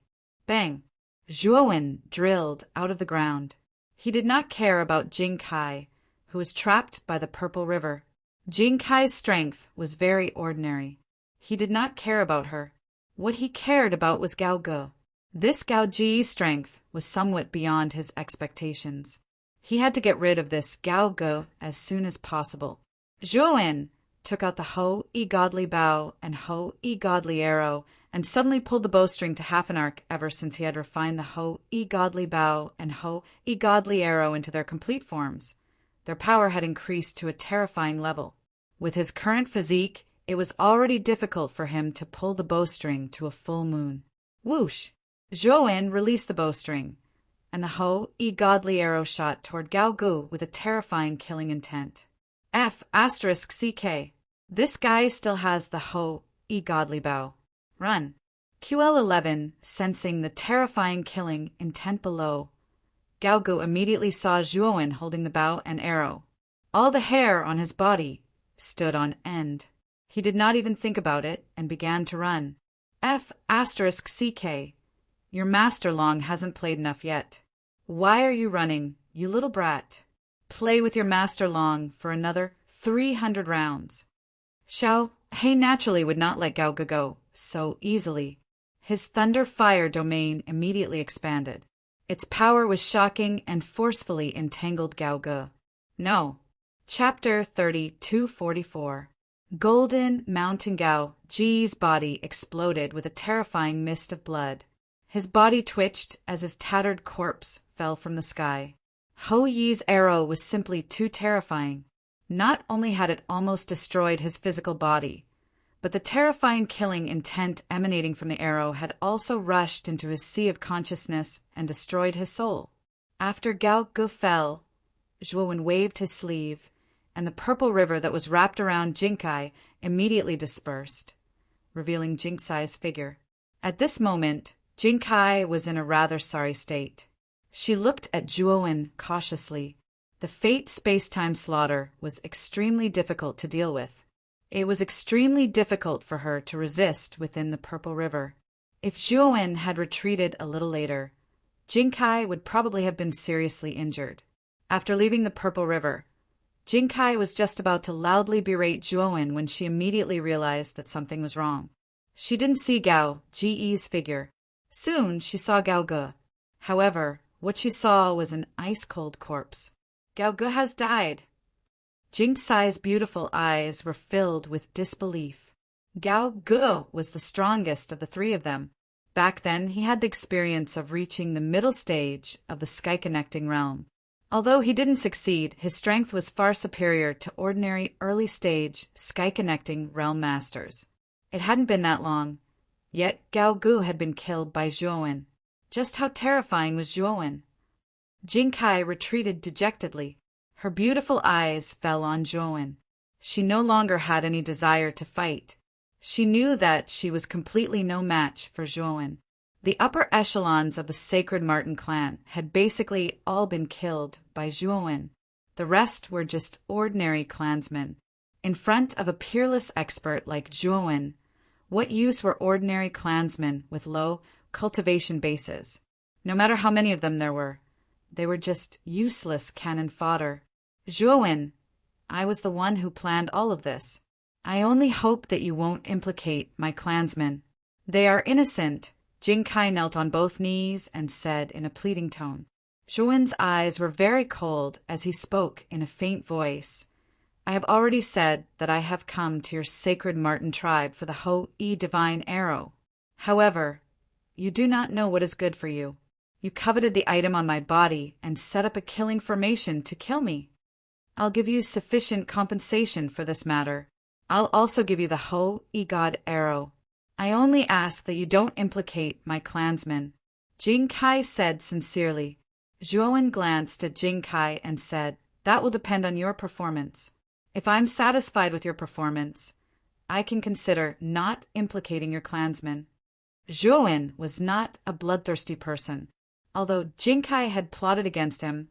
Speaker 1: Bang! Zhuowen drilled out of the ground. He did not care about Jing Kai, who was trapped by the purple river. Jing Kai's strength was very ordinary. He did not care about her. What he cared about was Gao Ge. This Gao Ji's strength was somewhat beyond his expectations. He had to get rid of this Gao Ge as soon as possible. Zhuowen took out the Ho-E Godly Bow and Ho-E Godly Arrow and suddenly pulled the bowstring to half an arc ever since he had refined the Ho-E Godly Bow and Ho-E Godly Arrow into their complete forms. Their power had increased to a terrifying level. With his current physique, it was already difficult for him to pull the bowstring to a full moon. Whoosh! Zhuowen released the bowstring, and the Ho-E Godly Arrow shot toward Gao Ge with a terrifying killing intent. F***CK. This guy still has the Ho-E Godly Bow. Run. QL11, sensing the terrifying killing intent below, Gao Ge immediately saw Zhuowen holding the bow and arrow. All the hair on his body stood on end. He did not even think about it and began to run. F***CK. Your Master Long hasn't played enough yet. Why are you running, you little brat? Play with your Master Long for another 300 rounds. Xiao Hei naturally would not let Gao Ge go so easily. His thunder fire domain immediately expanded. Its power was shocking and forcefully entangled Gao Ge. No. Chapter 3244. Golden Mountain Gao Ji's body exploded with a terrifying mist of blood. His body twitched as his tattered corpse fell from the sky. Ho Yi's arrow was simply too terrifying. Not only had it almost destroyed his physical body, but the terrifying killing intent emanating from the arrow had also rushed into his sea of consciousness and destroyed his soul. After Gao Ge fell, Zhuowen waved his sleeve, and the purple river that was wrapped around Jingkai immediately dispersed, revealing Jingcai's figure. At this moment, Jingkai was in a rather sorry state. She looked at Zhuowen cautiously. The fate space-time slaughter was extremely difficult to deal with. It was extremely difficult for her to resist within the purple river. If Zhuowen had retreated a little later, Jingkai would probably have been seriously injured. After leaving the purple river, Jingkai was just about to loudly berate Zhuowen when she immediately realized that something was wrong. She didn't see Gao Ji's figure. Soon she saw Gao Ge. However, what she saw was an ice-cold corpse. Gao Ge has died. Jingcai's beautiful eyes were filled with disbelief. Gao Ge was the strongest of the three of them. Back then, he had the experience of reaching the middle stage of the sky-connecting realm. Although he didn't succeed, his strength was far superior to ordinary early-stage, sky-connecting realm masters. It hadn't been that long, yet Gao Gu had been killed by Zhuowen. Just how terrifying was Zhuowen? Jing Kai retreated dejectedly. Her beautiful eyes fell on Zhuowen. She no longer had any desire to fight. She knew that she was completely no match for Zhuowen. The upper echelons of the Sacred Marten clan had basically all been killed by Zhuowen. The rest were just ordinary clansmen. In front of a peerless expert like Zhuowen, what use were ordinary clansmen with low cultivation bases? No matter how many of them there were, they were just useless cannon fodder. Zhuowen, I was the one who planned all of this. I only hope that you won't implicate my clansmen. They are innocent. Jing Kai knelt on both knees and said in a pleading tone. Zhuowen's eyes were very cold as he spoke in a faint voice. I have already said that I have come to your Sacred Marten tribe for the Ho-E divine arrow. However, you do not know what is good for you. You coveted the item on my body and set up a killing formation to kill me. I'll give you sufficient compensation for this matter. I'll also give you the Ho-E god arrow. I only ask that you don't implicate my clansmen. Jing Kai said sincerely. Zhuowen glanced at Jing Kai and said, that will depend on your performance. If I'm satisfied with your performance, I can consider not implicating your clansmen. Zhuowen was not a bloodthirsty person. Although Jing Kai had plotted against him,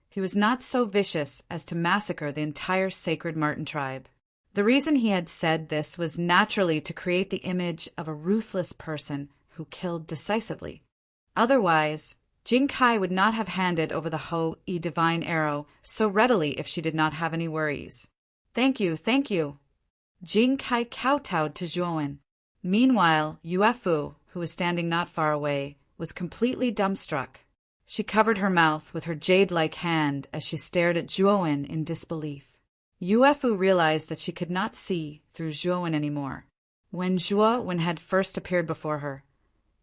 Speaker 1: he was not so vicious as to massacre the entire Sacred Marten tribe. The reason he had said this was naturally to create the image of a ruthless person who killed decisively. Otherwise, Jing Kai would not have handed over the Ho-E divine arrow so readily if she did not have any worries. Thank you, thank you. Jing Kai kowtowed to Zhuowen. Meanwhile, Yuefu, who was standing not far away, was completely dumbstruck. She covered her mouth with her jade-like hand as she stared at Zhuowen in disbelief. Yuefu realized that she could not see through Zhuowen anymore. When Zhuowen had first appeared before her,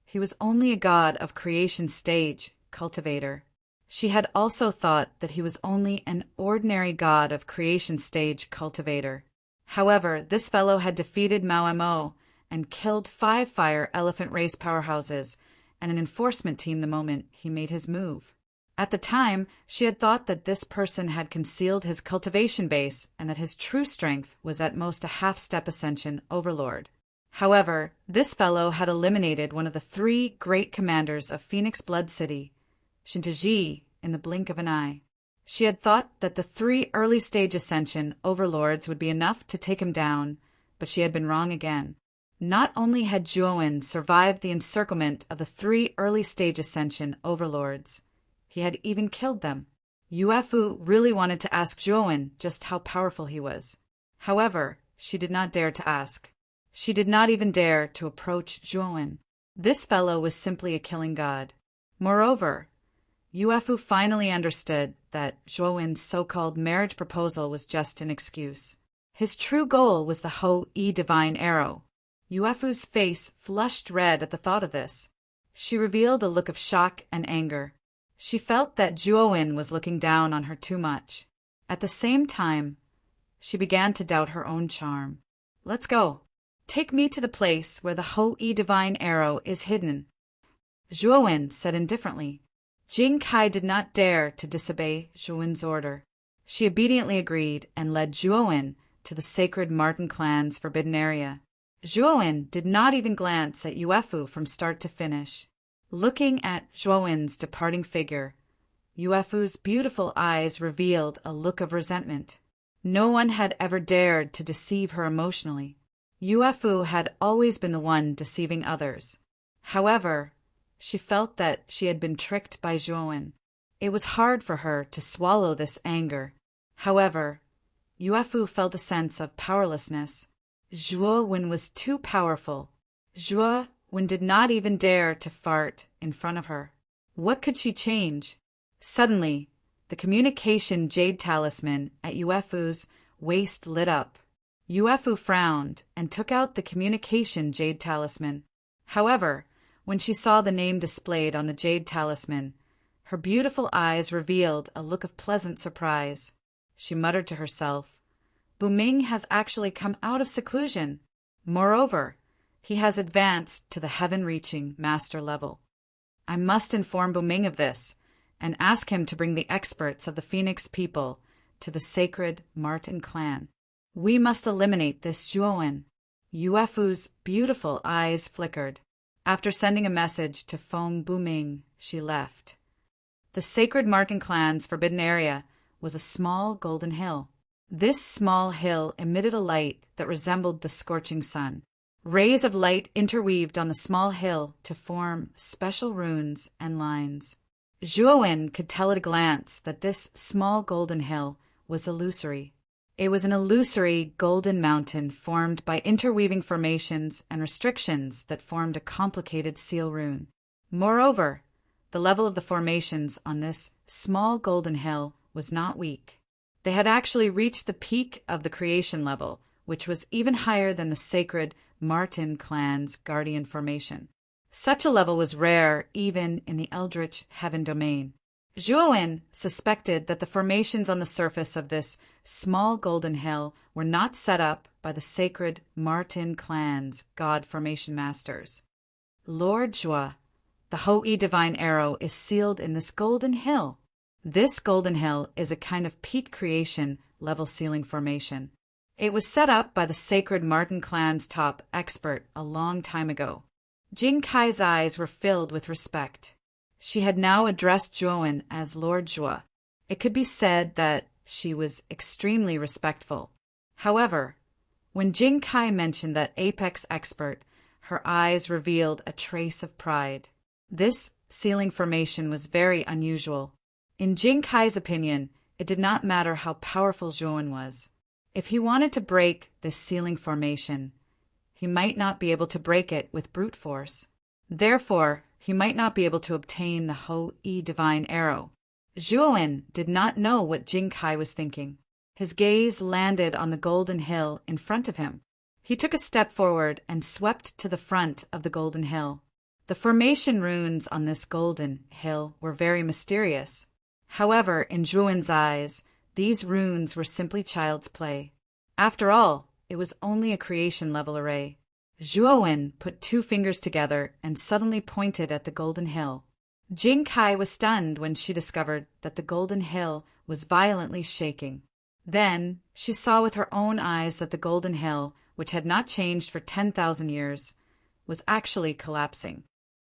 Speaker 1: he was only a god of creation stage, cultivator. She had also thought that he was only an ordinary god of creation stage cultivator. However, this fellow had defeated Mao Mo and killed 5 fire elephant race powerhouses and an enforcement team the moment he made his move. At the time, she had thought that this person had concealed his cultivation base and that his true strength was at most a half-step ascension overlord. However, this fellow had eliminated one of the 3 great commanders of Phoenix Blood City, Shintaji, in the blink of an eye. She had thought that the 3 early-stage ascension overlords would be enough to take him down, but she had been wrong again. Not only had Zhuowen survived the encirclement of the 3 early-stage ascension overlords, he had even killed them. Yuefu really wanted to ask Zhuowen just how powerful he was. However, she did not dare to ask. She did not even dare to approach Zhuowen. This fellow was simply a killing god. Moreover, Yuefu finally understood that Zhuowen's so-called marriage proposal was just an excuse. His true goal was the Ho-E divine arrow. Yuefu's face flushed red at the thought of this. She revealed a look of shock and anger. She felt that Zhuowen was looking down on her too much. At the same time, she began to doubt her own charm. Let's go. Take me to the place where the Ho-E divine arrow is hidden. Zhuowen said indifferently. Jing Kai did not dare to disobey Zhuowen's order. She obediently agreed and led Zhuowen to the Sacred Marten clan's forbidden area. Zhuowen did not even glance at Yuefu from start to finish. Looking at Zhuowen's departing figure, Yuefu's beautiful eyes revealed a look of resentment. No one had ever dared to deceive her emotionally. Yuefu had always been the one deceiving others. However, she felt that she had been tricked by Zhuowen. It was hard for her to swallow this anger. However, Yuefu felt a sense of powerlessness. Zhuowen was too powerful. Zhuowen did not even dare to fart in front of her. What could she change? Suddenly, the communication jade talisman at Yuefu's waist lit up. Yuefu frowned and took out the communication jade talisman. However, when she saw the name displayed on the jade talisman, Her beautiful eyes revealed a look of pleasant surprise. She muttered to herself, "Buming has actually come out of seclusion. Moreover, he has advanced to the heaven-reaching master level. I must inform Buming of this and ask him to bring the experts of the Phoenix people to the sacred Martin clan. We must eliminate this Zhuowen." Yuefu's beautiful eyes flickered. After sending a message to Feng Buming, she left. The sacred Martin clan's forbidden area was a small golden hill. This small hill emitted a light that resembled the scorching sun. Rays of light interweaved on the small hill to form special runes and lines. Zhuowen could tell at a glance that this small golden hill was illusory. It was an illusory golden mountain formed by interweaving formations and restrictions that formed a complicated seal rune. Moreover, the level of the formations on this small golden hill was not weak. They had actually reached the peak of the creation level, which was even higher than the sacred Martin clan's guardian formation. Such a level was rare even in the eldritch heaven domain. Zhuowen suspected that the formations on the surface of this small golden hill were not set up by the sacred Martin clan's god formation masters. "Lord Zhua, the Hou-Yi divine arrow is sealed in this golden hill. This golden hill is a kind of peak creation level sealing formation. It was set up by the sacred Martin clan's top expert a long time ago." Jing Kai's eyes were filled with respect. She had now addressed Zhuowen as Lord Zhua. It could be said that she was extremely respectful. However, when Jing Kai mentioned that apex expert, her eyes revealed a trace of pride. This sealing formation was very unusual. In Jing Kai's opinion, it did not matter how powerful Zhuowen was. If he wanted to break this sealing formation, he might not be able to break it with brute force. Therefore, he might not be able to obtain the Hou-Yi divine arrow. Zhuowen did not know what Jing Kai was thinking. His gaze landed on the golden hill in front of him. He took a step forward and swept to the front of the golden hill. The formation runes on this golden hill were very mysterious. However, in Zhuowen's eyes, these runes were simply child's play. After all, it was only a creation level array. Zhuowen put two fingers together and suddenly pointed at the golden hill. Jing Kai was stunned when she discovered that the golden hill was violently shaking. Then she saw with her own eyes that the golden hill, which had not changed for 10,000 years, was actually collapsing.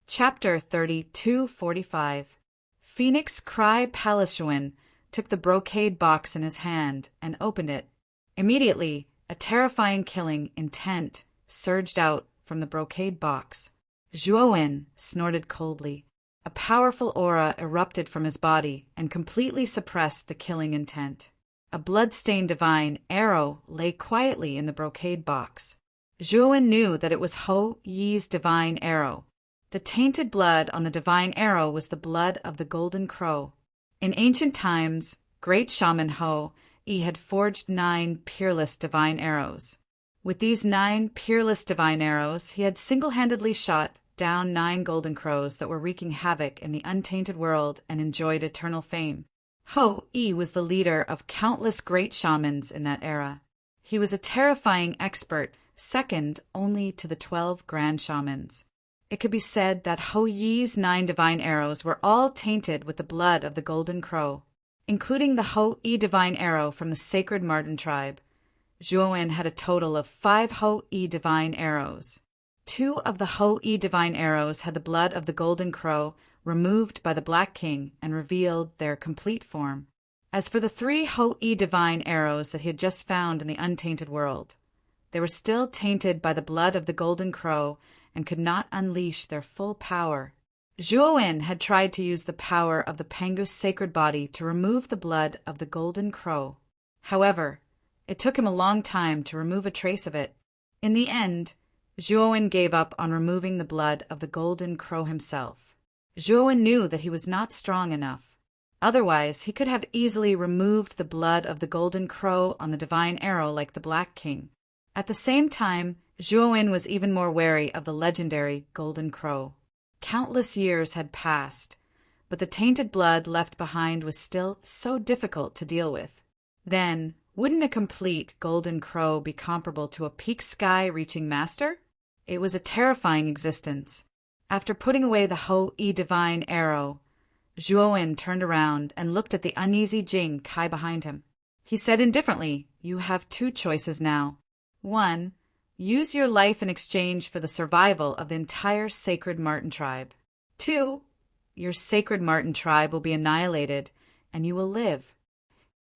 Speaker 1: Chapter 32:45. Phoenix Cry Palashuan took the brocade box in his hand and opened it. Immediately, a terrifying killing intent surged out from the brocade box. Zhuowen snorted coldly. A powerful aura erupted from his body and completely suppressed the killing intent. A blood-stained divine arrow lay quietly in the brocade box. Zhuowen knew that it was Hou-Yi's divine arrow. The tainted blood on the divine arrow was the blood of the golden crow. In ancient times, great shaman Hou-Yi had forged 9 peerless divine arrows. With these 9 peerless divine arrows, he had single-handedly shot down 9 golden crows that were wreaking havoc in the untainted world and enjoyed eternal fame. Hou-Yi was the leader of countless great shamans in that era. He was a terrifying expert, second only to the 12 grand shamans. It could be said that Hou-Yi's 9 divine arrows were all tainted with the blood of the golden crow, including the Hou-Yi divine arrow from the sacred Martin tribe. Zhuowen had a total of 5 Hou-Yi divine arrows. 2 of the Hou-Yi divine arrows had the blood of the golden crow removed by the Black King and revealed their complete form. As for the 3 Hou-Yi divine arrows that he had just found in the untainted world, they were still tainted by the blood of the golden crow and could not unleash their full power. Zhuowen had tried to use the power of the Pangu's sacred body to remove the blood of the golden crow. However, it took him a long time to remove a trace of it. In the end, Zhuowen gave up on removing the blood of the golden crow himself. Zhuowen knew that he was not strong enough. Otherwise, he could have easily removed the blood of the golden crow on the divine arrow like the Black King. At the same time, Zhuowen was even more wary of the legendary golden crow. Countless years had passed, but the tainted blood left behind was still so difficult to deal with. Then, wouldn't a complete golden crow be comparable to a peak sky-reaching master? It was a terrifying existence. After putting away the Ho-E divine arrow, Zhuowen turned around and looked at the uneasy Jing Kai behind him. He said indifferently, "You have two choices now. 1. Use your life in exchange for the survival of the entire sacred Marten tribe. 2. Your sacred Marten tribe will be annihilated, and you will live."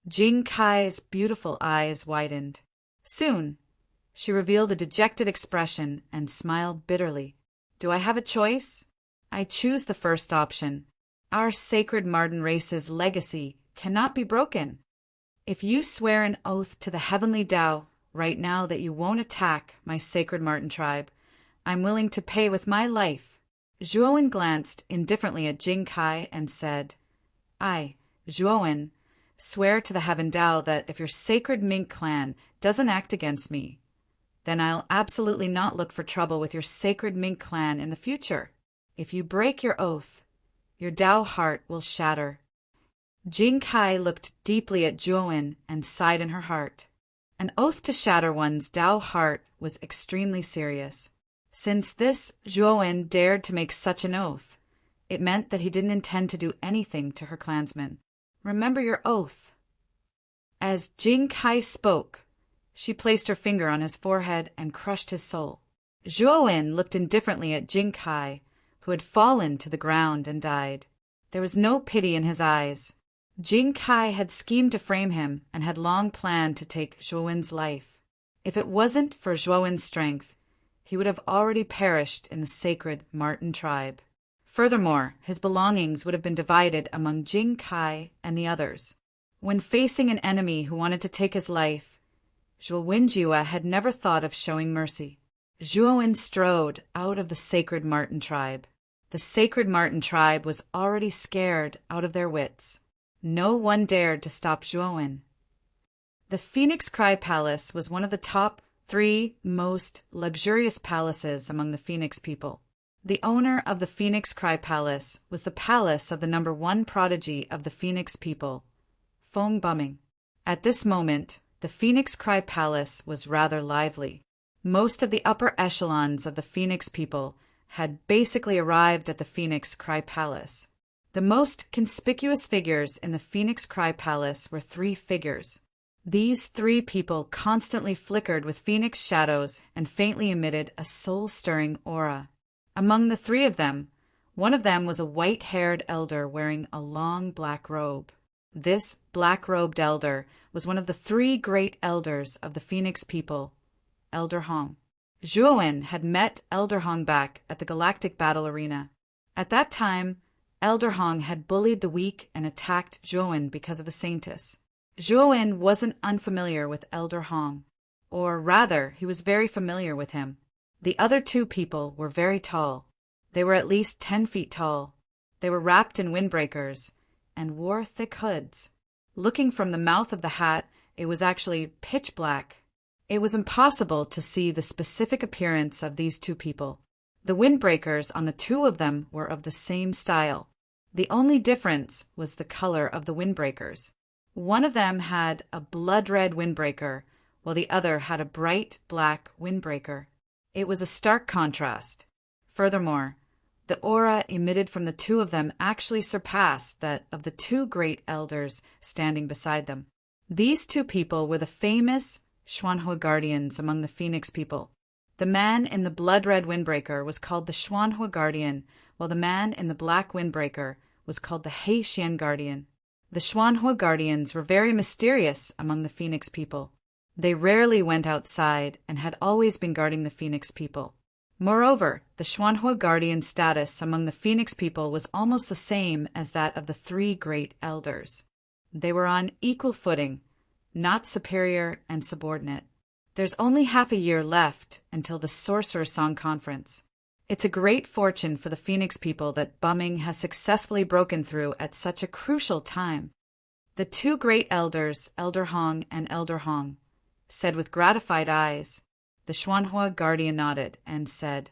Speaker 1: Jing Kai's beautiful eyes widened. Soon, she revealed a dejected expression and smiled bitterly. "Do I have a choice? I choose the first option. Our sacred Marten race's legacy cannot be broken. If you swear an oath to the heavenly Tao right now that you won't attack my sacred Marten tribe, I'm willing to pay with my life." Zhuowen glanced indifferently at Jing Kai and said, "I, Zhuowen, swear to the heaven Tao that if your sacred Ming clan doesn't act against me, then I'll absolutely not look for trouble with your sacred Ming clan in the future. If you break your oath, your Tao heart will shatter." Jing Kai looked deeply at Zhuowen and sighed in her heart. An oath to shatter one's Tao heart was extremely serious. Since this Zhuowen dared to make such an oath, it meant that he didn't intend to do anything to her clansmen. "Remember your oath." As Jing Kai spoke, she placed her finger on his forehead and crushed his soul. Zhuowen looked indifferently at Jing Kai, who had fallen to the ground and died. There was no pity in his eyes. Jing Kai had schemed to frame him and had long planned to take Zhuowen's life. If it wasn't for Zhuowen's strength, he would have already perished in the sacred Marten tribe. Furthermore, his belongings would have been divided among Jing Kai and the others. When facing an enemy who wanted to take his life, Zhuowenjue had never thought of showing mercy. Zhuowen strode out of the sacred Marten tribe. The sacred Marten tribe was already scared out of their wits. No one dared to stop Zhuowen. The Phoenix Cry Palace was one of the top 3 most luxurious palaces among the Phoenix people. The owner of the Phoenix Cry Palace was the palace of the number 1 prodigy of the Phoenix people, Feng Bumming. At this moment, the Phoenix Cry Palace was rather lively. Most of the upper echelons of the Phoenix people had basically arrived at the Phoenix Cry Palace. The most conspicuous figures in the Phoenix Cry Palace were 3 figures. These 3 people constantly flickered with phoenix shadows and faintly emitted a soul-stirring aura. Among the 3 of them, one of them was a white-haired elder wearing a long black robe. This black-robed elder was one of the 3 great elders of the Phoenix people, Elder Hong. Zhuowen had met Elder Hong back at the Galactic Battle Arena. At that time, Elder Hong had bullied the weak and attacked Zhuowen because of the Saintess. Zhuowen wasn't unfamiliar with Elder Hong, or rather, he was very familiar with him. The other 2 people were very tall. They were at least 10 feet tall. They were wrapped in windbreakers and wore thick hoods. Looking from the mouth of the hat, it was actually pitch black. It was impossible to see the specific appearance of these 2 people. The windbreakers on the 2 of them were of the same style. The only difference was the color of the windbreakers. One of them had a blood-red windbreaker, while the other had a bright black windbreaker. It was a stark contrast. Furthermore, the aura emitted from the 2 of them actually surpassed that of the 2 great elders standing beside them. These 2 people were the famous Xuanhua guardians among the Phoenix people. The man in the blood-red windbreaker was called the Xuanhua Guardian, while the man in the black windbreaker was called the Heixian Guardian. The Xuanhua Guardians were very mysterious among the Phoenix people. They rarely went outside and had always been guarding the Phoenix people. Moreover, the Xuanhua Guardian status among the Phoenix people was almost the same as that of the 3 great elders. They were on equal footing, not superior and subordinate. There's only half a year left until the Sorcerer Song Conference. It's a great fortune for the Phoenix people that Bumming has successfully broken through at such a crucial time. The 2 great elders, Elder Hong and Elder Hong, said with gratified eyes. The Xuanhua Guardian nodded and said,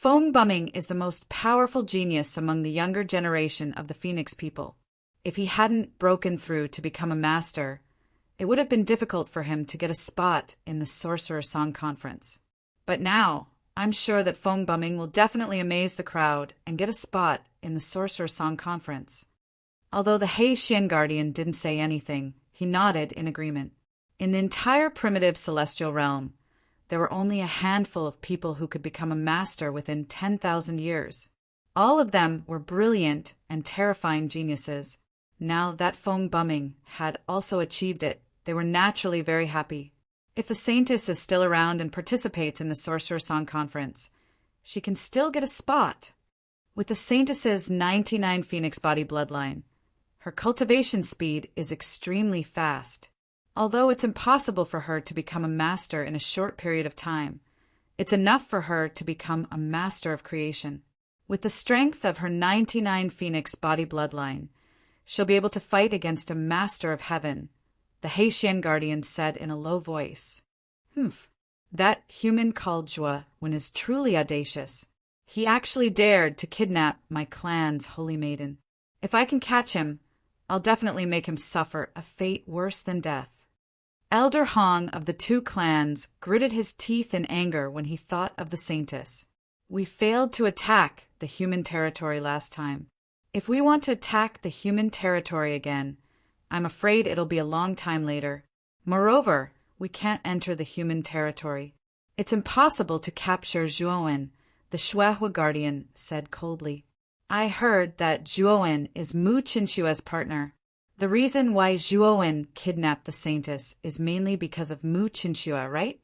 Speaker 1: Phone bumming is the most powerful genius among the younger generation of the Phoenix people. If he hadn't broken through to become a master, it would have been difficult for him to get a spot in the Sorcerer Song Conference. But now, I'm sure that phone bumming will definitely amaze the crowd and get a spot in the Sorcerer Song Conference. Although the Hei Xian Guardian didn't say anything, he nodded in agreement. In the entire primitive celestial realm, there were only a handful of people who could become a master within 10,000 years. All of them were brilliant and terrifying geniuses. Now that phone bumming had also achieved it, they were naturally very happy. If the Saintess is still around and participates in the Sorcerer Song Conference, she can still get a spot. With the Saintess's 99 Phoenix body bloodline, her cultivation speed is extremely fast. Although it's impossible for her to become a master in a short period of time, it's enough for her to become a master of creation. With the strength of her 99 Phoenix body bloodline, she'll be able to fight against a master of heaven, the Hei Xian Guardian said in a low voice. That human called Juowen is truly audacious. He actually dared to kidnap my clan's holy maiden. If I can catch him, I'll definitely make him suffer a fate worse than death. Elder Hong of the two clans gritted his teeth in anger when he thought of the Saintess. We failed to attack the human territory last time. If we want to attack the human territory again, I'm afraid it'll be a long time later. Moreover, we can't enter the human territory. It's impossible to capture Juowen, the Shuehua Guardian said coldly. I heard that Juowen is Mu Qinshua's partner. The reason why Juowen kidnapped the Saintess is mainly because of Mu Qinshua, right?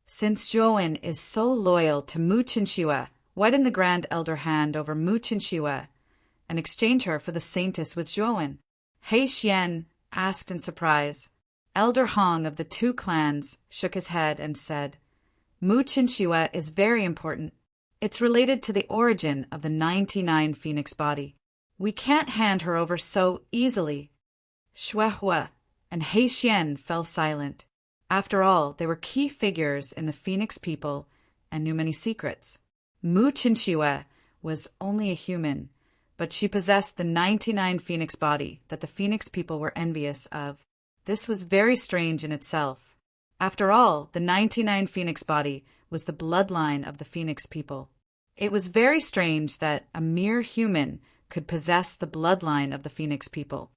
Speaker 1: Since Juowen is so loyal to Mu Qinshua, why didn't the Grand Elder hand over Mu Qinshua and exchange her for the Saintess with Juowen? Hei Xian asked in surprise. Elder Hong of the two clans shook his head and said, Mu Qinshua is very important. It's related to the origin of the 99 Phoenix body. We can't hand her over so easily. Shuehua and Hei Xian fell silent. After all, they were key figures in the Phoenix people and knew many secrets. Mu Qinshua was only a human, but she possessed the 99 Phoenix body that the Phoenix people were envious of. This was very strange in itself. After all, the 99 Phoenix body was the bloodline of the Phoenix people. It was very strange that a mere human could possess the bloodline of the Phoenix people.